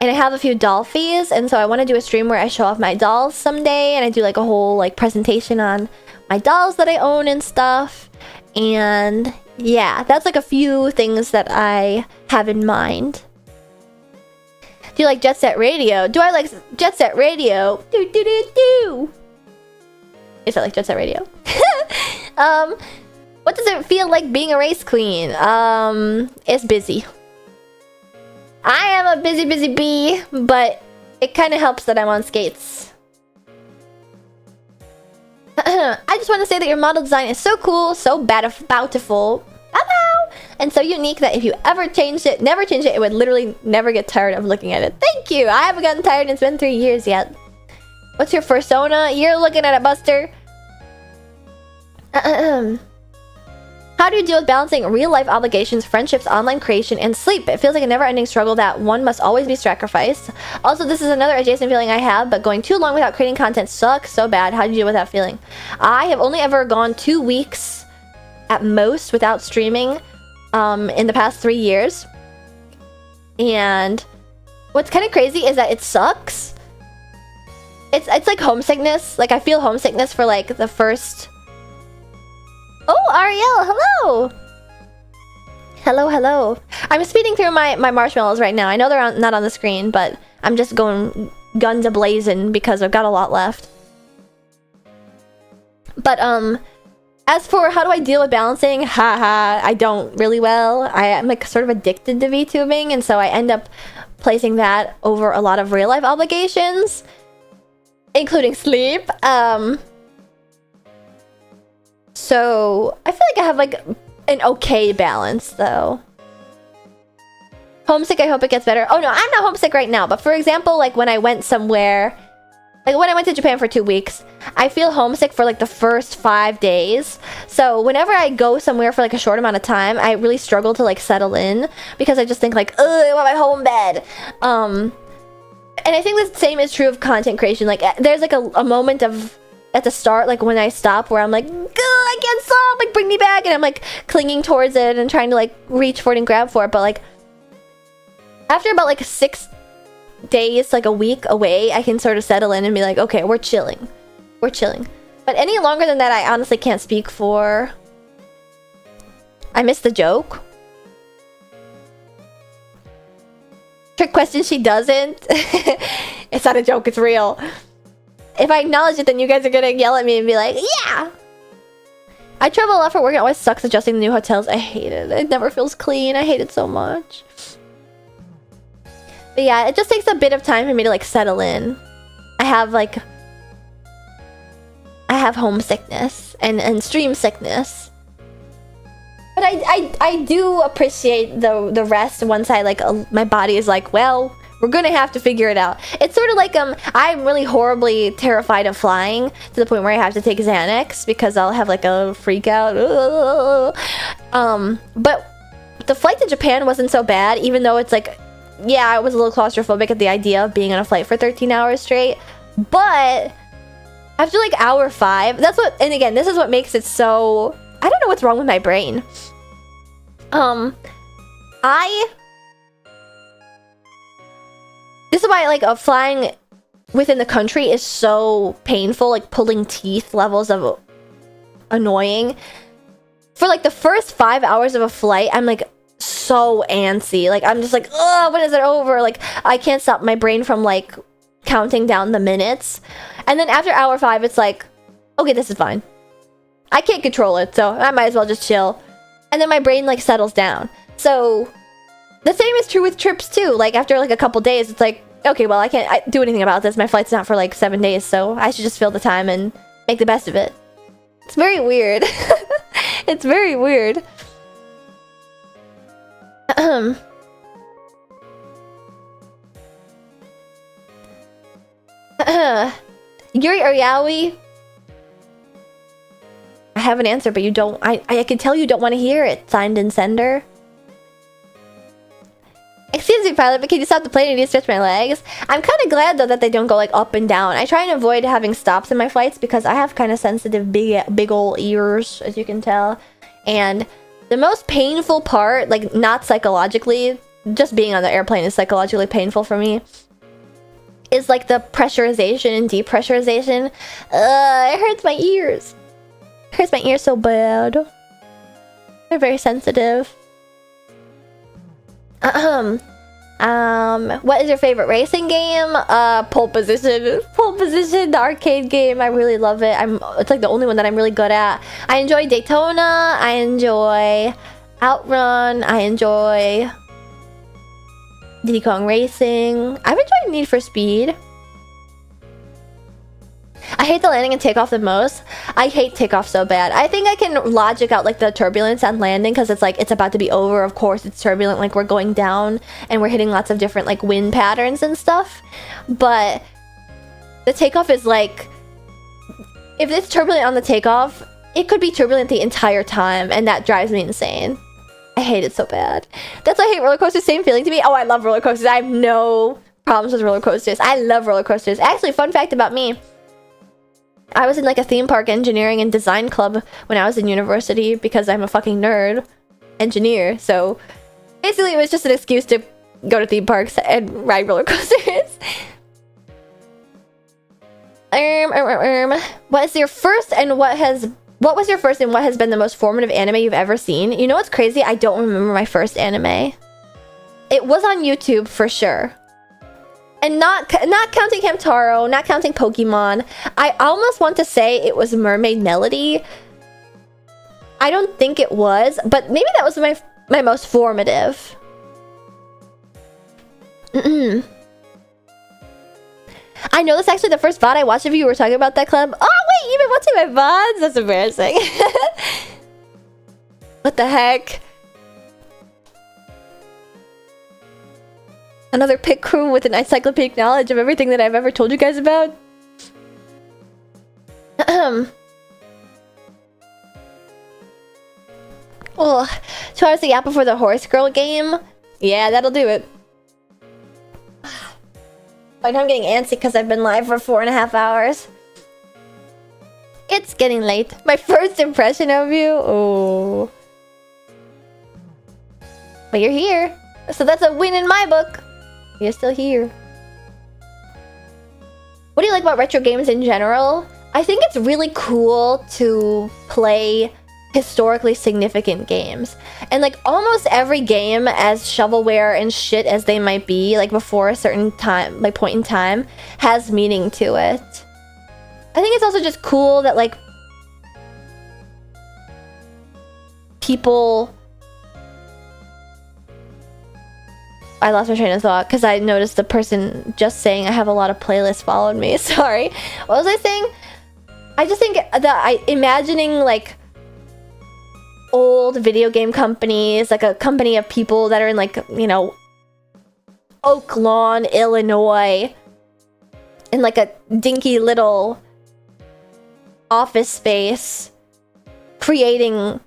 And I have a few doll fees, and so I want to do a stream where I show off my dolls someday, and I do like a whole like presentation on my dolls that I own and stuff. And yeah, that's like a few things that I have in mind. Do you like Jet Set Radio? Do I like Jet Set Radio? Do. Is that like Jet Set Radio? What does it feel like being a race queen? It's busy. I am a busy bee, but it kind of helps that I'm on skates. I just want to say that your model design is so cool, so bountiful, and so unique that if you ever never changed it, it would literally never get tired of looking at it. Thank you! I haven't gotten tired and it's been 3 years yet. What's your persona? You're looking at a Buster. How do you deal with balancing real-life obligations, friendships, online creation, and sleep? It feels like a never-ending struggle that one must always be sacrificed. Also, this is another adjacent feeling I have, but going too long without creating content sucks so bad. How do you deal with that feeling? I have only ever gone 2 weeks at most without streaming in the past 3 years. And what's kind of crazy is that it sucks. It's like homesickness. Like, I feel homesickness for like the first... Oh, Ariel, hello! Hello. I'm speeding through my marshmallows right now. I know they're not on the screen, but I'm just going guns a-blazing because I've got a lot left. But, as for how do I deal with balancing, I don't really well. I am like sort of addicted to VTubing, and so I end up placing that over a lot of real-life obligations, including sleep. So, I feel like I have like an okay balance though. Homesick, I hope it gets better. Oh no, I'm not homesick right now, but for example, like when I went somewhere, like when I went to Japan for 2 weeks, I feel homesick for like the first 5 days. So whenever I go somewhere for like a short amount of time, I really struggle to like settle in because I just think like, ugh, I want my home bed. And I think the same is true of content creation. Like there's like a moment of at the start, like when I stop, where I'm like, I can't stop, like bring me back, and I'm like clinging towards it and trying to like reach for it and grab for it. But like after about like 6 days, like a week away, I can sort of settle in and be like, okay, we're chilling. We're chilling. But any longer than that, I honestly can't speak for. I missed the joke. Trick question, she doesn't. It's not a joke, it's real. If I acknowledge it, then you guys are gonna yell at me and be like, yeah! I travel a lot for work, it always sucks adjusting to new hotels. I hate it. It never feels clean. I hate it so much. But yeah, it just takes a bit of time for me to like settle in. I have homesickness and stream sickness. But I do appreciate the rest once I like my body is like, well, we're gonna have to figure it out. It's sort of like I'm really horribly terrified of flying to the point where I have to take Xanax because I'll have like a freak out. But the flight to Japan wasn't so bad, even though it's like, yeah, I was a little claustrophobic at the idea of being on a flight for 13 hours straight. But after like hour 5, that's what, and again, this is what makes it so, I don't know what's wrong with my brain. This is why like flying within the country is so painful, like pulling teeth levels of annoying. For like the first 5 hours of a flight, I'm like so antsy. Like I'm just like, oh, when is it over? Like I can't stop my brain from like counting down the minutes. And then after hour 5, it's like, okay, this is fine. I can't control it, so I might as well just chill. And then my brain like settles down. So the same is true with trips too. Like after like a couple days, it's like, okay, well, I can't do anything about this. My flight's not for like 7 days, so I should just fill the time and make the best of it. It's very weird. It's very weird. Yuri or Yaoi? I have an answer, but you don't. I can tell you don't want to hear it. Signed in sender. Excuse me, pilot, but can you stop the plane? I need to stretch my legs. I'm kind of glad though that they don't go like up and down. I try and avoid having stops in my flights because I have kind of sensitive big ol' ears, as you can tell. And the most painful part, like not psychologically, just being on the airplane is psychologically painful for me, is like the pressurization and depressurization. It hurts my ears. It hurts my ears so bad. They're very sensitive. What is your favorite racing game? Pole Position. Pole Position, the arcade game. I really love it. It's like the only one that I'm really good at. I enjoy Daytona. I enjoy Outrun. I enjoy Diddy Kong Racing. I've enjoyed Need for Speed. I hate the landing and takeoff the most. I hate takeoff so bad. I think I can logic out like the turbulence on landing because it's like it's about to be over. Of course it's turbulent, like we're going down and we're hitting lots of different like wind patterns and stuff. But the takeoff is like, if it's turbulent on the takeoff, it could be turbulent the entire time, and that drives me insane. I hate it so bad. That's why I hate roller coasters. Same feeling to me. Oh, I love roller coasters. I have no problems with roller coasters. I love roller coasters. Actually, fun fact about me. I was in like a theme park engineering and design club when I was in university because I'm a fucking nerd engineer. So basically it was just an excuse to go to theme parks and ride roller coasters. What was your first and what has been the most formative anime you've ever seen? You know what's crazy? I don't remember my first anime. It was on YouTube for sure. And not counting Hamtaro, not counting Pokemon. I almost want to say it was Mermaid Melody. I don't think it was, but maybe that was my most formative. I know that's actually the first VOD I watched of you were talking about that club. Oh wait, you've been watching my VODs? That's embarrassing. What the heck? Another pit crew with an encyclopedic knowledge of everything that I've ever told you guys about. Oh, 2 hours to yap before the horse girl game. Yeah, that'll do it. I know I'm getting antsy because I've been live for 4.5 hours. It's getting late. My first impression of you? Oh. But you're here. So that's a win in my book. You're still here. What do you like about retro games in general? I think it's really cool to play historically significant games. And like almost every game, as shovelware and shit as they might be, like before a certain time, like point in time, has meaning to it. I think it's also just cool that like people... I lost my train of thought because I noticed the person just saying I have a lot of playlists followed me. Sorry. What was I saying? I just think that imagining like old video game companies, like a company of people that are in like, you know, Oak Lawn, Illinois, in like a dinky little office space, creating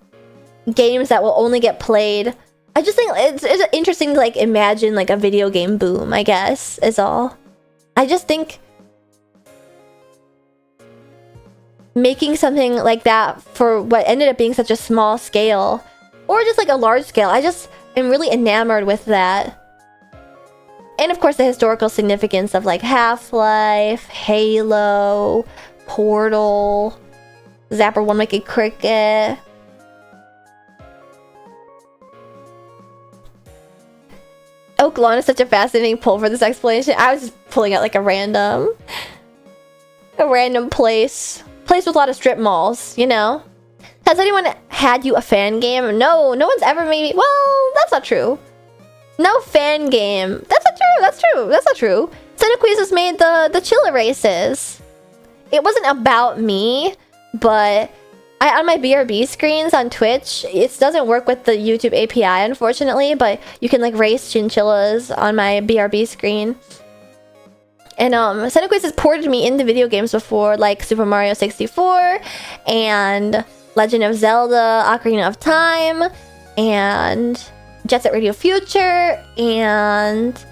games that will only get played. I just think it's interesting to like imagine like a video game boom, I guess, is all. I just think making something like that for what ended up being such a small scale, or just like a large scale, I just am really enamored with that. And of course the historical significance of like Half-Life, Halo, Portal, Zapper One Wicked Cricket. Oak Lawn is such a fascinating pull for this explanation. I was just pulling out like a random place with a lot of strip malls, you know? Has anyone had you a fan game? No one's ever made me. Well, that's not true. No fan game. That's not true. Cinequiz has made the Chilla races. It wasn't about me, but on my BRB screens on Twitch, it doesn't work with the YouTube API, unfortunately, but you can like race chinchillas on my BRB screen. And Cinequiz has ported me into video games before, like Super Mario 64 and Legend of Zelda Ocarina of Time and Jet Set Radio Future and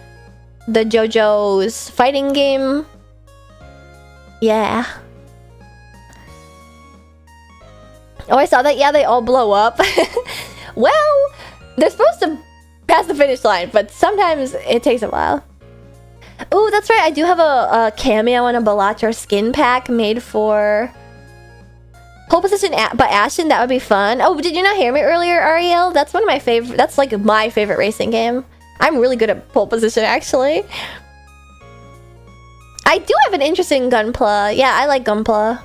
the JoJo's fighting game. Yeah. Oh, I saw that. Yeah, they all blow up. Well, they're supposed to pass the finish line, but sometimes it takes a while. Oh, that's right. I do have a cameo in a Balatro skin pack made for Pole Position by Ashton. That would be fun. Oh, did you not hear me earlier, Ariel? That's one of my favorite. That's like my favorite racing game. I'm really good at pole position, actually. I do have an interesting Gunpla. Yeah, I like Gunpla.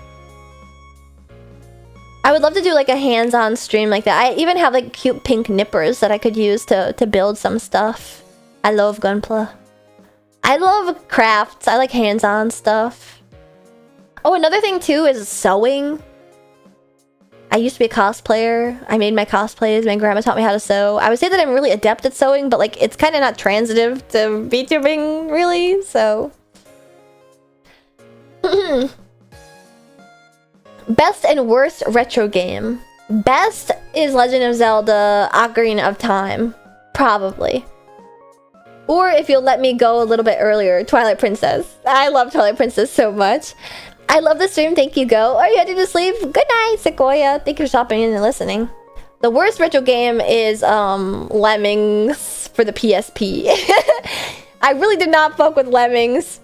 I would love to do like a hands-on stream like that. I even have like cute pink nippers that I could use to build some stuff. I love Gunpla. I love crafts. I like hands-on stuff. Oh, another thing too is sewing. I used to be a cosplayer. I made my cosplays. My grandma taught me how to sew. I would say that I'm really adept at sewing, but like it's kind of not transitive to VTubing really, so. Best and worst retro game. Best is Legend of Zelda Ocarina of Time. Probably. Or if you'll let me go a little bit earlier, Twilight Princess. I love Twilight Princess so much. I love the stream. Thank you, Go. Are you ready to sleep? Good night, Sequoia. Thank you for stopping in and listening. The worst retro game is Lemmings for the PSP. I really did not fuck with Lemmings.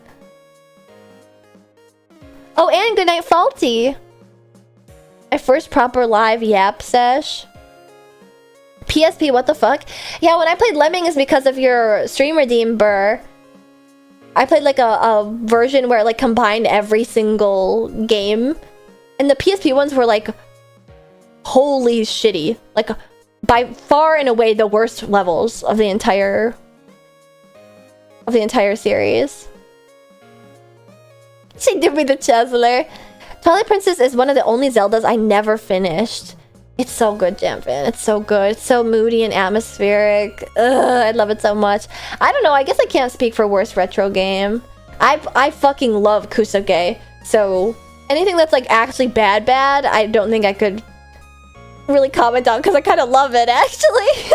Oh, and good night, Faulty. My first proper live yap sesh. PSP, what the fuck? Yeah, when I played Lemmings because of your stream redeem, Burr. I played like a version where it like combined every single game. And the PSP ones were like holy shitty. Like by far and away the worst levels of the entire series. She did me the Chesler. Twilight Princess is one of the only Zeldas I never finished. It's so good, Jampin. It's so good. It's so moody and atmospheric. Ugh, I love it so much. I don't know. I guess I can't speak for worst retro game. I fucking love Kusoge. So anything that's like actually bad, I don't think I could really comment on because I kind of love it, actually.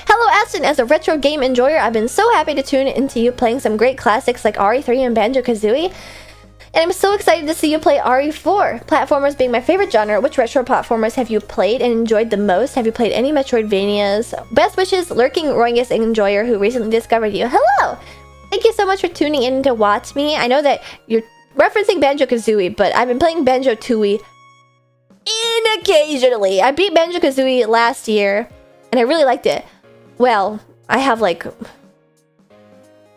Hello, Ashton, as a retro game enjoyer, I've been so happy to tune into you playing some great classics like RE3 and Banjo-Kazooie. And I'm so excited to see you play RE4. Platformers being my favorite genre, which retro platformers have you played and enjoyed the most? Have you played any Metroidvanias? Best wishes, Lurking Roingus Enjoyer, who recently discovered you. Hello! Thank you so much for tuning in to watch me. I know that you're referencing Banjo-Kazooie, but I've been playing Banjo-Tooie occasionally. I beat Banjo-Kazooie last year, and I really liked it. Well, I have like...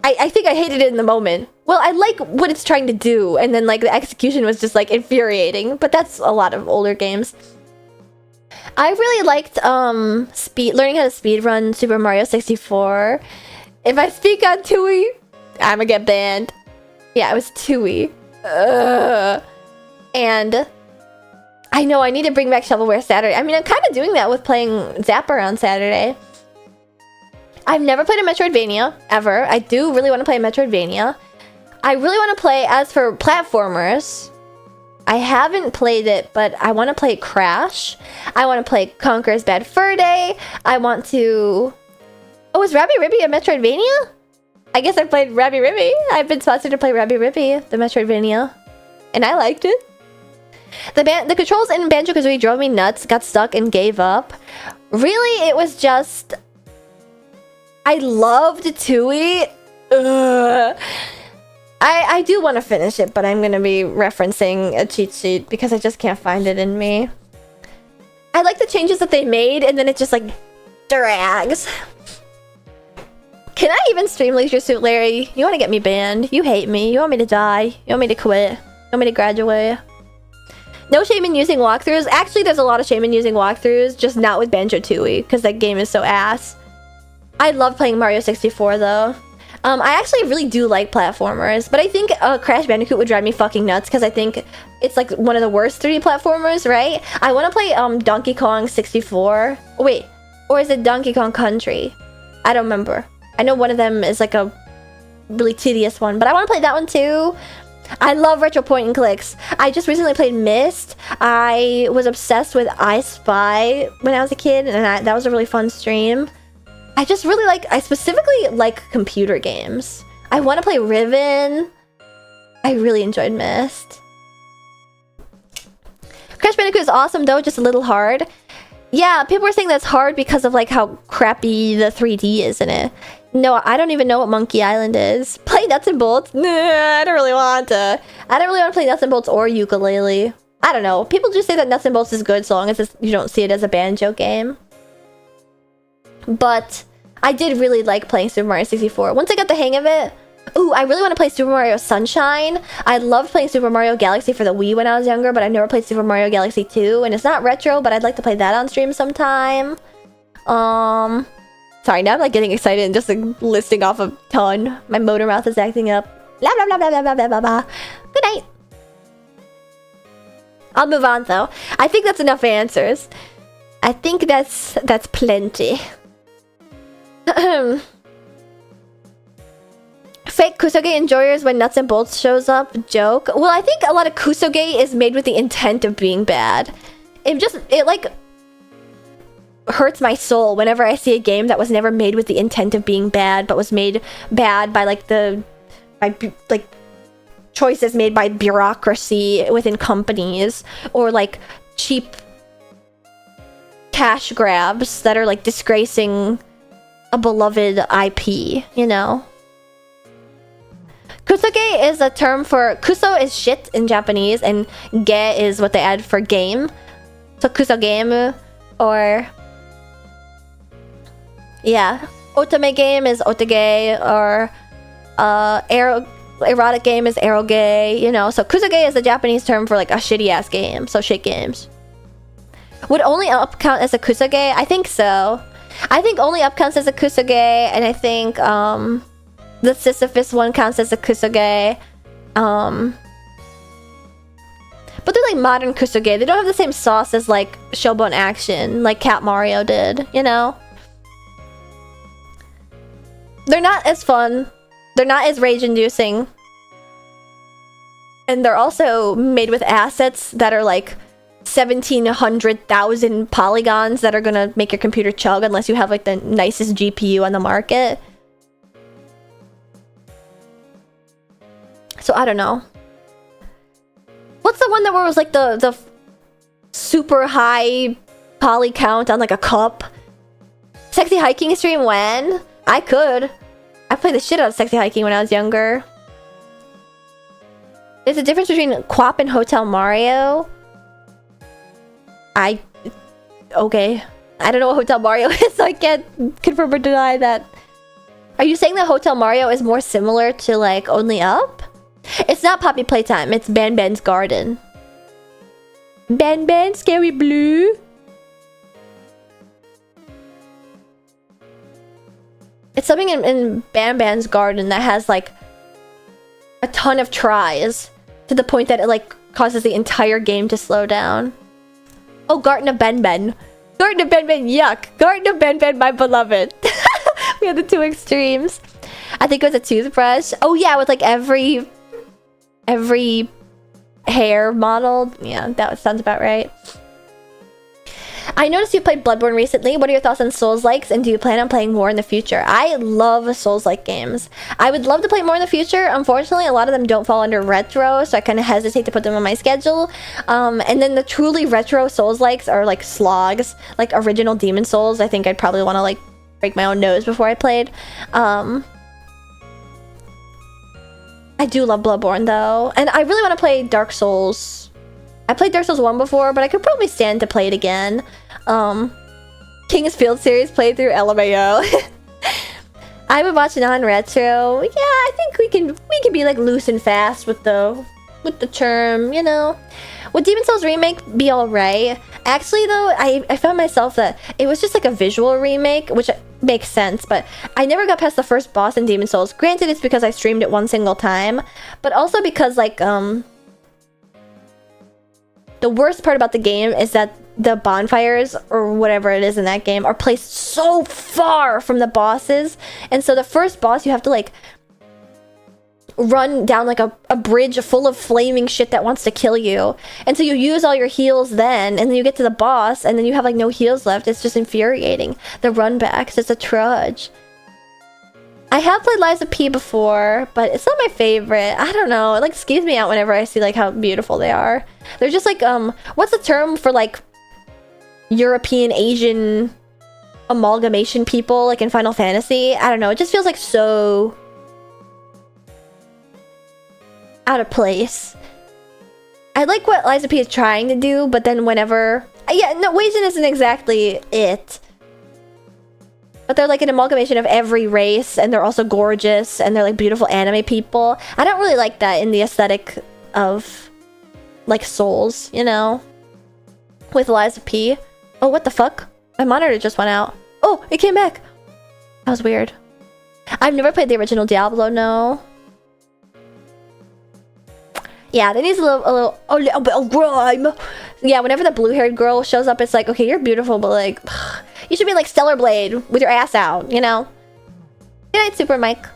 I think I hated it in the moment. Well, I like what it's trying to do, and then like the execution was just like infuriating. But that's a lot of older games. I really liked learning how to speedrun Super Mario 64. If I speak on Tooie, I'ma get banned. Yeah, it was Tooie. And I know I need to bring back Shovelware Saturday. I mean, I'm kind of doing that with playing Zapper on Saturday. I've never played a Metroidvania, ever. I do really want to play a Metroidvania. I really want to play, as for platformers, I haven't played it, but I want to play Crash. I want to play Conker's Bad Fur Day. I want to... Oh, is Rabby Ribby a Metroidvania? I guess I played Rabby Ribby. I've been sponsored to play Rabby Ribby, the Metroidvania. And I liked it. The controls in Banjo-Kazooie drove me nuts, got stuck, and gave up. Really, it was just... I loved Tooie. I do want to finish it, but I'm going to be referencing a cheat sheet because I just can't find it in me. I like the changes that they made, and then it just, like, drags. Can I even stream Leisure Suit Larry? You want to get me banned? You hate me. You want me to die? You want me to quit? You want me to graduate? No shame in using walkthroughs. Actually, there's a lot of shame in using walkthroughs, just not with Banjo-Tooie, because that game is so ass. I love playing Mario 64, though. I actually really do like platformers, but I think Crash Bandicoot would drive me fucking nuts, because I think it's like one of the worst 3D platformers, right? I want to play Donkey Kong 64. Oh, wait, or is it Donkey Kong Country? I don't remember. I know one of them is like a really tedious one, but I want to play that one too. I love retro point and clicks. I just recently played Myst. I was obsessed with I Spy when I was a kid, and that was a really fun stream. I just really like... I specifically like computer games. I want to play Riven. I really enjoyed Myst. Crash Bandicoot is awesome, though, just a little hard. Yeah, people were saying that's hard because of like how crappy the 3D is in it. No, I don't even know what Monkey Island is. Play Nuts and Bolts? Nah, I don't really want to. I don't really want to play Nuts and Bolts or Yooka-Laylee. I don't know. People just say that Nuts and Bolts is good so long as you don't see it as a banjo game. But I did really like playing Super Mario 64. Once I got the hang of it... Ooh, I really want to play Super Mario Sunshine. I loved playing Super Mario Galaxy for the Wii when I was younger, but I've never played Super Mario Galaxy 2, and it's not retro, but I'd like to play that on stream sometime. Sorry, now I'm like getting excited and just like listing off a ton. My motor mouth is acting up. Blah, blah, blah, blah, blah, blah, blah, blah. Good night. I'll move on, though. I think that's enough answers. I think that's plenty. Fake Kusoge enjoyers when Nuts and Bolts shows up. Joke. Well, I think a lot of Kusoge is made with the intent of being bad. It like hurts my soul whenever I see a game that was never made with the intent of being bad, but was made bad by like choices made by bureaucracy within companies, or like cheap cash grabs that are like disgracing a beloved IP, you know? Kusoge is a term for... Kuso is shit in Japanese, and ge is what they add for game. So kusogame, or... Yeah. Otome game is otage, or... erotic game is eroge, you know? So kusoge is the Japanese term for like a shitty-ass game. So shit games. Would Only Up count as a kusoge? I think so. I think Only Up counts as a kusoge, and I think, the Sisyphus one counts as a kusoge. But they're like modern kusoge. They don't have the same sauce as like Showboat Action, like Cat Mario did, you know? They're not as fun. They're not as rage-inducing. And they're also made with assets that are like 1,700,000 polygons that are gonna make your computer chug unless you have like the nicest GPU on the market. So I don't know. What's the one that was like the super high poly count on like a cup? Sexy hiking stream when? I could. I played the shit out of sexy hiking when I was younger. There's a difference between QwOP and Hotel Mario. Okay. I don't know what Hotel Mario is, so I can't confirm or deny that. Are you saying that Hotel Mario is more similar to like Only Up? It's not Poppy Playtime, it's Ban Ban's Garden. Ban Ban, Scary Blue. It's something in Ban Ban's Garden that has like a ton of tries to the point that it like causes the entire game to slow down. Oh, Garden of Ben Ben. Garden of Ben Ben, yuck. Garden of Ben Ben, my beloved. We had the two extremes. I think it was a toothbrush. Oh yeah, with like every hair modeled. Yeah, that sounds about right. I noticed you played Bloodborne recently. What are your thoughts on Souls-likes, and do you plan on playing more in the future? I love Souls-like games. I would love to play more in the future. Unfortunately, a lot of them don't fall under retro, so I kind of hesitate to put them on my schedule. And then the truly retro Souls-likes are like slogs, like original Demon Souls. I think I'd probably want to like break my own nose before I played. I do love Bloodborne though, and I really want to play Dark Souls. I played Dark Souls 1 before, but I could probably stand to play it again. King's Field series playthrough, LMAO. I would watch non-retro. Yeah, I think we can be like loose and fast with the term, you know. Would Demon Souls remake be alright? Actually though, I found myself that it was just like a visual remake, which makes sense, but I never got past the first boss in Demon Souls. Granted, it's because I streamed it one single time, but also because like the worst part about the game is that the bonfires, or whatever it is in that game, are placed so far from the bosses. And so the first boss, you have to like run down like a bridge full of flaming shit that wants to kill you. And so you use all your heals then, and then you get to the boss, and then you have like no heals left. It's just infuriating. The run backs, it's a trudge. I have played Lies of P before, but it's not my favorite. I don't know. It like skews me out whenever I see like how beautiful they are. They're just like what's the term for like European Asian amalgamation people like in Final Fantasy? I don't know. It just feels like so out of place. I like what Lies of P is trying to do, but then whenever no, Weijin isn't exactly it. But they're like an amalgamation of every race, and they're also gorgeous, and they're like beautiful anime people. I don't really like that in the aesthetic of like Souls, you know? With Lies of P. Oh, what the fuck? My monitor just went out. Oh, it came back. That was weird. I've never played the original Diablo, no. Yeah, that needs a little bit of grime. Yeah, whenever the blue-haired girl shows up, it's like, okay, you're beautiful, but like, you should be like Stellar Blade with your ass out, you know? Good night, Super Mike.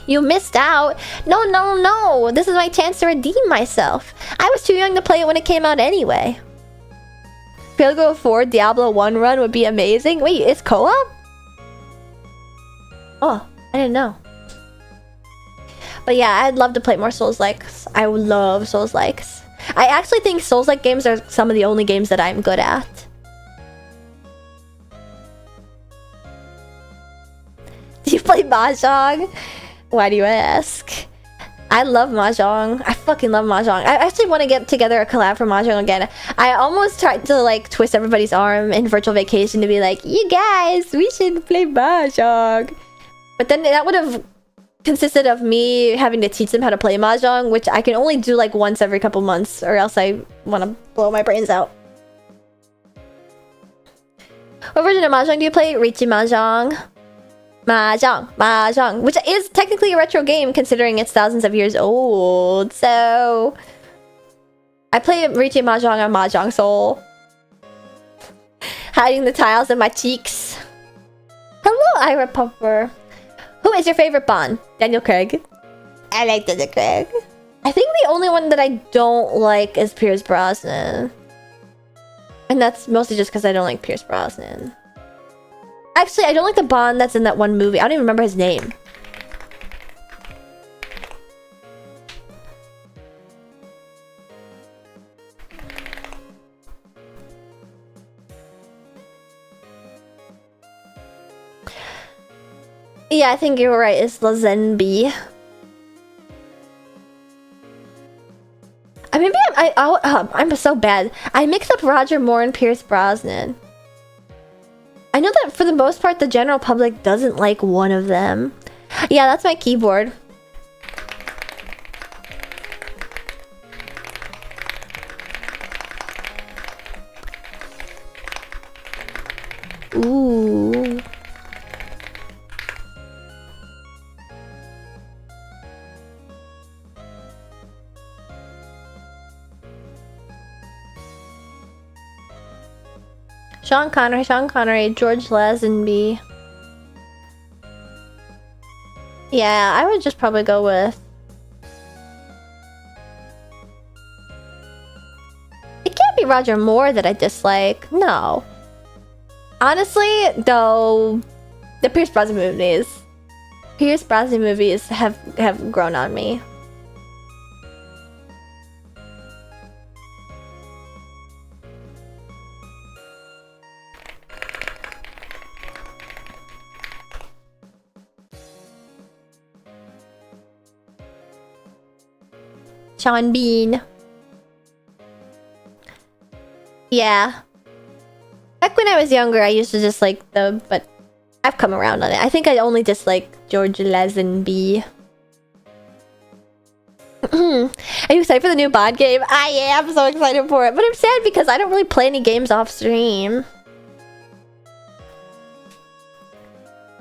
You missed out. No, no, no. This is my chance to redeem myself. I was too young to play it when it came out anyway. Go 4 Diablo 1 run would be amazing. Wait, it's co-op? Oh, I didn't know. But yeah, I'd love to play more Souls-likes. I would love Souls-likes. I actually think Souls-like games are some of the only games that I'm good at. Do you play Mahjong? Why do you ask? I love Mahjong. I fucking love Mahjong. I actually want to get together a collab for Mahjong again. I almost tried to like twist everybody's arm in Virtual Vacation to be like, you guys, we should play Mahjong. But then that would have consisted of me having to teach them how to play Mahjong, which I can only do like once every couple months, or else I want to blow my brains out. What version of Mahjong do you play? Riichi Mahjong. Mahjong, which is technically a retro game considering it's thousands of years old. So I play Riichi Mahjong on Mahjong Soul. Hiding the tiles in my cheeks. Hello, Ira Pumper. Who is your favorite Bond? Daniel Craig. I like Daniel Craig. I think the only one that I don't like is Pierce Brosnan. And that's mostly just because I don't like Pierce Brosnan. Actually, I don't like the Bond that's in that one movie. I don't even remember his name. Yeah, I think you're right. It's Lazenby. Maybe I'm so bad. I mix up Roger Moore and Pierce Brosnan. I know that for the most part, the general public doesn't like one of them. Yeah, that's my keyboard. Ooh. Sean Connery, George Lazenby. Yeah, I would just probably go with... It can't be Roger Moore that I dislike. No. Honestly, though, the Pierce Brosnan movies have grown on me. Sean Bean. Yeah. Back when I was younger, I used to dislike them, but I've come around on it. I think I only dislike George Lazenby. Are you excited for the new Bond game? I am so excited for it, but I'm sad because I don't really play any games off stream.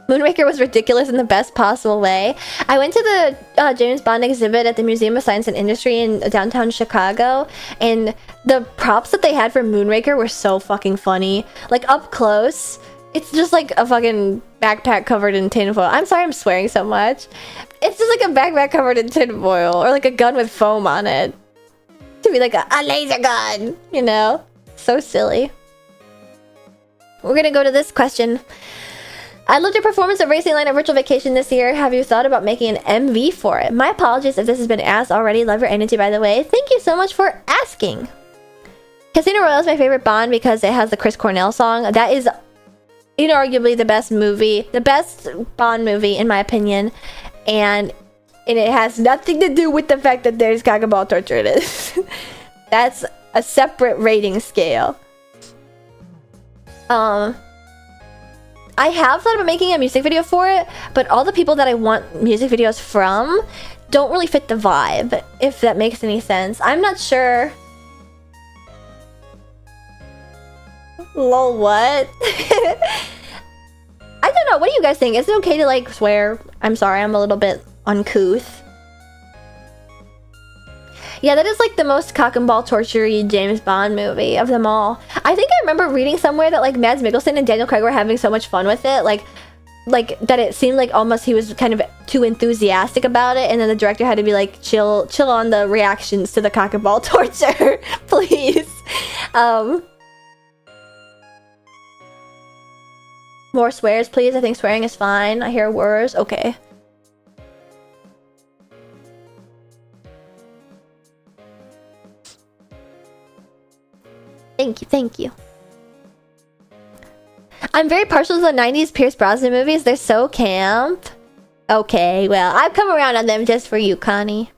Moonraker was ridiculous in the best possible way. I went to the James Bond exhibit at the Museum of Science and Industry in downtown Chicago, and the props that they had for Moonraker were so fucking funny. Like, up close, it's just like a fucking backpack covered in tinfoil. I'm sorry I'm swearing so much. It's just like a backpack covered in tinfoil, or like a gun with foam on it. To be like a laser gun, you know? So silly. We're gonna go to this question. I loved your performance of Racing Line at Virtual Vacation this year. Have you thought about making an MV for it? My apologies if this has been asked already. Love your energy, by the way. Thank you so much for asking. Casino Royale is my favorite Bond because it has the Chris Cornell song. That is inarguably the best movie, the best Bond movie in my opinion. And it has nothing to do with the fact that there's Kagaball torture in it. That's a separate rating scale. I have thought about making a music video for it, but all the people that I want music videos from don't really fit the vibe, if that makes any sense. I'm not sure. Lol, what? I don't know. What do you guys think? Is it okay to, like, swear? I'm sorry, I'm a little bit uncouth. Yeah, that is like the most cock and ball torture-y James Bond movie of them all. I think I remember reading somewhere that like Mads Mikkelsen and Daniel Craig were having so much fun with it, like that it seemed like almost he was kind of too enthusiastic about it, and then the director had to be like, chill on the reactions to the cock and ball torture, please. More swears, please. I think swearing is fine. I hear words. Okay. Thank you. I'm very partial to the 90s Pierce Brosnan movies. They're so camp. Okay, well, I've come around on them just for you, Connie.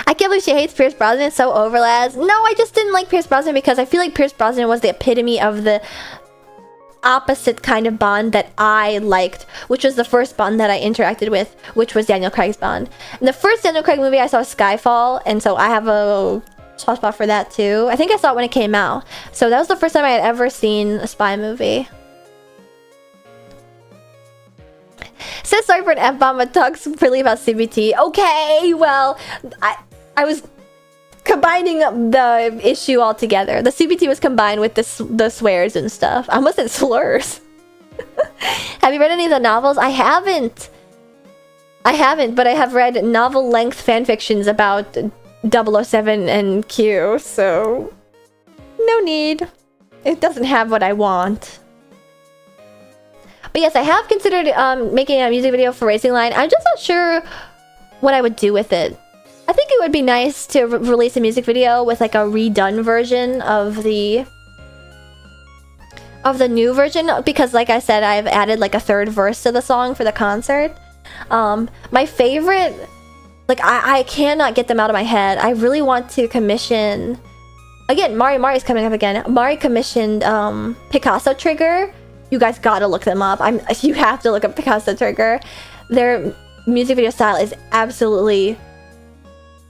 I can't believe she hates Pierce Brosnan. It's so overlads. No, I just didn't like Pierce Brosnan because I feel like Pierce Brosnan was the epitome of the opposite kind of Bond that I liked, which was the first Bond that I interacted with, which was Daniel Craig's Bond. And the first Daniel Craig movie I saw was Skyfall, and so I have a soft spot for that too. I think I saw it when it came out, so that was the first time I had ever seen a spy movie. Says sorry for an F-bomb, but talks freely about CBT. Okay, well, I was combining the issue all together. The CBT was combined with the swears and stuff. I almost said slurs. Have you read any of the novels? I haven't. I haven't, but I have read novel-length fanfictions about 007 and Q, so no need. It doesn't have what I want. But yes, I have considered making a music video for Racing Line. I'm just not sure what I would do with it. I think it would be nice to release a music video with like a redone version of the new version, because like I said, I've added like a third verse to the song for the concert. My favorite, like I cannot get them out of my head. I really want to commission, again, Mari's coming up again. Mari commissioned Picasso Trigger. You guys gotta look them up. You have to look up Picasso Trigger. Their music video style is absolutely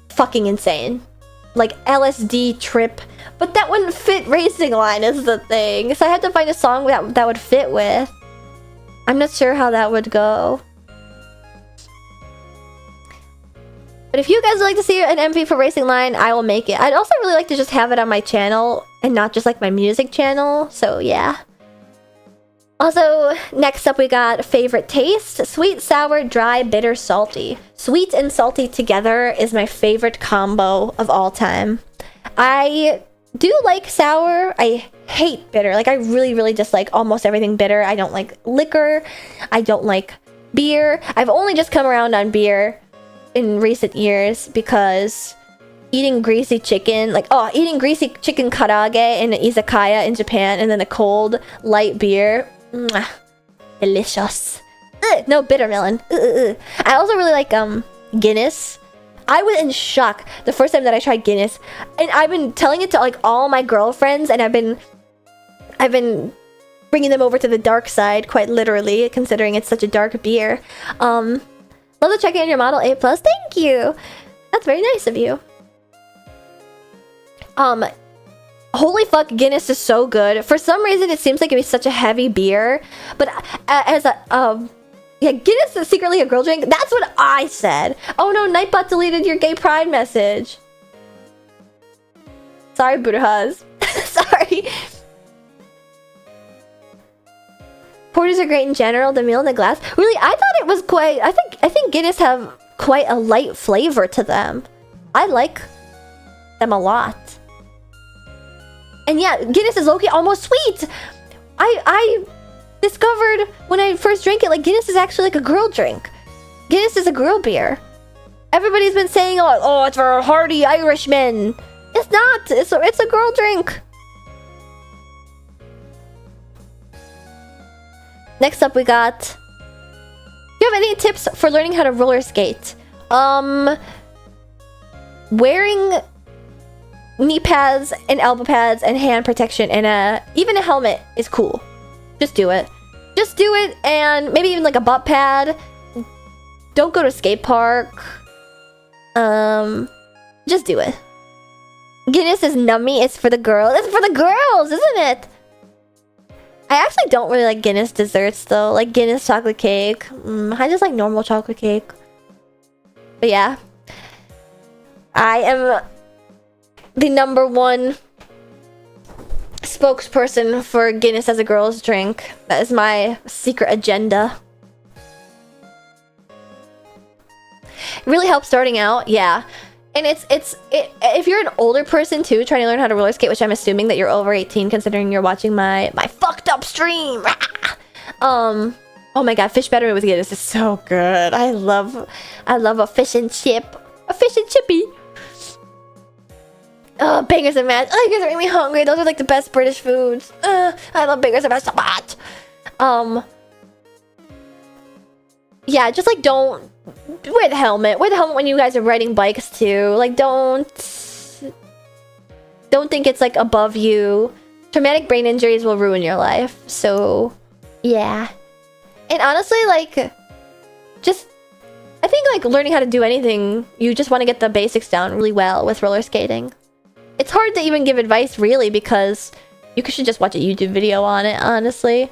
fucking insane. Like LSD trip. But that wouldn't fit Racing Line is the thing. So I had to find a song that would fit with. I'm not sure how that would go. But if you guys would like to see an MV for Racing Line, I will make it. I'd also really like to just have it on my channel and not just like my music channel. So yeah. Also, next up we got favorite taste. Sweet, sour, dry, bitter, salty. Sweet and salty together is my favorite combo of all time. I do like sour. I hate bitter. Like I really dislike almost everything bitter. I don't like liquor. I don't like beer. I've only just come around on beer in recent years because eating greasy chicken, eating greasy chicken karaage in an izakaya in Japan and then a cold light beer. Mwah, delicious. No bitter melon. I also really like Guinness. I was in shock the first time that I tried Guinness, and I've been telling it to like all my girlfriends, and I've been bringing them over to the dark side, quite literally, considering it's such a dark beer. Love to check in your model A+. Thank you. That's very nice of you. Holy fuck, Guinness is so good. For some reason, it seems like it'd be such a heavy beer, but as a yeah, Guinness is secretly a girl drink. That's what I said. Oh no, Nightbot deleted your gay pride message. Sorry, Buddhas. Sorry. Porters are great in general. The meal in the glass. Really, I thought it was quite. I think Guinness have quite a light flavor to them. I like them a lot. And yeah, Guinness is low-key almost sweet. I discovered when I first drank it, like Guinness is actually like a girl drink. Guinness is a girl beer. Everybody's been saying, oh, it's for hardy Irishmen. It's not. It's a girl drink. Next up, we got. Do you have any tips for learning how to roller skate? Wearing knee pads and elbow pads and hand protection and even a helmet is cool. Just do it. Just do it, and maybe even like a butt pad. Don't go to skate park. Just do it. Guinness is nummy. It's for the girls. It's for the girls, isn't it? I actually don't really like Guinness desserts though. Like Guinness chocolate cake. I just like normal chocolate cake. But yeah. I am the #1 spokesperson for Guinness as a girl's drink. That is my secret agenda. It really helps starting out, yeah. And if you're an older person too, trying to learn how to roller skate, which I'm assuming that you're over 18, considering you're watching my fucked up stream. Oh my god, fish battery with Guinness is so good. I love a fish and chip, a fish and chippy. Oh, bangers and mash. Oh, you guys are making me hungry. Those are like the best British foods. I love bangers and mash so much. Yeah, just like don't wear the helmet. Wear the helmet when you guys are riding bikes too. Like don't think it's like above you. Traumatic brain injuries will ruin your life. So yeah. And honestly, like just I think like learning how to do anything, you just want to get the basics down really well with roller skating. It's hard to even give advice really because you should just watch a YouTube video on it, honestly.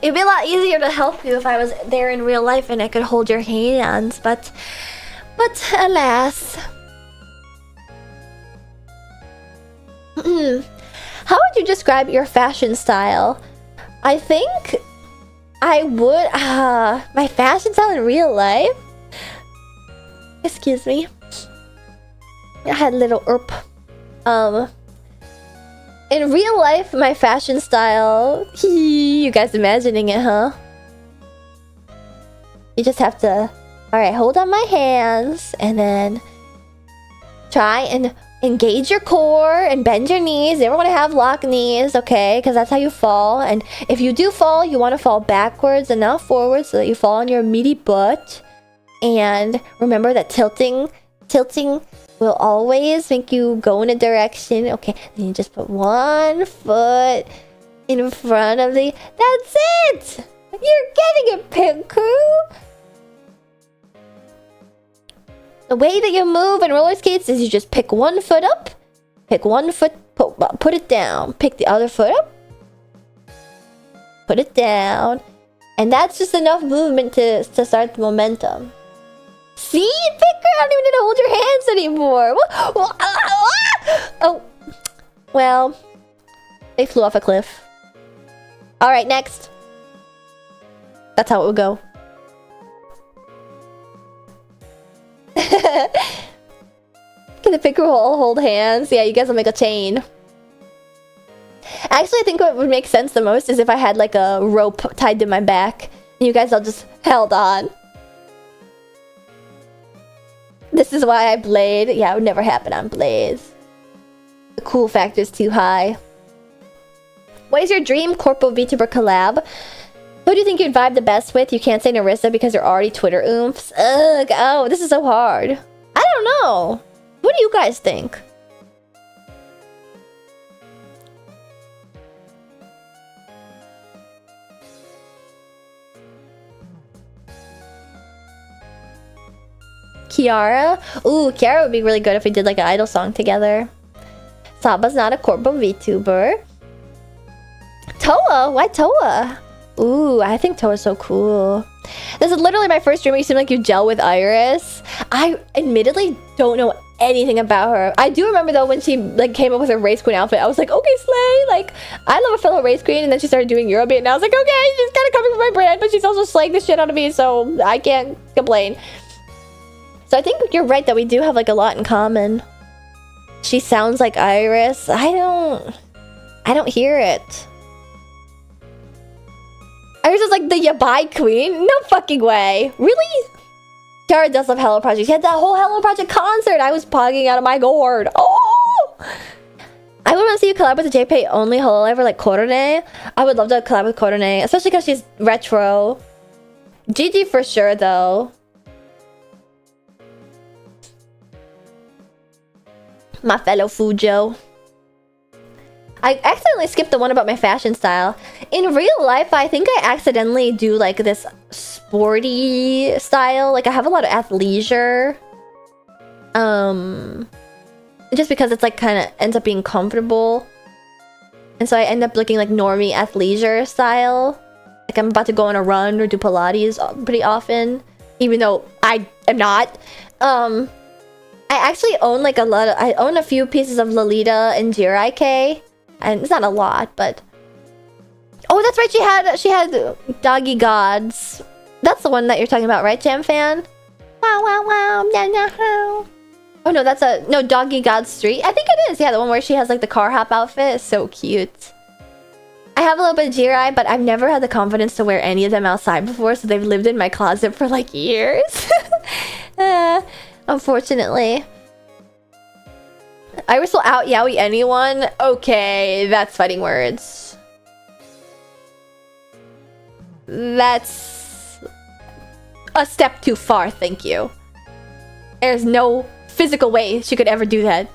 It'd be a lot easier to help you if I was there in real life and I could hold your hands, but alas. How would you describe your fashion style? I think I would, my fashion style in real life? Excuse me. I had a little erp. In real life, my fashion style... You guys imagining it, huh? You just have to... Alright, hold on my hands. And then... Try and engage your core and bend your knees. You never want to have locked knees, okay? Because that's how you fall. And if you do fall, you want to fall backwards and not forwards so that you fall on your meaty butt. And remember that tilting will always make you go in a direction. Okay, then you just put one foot in front of the... That's it! You're getting it, Pinku! The way that you move in roller skates is you just pick one foot up, pick one foot, put it down, pick the other foot up, put it down, and that's just enough movement to start the momentum. See, Picker, I don't even need to hold your hands anymore. Oh, well, they flew off a cliff. All right, next. That's how it would go. Can the Picker all hold hands? Yeah, you guys will make a chain. Actually, I think what would make sense the most is if I had like a rope tied to my back. And you guys all just held on. This is why I blade. Yeah, it would never happen on blades. The cool factor is too high. What is your dream Corpo VTuber collab? Who do you think you'd vibe the best with? You can't say Narissa because you're already Twitter oomphs. Ugh, oh, this is so hard. I don't know. What do you guys think? Kiara? Ooh, Kiara would be really good if we did like an idol song together. Saba's not a Corpo VTuber. Toa? Why Toa? Ooh, I think Toa's so cool. This is literally my first dream where you seem like you gel with Iris. I admittedly don't know anything about her. I do remember though when she like came up with her race queen outfit, I was like, okay, slay. Like, I love a fellow race queen, and then she started doing Eurobeat, and I was like, okay, she's kind of coming from my brand, but she's also slaying the shit out of me, so I can't complain. So I think you're right that we do have like a lot in common. She sounds like Iris. I don't hear it. Iris is like the Yabai queen? No fucking way. Really? Kiara does love Hello Project. She had that whole Hello Project concert. I was pogging out of my gourd. Oh! I would want to see you collab with the JPay only hololiver like QnA. I would love to collab with QnA, especially because she's retro. GG for sure though. My fellow Fujo. I accidentally skipped the one about my fashion style. In real life, I think I accidentally do like this sporty style. Like I have a lot of athleisure. Just because it's like kind of ends up being comfortable. And so I end up looking like normie athleisure style. Like I'm about to go on a run or do Pilates pretty often. Even though I am not. I actually own like I own a few pieces of Lolita and Jirai K. And it's not a lot, but... Oh, that's right, she had Doggy Gods. That's the one that you're talking about, right, Jam Fan? Wow, wow, wow, yeah, yeah. Oh, no, that's no, Doggy Gods Street. I think it is, yeah, the one where she has, like, the car hop outfit is so cute. I have a little bit of Jirai, but I've never had the confidence to wear any of them outside before, so they've lived in my closet for, like, years. Unfortunately. Iris will out yaoi anyone? Okay, that's fighting words. That's a step too far, thank you. There's no physical way she could ever do that.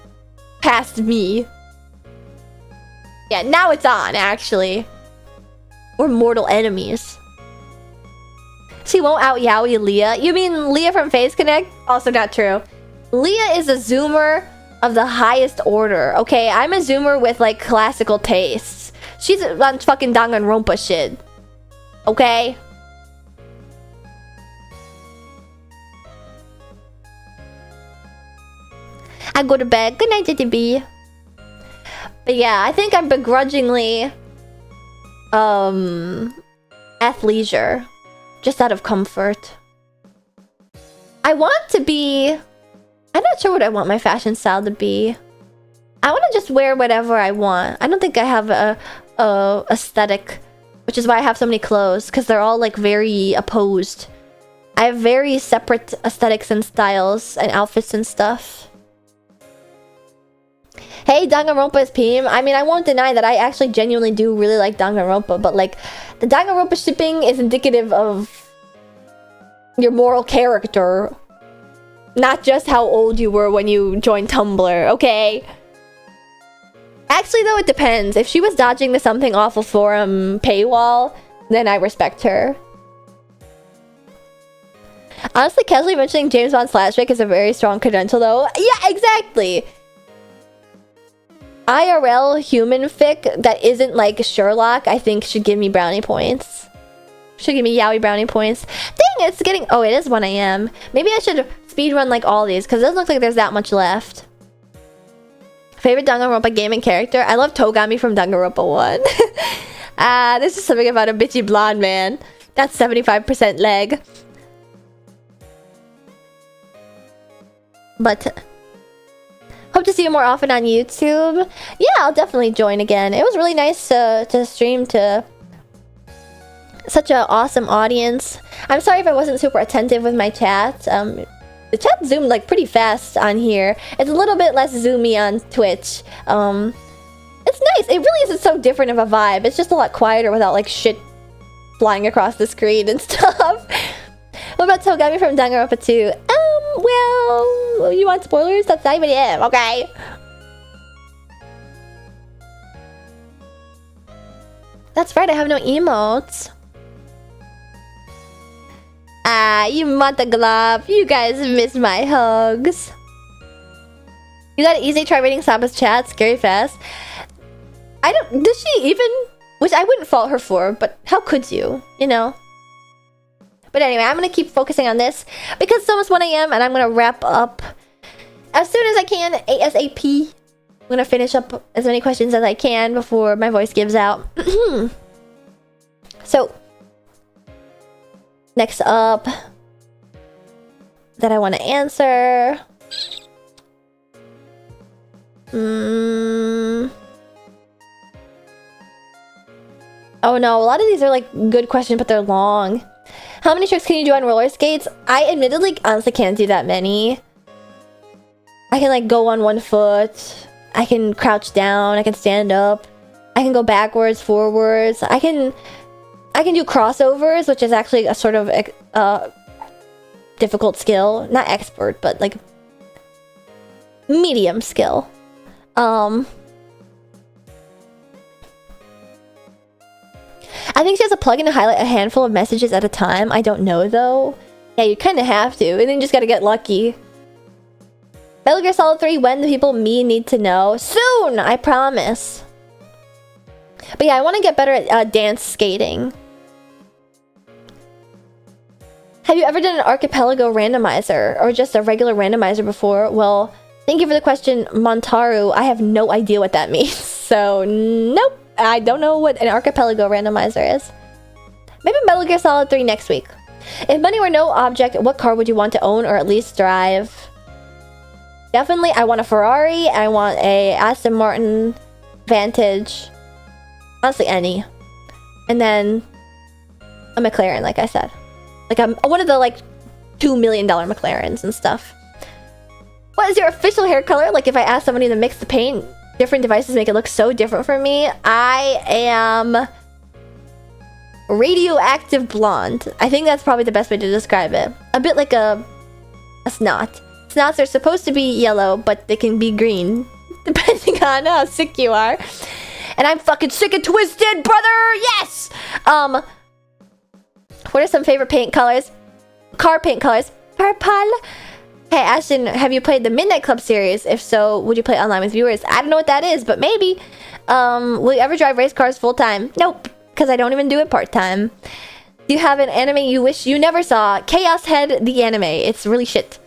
Past me. Yeah, now it's on, actually. We're mortal enemies. She won't out yaoi Leah? You mean Leah from Phase Connect? Also not true. Leah is a zoomer of the highest order, okay? I'm a zoomer with, like, classical tastes. She's on fucking Danganronpa shit. Okay? I go to bed. Good night, JTB. But yeah, I think I'm begrudgingly... athleisure. Just out of comfort. I want to be... I'm not sure what I want my fashion style to be. I want to just wear whatever I want. I don't think I have a aesthetic, which is why I have so many clothes, because they're all like very opposed. I have very separate aesthetics and styles and outfits and stuff. Hey, Danganronpa's Pim. I mean, I won't deny that I actually genuinely do really like Danganronpa, but like, the Danganronpa shipping is indicative of your moral character, not just how old you were when you joined Tumblr, okay? Actually, though, it depends. If she was dodging the Something Awful Forum paywall, then I respect her. Honestly, casually mentioning James Bond flashback is a very strong credential, though. Yeah, exactly! IRL human fic that isn't like Sherlock, I think should give me brownie points. Should give me yaoi brownie points. Dang, it's getting... Oh, it is 1 AM. Maybe I should speedrun like all these, because it doesn't look like there's that much left. Favorite Danganronpa gaming character? I love Togami from Danganronpa 1. There's just something about a bitchy blonde man. That's 75% leg. But... hope to see you more often on YouTube. Yeah, I'll definitely join again. It was really nice to stream to such an awesome audience. I'm sorry if I wasn't super attentive with my chat. The chat zoomed like pretty fast on here. It's a little bit less zoomy on Twitch. It's nice. It really isn't so different of a vibe. It's just a lot quieter without like shit flying across the screen and stuff. What about Togami from Danganronpa 2? Well, you want spoilers? That's not even it, okay? That's right, I have no emotes. You mata glove. You guys missed my hugs. You got it easy. Try reading Saba's chat. Scary fast. I don't... Does she even... Which I wouldn't fault her for, but how could you? You know? But anyway, I'm gonna keep focusing on this because it's almost 1 AM and I'm gonna wrap up as soon as I can, ASAP. I'm gonna finish up as many questions as I can before my voice gives out. So, next up that I want to answer. Oh no, a lot of these are like good questions, but they're long. How many tricks can you do on roller skates? I admittedly honestly can't do that many. I can like go on one foot. I can crouch down. I can stand up. I can go backwards, forwards. I can do crossovers, which is actually a sort of difficult skill. Not expert, but like medium skill. I think she has a plugin to highlight a handful of messages at a time. I don't know though. Yeah, you kind of have to, and then you just gotta get lucky. Metal Gear Solid 3, when the people need to know. Soon, I promise. But yeah, I want to get better at dance skating. Have you ever done an archipelago randomizer or just a regular randomizer before? Well, thank you for the question, Montaru. I have no idea what that means. So, nope. I don't know what an archipelago randomizer is. Maybe Metal Gear Solid 3 next week. If money were no object, what car would you want to own or at least drive? Definitely, I want a Ferrari. I want a Aston Martin Vantage. Honestly, any. And then a McLaren, like I said. Like one of the like $2 million McLarens and stuff. What is your official hair color? Like if I ask somebody to mix the paint, different devices make it look so different for me. I am radioactive blonde. I think that's probably the best way to describe it. A bit like a snot. Snots are supposed to be yellow, but they can be green, depending on how sick you are. And I'm fucking sick and twisted, brother! Yes! What are some favorite paint colors? Car paint colors. Purple. Hey, Ashton, have you played the Midnight Club series? If so, would you play online with viewers? I don't know what that is, but maybe. Will you ever drive race cars full-time? Nope, because I don't even do it part-time. Do you have an anime you wish you never saw? Chaos Head, the anime. It's really shit.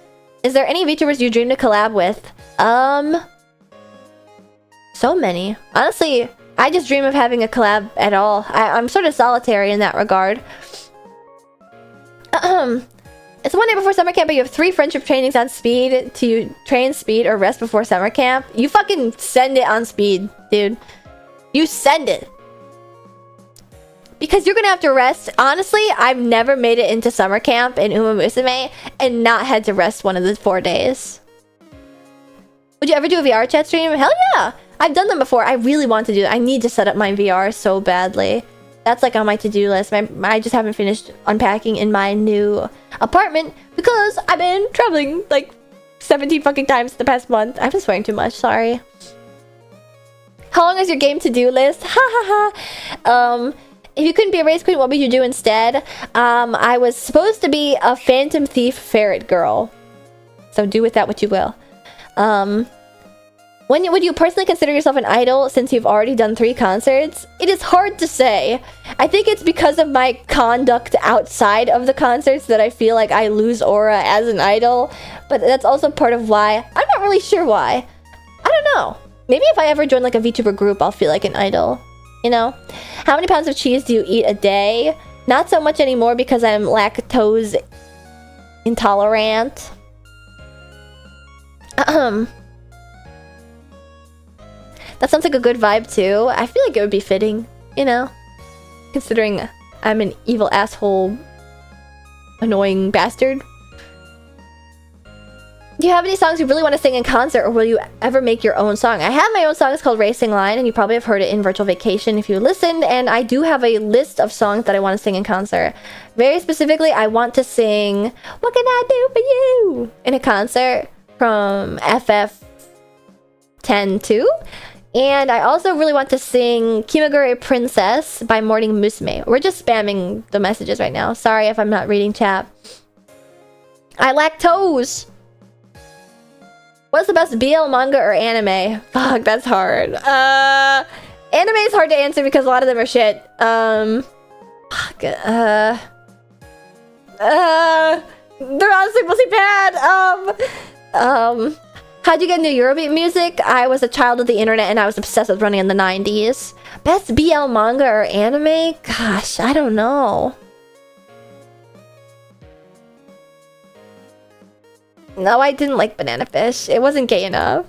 Is there any VTubers you dream to collab with? So many. Honestly, I just dream of having a collab at all. I'm sort of solitary in that regard. It's one day before summer camp, but you have 3 friendship trainings on speed to train speed or rest before summer camp. You fucking send it on speed, dude. You send it. Because you're gonna have to rest. Honestly, I've never made it into summer camp in Uma Musume and not had to rest one of the 4 days. Would you ever do a VR chat stream? Hell yeah! I've done them before. I really want to do that. I need to set up my VR so badly. That's like on my to-do list. I just haven't finished unpacking in my new apartment because I've been traveling like 17 fucking times the past month. I've been swearing too much, sorry. How long is your game to-do list? Ha ha ha. If you couldn't be a race queen, what would you do instead? I was supposed to be a phantom thief ferret girl. So do with that what you will. When would you personally consider yourself an idol since you've already done 3 concerts? It is hard to say. I think it's because of my conduct outside of the concerts that I feel like I lose aura as an idol. But that's also part of why. I'm not really sure why. I don't know. Maybe if I ever join like a VTuber group, I'll feel like an idol. You know? How many pounds of cheese do you eat a day? Not so much anymore because I'm lactose intolerant. That sounds like a good vibe too. I feel like it would be fitting, you know? Considering I'm an evil asshole, annoying bastard. Do you have any songs you really want to sing in concert, or will you ever make your own song? I have my own song. It's called Racing Line, and you probably have heard it in Virtual Vacation if you listened, and I do have a list of songs that I want to sing in concert. Very specifically, I want to sing What Can I Do For You in a concert from FF10-2. And I also really want to sing Kimagure Princess by Morning Musume. We're just spamming the messages right now. Sorry if I'm not reading chat. I lactose. What's the best BL manga or anime? Fuck, that's hard. Anime is hard to answer because a lot of them are shit. Fuck. They're honestly mostly bad. How'd you get into Eurobeat music? I was a child of the internet and I was obsessed with running in the 90s. Best BL manga or anime? Gosh, I don't know. No, I didn't like Banana Fish. It wasn't gay enough.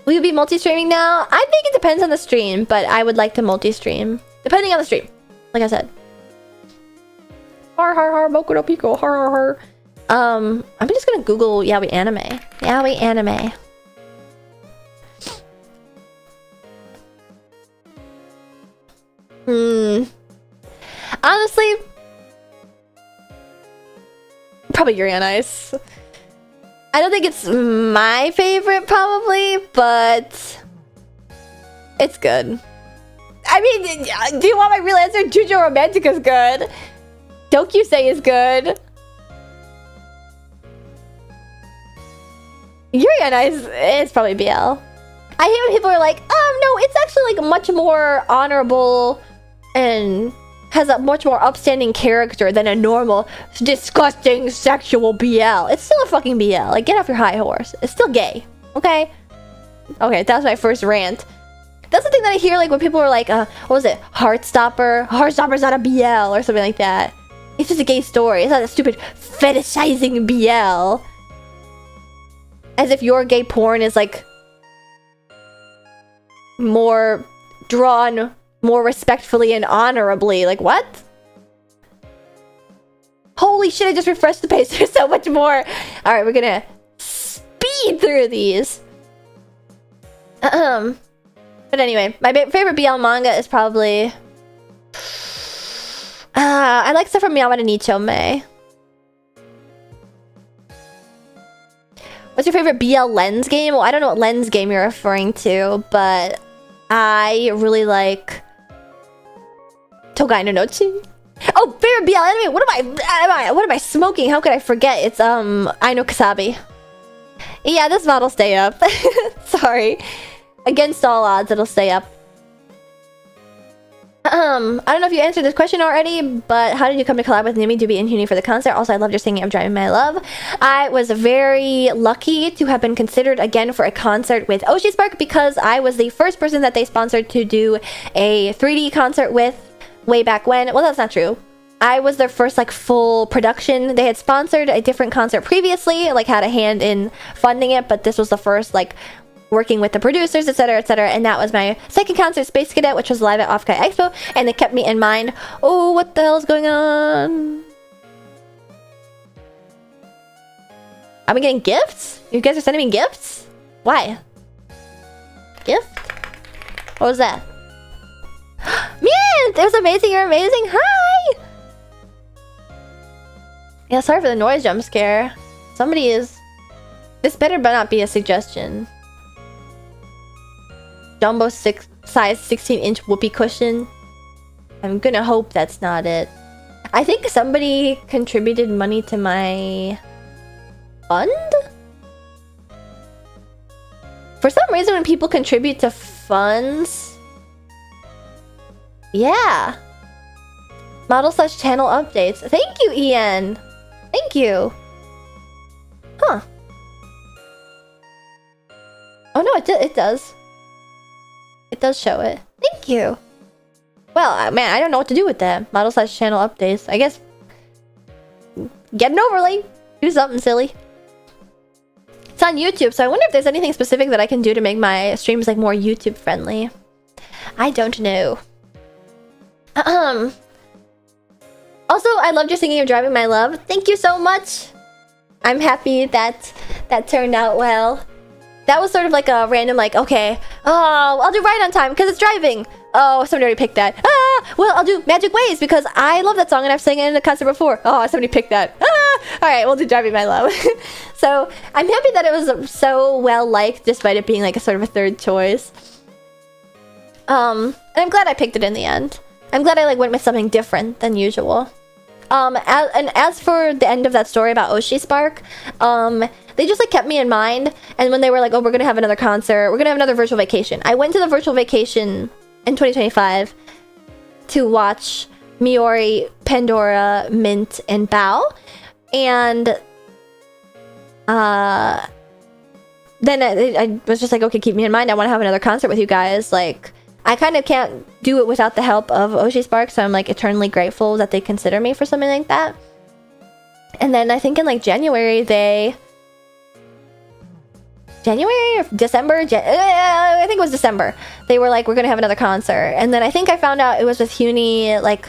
Will you be multi-streaming now? I think it depends on the stream, but I would like to multi-stream. Depending on the stream, like I said. Har har har, Boku no Pico, har har har. I'm just gonna Google yaoi anime. Yaoi anime. Honestly, probably Yuri on Ice. I don't think it's my favorite, probably, but it's good. I mean, do you want my real answer? Jujo Romantic is good. Dokusei is good. Yuri on Ice is probably BL. I hate when people are like, no, it's actually like much more honorable and has a much more upstanding character than a normal disgusting sexual BL. It's still a fucking BL. Like, get off your high horse. It's still gay. Okay? Okay, that was my first rant. That's the thing that I hear, like, when people are like, what was it? Heartstopper? Heartstopper's not a BL or something like that. It's just a gay story. It's not a stupid fetishizing BL. As if your gay porn is, like, more drawn more respectfully and honorably. Like, what? Holy shit, I just refreshed the page. There's so much more. Alright, we're gonna speed through these. But anyway, my favorite BL manga is probably... I like stuff from Miyawada Nichome. What's your favorite BL lens game? Well, I don't know what lens game you're referring to, but I really like Togai no Nochi. Oh, favorite BL anime. What am I smoking? How could I forget? It's Ai no Kasabi. Yeah, this model stay up. Sorry. Against all odds, it'll stay up. I don't know if you answered this question already, but how did you come to collab with Nimi, Doobie, and Huni for the concert? Also, I loved your singing of Driving My Love. I was very lucky to have been considered again for a concert with Oshi Spark because I was the first person that they sponsored to do a 3D concert with way back when. Well, that's not true. I was their first like full production. They had sponsored a different concert previously, like had a hand in funding it, but this was the first like working with the producers, etc., etc. And that was my second concert, Space Cadet, which was live at Offkai Expo, and they kept me in mind. Oh, what the hell is going on? Are we getting gifts? You guys are sending me gifts? Why? Gift? What was that? Mint! It was amazing, you're amazing. Hi! Yeah, sorry for the noise jump scare. Somebody is... This better but not be a suggestion. Jumbo size 16-inch whoopee cushion. I'm gonna hope that's not it. I think somebody contributed money to my fund? For some reason, when people contribute to funds... Yeah. Model/channel updates. Thank you, Ian. Thank you. Huh. Oh no, it does. It does show it. Thank you. Well, man, I don't know what to do with that. Model/channel updates. I guess... Get an overlay. Do something silly. It's on YouTube, so I wonder if there's anything specific that I can do to make my streams like more YouTube friendly. I don't know. Also, I loved your singing of Driving My Love. Thank you so much. I'm happy that that turned out well. That was sort of like a random, like, okay, oh, I'll do Right on Time because it's driving. Oh, somebody already picked that. Ah, well, I'll do Magic Ways because I love that song and I've sang it in a concert before. Oh, somebody picked that. Ah, all right, we'll do Driving My Love. So I'm happy that it was so well liked, despite it being like a sort of a third choice. And I'm glad I picked it in the end. I'm glad I like went with something different than usual. As for the end of that story about Oshi Spark, they just like kept me in mind. And when they were like, oh, we're gonna have another concert, we're gonna have another virtual vacation. I went to the virtual vacation in 2025 to watch Miori, Pandora, Mint, and Bao. And then I was just like, okay, keep me in mind. I want to have another concert with you guys. Like, I kind of can't do it without the help of Oshi Spark, so I'm like eternally grateful that they consider me for something like that. And then I think in like January or December? I think it was December. They were like, we're gonna have another concert. And then I think I found out it was with Huni, like,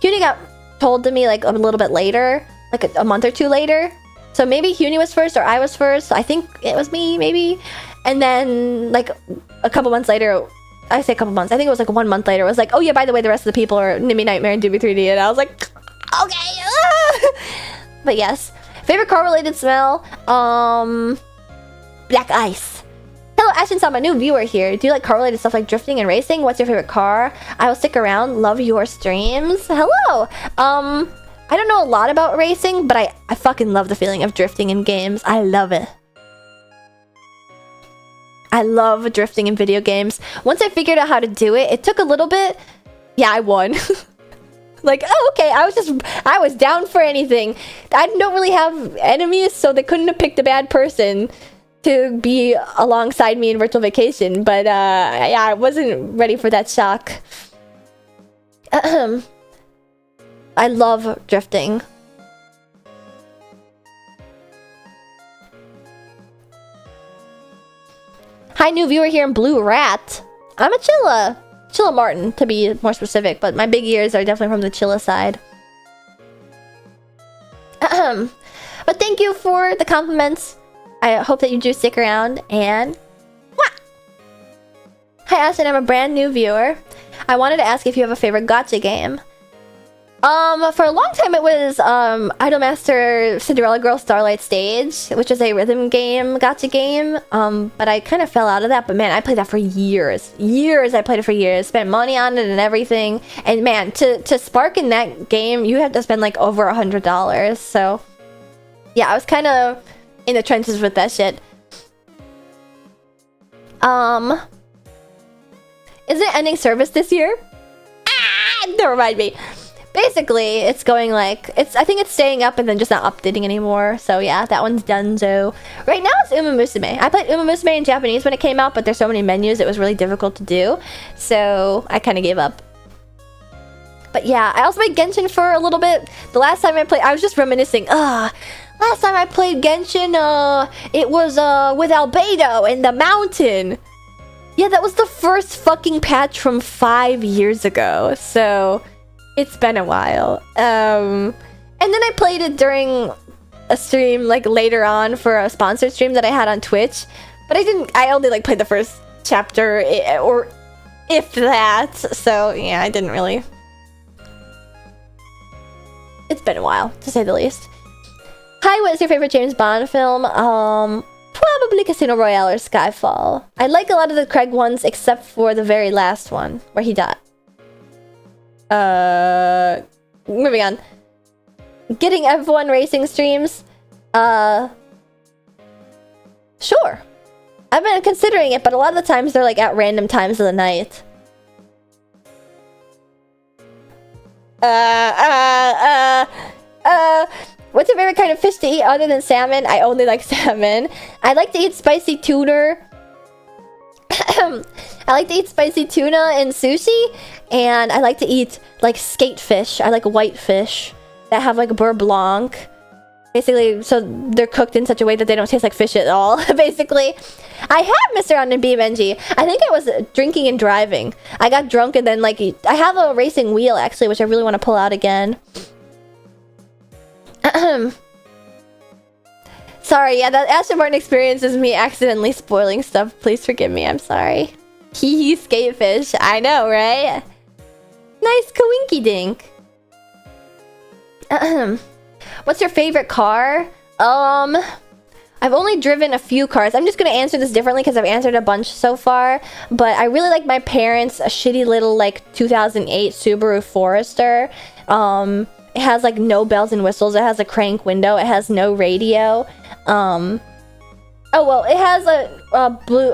Huni got told to me like a little bit later, like a month or two later. So maybe Huni was first or I was first. I think it was me, maybe. And then like a couple months later, I say a couple months, I think it was like 1 month later, it was like, oh yeah, by the way, the rest of the people are Nimi Nightmare and Doobie 3D. And I was like, okay. But yes. Favorite car related smell? Black ice. Hello, Ashton Sama, new viewer here. Do you like car related stuff like drifting and racing? What's your favorite car? I will stick around. Love your streams. Hello. I don't know a lot about racing, but I fucking love the feeling of drifting in games. I love it. I love drifting in video games. Once I figured out how to do it, it took a little bit. Yeah, I won. Like, oh, okay, I was down for anything. I don't really have enemies, so they couldn't have picked a bad person to be alongside me in virtual vacation. But, yeah, I wasn't ready for that shock. I love drifting. Hi, new viewer here in Blue Rat. I'm a Chilla Marten, to be more specific, but my big ears are definitely from the Chilla side. But thank you for the compliments. I hope that you do stick around, and... Mwah! Hi, Ashton, I'm a brand new viewer. I wanted to ask if you have a favorite gacha game. For a long time it was Idolmaster Cinderella Girl Starlight Stage, which is a rhythm game, gacha game. But I kind of fell out of that. But man, I played that for years. I played it for years. Spent money on it and everything. And man, to spark in that game, you have to spend like over $100. So yeah, I was kind of in the trenches with that shit. Is it ending service this year? Ah! Don't remind me. Basically, it's going like I think it's staying up and then just not updating anymore. So yeah, that one's done. So right now it's Uma Musume. I played Uma Musume in Japanese when it came out, but there's so many menus it was really difficult to do. So I kind of gave up. But yeah, I also played Genshin for a little bit. The last time I played, I was just reminiscing. Last time I played Genshin, it was with Albedo in the mountain. Yeah, that was the first fucking patch from 5 years ago. So it's been a while. And then I played it during a stream like later on for a sponsored stream that I had on Twitch. But I only like played the first chapter or if that. So yeah, I didn't really. It's been a while, to say the least. Hi, what is your favorite James Bond film? Probably Casino Royale or Skyfall. I like a lot of the Craig ones except for the very last one where he died. Moving on. Getting F1 racing streams? Sure. I've been considering it, but a lot of the times they're like at random times of the night. What's your favorite kind of fish to eat other than salmon? I only like salmon. I like to eat spicy tuna. I like to eat spicy tuna in sushi, and I like to eat like skate fish. I like white fish that have like beurre blanc. Basically, so they're cooked in such a way that they don't taste like fish at all. Basically, I have messed around in BeamNG. I think I was drinking and driving. I got drunk and then like I have a racing wheel actually, which I really want to pull out again. Sorry, yeah, that Ashton Marten experience is me accidentally spoiling stuff. Please forgive me, I'm sorry. Hee skatefish. I know, right? Nice coinky dink. What's your favorite car? I've only driven a few cars. I'm just gonna answer this differently because I've answered a bunch so far. But I really like my parents' a shitty little like 2008 Subaru Forester. It has like no bells and whistles. It has a crank window. It has no radio. Oh well, it has a blue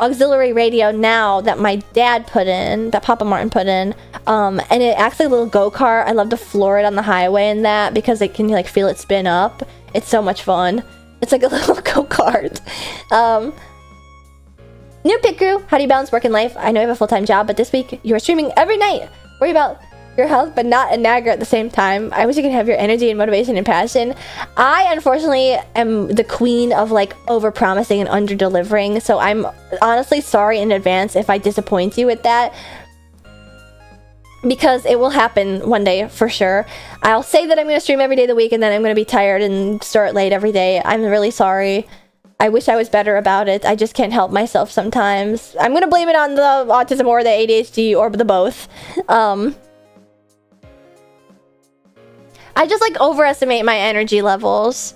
auxiliary radio now that my dad put in, that Papa Martin put in. And it acts like a little go-kart. I love to floor it on the highway and that because it can like feel it spin up. It's so much fun. It's like a little go-kart. New Pit Crew, how do you balance work and life? I know you have a full-time job, but this week you are streaming every night. Worry about your health, but not a nagger at the same time. I wish you could have your energy and motivation and passion. I unfortunately am the queen of like over-promising and under-delivering, so I'm honestly sorry in advance if I disappoint you with that. Because it will happen one day for sure. I'll say that I'm going to stream every day of the week and then I'm going to be tired and start late every day. I'm really sorry. I wish I was better about it. I just can't help myself sometimes. I'm going to blame it on the autism or the ADHD or the both. I just like overestimate my energy levels.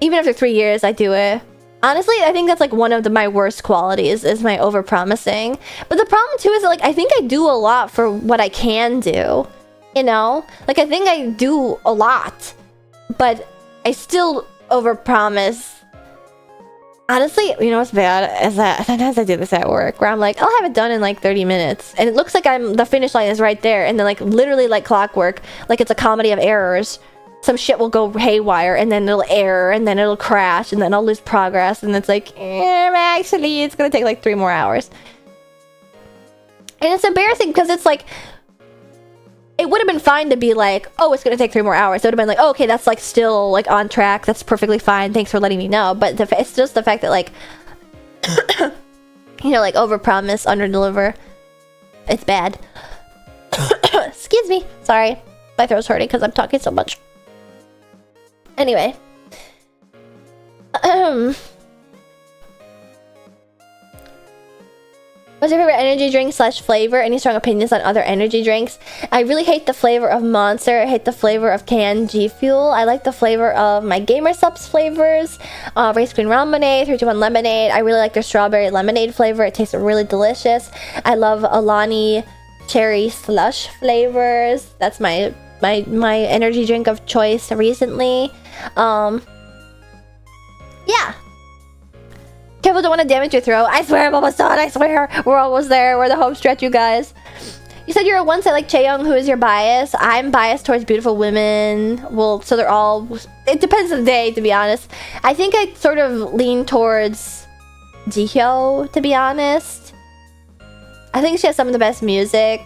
Even after 3 years, I do it. Honestly, I think that's like one of my worst qualities is my overpromising. But the problem too is that like I think I do a lot for what I can do. You know? Like I think I do a lot. But I still overpromise. Honestly, you know what's bad is that sometimes I do this at work where I'm like, I'll have it done in like 30 minutes. And it looks like the finish line is right there. And then like literally like clockwork, like it's a comedy of errors. Some shit will go haywire and then it'll error and then it'll crash and then I'll lose progress. And it's like, actually, it's going to take like 3 more hours. And it's embarrassing because it's like, it would have been fine to be like, oh, it's going to take 3 more hours. It would have been like, oh, okay, that's like still like on track. That's perfectly fine. Thanks for letting me know. But it's just the fact that like, you know, like overpromise, underdeliver. It's bad. Excuse me. Sorry. My throat's hurting because I'm talking so much. Anyway. What's your favorite energy drink / flavor? Any strong opinions on other energy drinks? I really hate the flavor of Monster. I hate the flavor of canned G Fuel. I like the flavor of my Gamer Subs flavors. Race Green Lemonade, 321 Lemonade. I really like their strawberry lemonade flavor. It tastes really delicious. I love Alani cherry slush flavors. That's my energy drink of choice recently. Yeah. Careful, don't want to damage your throat. I swear I'm almost done. I swear. We're almost there. We're the home stretch, you guys. You said you're a once. I like Chaeyoung. Who is your bias? I'm biased towards beautiful women. Well, so they're all... It depends on the day, to be honest. I think I sort of lean towards Jihyo, to be honest. I think she has some of the best music.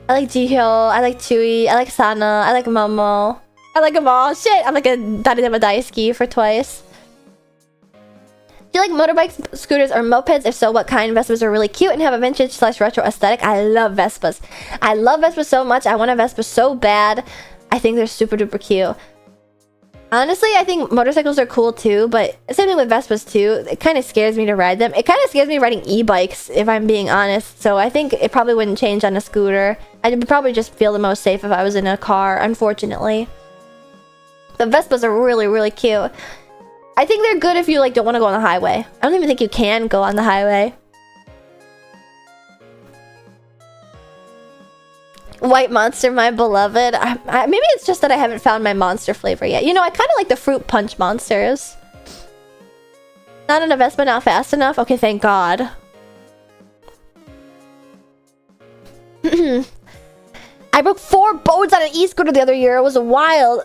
I like Jihyo. I like Chewy. I like Sana. I like Momo. I like them all. Shit, I'm like a Daridema Daisuki for twice. Do you like motorbikes, scooters, or mopeds? If so, what kind? Vespas are really cute and have a vintage/retro aesthetic. I love Vespas. I love Vespas so much. I want a Vespa so bad. I think they're super duper cute. Honestly, I think motorcycles are cool too, but same thing with Vespas too. It kind of scares me to ride them. It kind of scares me riding e-bikes, if I'm being honest. So I think it probably wouldn't change on a scooter. I'd probably just feel the most safe if I was in a car, unfortunately. The Vespas are really, really cute. I think they're good if you like don't want to go on the highway. I don't even think you can go on the highway. White Monster, my beloved. Maybe it's just that I haven't found my monster flavor yet. You know, I kind of like the fruit punch monsters. Not in a Vespa, not fast enough. Okay, thank God. I broke 4 bones on an e-scooter the other year. It was wild.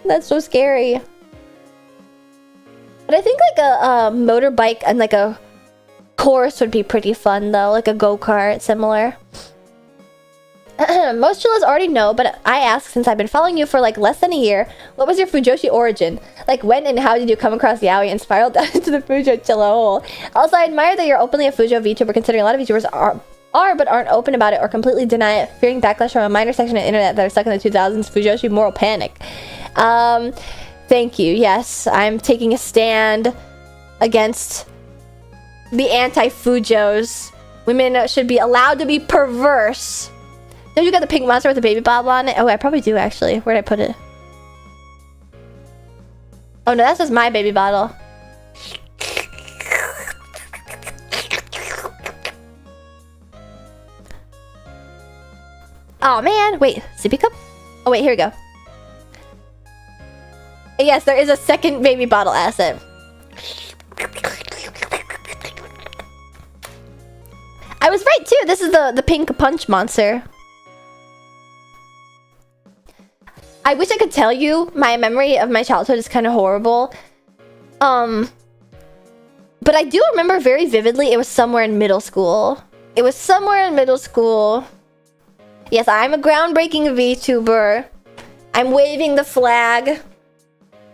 That's so scary. But I think like a motorbike and like a course would be pretty fun though, like a go-kart similar. Most chillers already know, but I ask since I've been following you for like less than a year, what was your Fujoshi origin? Like when and how did you come across Yaoi and spiral down into the Fujo chilla hole? Also, I admire that you're openly a Fujo VTuber, considering a lot of VTubers are but aren't open about it or completely deny it, fearing backlash from a minor section of the internet that are stuck in the 2000s Fujoshi moral panic. Thank you. Yes, I'm taking a stand against the anti-Fujos. Women should be allowed to be perverse. Don't you got the pink monster with the baby bottle on it? Oh, I probably do actually. Where'd I put it? Oh no, that's just my baby bottle. Oh man, wait, sippy cup? Oh wait, here we go. Yes, there is a second baby bottle asset. I was right too, this is the pink punch monster. I wish I could tell you, my memory of my childhood is kind of horrible. But I do remember very vividly it was somewhere in middle school. It was somewhere in middle school. Yes, I'm a groundbreaking VTuber. I'm waving the flag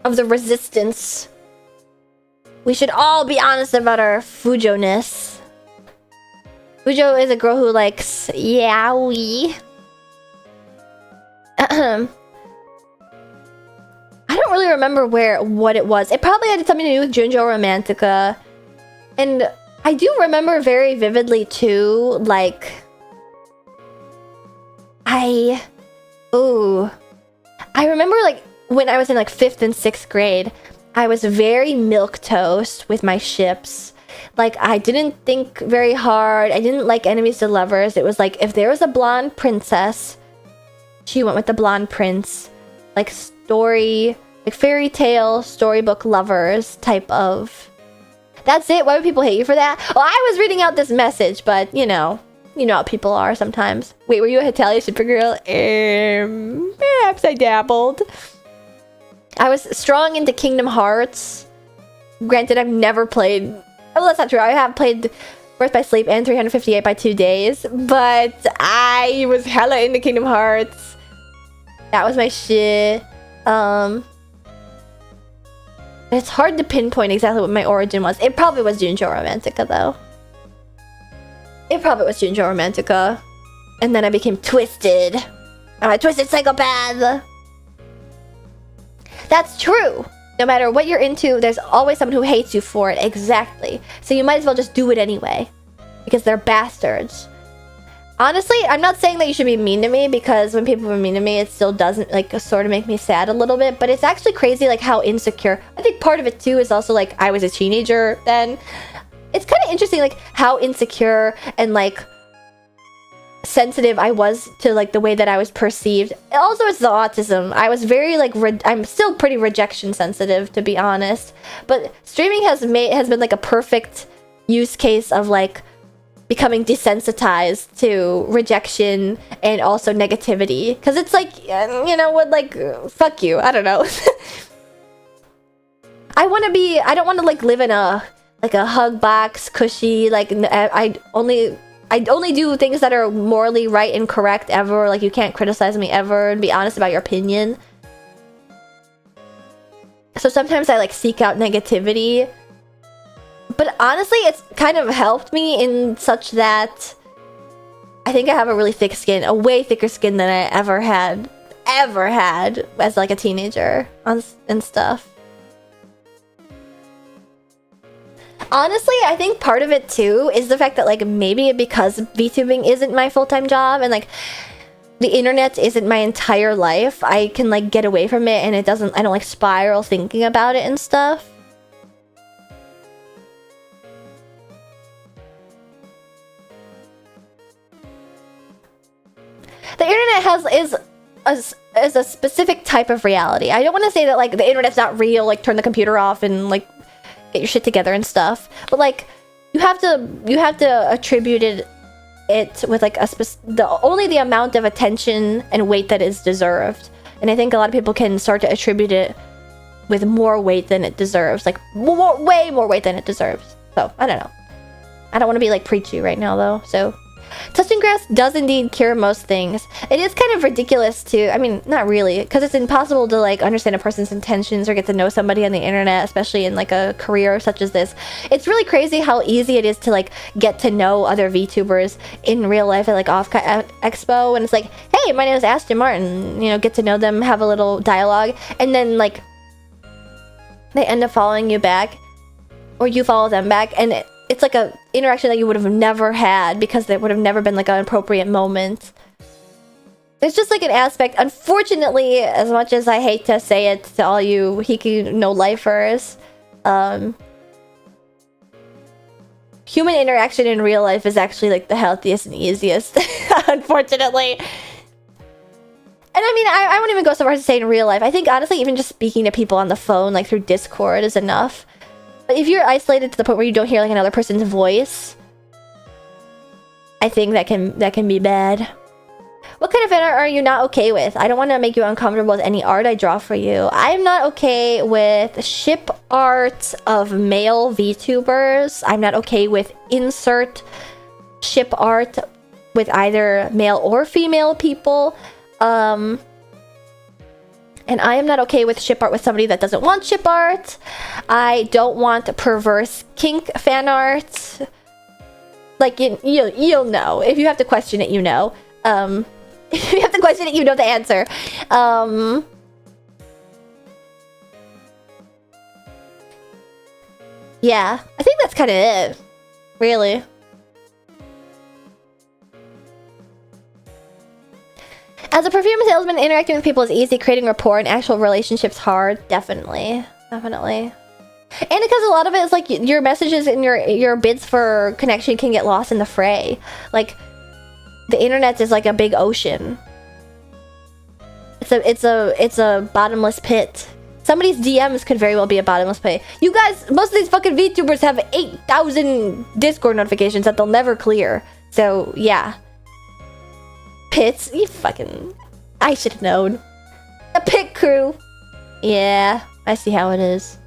of the resistance. We should all be honest about our Fujo-ness. Fujo is a girl who likes yaoi. I don't really remember what it was. It probably had something to do with Junjo Romantica. And I do remember very vividly too, like... I remember like when I was in like 5th and 6th grade, I was very milquetoast with my ships. Like I didn't think very hard. I didn't like enemies to lovers. It was like if there was a blonde princess, she went with the blonde prince. Like fairy tale, storybook lovers type of. That's it? Why would people hate you for that? Well, I was reading out this message, but you know how people are sometimes. Wait, were you a Hetalia Supergirl? Perhaps I dabbled. I was strong into Kingdom Hearts. Granted, I've never played... Oh, that's not true. I have played Birth by Sleep and 358 by 2 days. But I was hella into Kingdom Hearts. That was my shit. It's hard to pinpoint exactly what my origin was. It probably was Junjo Romantica, though. It probably was Junjo Romantica. And then I became twisted. I'm a twisted psychopath. That's true. No matter what you're into, there's always someone who hates you for it. Exactly. So you might as well just do it anyway. Because they're bastards. Honestly, I'm not saying that you should be mean to me, because when people are mean to me, it still doesn't, like, sort of make me sad a little bit. But it's actually crazy, like, how insecure. I think part of it, too, is also, like, I was a teenager then. It's kind of interesting, like, how insecure and, like, sensitive I was to, like, the way that I was perceived. Also, it's the autism. I was very, like, I'm still pretty rejection sensitive, to be honest. But streaming has been, like, a perfect use case of, like, becoming desensitized to rejection and also negativity. Because it's like, you know what, like, fuck you. I don't know. I don't want to like live in a hug box, cushy, like, I only do things that are morally right and correct ever. Like, you can't criticize me ever and be honest about your opinion. So sometimes I like seek out negativity. But honestly, it's kind of helped me in such that I think I have a really thick skin, a way thicker skin than I ever had as like a teenager and stuff. Honestly, I think part of it too is the fact that like maybe because VTubing isn't my full-time job and like the internet isn't my entire life, I can like get away from it and I don't like spiral thinking about it and stuff. The internet is a specific type of reality. I don't want to say that like the internet's not real, like turn the computer off and like get your shit together and stuff. But like you have to attribute it with like only the amount of attention and weight that is deserved. And I think a lot of people can start to attribute it with more weight than it deserves, like way more weight than it deserves. So I don't know. I don't want to be like preachy right now though. So touching grass does indeed cure most things. It is kind of ridiculous to, I mean, not really, because it's impossible to like understand a person's intentions or get to know somebody on the internet, especially in like a career such as this. It's really crazy how easy it is to like get to know other VTubers in real life at like Expo, and it's like, hey, my name is Ashton Marten, you know, get to know them, have a little dialogue, and then like they end up following you back, or you follow them back, and it's like a interaction that you would have never had because there would have never been like an appropriate moment. There's just like an aspect, unfortunately, as much as I hate to say it to all you Hiki no lifers, human interaction in real life is actually like the healthiest and easiest, unfortunately. And I mean, I won't even go so far as to say in real life. I think honestly, even just speaking to people on the phone, like through Discord, is enough. But if you're isolated to the point where you don't hear like another person's voice, I think that can be bad. What kind of fan art are you not okay with? I don't want to make you uncomfortable with any art I draw for you. I'm not okay with ship art of male VTubers. I'm not okay with insert ship art with either male or female people. And I am not okay with ship art with somebody that doesn't want ship art. I don't want perverse kink fan art. Like, you'll know. If you have to question it, you know. If you have to question it, you know the answer. Yeah, I think that's kind of it. Really. As a perfume salesman, interacting with people is easy. Creating rapport and actual relationships hard. Definitely. Definitely. And because a lot of it is like your messages and your bids for connection can get lost in the fray. Like, the internet is like a big ocean. It's a bottomless pit. Somebody's DMs could very well be a bottomless pit. You guys, most of these fucking VTubers have 8,000 Discord notifications that they'll never clear. So, yeah. Pits? You fucking... I should have known. A pit crew. Yeah, I see how it is.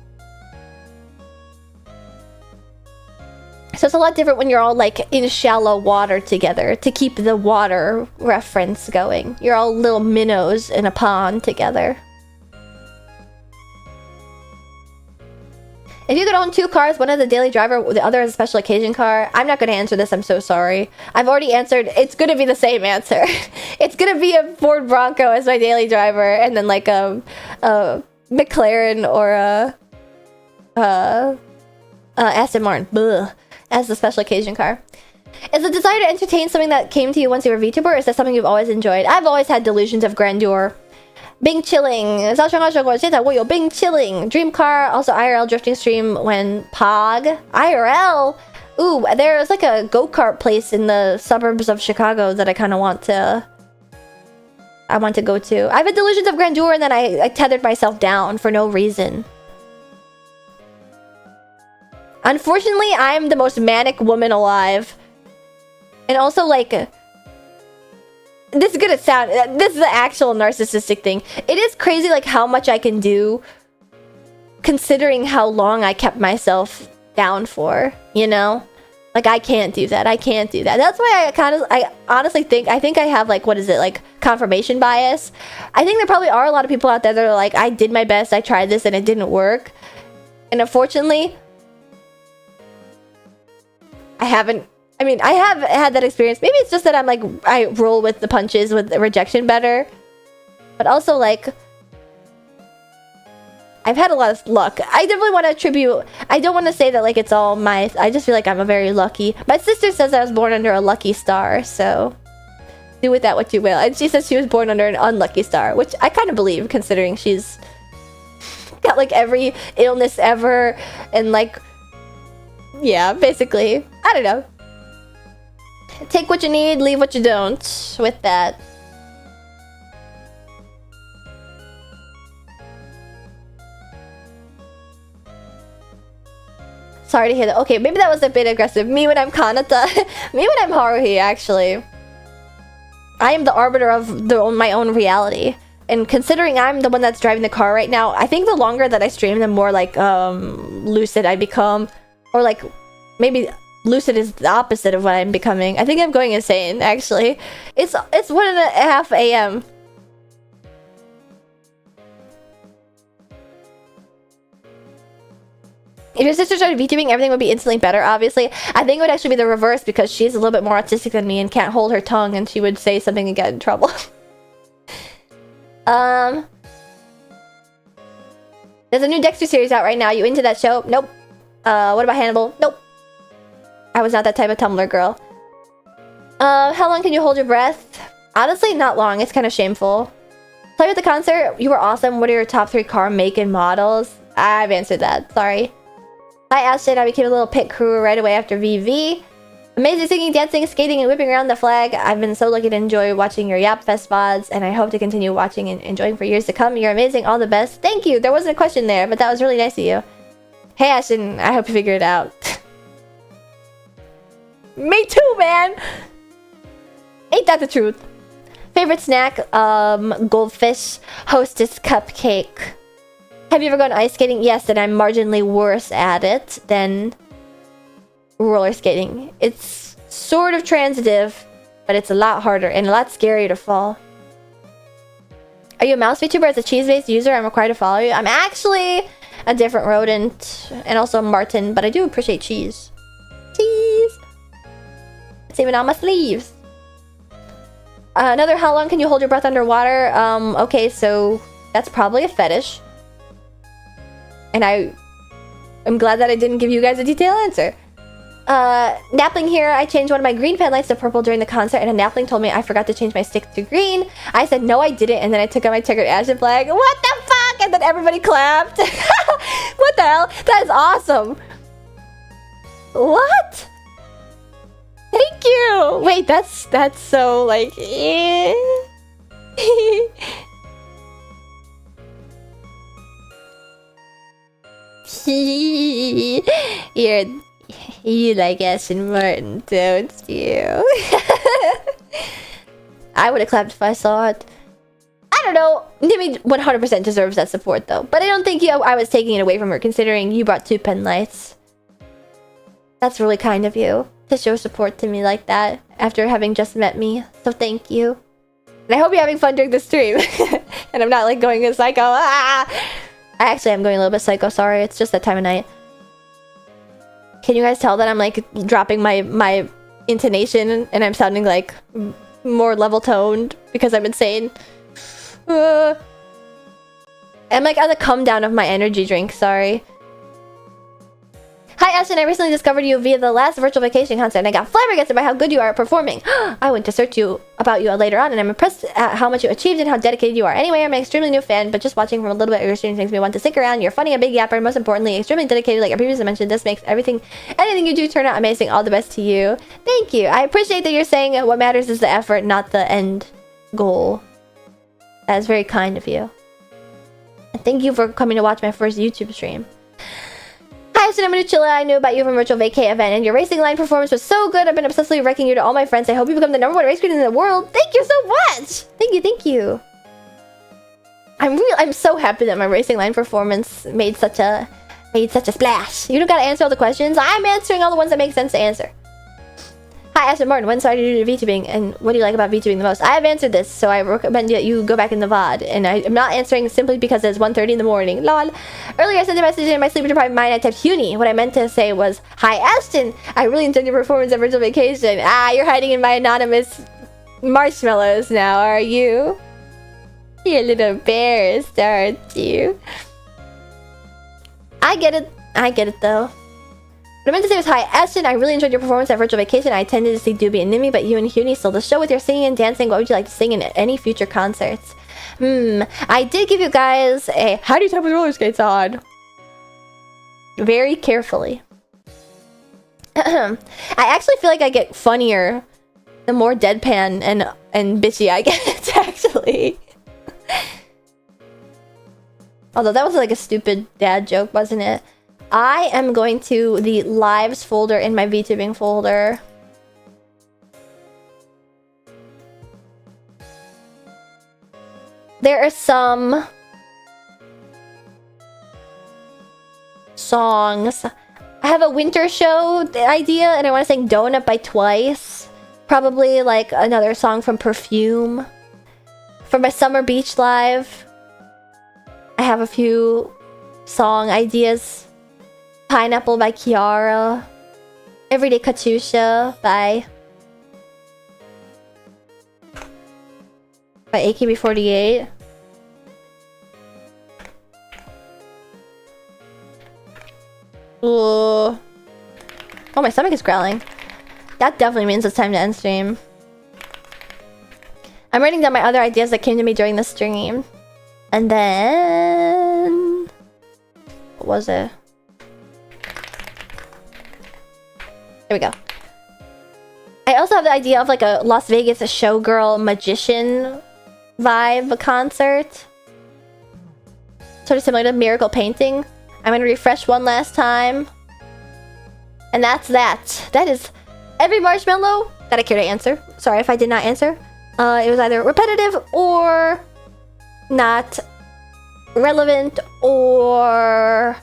So it's a lot different when you're all like in shallow water together to keep the water reference going. You're all little minnows in a pond together. If you could own 2 cars, one is a daily driver, the other is a special occasion car. I'm not going to answer this, I'm so sorry. I've already answered, it's going to be the same answer. It's going to be a Ford Bronco as my daily driver, and then like a McLaren or a Aston Martin as the special occasion car. Is the desire to entertain something that came to you once you were a VTuber, or is that something you've always enjoyed? I've always had delusions of grandeur. Bing chilling. 我有 Bing chilling. Dream car. Also IRL drifting stream when Pog. IRL. Ooh, there's like a go-kart place in the suburbs of Chicago that I kind of want to go to. I've had delusions of grandeur and then I tethered myself down for no reason. Unfortunately, I'm the most manic woman alive. And also, like, this is gonna sound, this is the actual narcissistic thing. It is crazy, like, how much I can do considering how long I kept myself down for, you know? Like, I can't do that. I can't do that. That's why I honestly think, I have, like, what is it, like, confirmation bias. I think there probably are a lot of people out there that are like, I did my best, I tried this, and it didn't work. And unfortunately, I have had that experience. Maybe it's just that I'm like, I roll with the punches with the rejection better. But also, like, I've had a lot of luck. I definitely want to attribute... I don't want to say that, like, it's all my... I just feel like I'm a very lucky... My sister says I was born under a lucky star, so... Do with that what you will. And she says she was born under an unlucky star, which I kind of believe, considering she's... got, like, every illness ever, and, like... Yeah, basically. I don't know. Take what you need, leave what you don't. With that. Sorry to hear that. Okay, maybe that was a bit aggressive. Me when I'm Kanata. Me when I'm Haruhi, actually. I am the arbiter of my own reality. And considering I'm the one that's driving the car right now, I think the longer that I stream, the more, like, lucid I become. Or, like, maybe lucid is the opposite of what I'm becoming. I think I'm going insane, actually. It's 1:30 a.m. If your sister started VTubing, everything would be instantly better, obviously. I think it would actually be the reverse because she's a little bit more autistic than me and can't hold her tongue, and she would say something and get in trouble. There's a new Dexter series out right now. You into that show? Nope. What about Hannibal? Nope. I was not that type of Tumblr girl. How long can you hold your breath? Honestly, not long. It's kind of shameful. Play with the concert. You were awesome. What are your top 3 car make and models? I've answered that. Sorry. Hi, Ashton. I became a little pit crew right away after VV. Amazing singing, dancing, skating, and whipping around the flag. I've been so lucky to enjoy watching your Yap Fest VODs, and I hope to continue watching and enjoying for years to come. You're amazing. All the best. Thank you. There wasn't a question there, but that was really nice of you. Hey, Ashton. I hope you figured it out. Me too, man! Ain't that the truth? Favorite snack? Goldfish Hostess cupcake. Have you ever gone ice skating? Yes, and I'm marginally worse at it than roller skating. It's sort of transitive, but it's a lot harder and a lot scarier to fall. Are you a mouse VTuber as a cheese-based user? I'm required to follow you. I'm actually a different rodent and also a Marten, but I do appreciate cheese. Cheese! It's even on my sleeves. Another, how long can you hold your breath underwater? Okay, so that's probably a fetish. And I'm glad that I didn't give you guys a detailed answer. Napling here. I changed one of my green pen lights to purple during the concert, and a Napling told me I forgot to change my stick to green. I said, no, I didn't, and then I took out my checkered Ashton flag. What the fuck? And then everybody clapped. What the hell? That is awesome. What? Thank you. Wait, that's so, like... You like Ashton Marten, don't you? I would have clapped if I saw it. I don't know. Nimmy 100% deserves that support, though. But I don't think I was taking it away from her, considering you brought 2 pen lights. That's really kind of you to show support to me like that after having just met me. So thank you. And I hope you're having fun during the stream. And I'm not, like, going psycho. Ah! I actually am going a little bit psycho, sorry. It's just that time of night. Can you guys tell that I'm, like, dropping my intonation and I'm sounding, like, more level-toned because I'm insane? I'm, like, on the come-down of my energy drink, sorry. Hi, Ashton. I recently discovered you via the last virtual vacation concert, and I got flabbergasted by how good you are at performing. I went to search about you later on, and I'm impressed at how much you achieved and how dedicated you are. Anyway, I'm an extremely new fan, but just watching from a little bit of your streams makes me want to stick around. You're funny, a big yapper, and most importantly, extremely dedicated. Like I previously mentioned, this makes anything you do turn out amazing. All the best to you. Thank you. I appreciate that you're saying what matters is the effort, not the end goal. That is very kind of you. And thank you for coming to watch my first YouTube stream. Hi, Hi, Ashton, I'm Chilla. I knew about you from a virtual vacay event, and your racing line performance was so good. I've been obsessively wrecking you to all my friends. I hope you become the #1 race queen in the world. Thank you so much. Thank you. I'm so happy that my racing line performance made such a splash. You don't gotta answer all the questions. I'm answering all the ones that make sense to answer. Hi, Ashton Marten. When started you do VTubing, and what do you like about VTubing the most? I have answered this, so I recommend that you go back in the VOD. And I'm not answering simply because it's 1:30 in the morning. Lol. Earlier, I sent a message in my sleep-deprived mind. I typed QnA. What I meant to say was, hi, Ashton. I really enjoyed your performance at Virtual Vacation. Ah, you're hiding in my anonymous marshmallows now, are you? You're a little embarrassed, aren't you? I get it though. What I meant to say was, hi, Ashton, I really enjoyed your performance at Virtual Vacation. I intended to see Doobie and Nimi, but you and QnA stole the show with your singing and dancing. What would you like to sing in any future concerts? I did give you guys a how do you tap with roller skates on? Very carefully. I actually feel like I get funnier the more deadpan and bitchy I get, actually. Although that was like a stupid dad joke, wasn't it? I am going to the lives folder in my VTubing folder. There are some songs. I have a winter show idea and I want to sing Donut by Twice. Probably like another song from Perfume. For my summer beach live, I have a few song ideas. Pineapple by Kiara. Everyday Katusha by AKB48. Ooh. Oh, my stomach is growling. That definitely means it's time to end stream. I'm writing down my other ideas that came to me during the stream. And then... what was it? There we go. I also have the idea of like a Las Vegas showgirl magician vibe concert. Sort of similar to Miracle Painting. I'm going to refresh one last time. And that's that. That is every marshmallow that I care to answer. Sorry if I did not answer. It was either repetitive or not relevant or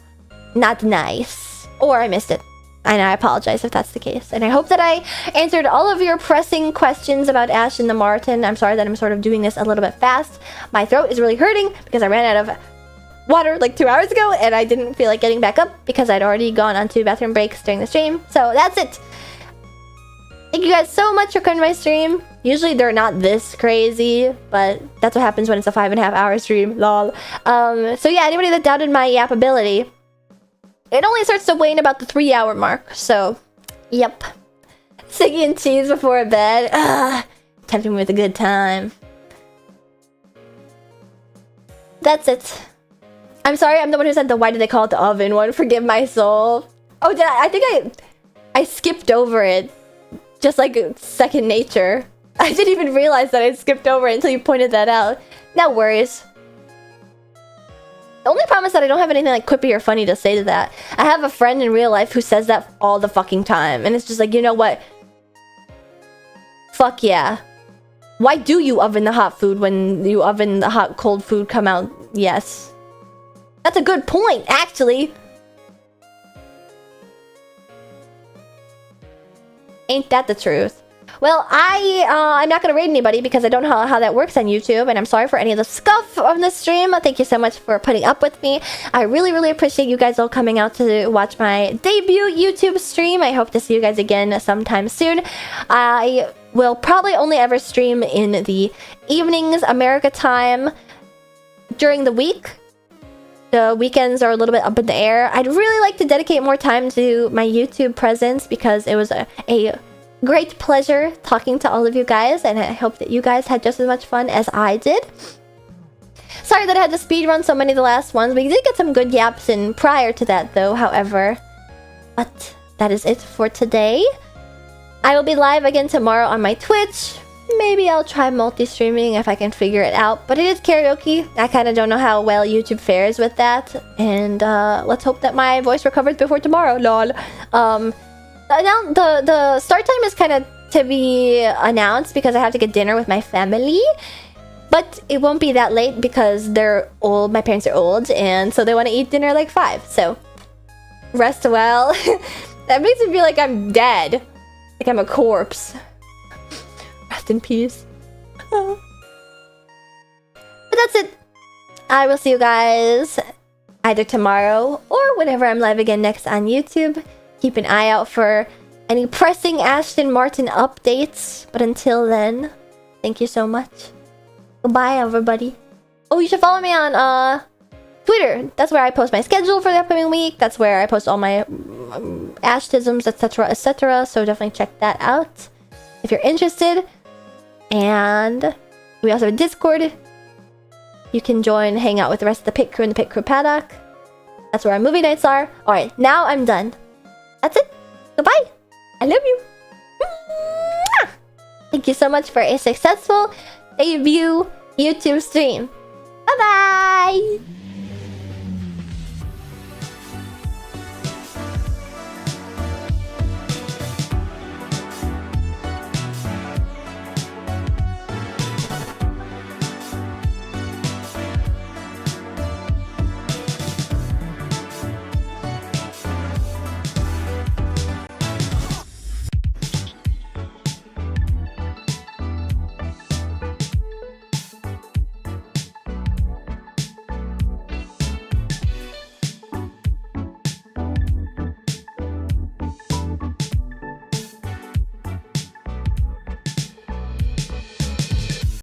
not nice. Or I missed it. And I apologize if that's the case. And I hope that I answered all of your pressing questions about Ashton Marten. I'm sorry that I'm sort of doing this a little bit fast. My throat is really hurting because I ran out of water like 2 hours ago and I didn't feel like getting back up because I'd already gone on 2 bathroom breaks during the stream. So that's it. Thank you guys so much for coming to my stream. Usually they're not this crazy, but that's what happens when it's a 5.5 hour stream. Lol. So yeah, anybody that doubted my yap ability, it only starts to wane about the 3 hour mark, so, yep. Siggy and cheese before bed. Ugh, tempting me with a good time. That's it. I'm sorry, I'm the one who said the why did they call it the oven one. Forgive my soul. Oh, did I think I skipped over it. Just like second nature. I didn't even realize that I skipped over it until you pointed that out. No worries. The only problem is that I don't have anything like quippy or funny to say to that. I have a friend in real life who says that all the fucking time. And it's just like, you know what? Fuck yeah. Why do you oven the hot food when you oven the hot cold food come out? Yes. That's a good point, actually. Ain't that the truth? Well, I'm not gonna raid anybody because I don't know how that works on YouTube, and I'm sorry for any of the scuff on the stream. Thank you so much for putting up with me. I really appreciate you guys all coming out to watch my debut YouTube stream. I hope to see you guys again sometime soon. I will probably only ever stream in the evenings, America time, during the week. The weekends are a little bit up in the air. I'd really like to dedicate more time to my YouTube presence because it was a great pleasure talking to all of you guys, and I hope that you guys had just as much fun as I did. Sorry that I had to speedrun so many of the last ones. We did get some good yaps in prior to that though, however. But that is it for today. I will be live again tomorrow on my Twitch. maybe I'll try multi-streaming if I can figure it out. But it is karaoke. I kind of don't know how well YouTube fares with that. And let's hope that my voice recovers before tomorrow. Lol. Now the start time is kind of to be announced because I have to get dinner with my family. But it won't be that late because they're old. My parents are old, and so they want to eat dinner like 5. So rest well. That makes me feel like I'm dead. Like I'm a corpse. Rest in peace. But that's it. I will see you guys either tomorrow or whenever I'm live again next on YouTube. Keep an eye out for any pressing Ashton Marten updates. But until then, thank you so much. Goodbye, everybody. Oh, you should follow me on Twitter. That's where I post my schedule for the upcoming week. That's where I post all my Ashtisms, etc., etc. So definitely check that out if you're interested. And we also have a Discord. You can join, hang out with the rest of the Pit Crew in the Pit Crew Paddock. That's where our movie nights are. Alright, now I'm done. That's it. Goodbye. I love you. Thank you so much for a successful debut YouTube stream. Bye bye!